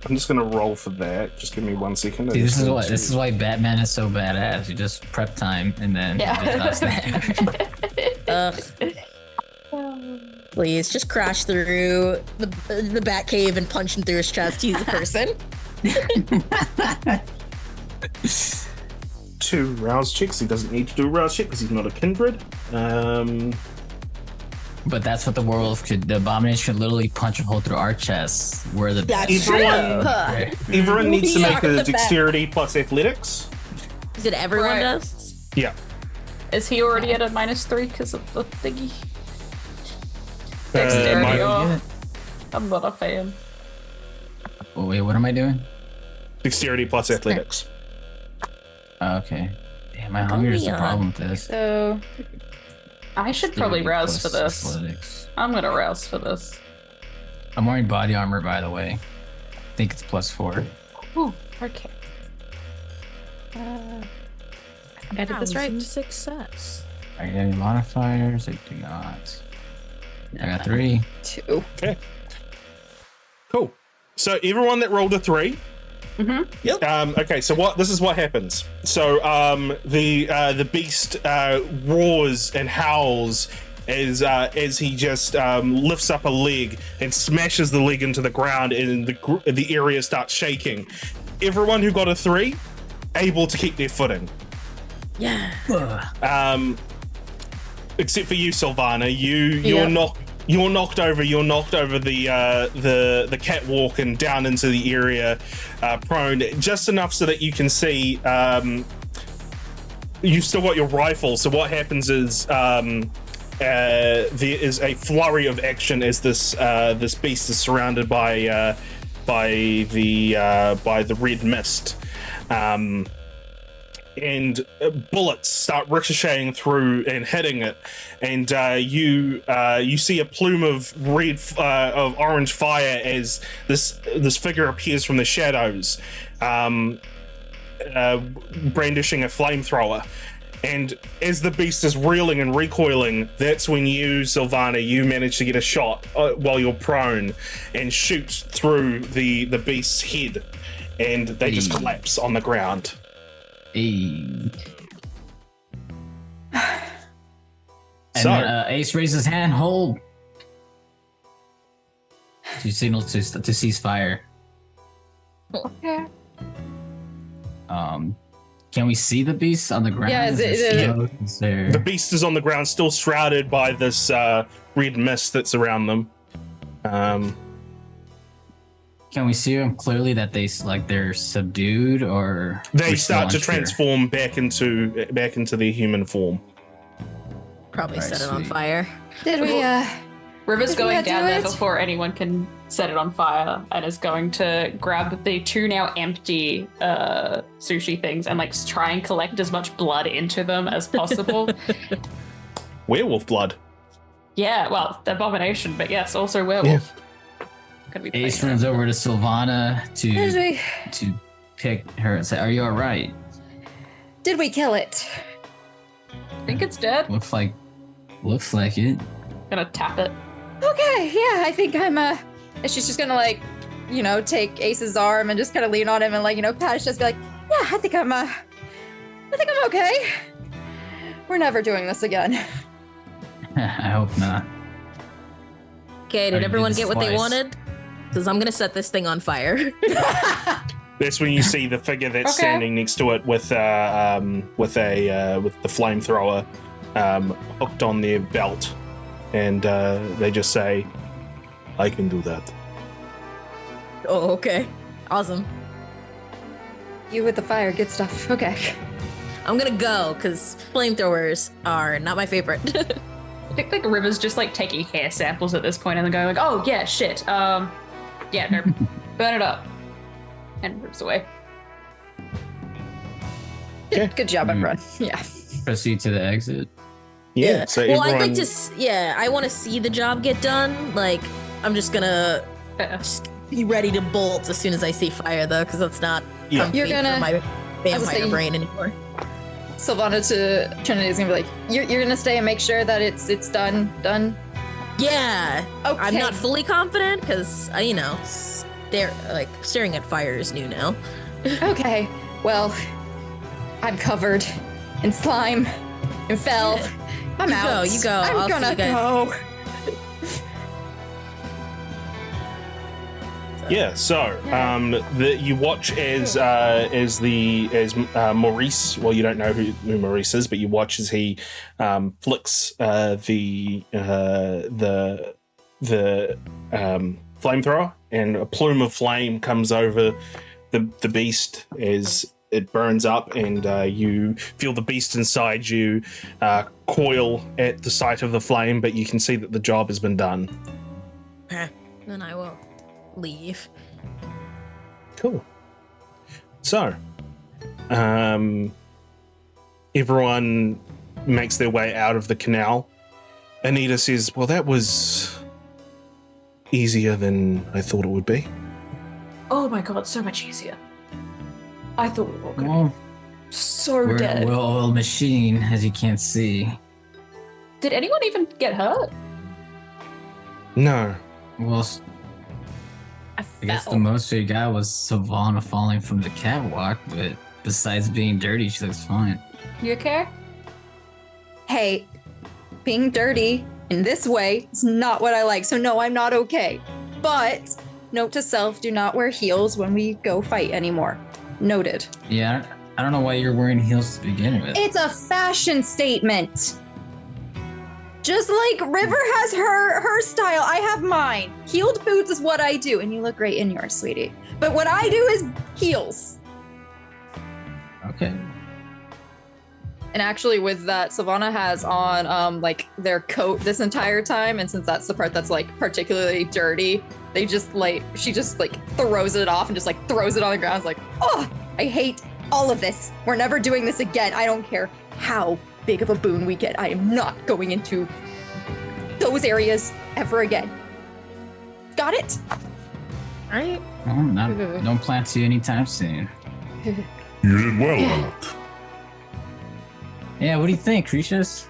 [SPEAKER 1] I'm just gonna roll for that. Just give me 1 second.
[SPEAKER 4] See, this is why Batman is so badass. You just prep time and then he just does that.
[SPEAKER 3] Please just crash through the Batcave and punch him through his chest. He's a person.
[SPEAKER 1] 2 rouse checks. He doesn't need to do a rouse check because he's not a kindred.
[SPEAKER 4] But that's what the abomination could literally punch a hole through our chests. Where the
[SPEAKER 1] Everyone needs to
[SPEAKER 3] We
[SPEAKER 1] make
[SPEAKER 3] are
[SPEAKER 1] a
[SPEAKER 3] the
[SPEAKER 1] dexterity plus athletics.
[SPEAKER 3] Is it everyone
[SPEAKER 2] Right.
[SPEAKER 3] does?
[SPEAKER 1] Yeah.
[SPEAKER 2] Is he already at a -3 because of the thingy?
[SPEAKER 1] Uh,
[SPEAKER 2] Dexterity.
[SPEAKER 1] my-
[SPEAKER 2] Oh, I'm not a fan.
[SPEAKER 4] Oh, wait, what am I doing?
[SPEAKER 1] Dexterity plus athletics.
[SPEAKER 4] Oh, okay. Damn, my hunger is the problem with this.
[SPEAKER 5] So
[SPEAKER 2] I should probably rouse for
[SPEAKER 4] Plus
[SPEAKER 2] this.
[SPEAKER 4] athletics.
[SPEAKER 2] I'm gonna rouse for this.
[SPEAKER 4] I'm wearing body armor, by the way. I think it's +4.
[SPEAKER 2] Ooh, okay.
[SPEAKER 5] I did this right.
[SPEAKER 3] Success.
[SPEAKER 4] Are you any modifiers? I do not. I got 3.
[SPEAKER 5] 2.
[SPEAKER 1] Okay. Cool. So everyone that rolled a 3.
[SPEAKER 2] Mm-hmm.
[SPEAKER 3] Yep.
[SPEAKER 1] Okay. So this is what happens. So the beast roars and howls as he just lifts up a leg and smashes the leg into the ground, and the area starts shaking. Everyone who got a 3 able to keep their footing.
[SPEAKER 3] Yeah.
[SPEAKER 1] Except for you, Sylvana. You're knocked over. You're knocked over the catwalk and down into the area, prone just enough so that you can see. You've still got your rifle. So what happens is there is a flurry of action as this beast is surrounded by the red mist. And bullets start ricocheting through and hitting it, and you see a plume of of orange fire as this figure appears from the shadows, brandishing a flamethrower. And as the beast is reeling and recoiling, that's when you, Sylvana, you manage to get a shot while you're prone and shoot through the beast's head, and they just collapse on the ground.
[SPEAKER 4] And
[SPEAKER 1] So-
[SPEAKER 4] then, Ace raises his hand. Hold. You signal to cease fire.
[SPEAKER 2] Okay.
[SPEAKER 4] Can we see the beast on the ground?
[SPEAKER 5] Yeah,
[SPEAKER 4] Is there
[SPEAKER 1] The beast is on the ground, still shrouded by this red mist that's around them.
[SPEAKER 4] Can we see them clearly that they're subdued, or
[SPEAKER 1] They
[SPEAKER 4] we're still
[SPEAKER 1] start to
[SPEAKER 4] unsure?
[SPEAKER 1] transform back into their human form.
[SPEAKER 3] Probably
[SPEAKER 4] I
[SPEAKER 3] set it on
[SPEAKER 4] see.
[SPEAKER 3] fire.
[SPEAKER 5] Did we
[SPEAKER 2] River's
[SPEAKER 5] Did we
[SPEAKER 2] going
[SPEAKER 5] not
[SPEAKER 2] down
[SPEAKER 5] do
[SPEAKER 2] there
[SPEAKER 5] it?
[SPEAKER 2] before anyone can set it on fire, and is going to grab the 2 now empty sushi things and try and collect as much blood into them as possible.
[SPEAKER 1] Werewolf blood.
[SPEAKER 2] Yeah, well, the abomination, but yes, also werewolf. Gonna be
[SPEAKER 4] Ace
[SPEAKER 2] playing
[SPEAKER 4] runs
[SPEAKER 2] that.
[SPEAKER 4] over to Sylvana to pick her and say, "Are you all right?"
[SPEAKER 5] Did we kill it?
[SPEAKER 2] I think it's dead.
[SPEAKER 4] Looks like it.
[SPEAKER 2] Gonna tap it.
[SPEAKER 5] Okay, yeah, I think I'm and she's just gonna take Ace's arm and just kind of lean on him and pat his chest, be like, yeah, I think I'm okay. We're never doing this again.
[SPEAKER 4] I hope not.
[SPEAKER 3] Okay,
[SPEAKER 4] I
[SPEAKER 3] did
[SPEAKER 4] did
[SPEAKER 3] everyone
[SPEAKER 4] this
[SPEAKER 3] get what they
[SPEAKER 4] twice.
[SPEAKER 3] wanted? Because I'm gonna set this thing on fire.
[SPEAKER 1] That's when you see the figure that's
[SPEAKER 2] Okay.
[SPEAKER 1] standing next to it with the flamethrower hooked on their belt, and they just say, "I can do that."
[SPEAKER 3] Oh, okay. Awesome.
[SPEAKER 5] You with the fire, good stuff. Okay.
[SPEAKER 3] I'm gonna go, because flamethrowers are not my favorite.
[SPEAKER 2] I think River's just taking hair samples at this point and then going oh yeah, shit. Yeah, no, burn it up. And moves away.
[SPEAKER 1] Okay.
[SPEAKER 5] Good job, everyone. Yeah.
[SPEAKER 4] proceed to the exit.
[SPEAKER 1] Yeah. So
[SPEAKER 3] well,
[SPEAKER 1] everyone,
[SPEAKER 3] I'd like to. I want to see the job get done. Like, I'm just gonna just be ready to bolt as soon as I see fire, though, because that's not comfy
[SPEAKER 5] You're gonna-
[SPEAKER 3] for my vampire
[SPEAKER 5] say-
[SPEAKER 3] brain anymore.
[SPEAKER 5] Sylvana to Trinity is gonna be like, you're gonna stay and make sure that it's done.
[SPEAKER 3] Yeah,
[SPEAKER 5] Okay.
[SPEAKER 3] I'm not fully confident because staring at fire is new now.
[SPEAKER 5] Okay. Well, I'm covered in slime and fell. I'm
[SPEAKER 3] You
[SPEAKER 5] out.
[SPEAKER 3] go, you go.
[SPEAKER 5] I'm
[SPEAKER 3] I'll see
[SPEAKER 5] gonna
[SPEAKER 3] you guys.
[SPEAKER 5] go.
[SPEAKER 1] yeah. So you watch as Maurice. Well, you don't know who Maurice is, but you watch as he flicks the flamethrower, and a plume of flame comes over the beast as it burns up, and you feel the beast inside you coil at the sight of the flame, but you can see that the job has been done.
[SPEAKER 3] Okay, then I will leave.
[SPEAKER 1] Cool. So, everyone makes their way out of the canal. Anita says, well, that was easier than I thought it would be.
[SPEAKER 2] Oh my god, so much easier. I thought we were all gonna
[SPEAKER 4] Well,
[SPEAKER 2] be so
[SPEAKER 4] we're
[SPEAKER 2] dead.
[SPEAKER 4] a well-oiled machine, as you can't see.
[SPEAKER 2] Did anyone even get hurt?
[SPEAKER 1] No.
[SPEAKER 4] Well,
[SPEAKER 2] I
[SPEAKER 4] I guess the
[SPEAKER 2] fell.
[SPEAKER 4] most we got was Sylvana falling from the catwalk, but besides being dirty, she looks fine.
[SPEAKER 2] You okay?
[SPEAKER 5] Hey, being dirty in this way is not what I like. So no, I'm not okay. But note to self: do not wear heels when we go fight anymore. Noted.
[SPEAKER 4] Yeah, I don't know why you're wearing heels to begin with.
[SPEAKER 5] It's a fashion statement. Just like River has her style, I have mine. Heeled boots is what I do, and you look great in yours, sweetie. But what I do is heels.
[SPEAKER 4] Okay.
[SPEAKER 5] And actually, with that, Sylvana has on like their coat this entire time, and since that's the part that's like particularly dirty, she just throws it off and just like throws it on the ground. It's like, oh, I hate all of this. We're never doing this again. I don't care how big of a boon we get. I am not going into those areas ever again. Got it?
[SPEAKER 3] All right.
[SPEAKER 4] Well, don't plan to anytime soon.
[SPEAKER 6] You did well, Alec.
[SPEAKER 4] Yeah, what do you think, Cretius?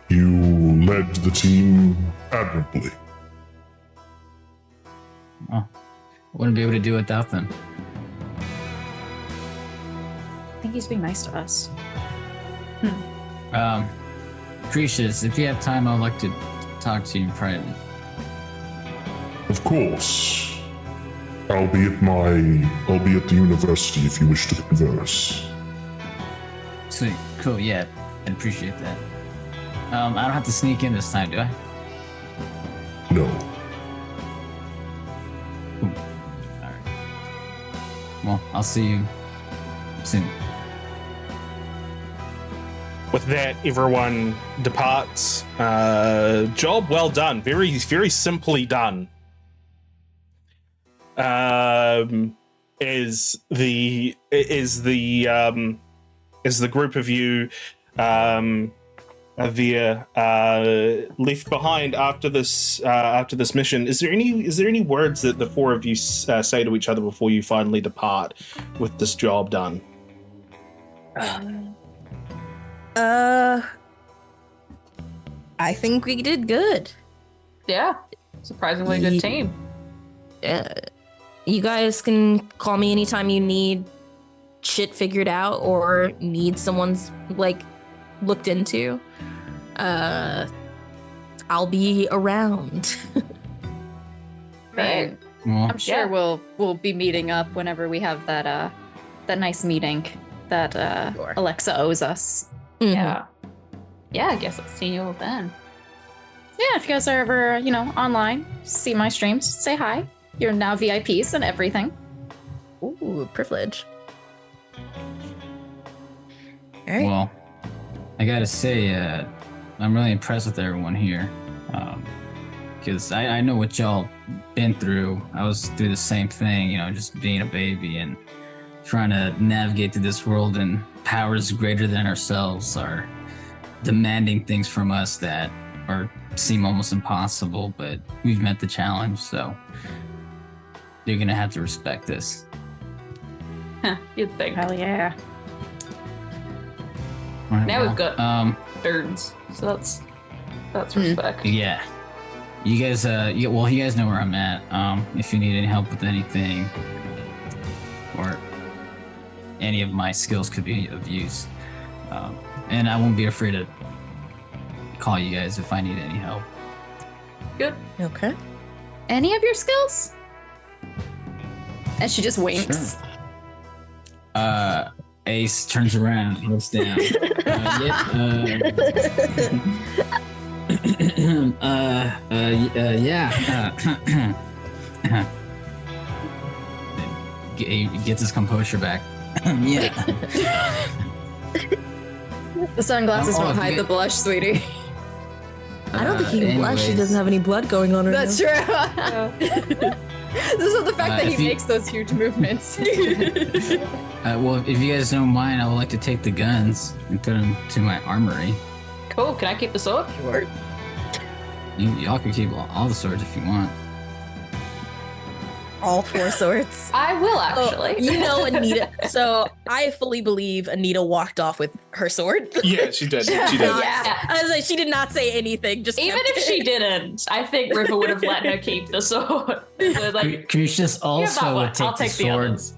[SPEAKER 6] You led the team admirably.
[SPEAKER 4] Oh, wouldn't be able to do it without them.
[SPEAKER 2] I think he's being nice to us.
[SPEAKER 4] Cretius, if you have time, I'd like to talk to you in private.
[SPEAKER 6] Of course. I'll be at the university if you wish to converse.
[SPEAKER 4] Sweet, cool, yeah, I'd appreciate that. I don't have to sneak in this time, do I?
[SPEAKER 6] No.
[SPEAKER 4] Alright. Well, I'll see you soon.
[SPEAKER 1] With that, everyone departs. Job well done. Very, very simply done. As the group of you are there left behind after this mission, is there any words that the four of you say to each other before you finally depart with this job done?
[SPEAKER 3] I think we did good.
[SPEAKER 2] Yeah. Surprisingly good team.
[SPEAKER 3] You guys can call me anytime you need shit figured out or need someone's looked into. I'll be around.
[SPEAKER 2] Right.
[SPEAKER 4] Well,
[SPEAKER 5] I'm sure we'll be meeting up whenever we have that nice meeting that
[SPEAKER 3] Sure.
[SPEAKER 5] Alexa owes us.
[SPEAKER 3] Mhm.
[SPEAKER 2] Yeah. Yeah, I guess I'll see you all then.
[SPEAKER 5] Yeah, if you guys are ever, online, see my streams, say hi. You're now VIPs and everything.
[SPEAKER 3] Ooh, privilege. All right.
[SPEAKER 4] well, I gotta say, I'm really impressed with everyone here. Because I know what y'all been through. I was through the same thing, just being a baby and trying to navigate through this world, and powers greater than ourselves are demanding things from us that seem almost impossible, but we've met the challenge, so you're gonna have to respect this.
[SPEAKER 2] You'd think.
[SPEAKER 5] Hell yeah.
[SPEAKER 4] All right,
[SPEAKER 2] Now we've got turns, so that's respect.
[SPEAKER 4] Yeah. You guys, you guys know where I'm at. If you need any help with anything, or any of my skills could be of use, and I won't be afraid to call you guys if I need any help.
[SPEAKER 2] Good.
[SPEAKER 3] Okay.
[SPEAKER 5] Any of your skills? And she just winks.
[SPEAKER 4] Sure. Ace turns around, looks down. He gets his composure back. Yeah.
[SPEAKER 5] The sunglasses won't hide the blush, sweetie.
[SPEAKER 3] I don't think he can blush. He doesn't have any blood going on right
[SPEAKER 5] That's
[SPEAKER 3] now.
[SPEAKER 5] true. This is the fact that he makes those huge movements.
[SPEAKER 4] Well, if you guys don't mind, I would like to take the guns and put them to my armory.
[SPEAKER 2] Cool. Can I keep the sword?
[SPEAKER 3] Sure.
[SPEAKER 4] Y'all can keep all the swords if you want.
[SPEAKER 3] All 4 swords.
[SPEAKER 2] I will actually.
[SPEAKER 3] You know, Anita. So I fully believe Anita walked off with her sword.
[SPEAKER 1] Yeah, she did. She did.
[SPEAKER 2] Yeah.
[SPEAKER 3] I was like, she did not say anything. Just
[SPEAKER 2] Even
[SPEAKER 3] kept
[SPEAKER 2] if she didn't, I think River would have let her keep the sword. So, like,
[SPEAKER 4] Crucius
[SPEAKER 2] that
[SPEAKER 4] also
[SPEAKER 2] one.
[SPEAKER 4] would take
[SPEAKER 2] I'll
[SPEAKER 4] the
[SPEAKER 2] take the
[SPEAKER 4] sword
[SPEAKER 2] others.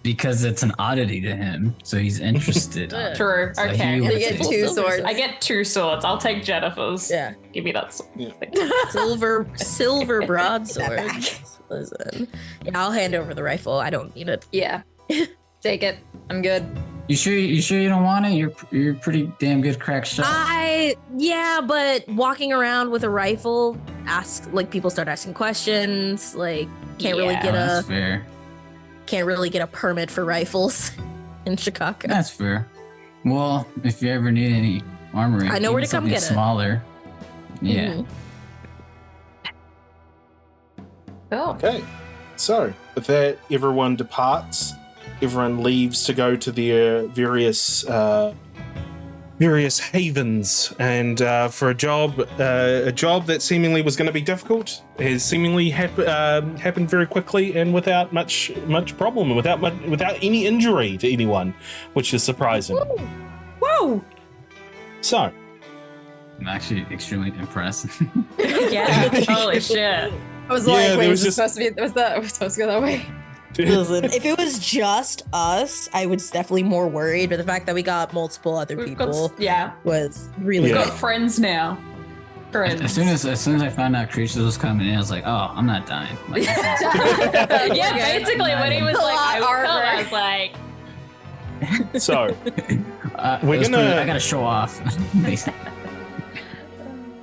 [SPEAKER 4] because it's an oddity to him, so he's interested.
[SPEAKER 2] True.
[SPEAKER 4] So
[SPEAKER 2] Okay.
[SPEAKER 4] he would
[SPEAKER 5] You get
[SPEAKER 4] take-
[SPEAKER 5] 2 swords.
[SPEAKER 2] I get 2 swords. I'll take Jennifer's.
[SPEAKER 3] Yeah.
[SPEAKER 2] Give me that sword.
[SPEAKER 3] silver broadsword. Listen. Yeah, I'll hand over the rifle. I don't need it.
[SPEAKER 5] Yeah. Take it. I'm good.
[SPEAKER 4] You sure you don't want it? You're a pretty damn good crack shot.
[SPEAKER 3] Yeah, but walking around with a rifle, people start asking questions. Like, can't really
[SPEAKER 2] Yeah.
[SPEAKER 3] get
[SPEAKER 4] That's fair.
[SPEAKER 3] a permit for rifles in Chicago.
[SPEAKER 4] That's fair. Well, if you ever need any armory,
[SPEAKER 3] I know where to come get it.
[SPEAKER 4] Smaller. Yeah.
[SPEAKER 3] Mhm.
[SPEAKER 2] Oh.
[SPEAKER 1] Okay. So, with that, everyone departs. Everyone leaves to go to their various havens, and for a job that seemingly was going to be difficult has seemingly happened very quickly and without much problem, and without any injury to anyone, which is surprising.
[SPEAKER 2] Whoa.
[SPEAKER 1] So,
[SPEAKER 4] I'm actually extremely impressed.
[SPEAKER 2] Yeah. Holy shit.
[SPEAKER 5] I was
[SPEAKER 1] Yeah,
[SPEAKER 5] like,
[SPEAKER 1] there
[SPEAKER 5] wait,
[SPEAKER 1] was
[SPEAKER 5] was it supposed to go that way?
[SPEAKER 3] Listen, if it was just us, I was definitely more worried. But the fact that we got multiple other
[SPEAKER 2] We've
[SPEAKER 3] people
[SPEAKER 2] got,
[SPEAKER 3] was really
[SPEAKER 2] We've
[SPEAKER 1] Yeah.
[SPEAKER 2] got friends now. Friends.
[SPEAKER 4] As soon as I found out Creatures was coming in, I was like, oh, I'm not dying. Like,
[SPEAKER 2] Yeah, basically when he was like, I
[SPEAKER 5] Armor.
[SPEAKER 2] was like,
[SPEAKER 1] so
[SPEAKER 4] we're
[SPEAKER 1] gonna-
[SPEAKER 4] I gotta show off.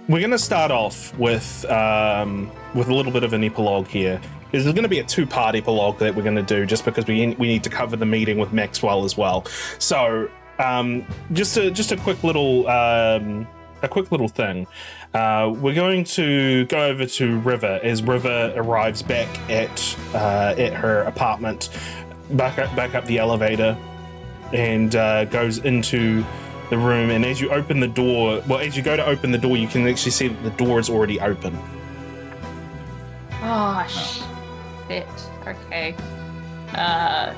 [SPEAKER 1] we're going to start off with a little bit of an epilogue here. There's going to be a 2-part epilogue that we're going to do just because we need to cover the meeting with Maxwell as well. So just a quick little thing. We're going to go over to River as River arrives back at her apartment, back up the elevator, and goes into the room. And as you open the door, as you go to open the door, you can actually see that the door is already open.
[SPEAKER 2] oh shit. Okay.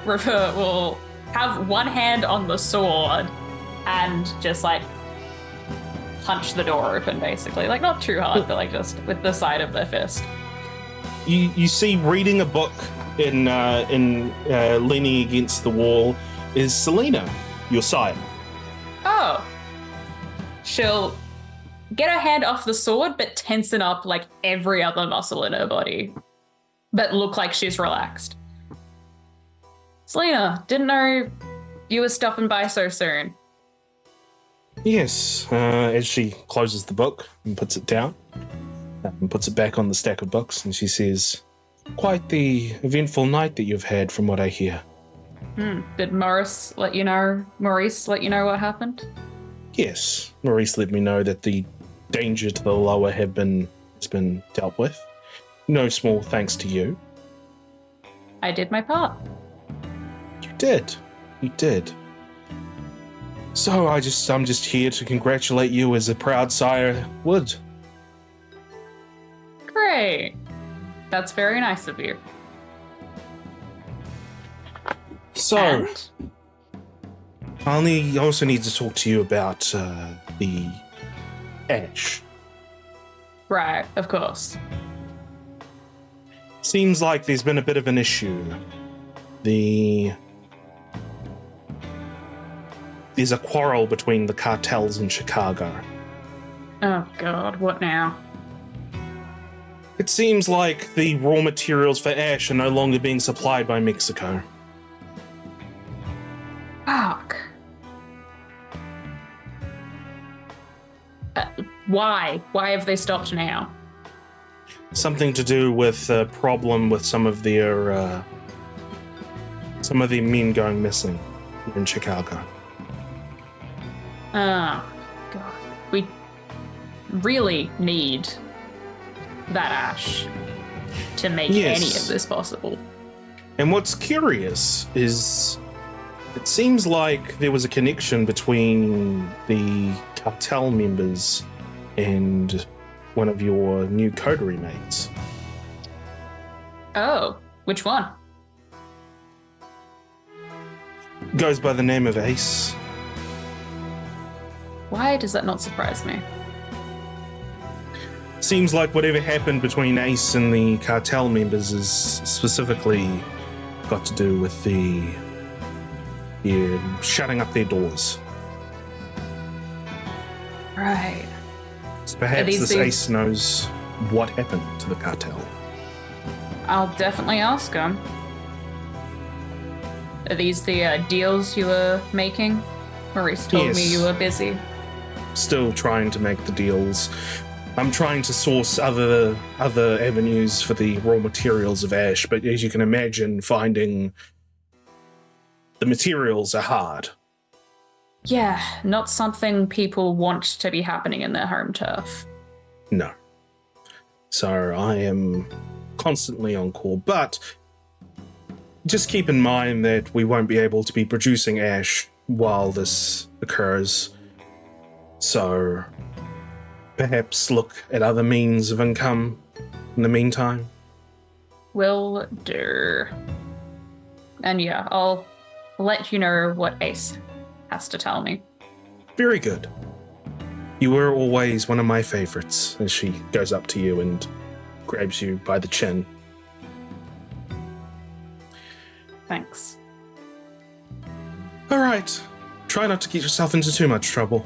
[SPEAKER 2] River will have one hand on the sword and just like punch the door open, basically. Like not too hard, but like just with the side of their fist.
[SPEAKER 1] You see, reading a book in leaning against the wall is Selena, your sire.
[SPEAKER 2] Oh. She'll get her hand off the sword, but tensen up like every other muscle in her body, but look like she's relaxed. Selena, didn't know you were stopping by so soon.
[SPEAKER 1] Yes, as she closes the book and puts it down, and puts it back on the stack of books, and she says, "Quite the eventful night that you've had, from what I hear."
[SPEAKER 2] Did Maurice let you know what happened?
[SPEAKER 1] Yes, Maurice let me know that the danger to the lower has been dealt with. No small thanks to you.
[SPEAKER 2] I did my part.
[SPEAKER 1] You did. You did. So I'm just here to congratulate you as a proud sire would.
[SPEAKER 2] Great. That's very nice of you.
[SPEAKER 1] So,
[SPEAKER 2] And?
[SPEAKER 1] I also need to talk to you about the ash.
[SPEAKER 2] Right, of course.
[SPEAKER 1] Seems like there's been a bit of an issue. There's a quarrel between the cartels in Chicago.
[SPEAKER 2] Oh god, what now?
[SPEAKER 1] It seems like the raw materials for ash are no longer being supplied by Mexico.
[SPEAKER 2] Fuck. Why? Why have they stopped now?
[SPEAKER 1] Something to do with a problem with some of the men going missing here in Chicago.
[SPEAKER 2] Oh, God. We really need that ash to make
[SPEAKER 1] Yes.
[SPEAKER 2] any of this possible.
[SPEAKER 1] And what's curious is it seems like there was a connection between the cartel members and one of your new coterie mates.
[SPEAKER 2] Oh, which one?
[SPEAKER 1] Goes by the name of Ace.
[SPEAKER 2] Why does that not surprise me?
[SPEAKER 1] Seems like whatever happened between Ace and the cartel members is specifically got to do with the shutting up their doors.
[SPEAKER 2] Right.
[SPEAKER 1] So perhaps
[SPEAKER 2] these
[SPEAKER 1] this
[SPEAKER 2] things-
[SPEAKER 1] Ace knows what happened to the cartel.
[SPEAKER 2] I'll definitely ask him. Are these the deals you were making? Maurice told me
[SPEAKER 1] Yes.
[SPEAKER 2] you were busy.
[SPEAKER 1] Still trying to make the deals. I'm trying to source other avenues for the raw materials of ash, but as you can imagine, finding the materials are hard.
[SPEAKER 2] Yeah, not something people want to be happening in their home turf.
[SPEAKER 1] No. So I am constantly on call, but just keep in mind that we won't be able to be producing ash while this occurs. So perhaps look at other means of income in the meantime.
[SPEAKER 2] Will do. And yeah, I'll let you know what Ace has to tell me.
[SPEAKER 1] Very good. You were always one of my favorites, as she goes up to you and grabs you by the chin.
[SPEAKER 2] Thanks.
[SPEAKER 1] All right. Try not to get yourself into too much trouble.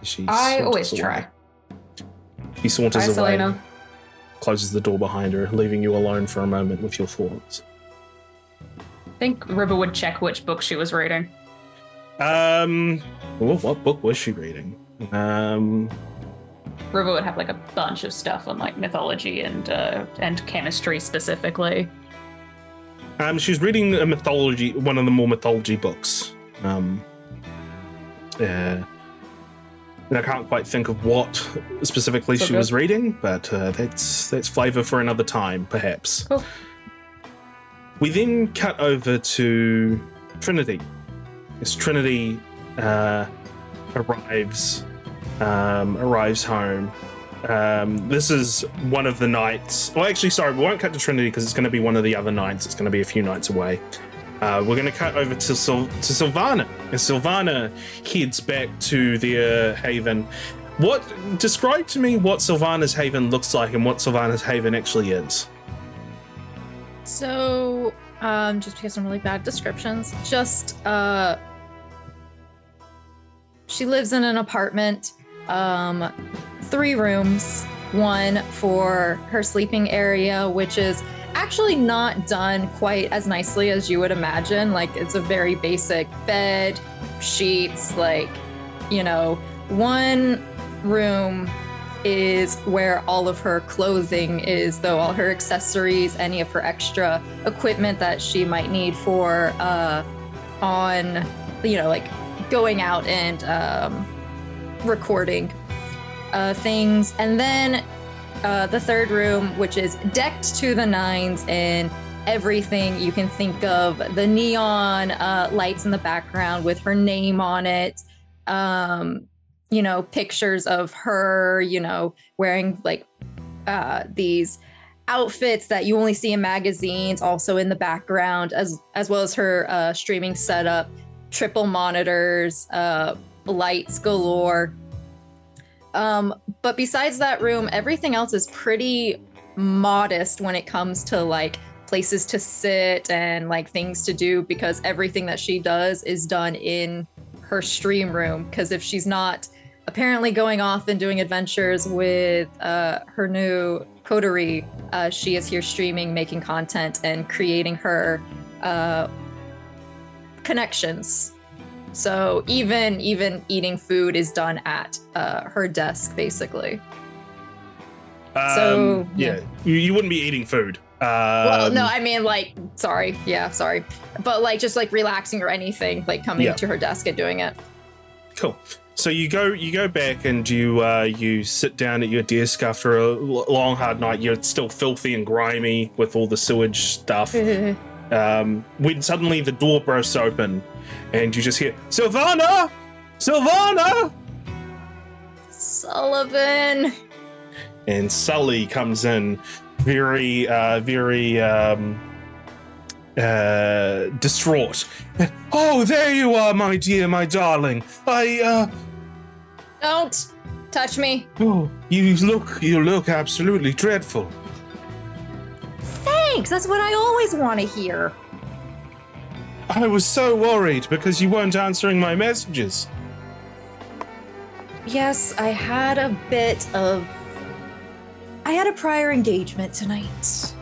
[SPEAKER 1] She
[SPEAKER 2] I
[SPEAKER 1] saunters
[SPEAKER 2] always
[SPEAKER 1] away.
[SPEAKER 2] try.
[SPEAKER 1] He saunters
[SPEAKER 2] Bye,
[SPEAKER 1] away,
[SPEAKER 2] Sylvana.
[SPEAKER 1] closes the door behind her, leaving you alone for a moment with your thoughts.
[SPEAKER 2] I think River would check which book she was reading.
[SPEAKER 1] What book was she reading?
[SPEAKER 2] River would have like a bunch of stuff on like mythology and chemistry specifically.
[SPEAKER 1] She's reading a mythology, one of the more mythology books. And I can't quite think of what specifically she was reading, but that's flavor for another time, perhaps.
[SPEAKER 2] Cool.
[SPEAKER 1] We then cut over to Trinity. As Trinity arrives home. This is one of the nights. Well, actually, sorry, we won't cut to Trinity because it's going to be one of the other nights. It's going to be a few nights away. We're going to cut over to Sylvana. As Sylvana heads back to their haven. Describe to me what Sylvana's haven looks like and what Sylvana's haven actually is.
[SPEAKER 5] So, just because I'm really bad at descriptions, she lives in an apartment, 3 rooms, one for her sleeping area, which is actually not done quite as nicely as you would imagine. Like, it's a very basic bed, sheets, one room is where all of her clothing is, though all her accessories, any of her extra equipment that she might need for going out and recording things. And then the third room, which is decked to the nines in everything you can think of. The neon lights in the background with her name on it. Pictures of her, wearing like these outfits that you only see in magazines, also in the background, as well as her streaming setup, triple monitors, lights galore. But besides that room, everything else is pretty modest when it comes to like places to sit and like things to do, because everything that she does is done in her stream room. Because if she's not apparently going off and doing adventures with her new coterie, she is here streaming, making content, and creating her connections. So even eating food is done at her desk, basically.
[SPEAKER 1] You wouldn't be eating food.
[SPEAKER 5] Well, no, I mean, like, sorry, but like just like relaxing or anything, like coming to her desk and doing it.
[SPEAKER 1] Cool. So you go back and you sit down at your desk after a long hard night. You're still filthy and grimy with all the sewage stuff. When suddenly the door bursts open, and you just hear Sylvana,
[SPEAKER 5] Sullivan.
[SPEAKER 1] And Sully comes in, very distraught. Oh, there you are, my dear, my darling.
[SPEAKER 5] Don't touch me.
[SPEAKER 1] Oh, you look absolutely dreadful.
[SPEAKER 5] Thanks. That's what I always want to hear.
[SPEAKER 1] I was so worried because you weren't answering my messages.
[SPEAKER 5] Yes, I had a prior engagement tonight.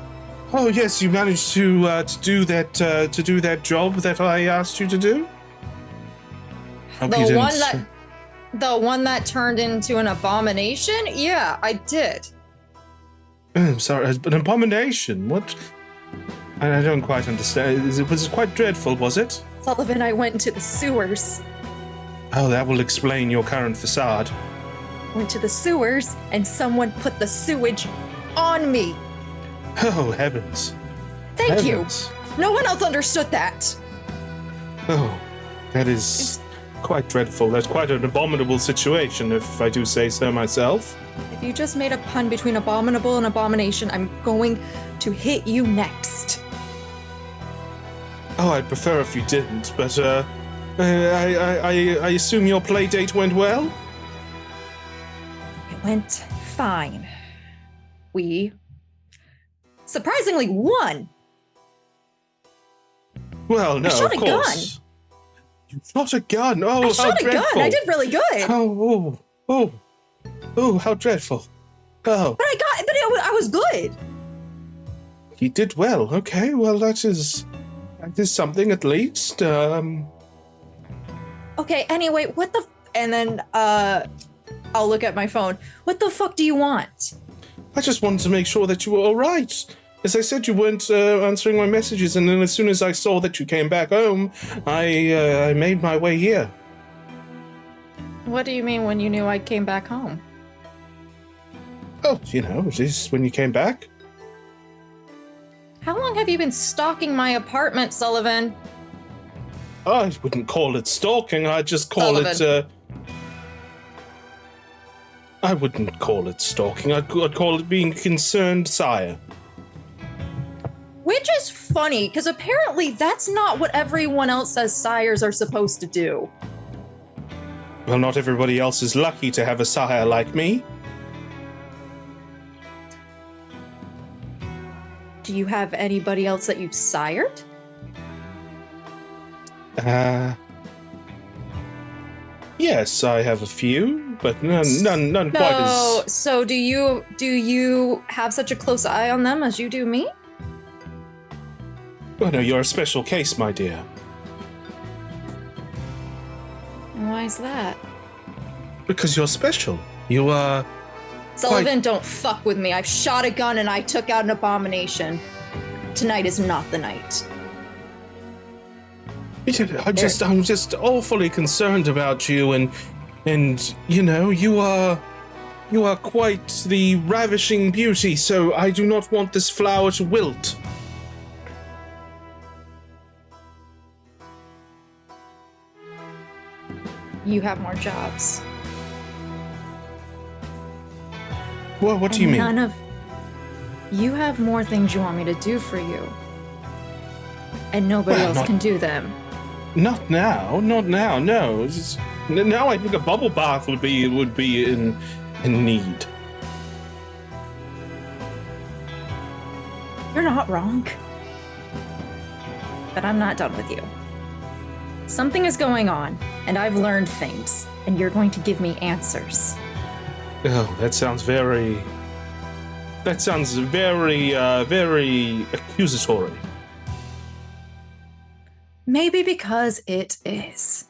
[SPEAKER 1] Oh yes, you managed to do that job that I asked you to do.
[SPEAKER 5] The one that turned into an abomination? Yeah, I did.
[SPEAKER 1] I'm sorry, an abomination? What? I don't quite understand. Was it quite dreadful, was it?
[SPEAKER 5] Sullivan, I went into the sewers.
[SPEAKER 1] Oh, that will explain your current facade.
[SPEAKER 5] Went to the sewers, and someone put the sewage on me.
[SPEAKER 1] Oh, heavens.
[SPEAKER 5] Thank you. No one else understood that.
[SPEAKER 1] Oh, that is quite dreadful. That's quite an abominable situation, if I do say so myself.
[SPEAKER 5] If you just made a pun between abominable and abomination, I'm going to hit you next.
[SPEAKER 1] Oh, I'd prefer if you didn't, but I assume your play date went well?
[SPEAKER 5] It went fine. We surprisingly won.
[SPEAKER 1] Well, no,
[SPEAKER 5] of
[SPEAKER 1] course.
[SPEAKER 5] Gun.
[SPEAKER 1] You shot a gun. Oh,
[SPEAKER 5] I shot a gun. I did really good.
[SPEAKER 1] Oh, how dreadful. Oh.
[SPEAKER 5] But I was good.
[SPEAKER 1] You did well. Okay, well, that is something at least.
[SPEAKER 5] Okay, anyway, and then I'll look at my phone. What the fuck do you want?
[SPEAKER 1] I just wanted to make sure that you were all right. As I said, you weren't answering my messages, and then as soon as I saw that you came back home, I made my way here.
[SPEAKER 5] What do you mean when you knew I came back home?
[SPEAKER 1] Oh, just when you came back.
[SPEAKER 5] How long have you been stalking my apartment, Sullivan?
[SPEAKER 1] I wouldn't call it stalking. I'd just call
[SPEAKER 5] Sullivan.
[SPEAKER 1] I wouldn't call it stalking. I'd call it being concerned, sire.
[SPEAKER 5] Which is funny, because apparently that's not what everyone else says sires are supposed to do.
[SPEAKER 1] Well, not everybody else is lucky to have a sire like me.
[SPEAKER 5] Do you have anybody else that you've sired?
[SPEAKER 1] Yes, I have a few, but none quite as...
[SPEAKER 5] So do you have such a close eye on them as you do me?
[SPEAKER 1] Oh no, you're a special case, my dear.
[SPEAKER 5] Why is that?
[SPEAKER 1] Because you're special. You are...
[SPEAKER 5] Sullivan, don't fuck with me. I've shot a gun and I took out an abomination. Tonight is not the night.
[SPEAKER 1] I'm just awfully concerned about you, and you are quite the ravishing beauty, so I do not want this flower to wilt.
[SPEAKER 5] you have more jobs.
[SPEAKER 1] Well, what do you mean?
[SPEAKER 5] None of you have more things you want me to do for you, and nobody else can do them.
[SPEAKER 1] Not now. No. Now I think a bubble bath would be in need.
[SPEAKER 5] You're not wrong. But I'm not done with you. Something is going on, and I've learned things, and you're going to give me answers.
[SPEAKER 1] Oh, that sounds very very accusatory.
[SPEAKER 5] Maybe because it is.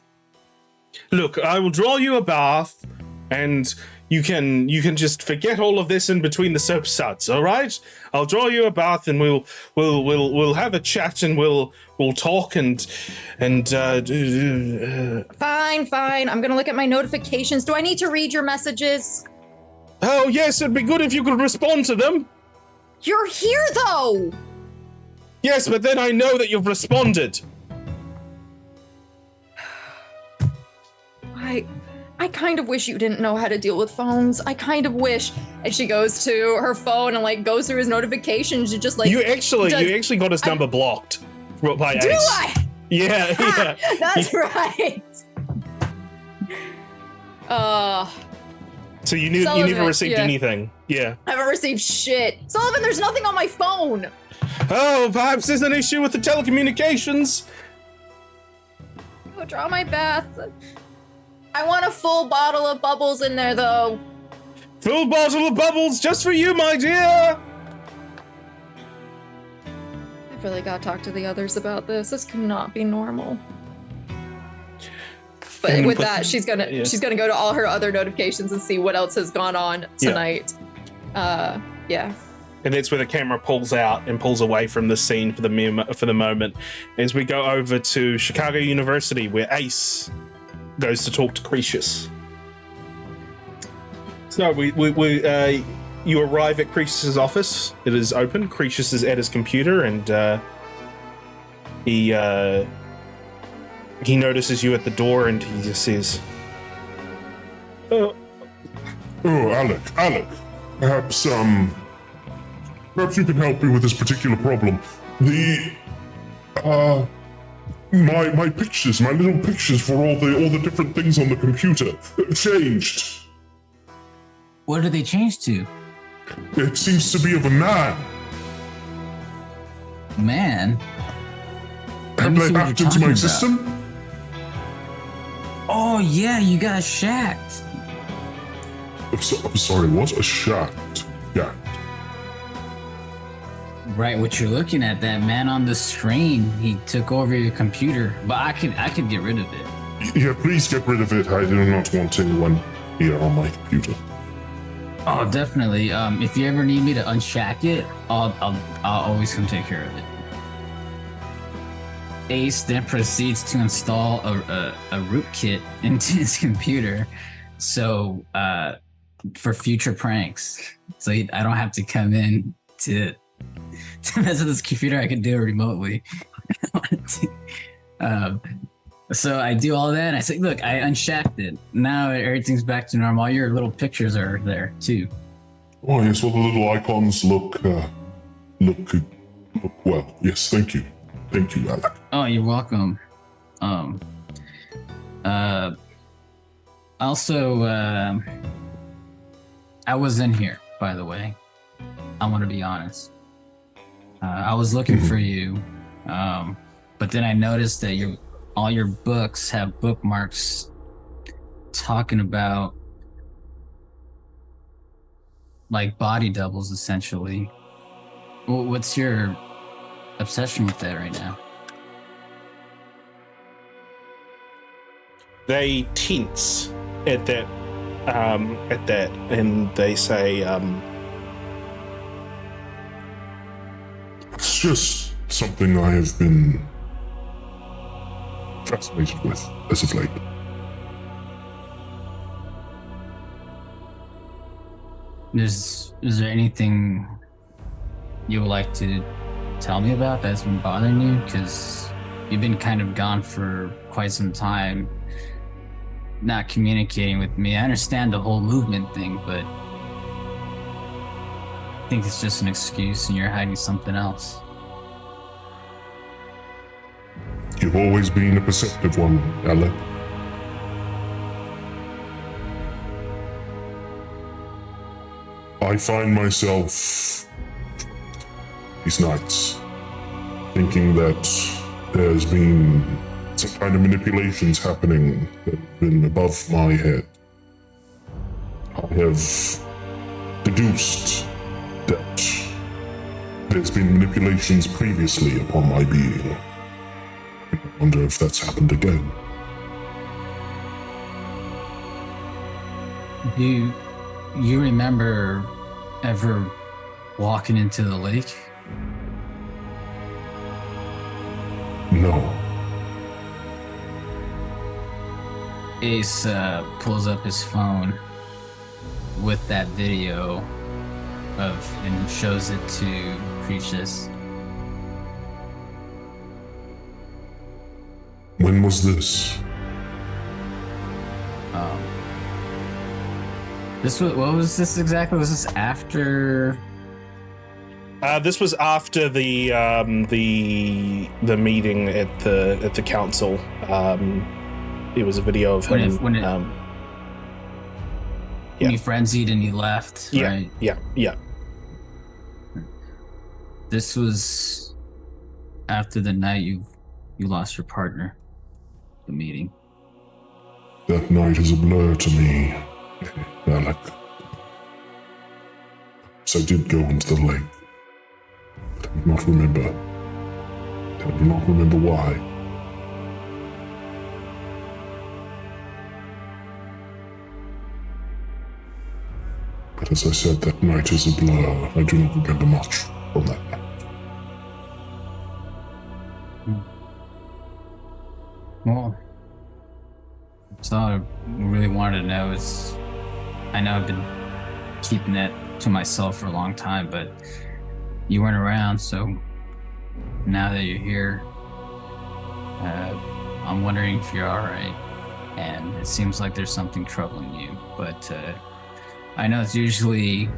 [SPEAKER 1] Look, I will draw you a bath, and you can just forget all of this in between the soap suds. All right? I'll draw you a bath, and we'll have a chat, and we'll talk and
[SPEAKER 5] Fine. I'm gonna look at my notifications. Do I need to read your messages?
[SPEAKER 1] Oh yes, it'd be good if you could respond to them.
[SPEAKER 5] You're here though.
[SPEAKER 1] Yes, but then I know that you've responded.
[SPEAKER 5] I kind of wish you didn't know how to deal with phones. I kind of wish. And she goes to her phone and like goes through his notifications and just like
[SPEAKER 1] you actually got his number blocked by Ace.
[SPEAKER 5] Do I?
[SPEAKER 1] Yeah.
[SPEAKER 5] That's right.
[SPEAKER 1] So you never received anything. Yeah.
[SPEAKER 5] I haven't received shit. Sullivan, there's nothing on my phone.
[SPEAKER 1] Oh, perhaps there's an issue with the telecommunications.
[SPEAKER 5] Go draw my bath. I want a full bottle of bubbles in there, though.
[SPEAKER 1] Full bottle of bubbles just for you, my dear.
[SPEAKER 5] I've really got to talk to the others about this. This cannot be normal. But with that, she's gonna go to all her other notifications and see what else has gone on tonight. Yeah.
[SPEAKER 1] And that's where the camera pulls out and pulls away from the scene for the moment, as we go over to Chicago University, where Ace goes to talk to Cretius. So you arrive at Cretius's office. It is open. Cretius is at his computer, and he notices you at the door, and he just says,
[SPEAKER 6] Oh, Alec, perhaps you can help me with this particular problem. My pictures, my little pictures for all the different things on the computer changed.
[SPEAKER 4] What did they change to?
[SPEAKER 6] It seems to be of a man.
[SPEAKER 4] Man?
[SPEAKER 6] Have they hacked into my system?
[SPEAKER 4] Oh yeah, you got shacked.
[SPEAKER 6] I'm sorry, what? A shacked? Yeah.
[SPEAKER 4] Right, what you're looking at, that man on the screen, he took over your computer, but I could get rid of it.
[SPEAKER 6] Yeah, please get rid of it. I do not want anyone here on my computer.
[SPEAKER 4] Oh, definitely. If you ever need me to unshack it, I'll always come take care of it. Ace then proceeds to install a rootkit into his computer, so for future pranks, so I don't have to come in to mess with this computer. I can do it remotely. So I do all that, and I say, look, I unshacked it. Now everything's back to normal. All your little pictures are there too.
[SPEAKER 6] Oh yes, well the little icons look well. Yes, thank you, Alec.
[SPEAKER 4] Oh, you're welcome. Also, I was in here, by the way. I want to be honest. I was looking for you, but then I noticed that all your books have bookmarks talking about like body doubles, essentially. What's your obsession with that right now?
[SPEAKER 1] they tense at that, and they say,
[SPEAKER 6] It's just something I have been fascinated with as of late.
[SPEAKER 4] Is there anything you would like to tell me about that's been bothering you? Because you've been kind of gone for quite some time. not communicating with me. I understand the whole movement thing, but I think it's just an excuse and you're hiding something else.
[SPEAKER 6] You've always been a perceptive one, Alec. I find myself these nights thinking that there's been some kind of manipulations happening that have been above my head. I have deduced that there's been manipulations previously upon my being. I wonder if that's happened again.
[SPEAKER 4] You remember ever walking into the lake?
[SPEAKER 6] No.
[SPEAKER 4] Ace pulls up his phone with that video and shows it to Precious.
[SPEAKER 6] When was this?
[SPEAKER 4] What was this exactly? Was this after?
[SPEAKER 1] This was after the meeting at the council. It was a video of him.
[SPEAKER 4] When he frenzied and he left.
[SPEAKER 1] Yeah,
[SPEAKER 4] right?
[SPEAKER 1] yeah.
[SPEAKER 4] This was after the night you lost your partner. The meeting.
[SPEAKER 6] That night is a blur to me, Alec. So I did go into the lake, but I do not remember. I do not remember why. But as I said, that night is a blur. I do not remember much from that night.
[SPEAKER 4] Well, so I really wanted to know is, I know I've been keeping that to myself for a long time, but you weren't around, so now that you're here, I'm wondering if you're all right. And it seems like there's something troubling you, but I know it's usually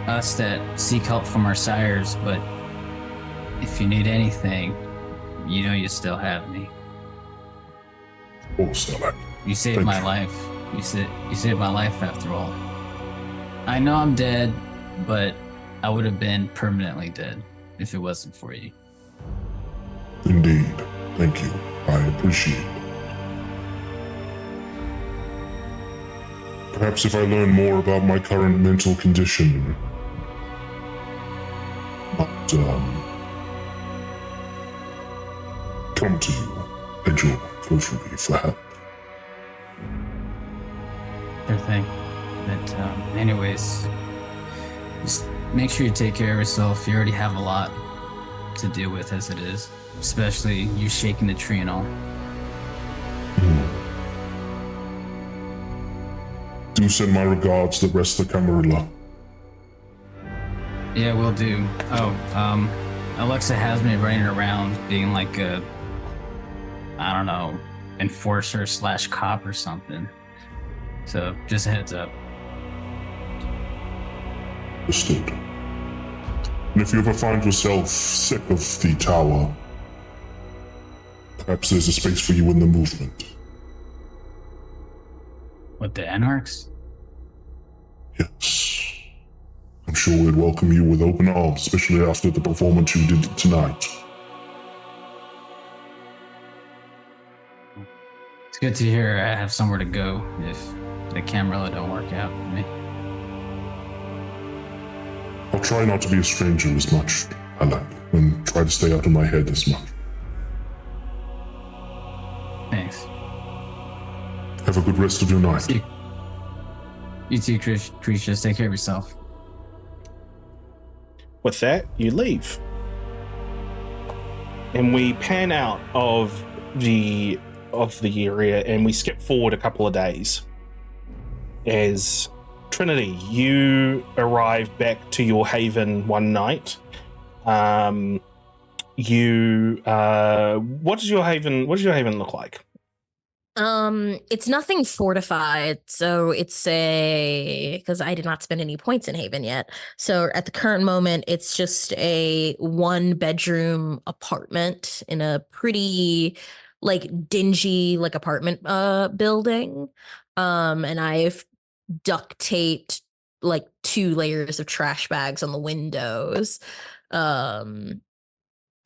[SPEAKER 4] us that seek help from our sires, but if you need anything, you know you still have me.
[SPEAKER 6] Of course, Alec.
[SPEAKER 4] You saved
[SPEAKER 6] Thank
[SPEAKER 4] my
[SPEAKER 6] you.
[SPEAKER 4] life. You saved my life after all. I know I'm dead, but I would have been permanently dead if it wasn't for you.
[SPEAKER 6] Indeed. Thank you. I appreciate it. Perhaps if I learn more about my current mental condition, but come to you and your coterie for help.
[SPEAKER 4] Sure thing. But anyways, just make sure you take care of yourself. You already have a lot to deal with as it is, especially you shaking the tree and all.
[SPEAKER 6] Do send my regards to the rest of the Camarilla.
[SPEAKER 4] Yeah, will do. Oh, Alexa has me running around being like a, I don't know, enforcer / cop or something. So just a heads up.
[SPEAKER 6] Understood. And if you ever find yourself sick of the tower, perhaps there's a space for you in the movement.
[SPEAKER 4] What, the Anarchs?
[SPEAKER 6] Yes. I'm sure we'd welcome you with open arms, especially after the performance you did tonight.
[SPEAKER 4] It's good to hear I have somewhere to go if the Camarilla don't work out for me.
[SPEAKER 6] I'll try not to be a stranger as much, Alec, and try to stay out of my head as much.
[SPEAKER 4] Thanks.
[SPEAKER 6] Have a good rest of your night.
[SPEAKER 4] You too, Precious. Take care of yourself.
[SPEAKER 1] With that, you leave. And we pan out of the area and we skip forward a couple of days. As Trinity, you arrive back to your haven one night. What does your haven look like?
[SPEAKER 3] It's nothing fortified, so it's because I did not spend any points in Haven yet. So at the current moment, it's just a 1-bedroom apartment in a pretty like dingy like apartment building. And I've duct taped like 2 layers of trash bags on the windows.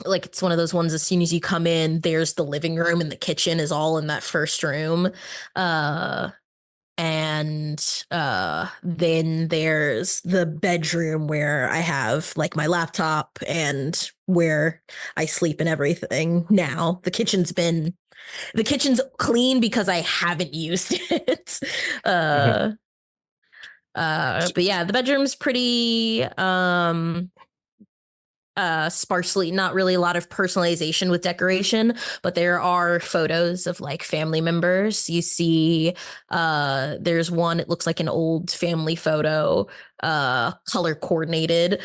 [SPEAKER 3] Like it's one of those ones, as soon as you come in, there's the living room and the kitchen is all in that first room. And then there's the bedroom where I have like my laptop and where I sleep and everything. Now the kitchen's clean because I haven't used it. But yeah, the bedroom's pretty sparsely, not really a lot of personalization with decoration, but there are photos of like family members. You see there's one, it looks like an old family photo, color coordinated,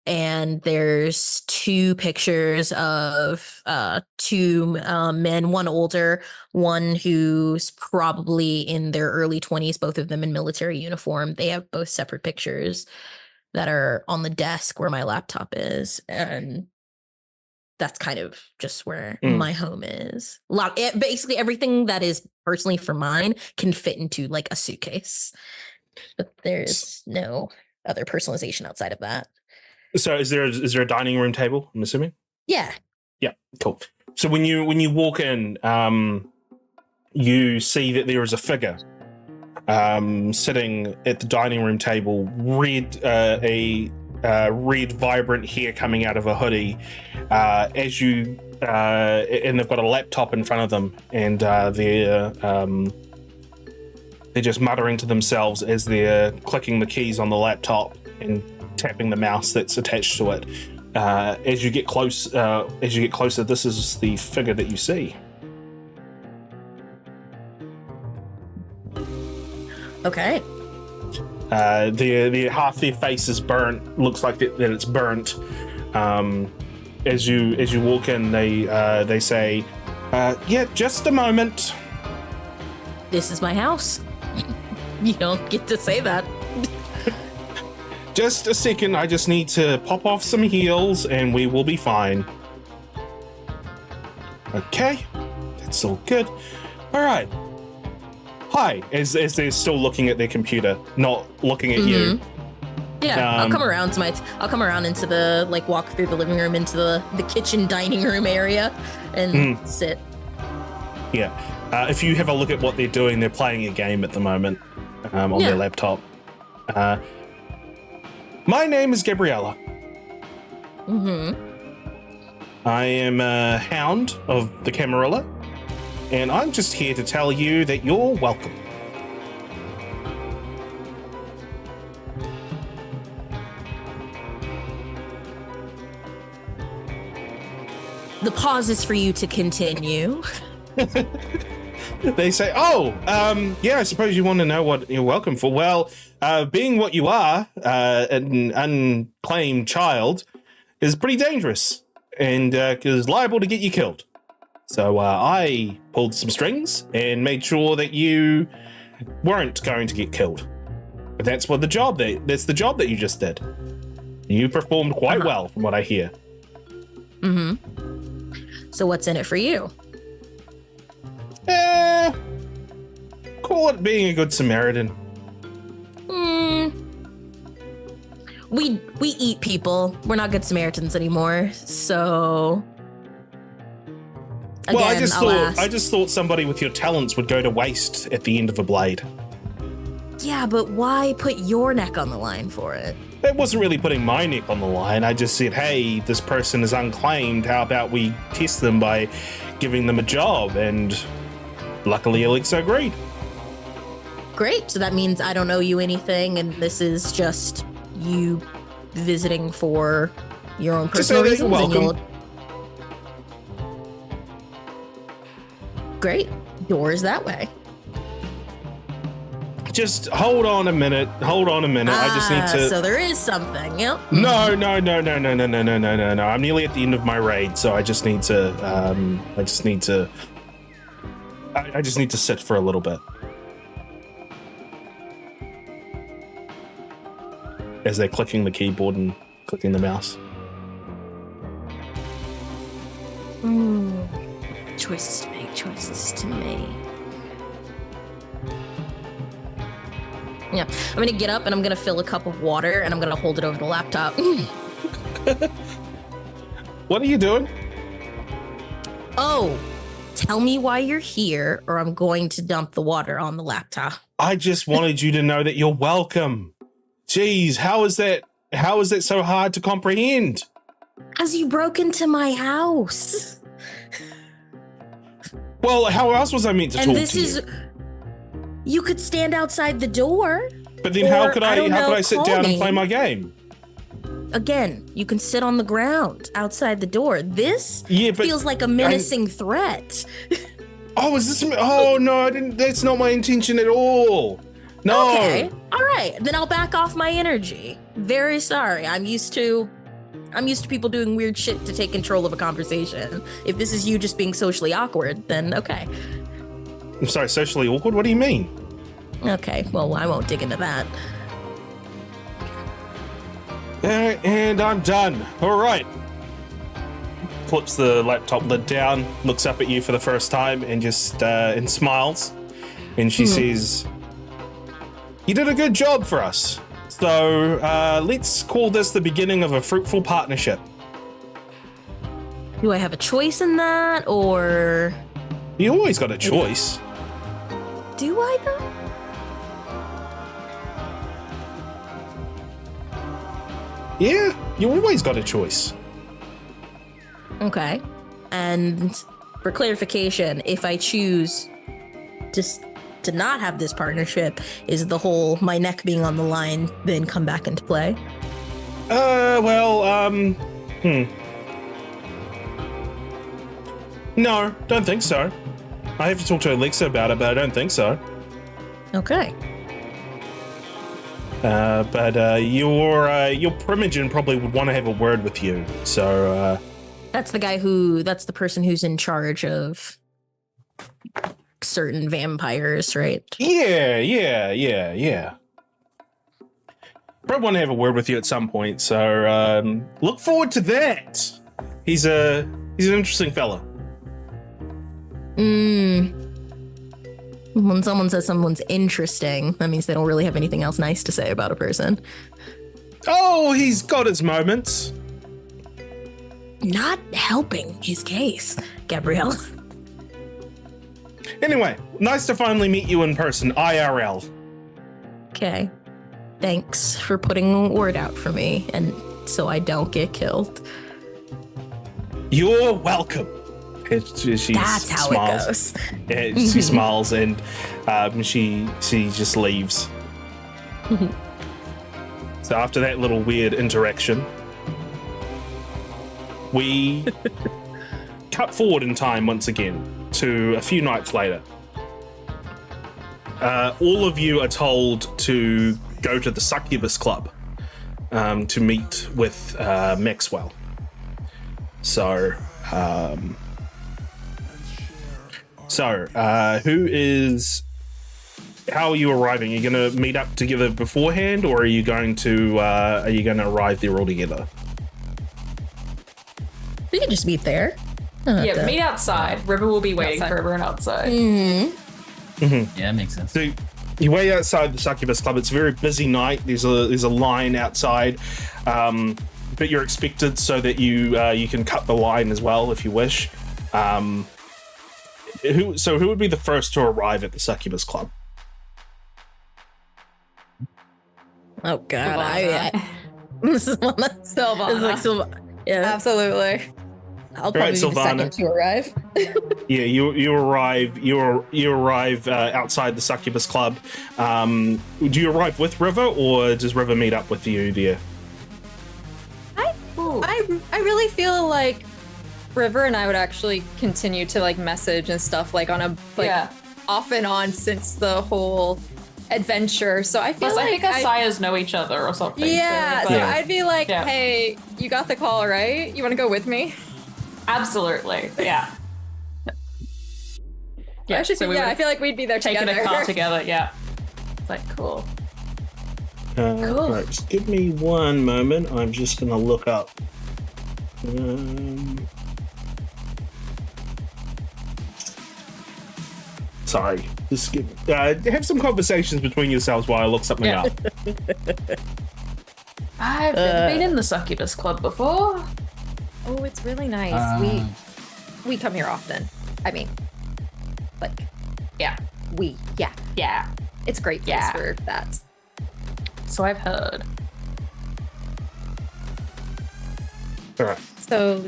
[SPEAKER 3] and there's 2 pictures of 2 men, one older, one who's probably in their early 20s, both of them in military uniform. They have both separate pictures that are on the desk where my laptop is, and that's kind of just where my home is. Basically everything that is personally for mine can fit into like a suitcase, but there's no other personalization outside of that.
[SPEAKER 1] So is there a dining room table, I'm assuming?
[SPEAKER 3] Yeah,
[SPEAKER 1] cool. So when you walk in, you see that there is a figure sitting at the dining room table, red vibrant hair coming out of a hoodie, and they've got a laptop in front of them, and they're just muttering to themselves as they're clicking the keys on the laptop and tapping the mouse that's attached to it. As you get closer, this is the figure that you see.
[SPEAKER 3] okay.
[SPEAKER 1] The half their face is burnt. Looks like that it's burnt. As you walk in, they say, "Yeah, just a moment."
[SPEAKER 3] This is my house. You don't get to say that.
[SPEAKER 1] Just a second. I just need to pop off some heels, and we will be fine. Okay, that's all good. All right. Hi, as they're still looking at their computer, not looking at you.
[SPEAKER 3] Yeah, I'll come around into the, like, walk through the living room into the kitchen dining room area and sit.
[SPEAKER 1] Yeah. If you have a look at what they're doing, they're playing a game at the moment on their laptop. My name is Gabriella. I am a hound of the Camarilla, and I'm just here to tell you that you're welcome.
[SPEAKER 3] The pause is for you to continue.
[SPEAKER 1] They say, yeah, I suppose you want to know what you're welcome for. Well, being what you are, an unclaimed child, is pretty dangerous and is liable to get you killed. So I pulled some strings and made sure that you weren't going to get killed. That's the job that you just did. You performed quite well, from what I hear.
[SPEAKER 3] So what's in it for you?
[SPEAKER 1] Call it being a good Samaritan.
[SPEAKER 3] We eat people. We're not good Samaritans anymore. So again,
[SPEAKER 1] I just thought somebody with your talents would go to waste at the end of a blade.
[SPEAKER 3] Yeah, but why put your neck on the line for it?
[SPEAKER 1] It wasn't really putting my neck on the line. I just said, hey, this person is unclaimed. How about we test them by giving them a job? And luckily, Alex agreed.
[SPEAKER 3] Great. So that means I don't owe you anything, and this is just you visiting for your own personal reasons.
[SPEAKER 1] Welcome.
[SPEAKER 3] Great. Doors that way.
[SPEAKER 1] Just hold on a minute. I just need to.
[SPEAKER 3] So there is something. Yep.
[SPEAKER 1] No. I'm nearly at the end of my raid, so I just need to. I just need to sit for a little bit. As they're clicking the keyboard and clicking the mouse.
[SPEAKER 3] Choices to make, choices to make. Yeah, I'm gonna get up and I'm gonna fill a cup of water and I'm gonna hold it over the laptop.
[SPEAKER 1] What are you doing?
[SPEAKER 3] Oh, tell me why you're here or I'm going to dump the water on the laptop.
[SPEAKER 1] I just wanted you to know that you're welcome. Jeez, how is that so hard to comprehend?
[SPEAKER 3] As you broke into my house.
[SPEAKER 1] Well, how else was I meant to
[SPEAKER 3] And
[SPEAKER 1] talk
[SPEAKER 3] this
[SPEAKER 1] to
[SPEAKER 3] is
[SPEAKER 1] you?
[SPEAKER 3] you could stand outside the door.
[SPEAKER 1] But then how
[SPEAKER 3] or,
[SPEAKER 1] could
[SPEAKER 3] I don't know,
[SPEAKER 1] I sit
[SPEAKER 3] call
[SPEAKER 1] down and
[SPEAKER 3] me.
[SPEAKER 1] play my game?
[SPEAKER 3] Again, you can sit on the ground outside the door. This feels like a menacing threat.
[SPEAKER 1] Oh, is this? Oh no, I didn't. That's not my intention at all. No.
[SPEAKER 3] Okay. All right. Then I'll back off my energy. Very sorry. I'm used to people doing weird shit to take control of a conversation. If this is you just being socially awkward, then okay.
[SPEAKER 1] I'm sorry, socially awkward? What do you mean?
[SPEAKER 3] Okay. Well, I won't dig into that.
[SPEAKER 1] And I'm done. All right. Flips the laptop lid down, looks up at you for the first time, and just and smiles. And she says, "You did a good job for us. So let's call this the beginning of a fruitful partnership."
[SPEAKER 3] Do I have a choice in that, or
[SPEAKER 1] You always got a choice.
[SPEAKER 3] do I though?
[SPEAKER 1] Yeah, you always got a choice.
[SPEAKER 3] Okay. And for clarification, if I choose just to not have this partnership, is the whole my neck being on the line then come back into play?
[SPEAKER 1] No, don't think so. I have to talk to Alexa about it, but I don't think so.
[SPEAKER 3] Okay.
[SPEAKER 1] But your Primogen probably would want to have a word with you. So
[SPEAKER 3] That's the person who's in charge of certain vampires, right?
[SPEAKER 1] yeah. Probably want to have a word with you at some point. So look forward to that. He's an interesting fella.
[SPEAKER 3] When someone says someone's interesting, that means they don't really have anything else nice to say about a person.
[SPEAKER 1] Oh, he's got his moments.
[SPEAKER 3] Not helping his case, Gabrielle.
[SPEAKER 1] Anyway, nice to finally meet you in person, IRL.
[SPEAKER 3] Okay. Thanks for putting a word out for me, and so I don't get killed.
[SPEAKER 1] You're welcome. She
[SPEAKER 3] That's how
[SPEAKER 1] smiles.
[SPEAKER 3] it goes.
[SPEAKER 1] She smiles and she just leaves. So after that little weird interaction, we cut forward in time once again to a few nights later. All of you are told to go to the Succubus Club to meet with Maxwell. So, how are you arriving? Are you going to meet up together beforehand, or are you going to arrive there all together?
[SPEAKER 3] We can just meet there.
[SPEAKER 2] Yeah, meet outside. River will be waiting for everyone outside.
[SPEAKER 4] Yeah, that makes sense.
[SPEAKER 1] So you wait outside the Succubus Club. It's a very busy night. There's a line outside, but you're expected so that you can cut the line as well if you wish. Who would be the first to arrive at the Succubus Club?
[SPEAKER 3] Oh God,
[SPEAKER 5] Sylvana.
[SPEAKER 3] Yeah,
[SPEAKER 5] Absolutely.
[SPEAKER 3] I'll probably be the second to arrive.
[SPEAKER 1] Yeah, you arrive outside the Succubus Club. Do you arrive with River, or does River meet up with you there?
[SPEAKER 5] I really feel like River and I would actually continue to like message and stuff like on a off and on since the whole adventure. So I feel
[SPEAKER 2] Plus,
[SPEAKER 5] like
[SPEAKER 2] I think Asayas know each other or something.
[SPEAKER 5] Yeah,
[SPEAKER 2] too,
[SPEAKER 5] so
[SPEAKER 2] but-
[SPEAKER 5] I'd be like, hey, you got the call, right? You want to go with me?
[SPEAKER 2] Absolutely. Yeah. Yeah,
[SPEAKER 5] I should.
[SPEAKER 2] so we
[SPEAKER 5] Yeah, I
[SPEAKER 2] would've
[SPEAKER 5] feel like we'd be there
[SPEAKER 2] taken
[SPEAKER 5] together.
[SPEAKER 2] a car together. Yeah, it's like cool.
[SPEAKER 1] Cool. Right, just give me one moment. I'm just gonna look up. Sorry. Just have some conversations between yourselves while I look something up.
[SPEAKER 2] I've never been in the Succubus Club before.
[SPEAKER 5] Oh, it's really nice. We come here often. I mean, like,
[SPEAKER 2] Yeah,
[SPEAKER 5] yeah. It's a great place
[SPEAKER 2] Yeah.
[SPEAKER 5] for that.
[SPEAKER 2] so I've heard.
[SPEAKER 1] All right.
[SPEAKER 5] So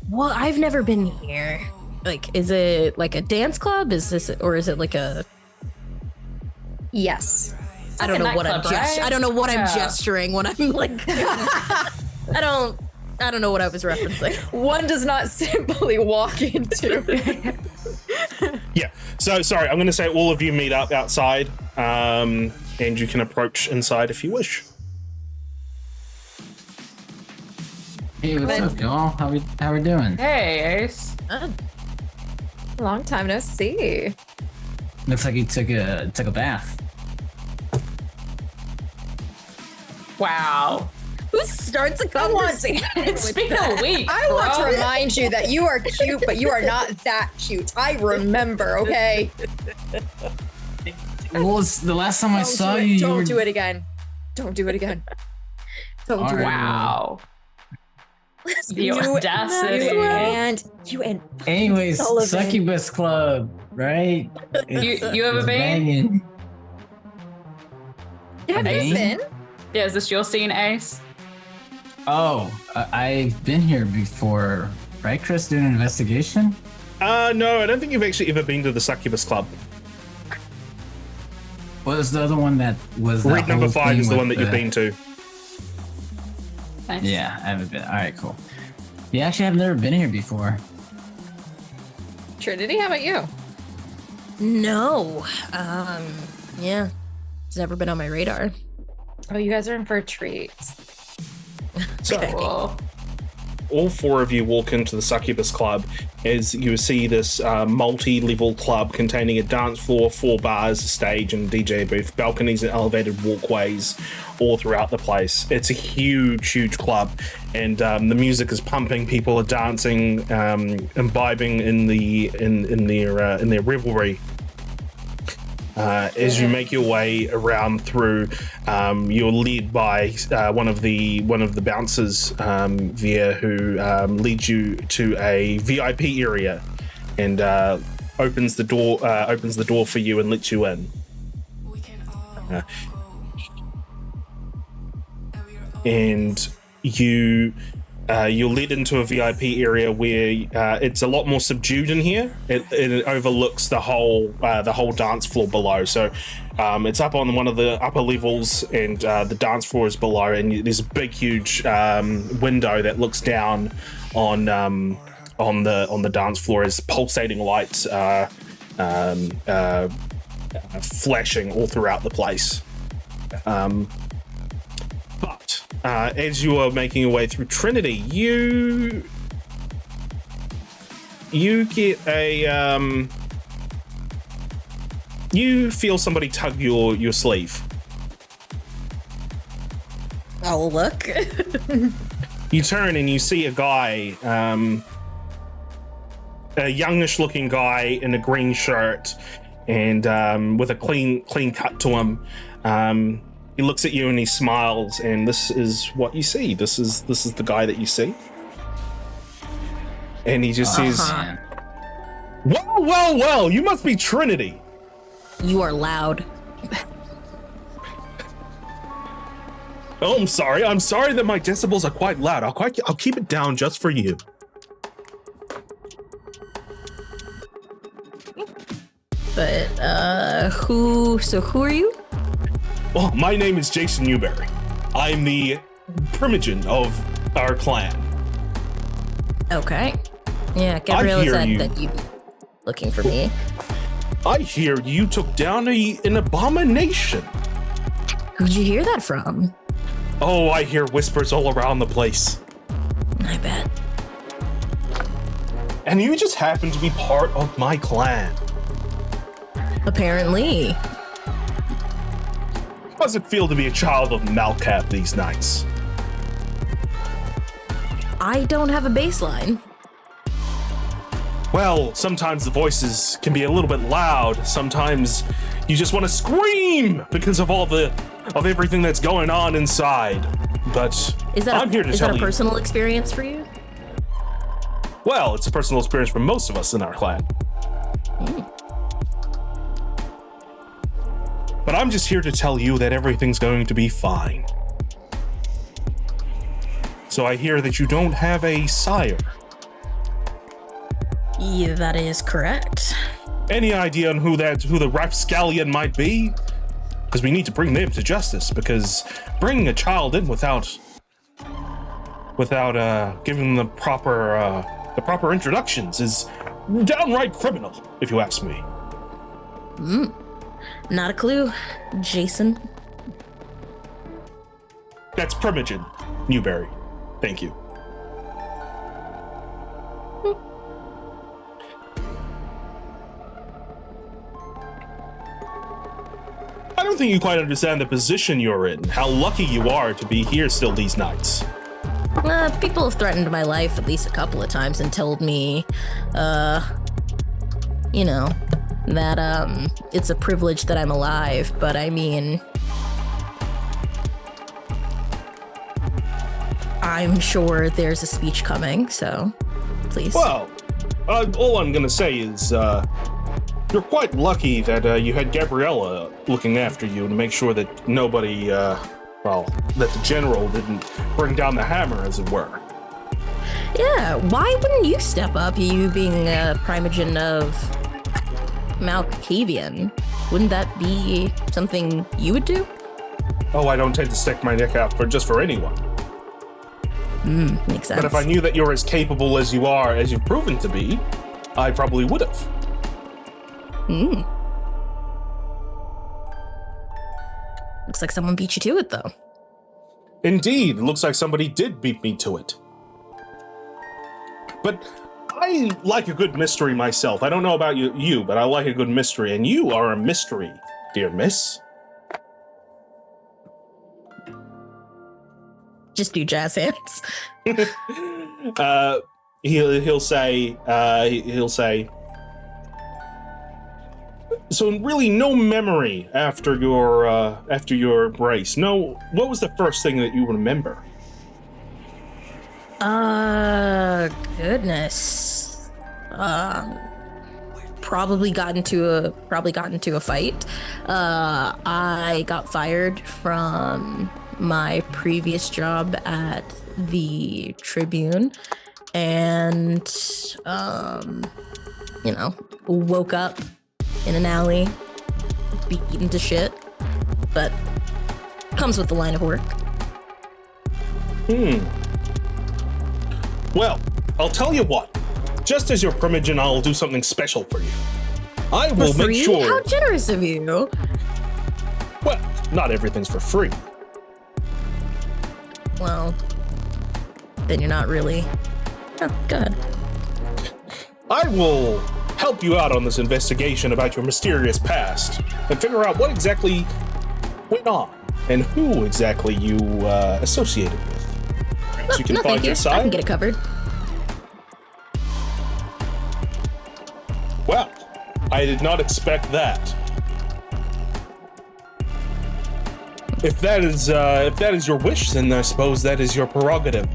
[SPEAKER 3] Well, I've never been here. Like, is it like a dance club? Is this, or is it like a?
[SPEAKER 5] yes,
[SPEAKER 3] I don't
[SPEAKER 2] like a
[SPEAKER 3] know what I'm
[SPEAKER 2] nightclub, right?
[SPEAKER 3] I don't know what I'm
[SPEAKER 2] Yeah.
[SPEAKER 3] gesturing when I'm like. I don't know what I was referencing.
[SPEAKER 5] one does not simply walk into.
[SPEAKER 1] Yeah. So sorry, I'm going to say all of you meet up outside, and you can approach inside if you wish.
[SPEAKER 4] Hey, what's up, y'all? How we doing?
[SPEAKER 2] Hey, Ace.
[SPEAKER 5] Long time no see.
[SPEAKER 4] Looks like you took a bath.
[SPEAKER 2] Wow.
[SPEAKER 3] Who starts a conversation?
[SPEAKER 2] It's been a week.
[SPEAKER 5] I want to
[SPEAKER 2] bro.
[SPEAKER 5] remind you that you are cute, but you are not that cute. I remember, okay?
[SPEAKER 4] Well, it's the last time I saw you.
[SPEAKER 5] Don't do it again. Don't do it again. Don't do it.
[SPEAKER 2] Wow. The
[SPEAKER 5] You-
[SPEAKER 2] audacity.
[SPEAKER 5] You and
[SPEAKER 4] Anyways,
[SPEAKER 5] Sullivan.
[SPEAKER 4] Succubus Club, right?
[SPEAKER 2] You ever
[SPEAKER 4] It's
[SPEAKER 2] been?
[SPEAKER 4] banging.
[SPEAKER 5] have you
[SPEAKER 4] Bane?
[SPEAKER 5] been?
[SPEAKER 2] Yeah, is this your scene, Ace?
[SPEAKER 4] Oh, I've been here before, right, Chris? Doing an investigation.
[SPEAKER 1] No, I don't think you've actually ever been to the Succubus Club.
[SPEAKER 4] What was the other one that was? that
[SPEAKER 1] Read number
[SPEAKER 4] whole
[SPEAKER 1] 5
[SPEAKER 4] thing
[SPEAKER 1] is the
[SPEAKER 4] with
[SPEAKER 1] one that you've been to.
[SPEAKER 2] Nice.
[SPEAKER 4] Yeah, I haven't been. All right, cool. Yeah, actually, I've never been here before.
[SPEAKER 5] Trinity, how about you?
[SPEAKER 3] No. Yeah. It's never been on my radar.
[SPEAKER 5] Oh, you guys are in for a treat.
[SPEAKER 1] So
[SPEAKER 2] Cool.
[SPEAKER 1] all 4 of you walk into the Succubus Club as you see this multi-level club containing a dance floor, 4 bars, a stage, and DJ booth, balconies and elevated walkways all throughout the place. It's a huge club, and the music is pumping. People are dancing, imbibing in their revelry. As you make your way around through, you're led by one of the bouncers there, who leads you to a VIP area and opens the door for you and lets you in. And you're led into a VIP area where it's a lot more subdued in here. It overlooks the whole dance floor below. So it's up on one of the upper levels, and the dance floor is below. And there's a big, huge window that looks down on the dance floor as pulsating lights flashing all throughout the place. But as you are making your way through Trinity, you get a you feel somebody tug your sleeve.
[SPEAKER 3] Oh, look.
[SPEAKER 1] You turn and you see a guy, a youngish looking guy in a green shirt and with a clean cut to him. He looks at you and he smiles, and this is what you see. This is the guy that you see. And he just says,
[SPEAKER 4] Man.
[SPEAKER 1] well, you must be Trinity.
[SPEAKER 3] You are loud.
[SPEAKER 1] Oh, I'm sorry that my decibels are quite loud. I'll keep it down just for you.
[SPEAKER 3] But who are you?
[SPEAKER 1] Well, my name is Jason Newberry. I'm the primogen of our clan.
[SPEAKER 3] Okay. Yeah, Gabriella
[SPEAKER 1] hear
[SPEAKER 3] said
[SPEAKER 1] you.
[SPEAKER 3] that you'd be looking for me.
[SPEAKER 1] I hear you took down an abomination.
[SPEAKER 3] Who'd you hear that from?
[SPEAKER 1] Oh, I hear whispers all around the place.
[SPEAKER 3] I bet.
[SPEAKER 1] and you just happen to be part of my clan.
[SPEAKER 3] Apparently.
[SPEAKER 1] How does it feel to be a child of Malcap these nights?
[SPEAKER 3] I don't have a baseline.
[SPEAKER 1] Well, sometimes the voices can be a little bit loud. Sometimes you just want to scream because of everything that's going on inside. But I'm here to tell you.
[SPEAKER 3] Is that a personal experience for you?
[SPEAKER 1] Well, it's a personal experience for most of us in our clan. But I'm just here to tell you that everything's going to be fine. So I hear that you don't have a sire.
[SPEAKER 3] Yeah, that is correct.
[SPEAKER 1] Any idea on who the rapscallion might be? Because we need to bring them to justice, because bringing a child in without giving them the proper introductions is downright criminal, if you ask me.
[SPEAKER 3] Not a clue, Jason.
[SPEAKER 1] That's Primogen Newberry. Thank you. I don't think you quite understand the position you're in, how lucky you are to be here still these nights.
[SPEAKER 3] People have threatened my life at least a couple of times and told me, that, it's a privilege that I'm alive, but I mean, I'm sure there's a speech coming, so please.
[SPEAKER 1] Well, all I'm gonna say is, you're quite lucky that you had Gabriella looking after you to make sure that nobody, that the general didn't bring down the hammer, as it were.
[SPEAKER 3] Yeah, why wouldn't you step up, you being a primogen of Malkavian? Wouldn't that be something you would do?
[SPEAKER 1] Oh, I don't tend to stick my neck out for anyone.
[SPEAKER 3] Makes sense.
[SPEAKER 1] But if I knew that you're as capable as you are, as you've proven to be, I probably would have.
[SPEAKER 3] Looks like someone beat you to it, though.
[SPEAKER 1] Indeed, looks like somebody did beat me to it. But I like a good mystery myself. I don't know about you, but I like a good mystery, and you are a mystery, dear miss.
[SPEAKER 3] Just do jazz hands.
[SPEAKER 1] He'll say, so really no memory after your embrace. No, what was the first thing that you remember?
[SPEAKER 3] Goodness. Probably got into a fight. I got fired from my previous job at the Tribune, and woke up in an alley, beaten to shit, but comes with the line of work.
[SPEAKER 1] Well, I'll tell you what. Just as your primogen, I'll do something special for you. I will
[SPEAKER 3] For free?
[SPEAKER 1] make sure.
[SPEAKER 3] How generous of you.
[SPEAKER 1] Well, not everything's for free.
[SPEAKER 3] Well, then you're not really. Oh, go ahead.
[SPEAKER 1] I will help you out on this investigation about your mysterious past and figure out what exactly went on and who exactly you associated with. So you can find your side.
[SPEAKER 3] I can get it covered.
[SPEAKER 1] Well, I did not expect that. If that is your wish, then I suppose that is your prerogative.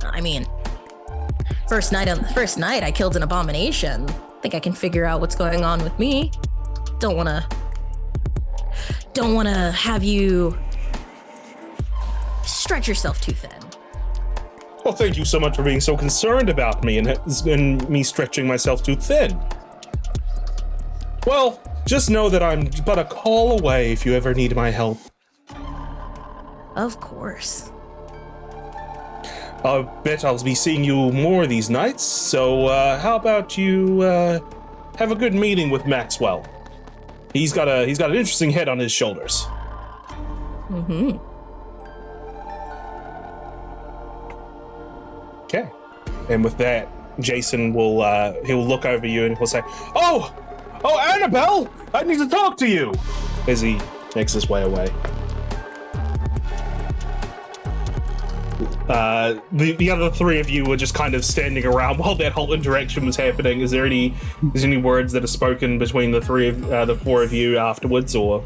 [SPEAKER 3] I mean, first night I killed an abomination. Think I can figure out what's going on with me. Don't wanna have you stretch yourself too thin.
[SPEAKER 1] Well, thank you so much for being so concerned about me and me stretching myself too thin. Well, just know that I'm but a call away if you ever need my help.
[SPEAKER 3] Of course.
[SPEAKER 1] I bet I'll be seeing you more these nights, so how about you have a good meeting with Maxwell? He's got an interesting head on his shoulders. Okay. And with that, Jason will he'll look over you and he'll say, "Oh, Annabelle, I need to talk to you," as he makes his way away. The other three of you were just kind of standing around while that whole interaction was happening. Is there any words that are spoken between the four of you afterwards, or?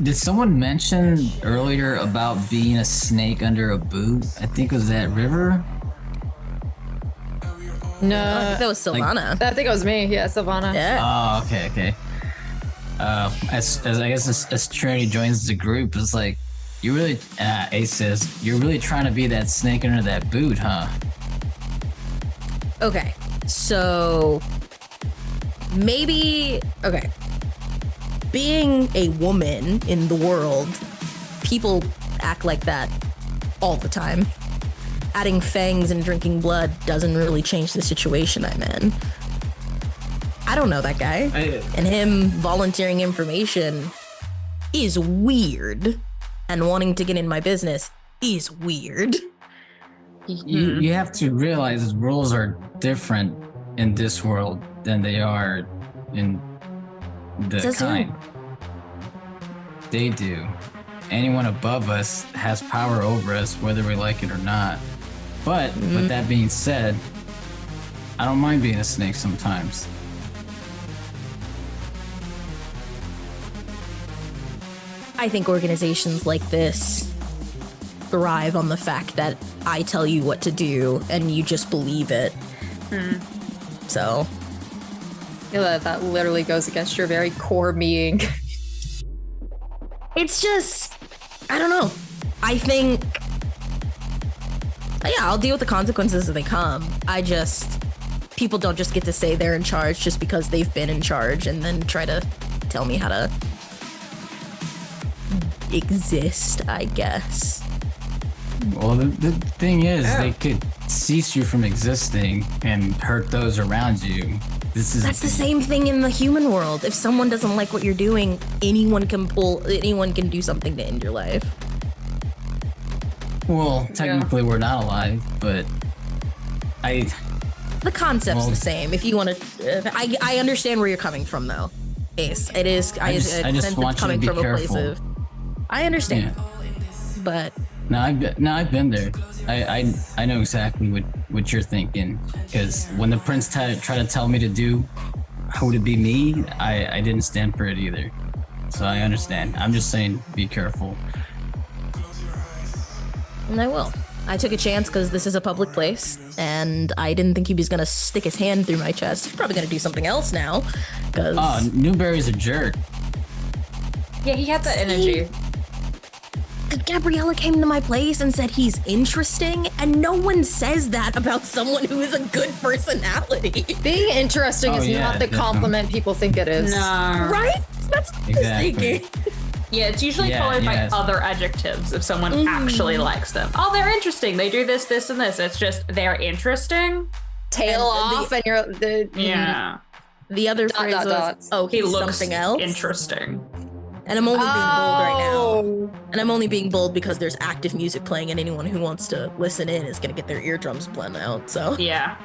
[SPEAKER 4] Did someone mention earlier about being a snake under a boot? I think it was that River.
[SPEAKER 5] No,
[SPEAKER 3] I think that was Sylvana.
[SPEAKER 5] I think it was me. Yeah, Sylvana.
[SPEAKER 3] Yeah.
[SPEAKER 4] Oh, okay. As I guess as Trinity joins the group, it's like, you really, Ace says, you're really trying to be that snake under that boot, huh?
[SPEAKER 3] Okay, so maybe, okay. Being a woman in the world, people act like that all the time. Adding fangs and drinking blood doesn't really change the situation I'm in. I don't know that guy. And him volunteering information is weird. And wanting to get in my business is weird.
[SPEAKER 4] You have to realize rules are different in this world than they are in the
[SPEAKER 3] Says
[SPEAKER 4] kind. They do. Anyone above us has power over us, whether we like it or not. But with that being said, I don't mind being a snake sometimes.
[SPEAKER 3] I think organizations like this thrive on the fact that I tell you what to do and you just believe it. So.
[SPEAKER 5] That literally goes against your very core being.
[SPEAKER 3] It's just, I don't know. I think, yeah, I'll deal with the consequences as they come. People don't just get to say they're in charge just because they've been in charge and then try to tell me how to exist, I guess.
[SPEAKER 4] Well, the thing is, they could cease you from existing and hurt those around you. That's
[SPEAKER 3] the same thing in the human world. If someone doesn't like what you're doing, anyone can do something to end your life.
[SPEAKER 4] Well, technically we're not alive, but
[SPEAKER 3] the concept's the same. If you want to, I understand where you're coming from, though, Ace. It is. I
[SPEAKER 4] just want you to be careful.
[SPEAKER 3] I understand, but
[SPEAKER 4] no, I've been there. I know exactly what you're thinking, because when the prince tried to tell me to do who to be me, I didn't stand for it either. So I understand. I'm just saying, be careful.
[SPEAKER 3] And I will. I took a chance because this is a public place, and I didn't think he was gonna stick his hand through my chest. He's probably gonna do something else now. Cause
[SPEAKER 4] Newberry's a jerk.
[SPEAKER 2] Yeah, he had that energy.
[SPEAKER 3] Gabriella came to my place and said he's interesting, and no one says that about someone who is a good personality.
[SPEAKER 5] Being interesting is not the compliment people think it is.
[SPEAKER 2] No.
[SPEAKER 3] Right? That's what I was thinking.
[SPEAKER 2] Yeah, it's usually followed by other adjectives if someone actually likes them. Oh, they're interesting. They do this, this, and this. It's just they're interesting.
[SPEAKER 5] Tail off, and you're
[SPEAKER 3] The other phrase was, "Oh,
[SPEAKER 2] he looks
[SPEAKER 3] something else."
[SPEAKER 2] Interesting.
[SPEAKER 3] And I'm only being bold right now. And I'm only being bold because there's active music playing, and anyone who wants to listen in is gonna get their eardrums blown out. So
[SPEAKER 2] yeah.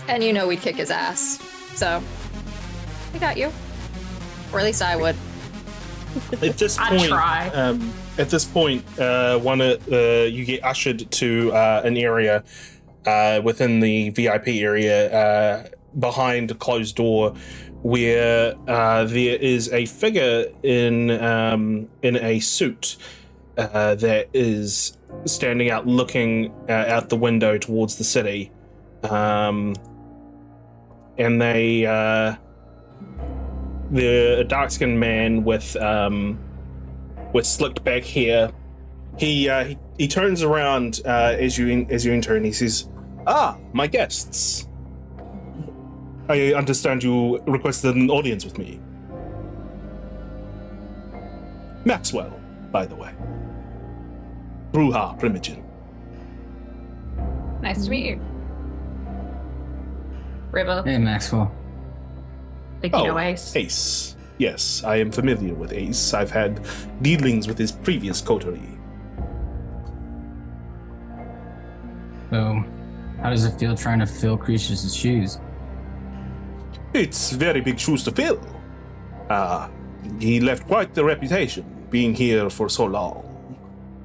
[SPEAKER 5] And you know we'd kick his ass. So we got you. Or at least I would.
[SPEAKER 1] At this point, you get ushered to an area within the VIP area behind a closed door, where there is a figure in a suit that is standing out, looking out the window towards the city, and the dark-skinned man with slicked back hair. He turns around as you enter, and he says, "Ah, my guests. I understand you requested an audience with me. Maxwell, by the way. Bruja Primogen."
[SPEAKER 2] Nice to meet you. River.
[SPEAKER 4] Hey, Maxwell.
[SPEAKER 2] Think you know Ace?
[SPEAKER 1] Ace. Yes, I am familiar with Ace. I've had dealings with his previous coterie.
[SPEAKER 4] So, how does it feel trying to fill Creature's shoes?
[SPEAKER 1] It's very big shoes to fill. He left quite the reputation, being here for so long.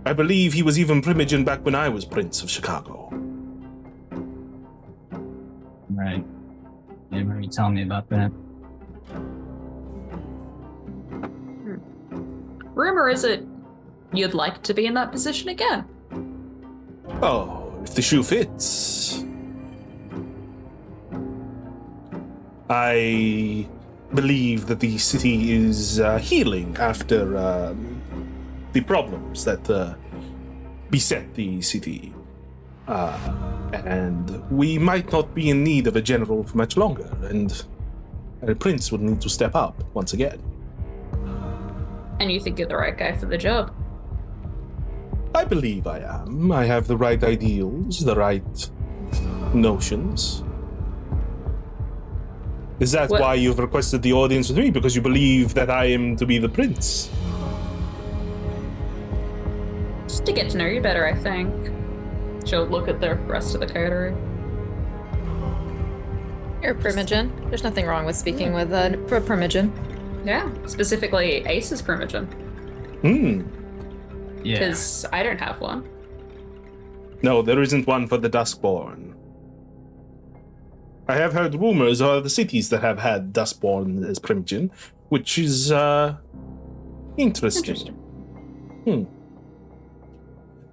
[SPEAKER 1] I believe he was even Primogen back when I was Prince of Chicago.
[SPEAKER 4] Right. You remember you telling me about that?
[SPEAKER 2] Rumor is it you'd like to be in that position again.
[SPEAKER 1] Oh, if the shoe fits. I believe that the city is healing after the problems that beset the city. And we might not be in need of a general for much longer, and a prince would need to step up once again.
[SPEAKER 2] And you think you're the right guy for the job?
[SPEAKER 1] I believe I am. I have the right ideals, the right notions. Is that why you've requested the audience with me? Because you believe that I am to be the prince?
[SPEAKER 2] Just to get to know you better, I think. She'll look at the rest of the coterie.
[SPEAKER 5] You're a Primogen. There's nothing wrong with speaking with a Primogen.
[SPEAKER 2] Yeah, specifically Ace's Primogen.
[SPEAKER 4] Yeah.
[SPEAKER 2] Because I don't have one.
[SPEAKER 1] No, there isn't one for the Duskborn. I have heard rumors of other cities that have had Duskborn as Primogen, which is interesting.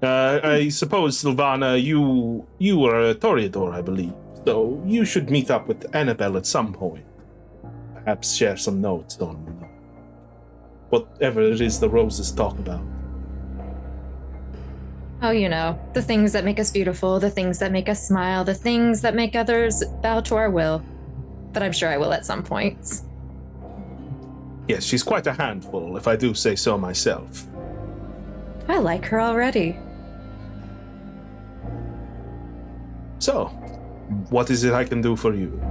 [SPEAKER 1] I suppose, Sylvana, you are a Toreador, I believe, so you should meet up with Annabelle at some point. Perhaps share some notes on whatever it is the roses talk about.
[SPEAKER 5] Oh, you know, the things that make us beautiful, the things that make us smile, the things that make others bow to our will. But I'm sure I will at some point.
[SPEAKER 1] Yes, she's quite a handful, if I do say so myself.
[SPEAKER 5] I like her already.
[SPEAKER 1] So, what is it I can do for you?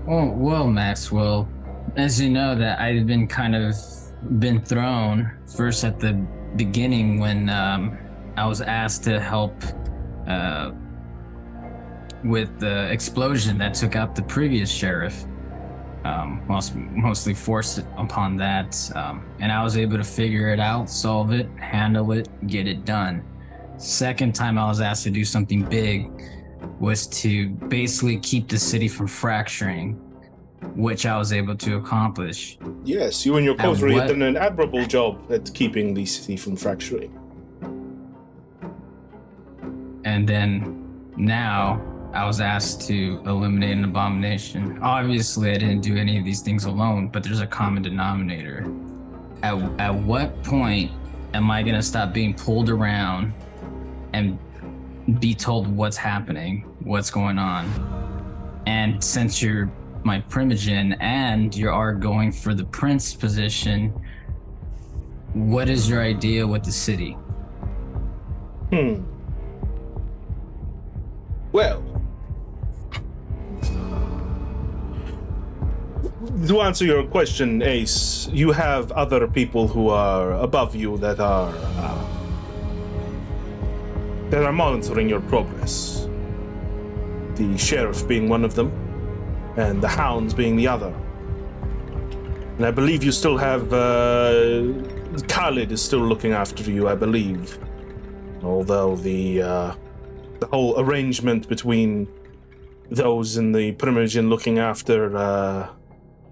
[SPEAKER 4] Oh, well, Maxwell, as you know, that I've been been thrown first at the beginning when I was asked to help with the explosion that took out the previous sheriff. Mostly forced upon that, and I was able to figure it out, solve it, handle it, get it done. Second time I was asked to do something big was to basically keep the city from fracturing, which I was able to accomplish.
[SPEAKER 1] Yes, you and your coterie have done an admirable job at keeping the city from fracturing.
[SPEAKER 4] And then now I was asked to eliminate an abomination. Obviously, I didn't do any of these things alone, but there's a common denominator. At what point am I gonna stop being pulled around and be told what's happening, what's going on? And since you're my Primogen and you are going for the prince position, what is your idea with the city?
[SPEAKER 1] Well, to answer your question, Ace, you have other people who are above you that are monitoring your progress. The sheriff being one of them, and the hounds being the other. And I believe you still have Khalid is still looking after you, I believe. Although the whole arrangement between those in the Primogen looking after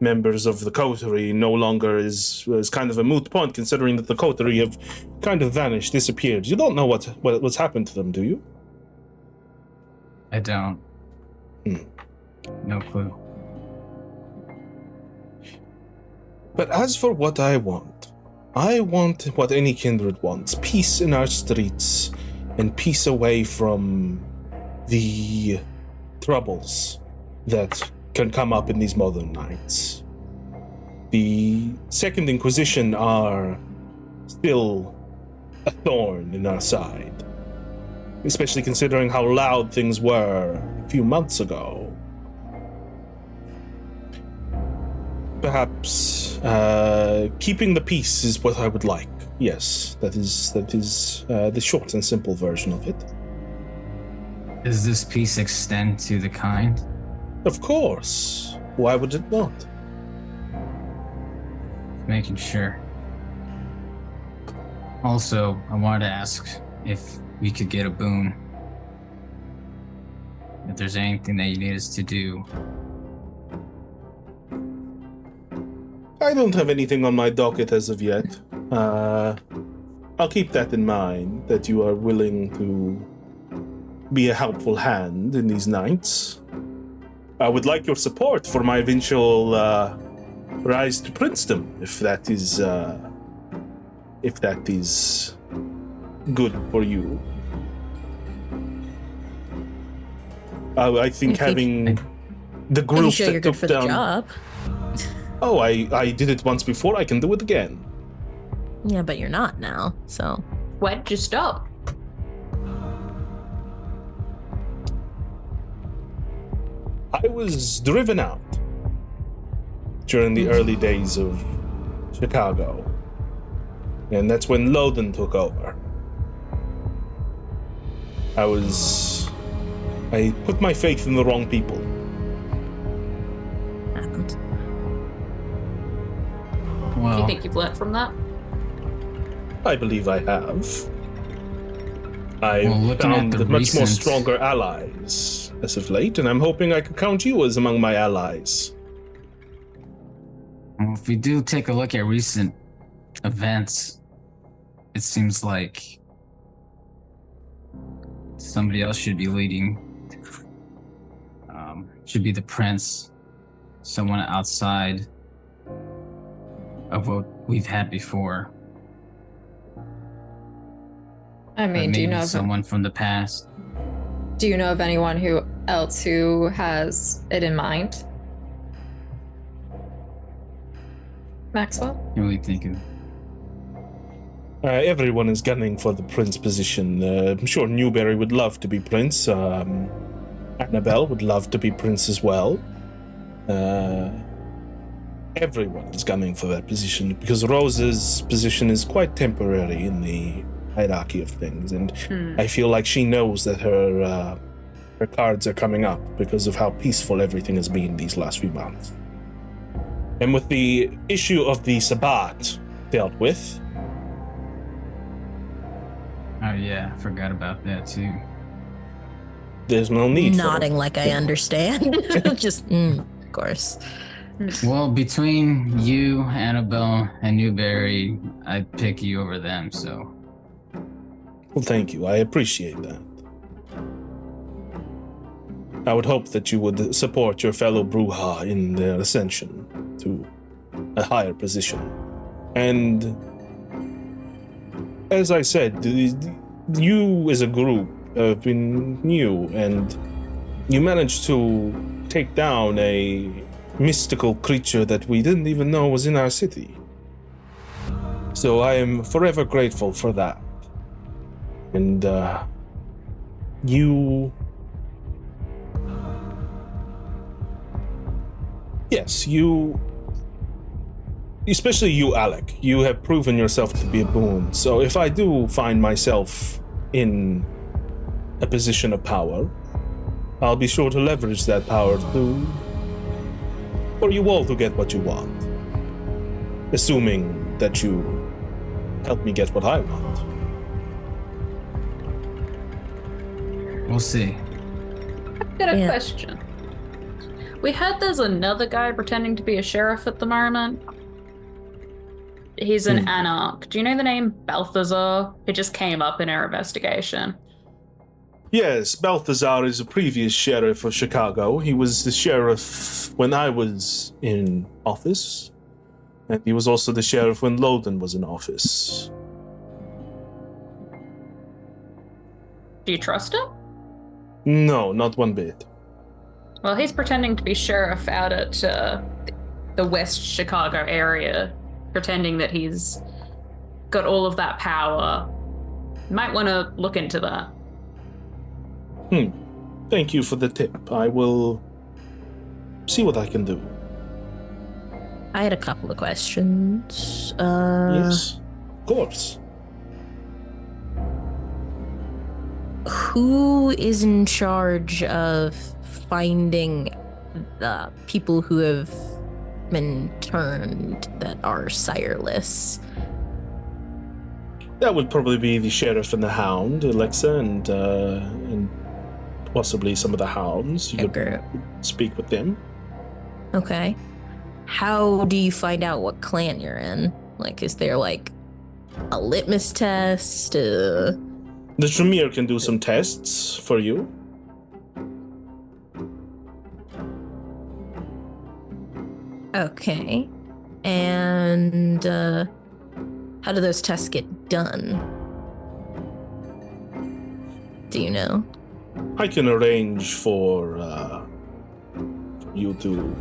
[SPEAKER 1] members of the coterie no longer is kind of a moot point, considering that the coterie have kind of vanished, disappeared. You don't know what's happened to them, do you?
[SPEAKER 4] I don't. No clue.
[SPEAKER 1] But as for what I want what any kindred wants: peace in our streets and peace away from the troubles that can come up in these modern nights. The Second Inquisition are still a thorn in our side, especially considering how loud things were a few months ago. Perhaps keeping the peace is what I would like. Yes, that is the short and simple version of it.
[SPEAKER 4] Does this peace extend to the kind?
[SPEAKER 1] Of course. Why would it not?
[SPEAKER 4] Making sure. Also, I wanted to ask if we could get a boon. If there's anything that you need us to do.
[SPEAKER 1] I don't have anything on my docket as of yet. I'll keep that in mind, that you are willing to be a helpful hand in these nights. I would like your support for my eventual rise to princedom, if that is good for you. I think having the group
[SPEAKER 3] Pretty sure
[SPEAKER 1] that
[SPEAKER 3] you're good
[SPEAKER 1] took
[SPEAKER 3] for the
[SPEAKER 1] down.
[SPEAKER 3] job.
[SPEAKER 1] Oh, I did it once before. I can do it again.
[SPEAKER 3] Yeah, but you're not now, so.
[SPEAKER 2] Why'd you stop?
[SPEAKER 1] I was driven out during the early days of Chicago, and that's when Loden took over. I put my faith in the wrong people.
[SPEAKER 3] Happened.
[SPEAKER 2] Do
[SPEAKER 4] Well,
[SPEAKER 2] you think you've learned from that?
[SPEAKER 1] I believe I have. I
[SPEAKER 4] Well, looking at
[SPEAKER 1] found
[SPEAKER 4] the
[SPEAKER 1] much more
[SPEAKER 4] recent-
[SPEAKER 1] stronger allies as of late, and I'm hoping I could count you as among my allies.
[SPEAKER 4] if we do take a look at recent events, it seems like somebody else should be leading. Should be the prince, someone outside of what we've had before.
[SPEAKER 5] I
[SPEAKER 4] But
[SPEAKER 5] mean, do you
[SPEAKER 4] maybe
[SPEAKER 5] know of,
[SPEAKER 4] someone from the past?
[SPEAKER 5] do you know of anyone else who has it in mind? Maxwell?
[SPEAKER 4] Really thinking.
[SPEAKER 1] Everyone is gunning for the prince position. I'm sure Newberry would love to be prince. Annabelle would love to be prince as well. Everyone is gunning for that position because Rose's position is quite temporary in the hierarchy of things, and I feel like she knows that her cards are coming up because of how peaceful everything has been these last few months. And with the issue of the Sabbat dealt with,
[SPEAKER 4] Oh yeah, I forgot about that too.
[SPEAKER 1] there's no need
[SPEAKER 3] Nodding
[SPEAKER 1] for
[SPEAKER 3] like I understand. Just, of course.
[SPEAKER 4] Well, between you, Annabelle, and Newberry, I'd pick you over them, so.
[SPEAKER 1] Well, thank you. I appreciate that. I would hope that you would support your fellow Bruja in their ascension to a higher position. And as I said, you as a group have been new, and you managed to take down a mystical creature that we didn't even know was in our city. So I am forever grateful for that. And you, especially you, Alec, you have proven yourself to be a boon. So if I do find myself in a position of power, I'll be sure to leverage that power for you all to get what you want. Assuming that you help me get what I want.
[SPEAKER 4] We'll see.
[SPEAKER 2] I've got a question. We heard there's another guy pretending to be a sheriff at the moment. He's an Anarch. Do you know the name Balthazar? It just came up in our investigation.
[SPEAKER 1] Yes, Balthazar is a previous sheriff of Chicago. He was the sheriff when I was in office, and he was also the sheriff when Loden was in office.
[SPEAKER 2] Do you trust him?
[SPEAKER 1] No, not one bit.
[SPEAKER 2] Well, he's pretending to be sheriff out at the West Chicago area, pretending that he's got all of that power. Might want to look into that.
[SPEAKER 1] Thank you for the tip. I will see what I can do.
[SPEAKER 3] I had a couple of questions.
[SPEAKER 1] Yes, of course.
[SPEAKER 3] Who is in charge of finding the people who have been turned that are sireless?
[SPEAKER 1] That would probably be the sheriff and the hound, Alexa, and possibly some of the hounds. You could speak with them.
[SPEAKER 3] Okay. How do you find out what clan you're in? Like, is there like a litmus test?
[SPEAKER 1] The Tremere can do some tests for you.
[SPEAKER 3] Okay. And how do those tests get done? Do you know?
[SPEAKER 1] I can arrange for you to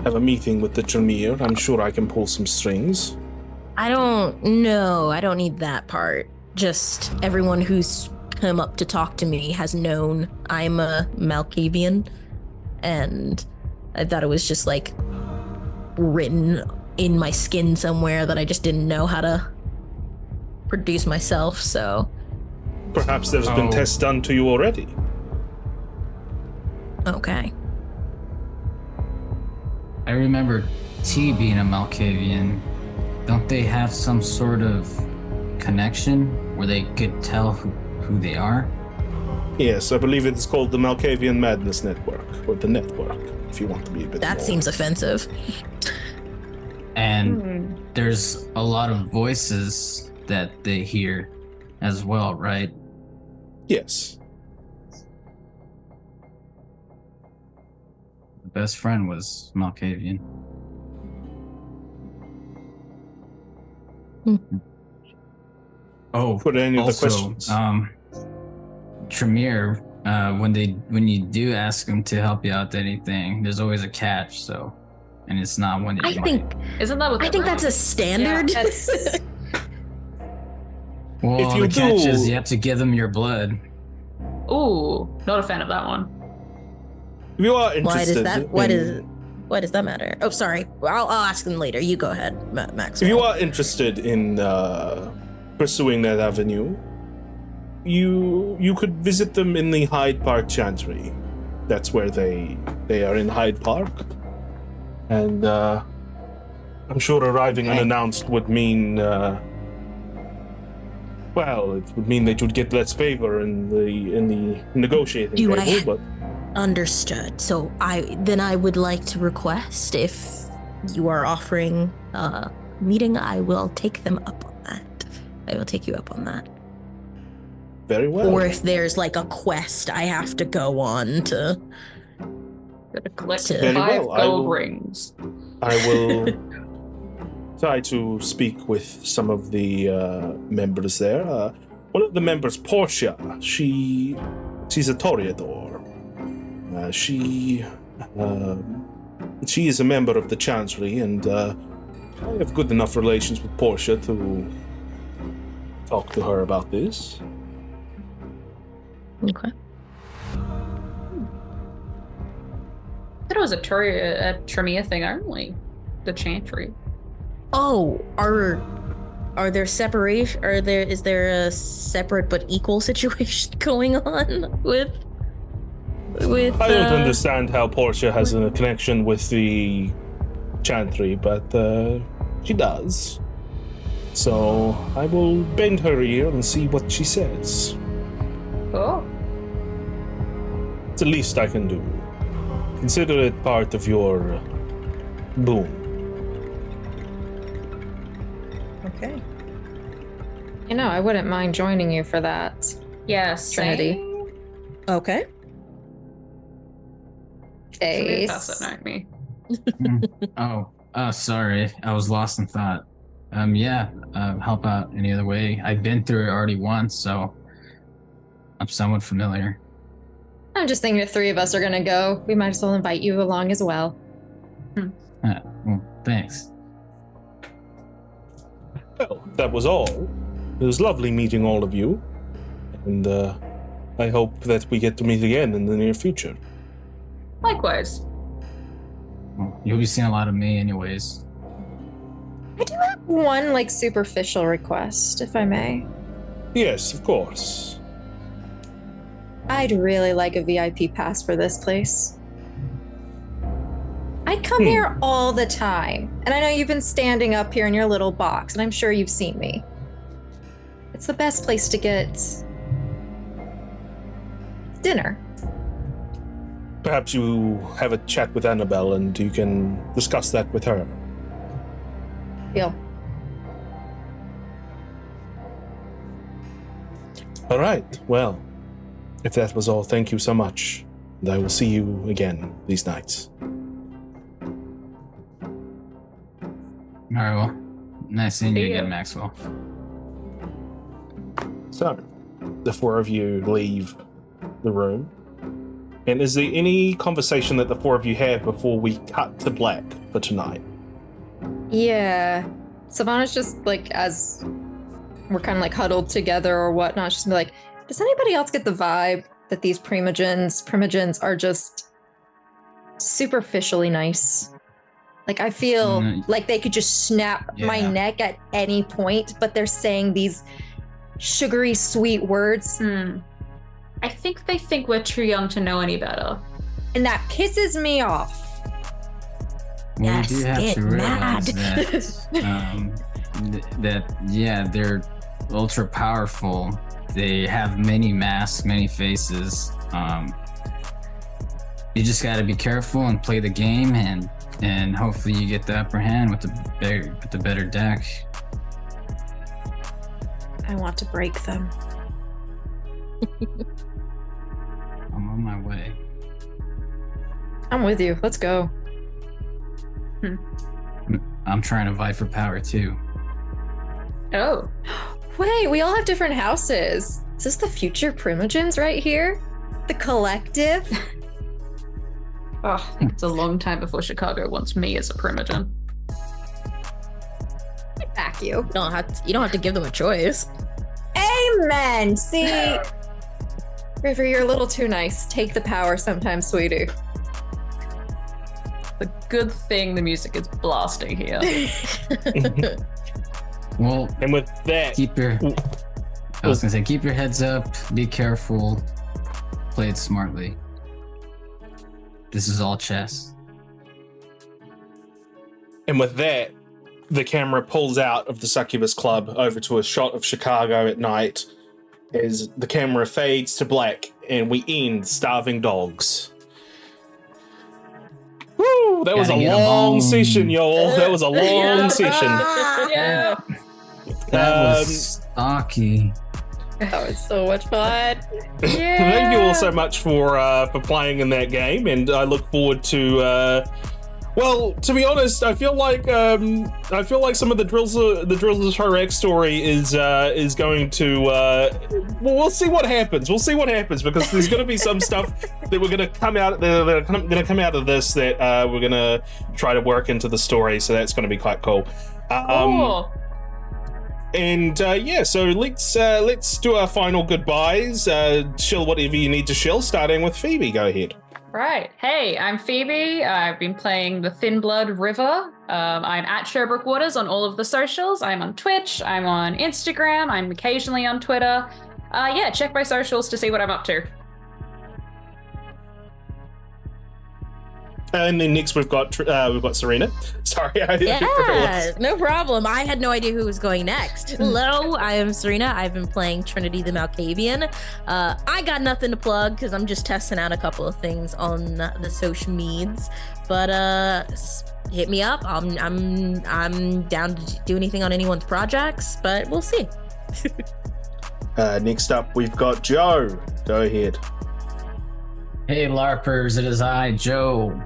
[SPEAKER 1] have a meeting with the Tremere. I'm sure I can pull some strings.
[SPEAKER 3] I don't know. I don't need that part. Just everyone who's come up to talk to me has known I'm a Malkavian, and I thought it was just like written in my skin somewhere that I just didn't know how to produce myself, so.
[SPEAKER 1] Perhaps there's been tests done to you already.
[SPEAKER 3] Okay.
[SPEAKER 4] I remember T being a Malkavian. Don't they have some sort of connection where they could tell who they are?
[SPEAKER 1] Yes, I believe it's called the Malkavian Madness Network, or the Network, if you want to be a bit
[SPEAKER 3] That
[SPEAKER 1] more.
[SPEAKER 3] seems offensive.
[SPEAKER 4] And there's a lot of voices that they hear as well, right?
[SPEAKER 1] Yes.
[SPEAKER 4] The best friend was Malkavian. Oh,
[SPEAKER 1] For any of the
[SPEAKER 4] also,
[SPEAKER 1] questions.
[SPEAKER 4] Tremere, when you do ask them to help you out with anything, there's always a catch. So, and it's not one that
[SPEAKER 3] I
[SPEAKER 4] you
[SPEAKER 3] think
[SPEAKER 2] Isn't that what?
[SPEAKER 3] I think that's a standard.
[SPEAKER 5] Yeah, that's-
[SPEAKER 4] Well,
[SPEAKER 1] If you
[SPEAKER 4] the catch is
[SPEAKER 1] do-
[SPEAKER 4] you have to give them your blood.
[SPEAKER 2] Ooh, not a fan of that one.
[SPEAKER 1] If you are
[SPEAKER 3] Why
[SPEAKER 1] interested
[SPEAKER 3] does that?
[SPEAKER 1] in-
[SPEAKER 3] Why does that matter? Oh, sorry. I'll ask them later. You go ahead, Max.
[SPEAKER 1] If you are interested in pursuing that avenue, you could visit them in the Hyde Park Chantry. That's where they are in Hyde Park. And I'm sure arriving unannounced would mean well, it would mean that you'd get less favor in the negotiating
[SPEAKER 3] Do
[SPEAKER 1] table,
[SPEAKER 3] I-
[SPEAKER 1] but
[SPEAKER 3] Understood. So I would like to request, if you are offering a meeting, I will take them up on that. I will take you up on that.
[SPEAKER 1] very well.
[SPEAKER 3] Or if there's like a quest I have to go on to.
[SPEAKER 2] Gotta collect
[SPEAKER 3] Very
[SPEAKER 2] 5
[SPEAKER 1] well, I
[SPEAKER 2] gold
[SPEAKER 1] will-
[SPEAKER 2] rings.
[SPEAKER 1] I will try to speak with some of the members there. One of the members, Portia, she's a Toreador. She is a member of the Chancery, and I have good enough relations with Portia to talk to her about this.
[SPEAKER 3] Okay.
[SPEAKER 2] It was a Tremere thing only. The Chantry.
[SPEAKER 3] Oh, are there separation? Is there a separate but equal situation going on with?
[SPEAKER 1] I don't understand how Portia has a connection with the Chantry, but she does. So I will bend her ear and see what she says.
[SPEAKER 2] Oh.
[SPEAKER 1] It's the least I can do. Consider it part of your boon.
[SPEAKER 3] Okay.
[SPEAKER 5] You know, I wouldn't mind joining you for that.
[SPEAKER 2] Yes,
[SPEAKER 5] Trinity.
[SPEAKER 3] Okay.
[SPEAKER 2] Pass
[SPEAKER 5] Ace.
[SPEAKER 2] that me.
[SPEAKER 4] Sorry, I was lost in thought. Help out any other way. I've been through it already once, so I'm somewhat familiar.
[SPEAKER 5] I'm just thinking if 3 of us are gonna go, we might as well invite you along as well.
[SPEAKER 4] Well, thanks.
[SPEAKER 1] Well, that was all. It was lovely meeting all of you, and I hope that we get to meet again in the near future.
[SPEAKER 2] Likewise.
[SPEAKER 4] Well, you'll be seeing a lot of me anyways.
[SPEAKER 5] I do have one like superficial request, if I may.
[SPEAKER 1] Yes, of course.
[SPEAKER 5] I'd really like a VIP pass for this place. I come here all the time, and I know you've been standing up here in your little box, and I'm sure you've seen me. It's the best place to get dinner.
[SPEAKER 1] Perhaps you have a chat with Annabelle and you can discuss that with her.
[SPEAKER 5] Deal.
[SPEAKER 1] All right, well, if that was all, thank you so much. And I will see you again these nights.
[SPEAKER 4] All right, well, nice seeing you again, Maxwell.
[SPEAKER 1] So, the four of you leave the room. And is there any conversation that the four of you have before we cut to black for tonight?
[SPEAKER 5] Yeah. Sylvana's just like, as we're kind of like huddled together or whatnot, she's gonna be like, does anybody else get the vibe that these primogens are just superficially nice? Like, I feel like they could just snap my neck at any point, but they're saying these sugary, sweet words.
[SPEAKER 2] I think they think we're too young to know any better.
[SPEAKER 5] And that pisses me off.
[SPEAKER 4] Well,
[SPEAKER 3] Yes,
[SPEAKER 4] we do have
[SPEAKER 3] get
[SPEAKER 4] to realize
[SPEAKER 3] mad.
[SPEAKER 4] that they're ultra powerful. They have many masks, many faces. You just got to be careful and play the game, and hopefully you get the upper hand with the better deck.
[SPEAKER 5] I want to break them.
[SPEAKER 4] I'm on my way.
[SPEAKER 5] I'm with you. Let's go.
[SPEAKER 4] I'm trying to vie for power too.
[SPEAKER 2] Oh.
[SPEAKER 5] Wait, we all have different houses. Is this the future primogens right here? The collective?
[SPEAKER 2] Oh, I think it's a long time before Chicago wants me as a primogen.
[SPEAKER 5] I back you.
[SPEAKER 3] You don't have to give them a choice.
[SPEAKER 5] Amen. See, River, you're a little too nice. Take the power sometimes, sweetie.
[SPEAKER 2] The good thing the music is blasting here.
[SPEAKER 4] Well,
[SPEAKER 1] And with that,
[SPEAKER 4] keep your heads up, be careful, play it smartly. This is all chess.
[SPEAKER 1] And with that, the camera pulls out of the Succubus Club over to a shot of Chicago at night as the camera fades to black and we end Starving Dogs. Woo! That was a
[SPEAKER 4] Gotta get 'em
[SPEAKER 1] long
[SPEAKER 4] home.
[SPEAKER 1] session, y'all. That was a long session.
[SPEAKER 2] Yeah.
[SPEAKER 4] That was stocky.
[SPEAKER 5] That was so much fun.
[SPEAKER 1] Thank you all so much for playing in that game, and I look forward to. Well, to be honest, I feel like some of the drills of Chi-Raq story is going to. Well, we'll see what happens. We'll see what happens because there's going to be some stuff that we're going to come out. That are going to come out of this that we're going to try to work into the story. So that's going to be quite cool.
[SPEAKER 2] Cool.
[SPEAKER 1] And yeah, so let's do our final goodbyes. Shill whatever you need to shill, starting with Phoebe. Go ahead.
[SPEAKER 2] Right. Hey, I'm Phoebe. I've been playing the Thin Blood River. I'm at Sherbrookewater on all of the socials. I'm on Twitch. I'm on Instagram. I'm occasionally on Twitter. Yeah, check my socials to see what I'm up to.
[SPEAKER 1] And then next we've got Sarina. Sorry,
[SPEAKER 3] Yeah, no problem. I had no idea who was going next. Hello, I am Sarina. I've been playing Trinity the Malkavian. I got nothing to plug because I'm just testing out a couple of things on the social medias. But hit me up. I'm down to do anything on anyone's projects, but we'll see.
[SPEAKER 1] Next up we've got Joe. Go ahead.
[SPEAKER 4] Hey LARPers, it is I, Joe.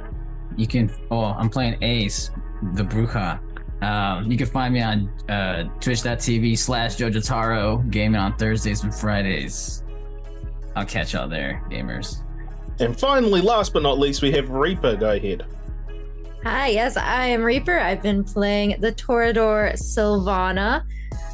[SPEAKER 4] I'm playing Ace, the Bruja. You can find me on twitch.tv/JoeJotaro, gaming on Thursdays and Fridays. I'll catch y'all there, gamers.
[SPEAKER 1] And finally, last but not least, we have Reaper. Go ahead.
[SPEAKER 5] Hi, yes, I am Reaper. I've been playing the Toreador Sylvana.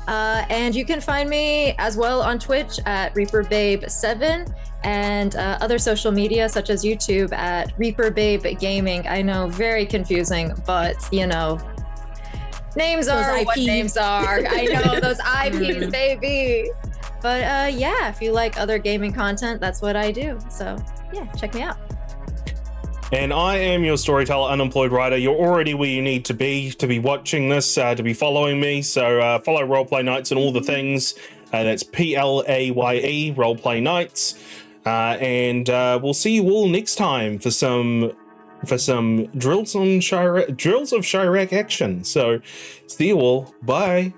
[SPEAKER 5] And you can find me as well on Twitch at ReaperBabe7 and other social media such as YouTube at ReaperBabe Gaming. I know, very confusing, but you know, Names
[SPEAKER 3] Those
[SPEAKER 5] are what
[SPEAKER 3] IPs.
[SPEAKER 5] names are. I know those IPs, baby. But yeah, if you like other gaming content, that's what I do. So yeah, check me out.
[SPEAKER 1] And I am your storyteller, Unemployed Writer. You're already where you need to be watching this, to be following me. So follow Roleplay Nights and all the things. That's PLAYE, Roleplay Nights. And we'll see you all next time for some drills of Chi-Raq action. So see you all. Bye.